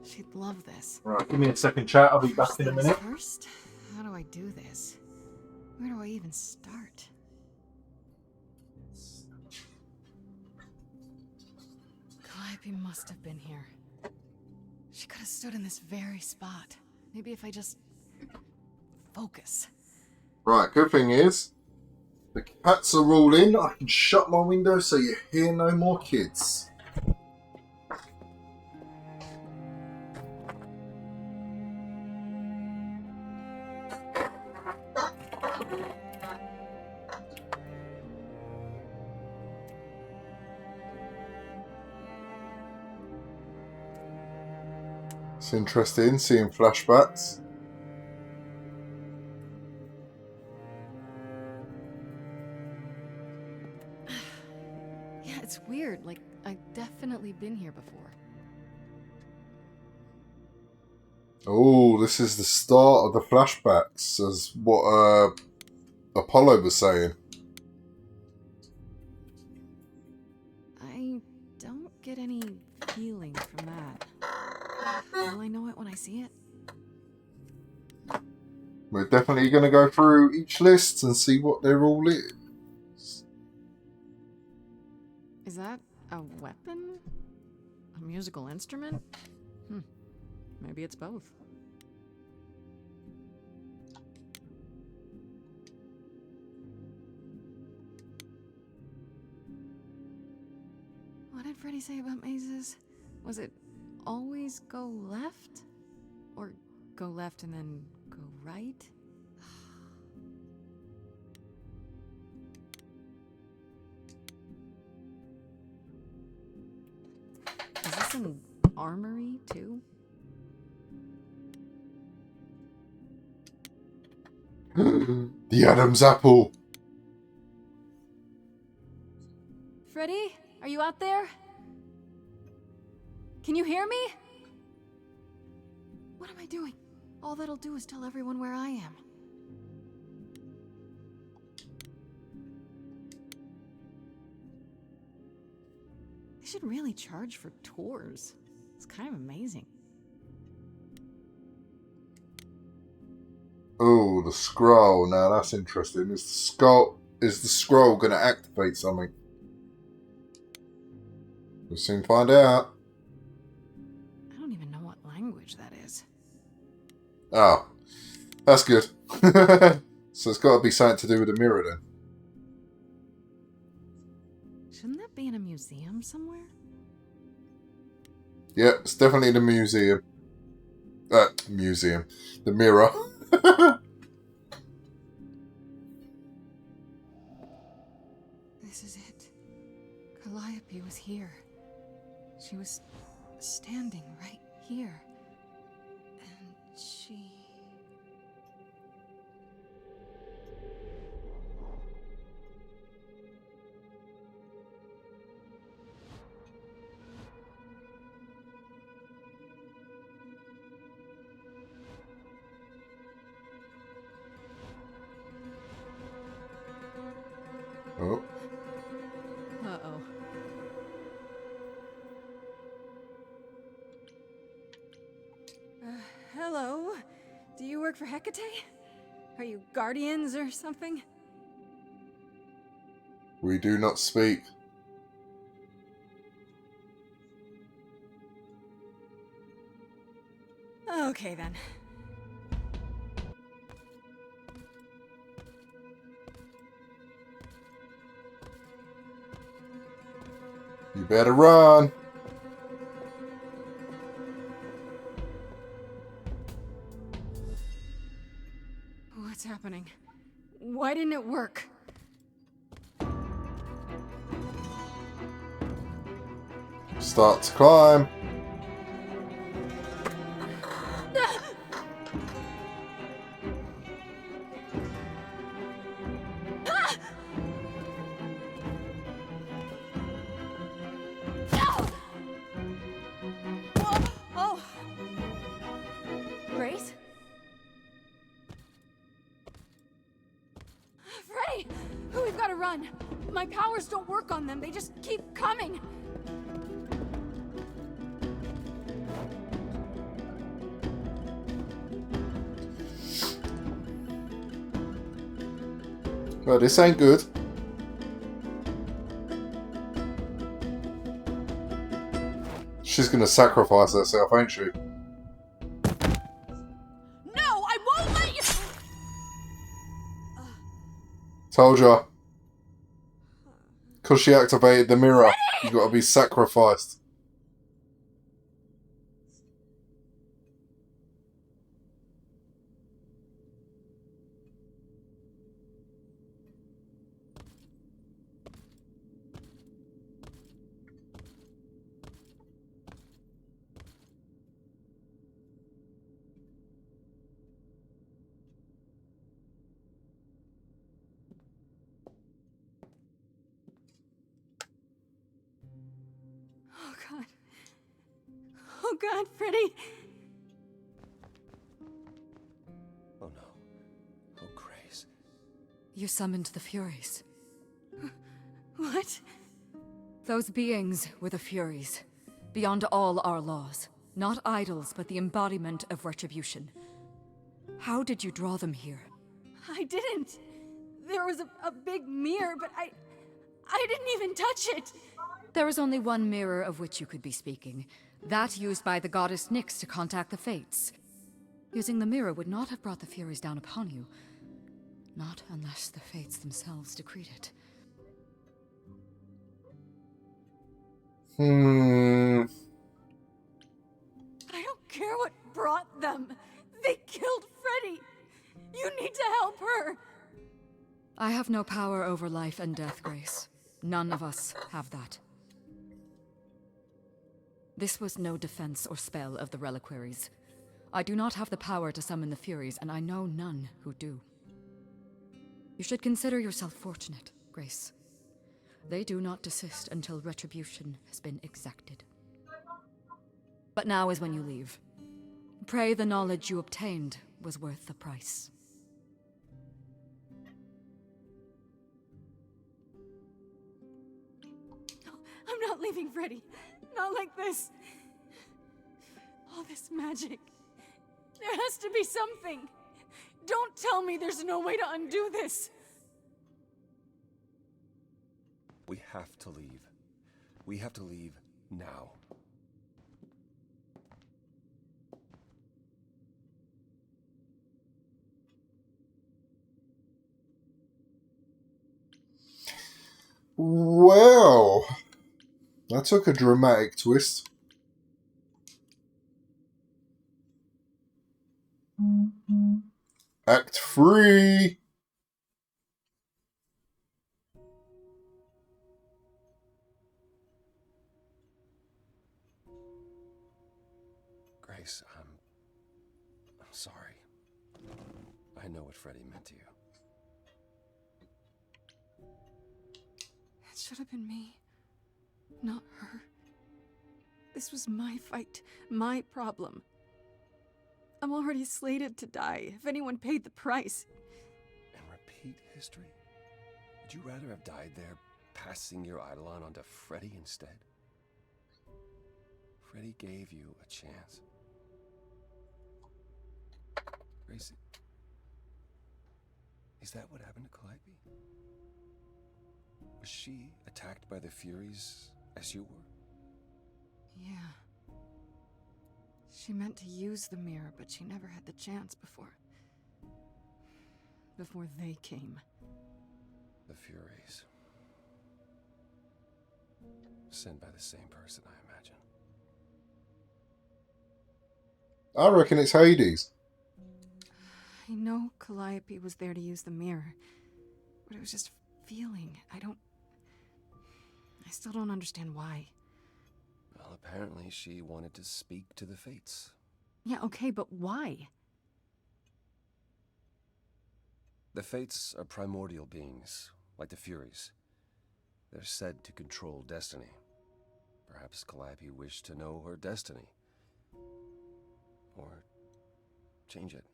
she'd love this. Right, give me a second, chat. I'll be back in a minute. First, how do I do this? Where do I even start? Calliope must have been here. She could have stood in this very spot. Maybe if I just focus. Right, good thing is, the cats are all in. I can shut my window so you hear no more kids. It's interesting seeing flashbacks. Yeah, it's weird. Like, I've definitely been here before. Oh, this is the start of the flashbacks, as what Apollo was saying. I don't get any feeling from that. Will I know it when I see it? We're definitely going to go through each list and see what they're all in. Is that a weapon? A musical instrument? Maybe it's both. What did Freddy say about mazes? Was it always go left? Or go left and then go right? Is this an armory, too? The Adam's apple. Freddy, are you out there? Can you hear me? What am I doing? All that'll do is tell everyone where I am. They should really charge for tours. It's kind of amazing. Oh, the scroll. Now that's interesting. Is the scroll going to activate something? We'll soon find out. I don't even know what language that is. Oh, that's good. So it's got to be something to do with the mirror then. Shouldn't that be in a museum somewhere? Yeah, it's definitely the museum. Museum. The mirror. This is it. Calliope was here. She was standing right here. And she... Oh. Uh-oh. Hello? Do you work for Hecate? Are you guardians or something? We do not speak. Okay then. You better run. What's happening? Why didn't it work? Start to climb. Oh! Grace? Freddy! We've got to run! My powers don't work on them, they just keep coming! Well, this ain't good. She's gonna sacrifice herself, ain't she? No, I won't let you! Told ya. Because she activated the mirror, you gotta be sacrificed. Oh god. Oh god, Freddy! Oh no. Oh, Grace. You summoned the Furies. What? Those beings were the Furies, beyond all our laws. Not idols, but the embodiment of retribution. How did you draw them here? I didn't. There was a big mirror, but I didn't even touch it. There is only one mirror of which you could be speaking. That used by the goddess Nyx to contact the Fates. Using the mirror would not have brought the Furies down upon you. Not unless the Fates themselves decreed it. I don't care what brought them. They killed Freddy. You need to help her. I have no power over life and death, Grace. None of us have that. This was no defense or spell of the reliquaries. I do not have the power to summon the Furies, and I know none who do. You should consider yourself fortunate, Grace. They do not desist until retribution has been exacted. But now is when you leave. Pray the knowledge you obtained was worth the price. I'm not leaving Freddy. Not like this. All this magic. There has to be something. Don't tell me there's no way to undo this! We have to leave. We have to leave now. Well, that took a dramatic twist. Act 3. Grace, I'm sorry. I know what Freddie meant to you. It should have been me, not her. This was my fight, my problem. I'm already slated to die if anyone paid the price. And repeat history? Would you rather have died there, passing your eidolon onto Freddie instead? Freddie gave you a chance. Grace, is that what happened to Calliope? Was she attacked by the Furies as you were? Yeah. She meant to use the mirror, but she never had the chance before they came. The Furies. Sent by the same person, I imagine. I reckon it's Hades. I know Calliope was there to use the mirror, but it was just feeling. I still don't understand why. Well, apparently she wanted to speak to the Fates. Yeah, okay, but why? The Fates are primordial beings, like the Furies. They're said to control destiny. Perhaps Calliope wished to know her destiny. Or change it.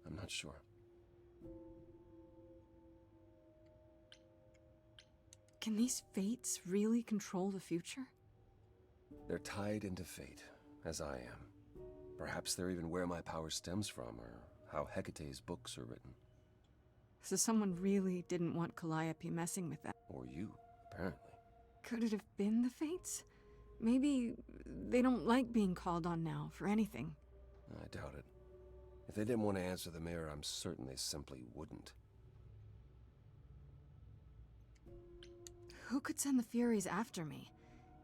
I'm not sure. Can these Fates really control the future? They're tied into fate, as I am. Perhaps they're even where my power stems from, or how Hecate's books are written. So someone really didn't want Calliope messing with that. Or you, apparently. Could it have been the Fates? Maybe they don't like being called on now for anything. I doubt it. If they didn't want to answer the mirror, I'm certain they simply wouldn't. Who could send the Furies after me?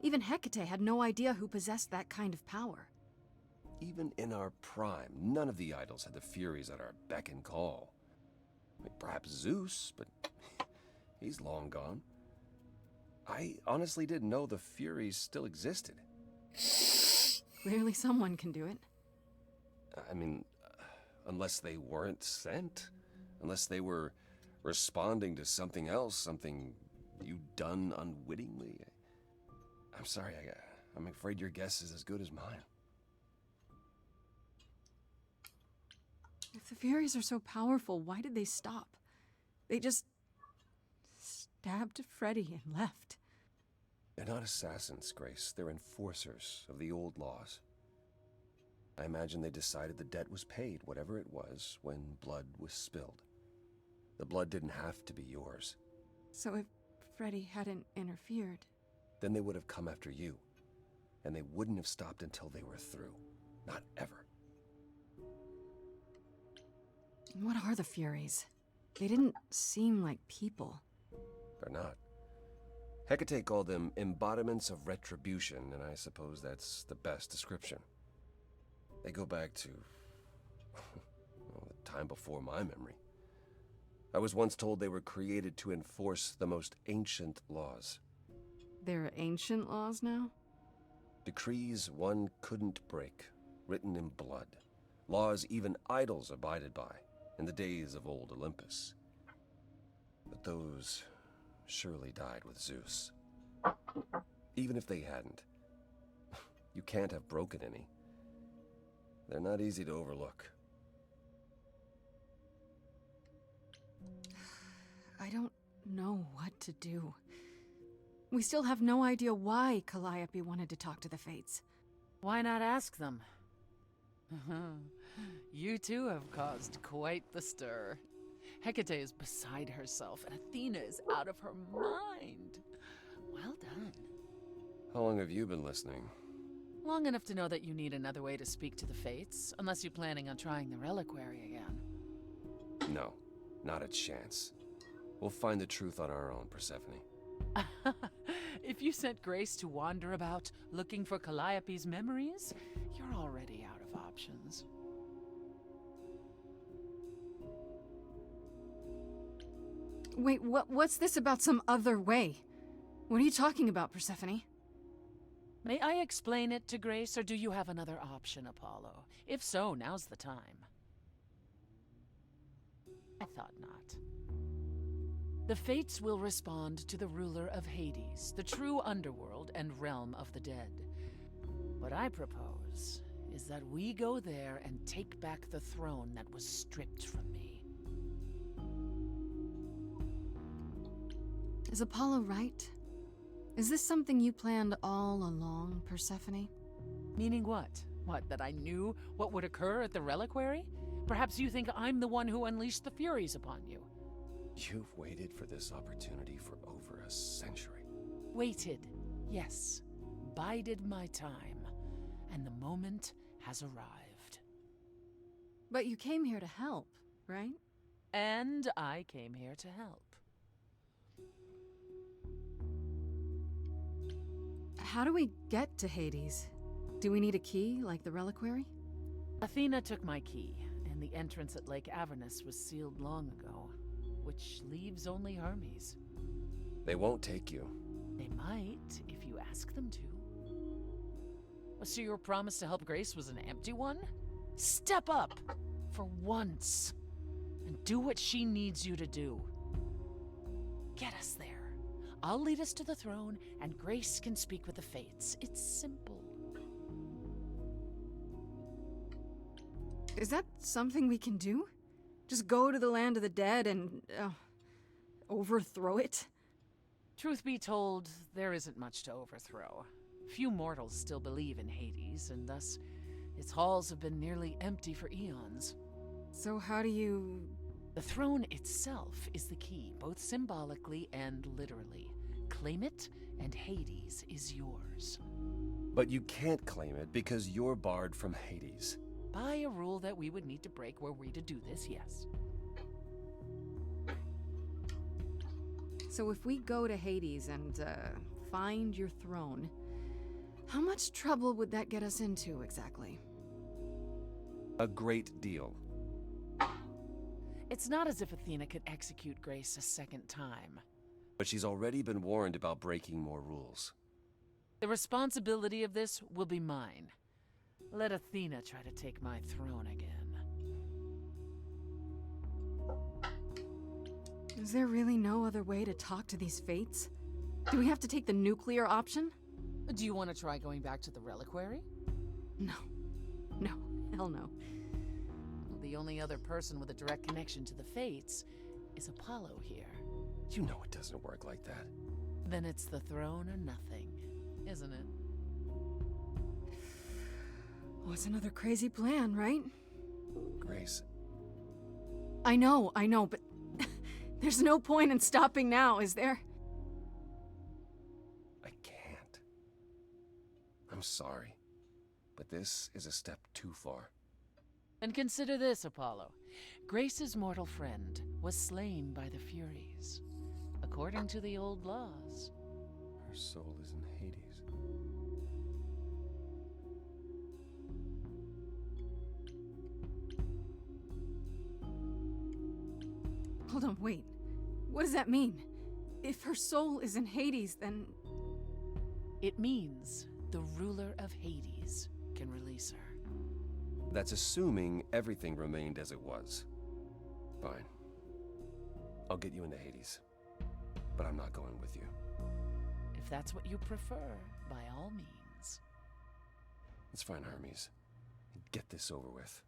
Even Hecate had no idea who possessed that kind of power. Even in our prime, none of the idols had the Furies at our beck and call. I mean, perhaps Zeus, but he's long gone. I honestly didn't know the Furies still existed. Clearly someone can do it. I mean, unless they weren't sent. Unless they were responding to something else, something you'd done unwittingly. I'm sorry, I'm afraid your guess is as good as mine. If the Furies are so powerful, why did they stop? They just stabbed Freddie and left. They're not assassins, Grace. They're enforcers of the old laws. I imagine they decided the debt was paid, whatever it was, when blood was spilled. The blood didn't have to be yours. So if Freddie hadn't interfered... Then they would have come after you. And they wouldn't have stopped until they were through. Not ever. What are the Furies? They didn't seem like people. They're not. Hecate called them embodiments of retribution, and I suppose that's the best description. They go back to well, the time before my memory. I was once told they were created to enforce the most ancient laws. They're ancient laws now? Decrees one couldn't break, written in blood. Laws even idols abided by in the days of old Olympus. But those surely died with Zeus. Even if they hadn't, you can't have broken any. They're not easy to overlook. I don't know what to do. We still have no idea why Calliope wanted to talk to the Fates. Why not ask them? You two have caused quite the stir. Hecate is beside herself, and Athena is out of her mind. Well done. How long have you been listening? Long enough to know that you need another way to speak to the Fates, unless you're planning on trying the reliquary again. No, not a chance. We'll find the truth on our own, Persephone. If you sent Grace to wander about looking for Calliope's memories, you're already out of options. Wait, what's this about some other way? What are you talking about, Persephone? May I explain it to Grace, or do you have another option, Apollo? If so, now's the time. I thought not. The Fates will respond to the ruler of Hades, the true underworld and realm of the dead. What I propose is that we go there and take back the throne that was stripped from me. Is Apollo right? Is this something you planned all along, Persephone? Meaning what? What, that I knew what would occur at the reliquary? Perhaps you think I'm the one who unleashed the Furies upon you. You've waited for this opportunity for over a century. Waited, yes. Bided my time. And the moment has arrived. But you came here to help, right? And I came here to help. How do we get to Hades? Do we need a key, like the reliquary? Athena took my key, and the entrance at Lake Avernus was sealed long ago, which leaves only Hermes. They won't take you. They might, if you ask them to. So your promise to help Grace was an empty one? Step up, for once, and do what she needs you to do. Get us there. I'll lead us to the throne, and Grace can speak with the Fates. It's simple. Is that something we can do? Just go to the land of the dead and, overthrow it? Truth be told, there isn't much to overthrow. Few mortals still believe in Hades, and thus its halls have been nearly empty for eons. So how do you... The throne itself is the key, both symbolically and literally. Claim it, and Hades is yours. But you can't claim it because you're barred from Hades. By a rule that we would need to break were we to do this, yes. So if we go to Hades and, find your throne, how much trouble would that get us into, exactly? A great deal. It's not as if Athena could execute Grace a second time. But she's already been warned about breaking more rules. The responsibility of this will be mine. Let Athena try to take my throne again. Is there really no other way to talk to these Fates? Do we have to take the nuclear option? Do you want to try going back to the reliquary? No. No. Hell no. The only other person with a direct connection to the Fates is Apollo here. You know it doesn't work like that. Then it's the throne or nothing, isn't it? What's another crazy plan, right? Grace. I know, but there's no point in stopping now, is there? I can't. I'm sorry, but this is a step too far. And consider this, Apollo. Grace's mortal friend was slain by the Furies, according to the old laws. Her soul is in Hades. Hold on, wait. What does that mean? If her soul is in Hades, then... It means the ruler of Hades can release her. That's assuming everything remained as it was. Fine. I'll get you into Hades. But I'm not going with you. If that's what you prefer, by all means. It's fine, Hermes. Get this over with.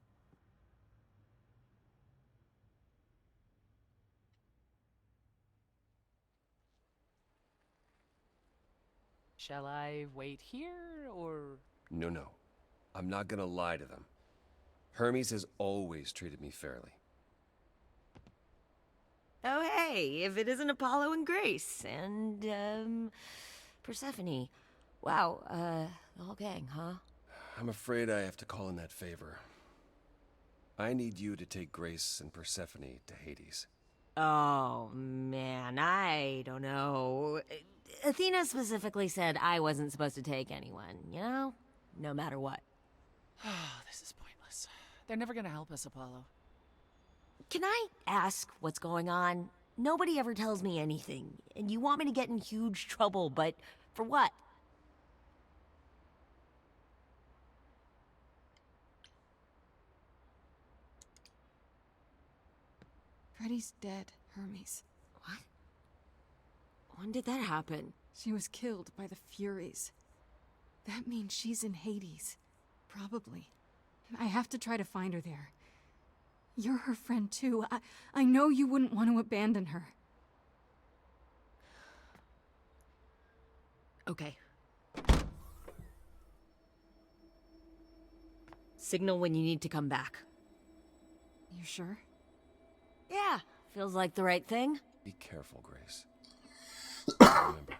Shall I wait here, or... No. I'm not gonna lie to them. Hermes has always treated me fairly. Oh, hey, if it isn't Apollo and Grace and, Persephone. Wow, the whole gang, huh? I'm afraid I have to call in that favor. I need you to take Grace and Persephone to Hades. Oh, man, I don't know. Athena specifically said I wasn't supposed to take anyone, you know? No matter what. This is pointless. They're never gonna help us, Apollo. Can I ask what's going on? Nobody ever tells me anything, and you want me to get in huge trouble, but for what? Freddie's dead, Hermes. What? When did that happen? She was killed by the Furies. That means she's in Hades. Probably. I have to try to find her there. You're her friend too. I know you wouldn't want to abandon her. Okay. Signal when you need to come back. You sure? Yeah, feels like the right thing. Be careful, Grace. Remember,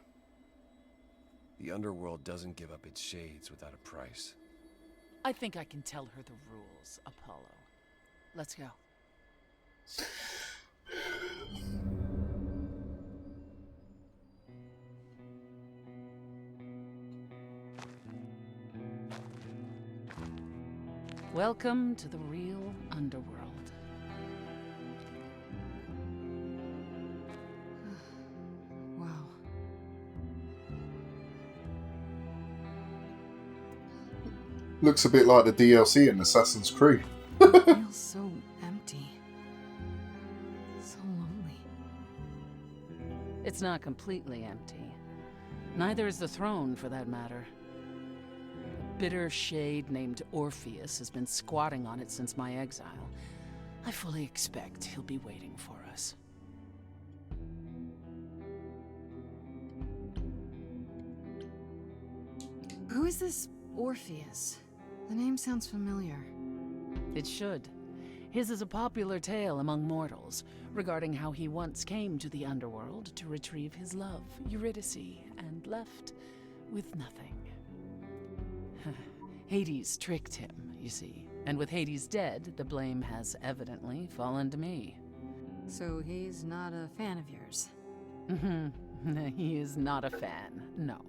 the underworld doesn't give up its shades without a price. I think I can tell her the rules, Apollo. Let's go. Welcome to the real underworld. Wow. Looks a bit like the DLC in Assassin's Creed. It feels so empty. So lonely. It's not completely empty. Neither is the throne, for that matter. A bitter shade named Orpheus has been squatting on it since my exile. I fully expect he'll be waiting for us. Who is this Orpheus? The name sounds familiar. It should. His is a popular tale among mortals regarding how he once came to the underworld to retrieve his love, Eurydice, and left with nothing. Hades tricked him, you see, and with Hades dead, the blame has evidently fallen to me. So he's not a fan of yours? He is not a fan, no.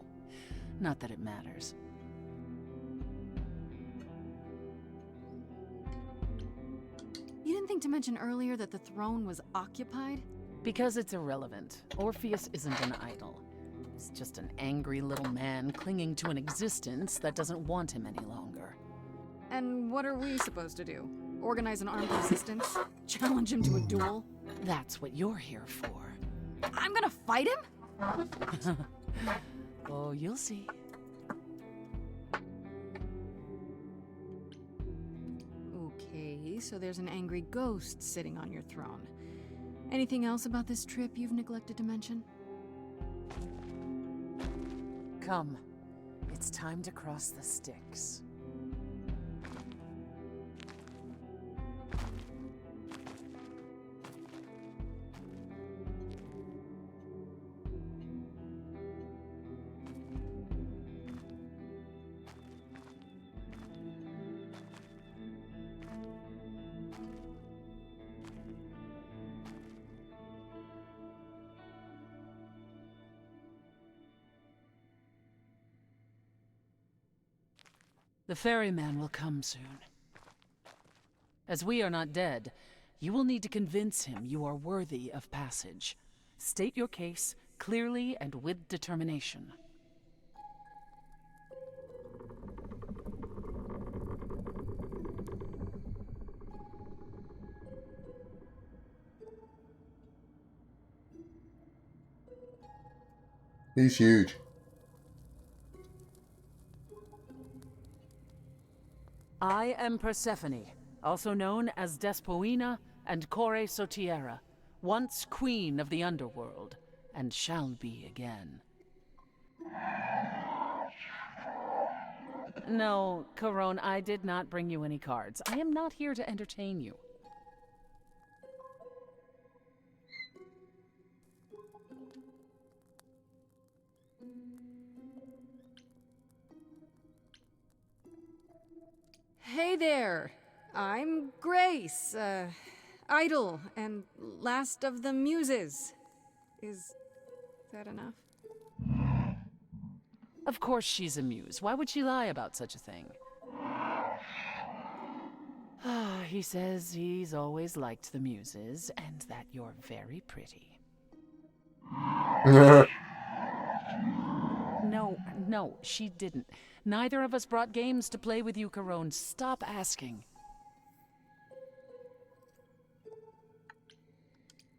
Not that it matters. You didn't think to mention earlier that the throne was occupied? Because it's irrelevant. Orpheus isn't an idol. He's just an angry little man clinging to an existence that doesn't want him any longer. And what are we supposed to do? Organize an armed resistance? Challenge him to a duel? That's what you're here for. I'm gonna fight him? Oh, you'll see. Okay, so there's an angry ghost sitting on your throne. Anything else about this trip you've neglected to mention? Come. It's time to cross the Styx. The ferryman will come soon. As we are not dead, you will need to convince him you are worthy of passage. State your case clearly and with determination. He's huge. I am Persephone, also known as Despoina and Kore Sotiera, once queen of the underworld, and shall be again. No, Corone, I did not bring you any cards. I am not here to entertain you. Hey there. I'm Grace, Idol and last of the Muses. Is that enough? Of course she's a muse. Why would she lie about such a thing? He says he's always liked the Muses and that you're very pretty. No, she didn't. Neither of us brought games to play with you, Corone. Stop asking.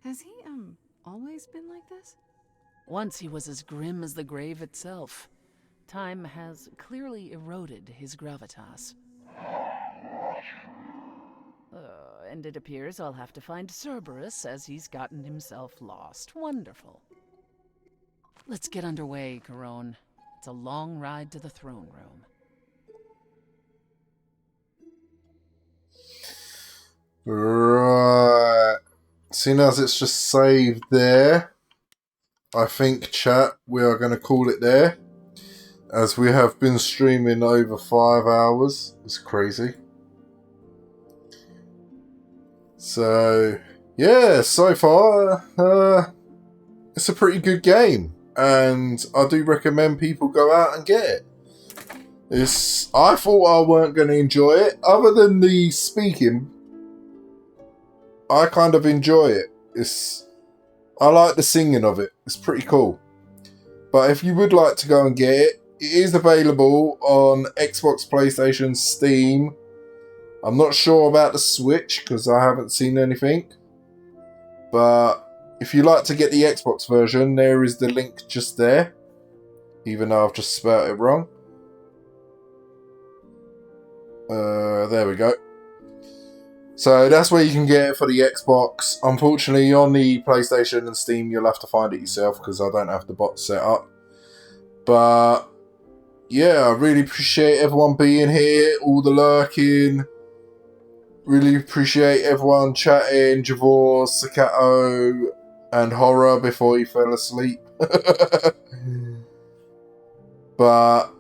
Has he, always been like this? Once he was as grim as the grave itself. Time has clearly eroded his gravitas. And it appears I'll have to find Cerberus as he's gotten himself lost. Wonderful. Let's get underway, Corone. It's a long ride to the throne room. Right. Seeing as it's just saved there, I think, chat, we are going to call it there. As we have been streaming over 5 hours. It's crazy. So, yeah, so far, it's a pretty good game. And I do recommend people go out and get it. I thought I weren't going to enjoy it. Other than the speaking, I kind of enjoy it. I like the singing of it. It's pretty cool. But if you would like to go and get it, it is available on Xbox, PlayStation, Steam. I'm not sure about the Switch because I haven't seen anything. But if you like to get the Xbox version, there is the link just there. Even though I've just spelled it wrong. There we go. So that's where you can get it for the Xbox. Unfortunately, on the PlayStation and Steam, you'll have to find it yourself because I don't have the bot set up. But yeah, I really appreciate everyone being here, all the lurking. Really appreciate everyone chatting, Javor, Sakato, and Horror before he fell asleep. But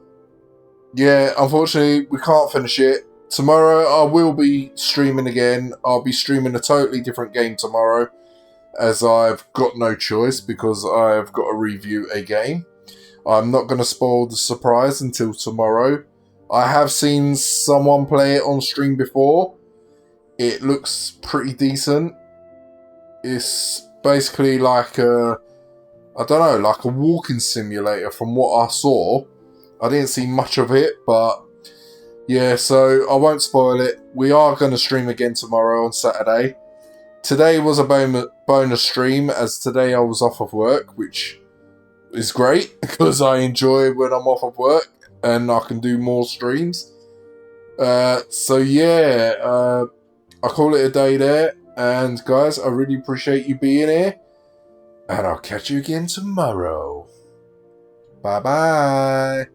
yeah, unfortunately, we can't finish it. Tomorrow, I will be streaming again. I'll be streaming a totally different game tomorrow, as I've got no choice because I've got to review a game. I'm not going to spoil the surprise until tomorrow. I have seen someone play it on stream before. It looks pretty decent. It's basically like a walking simulator from what I saw. I didn't see much of it, but yeah, so I won't spoil it. We are going to stream again tomorrow on Saturday. Today was a bonus stream, as today I was off of work, which is great because I enjoy when I'm off of work and I can do more streams. So yeah, I'll call it a day there. And guys, I really appreciate you being here. And I'll catch you again tomorrow. Bye bye.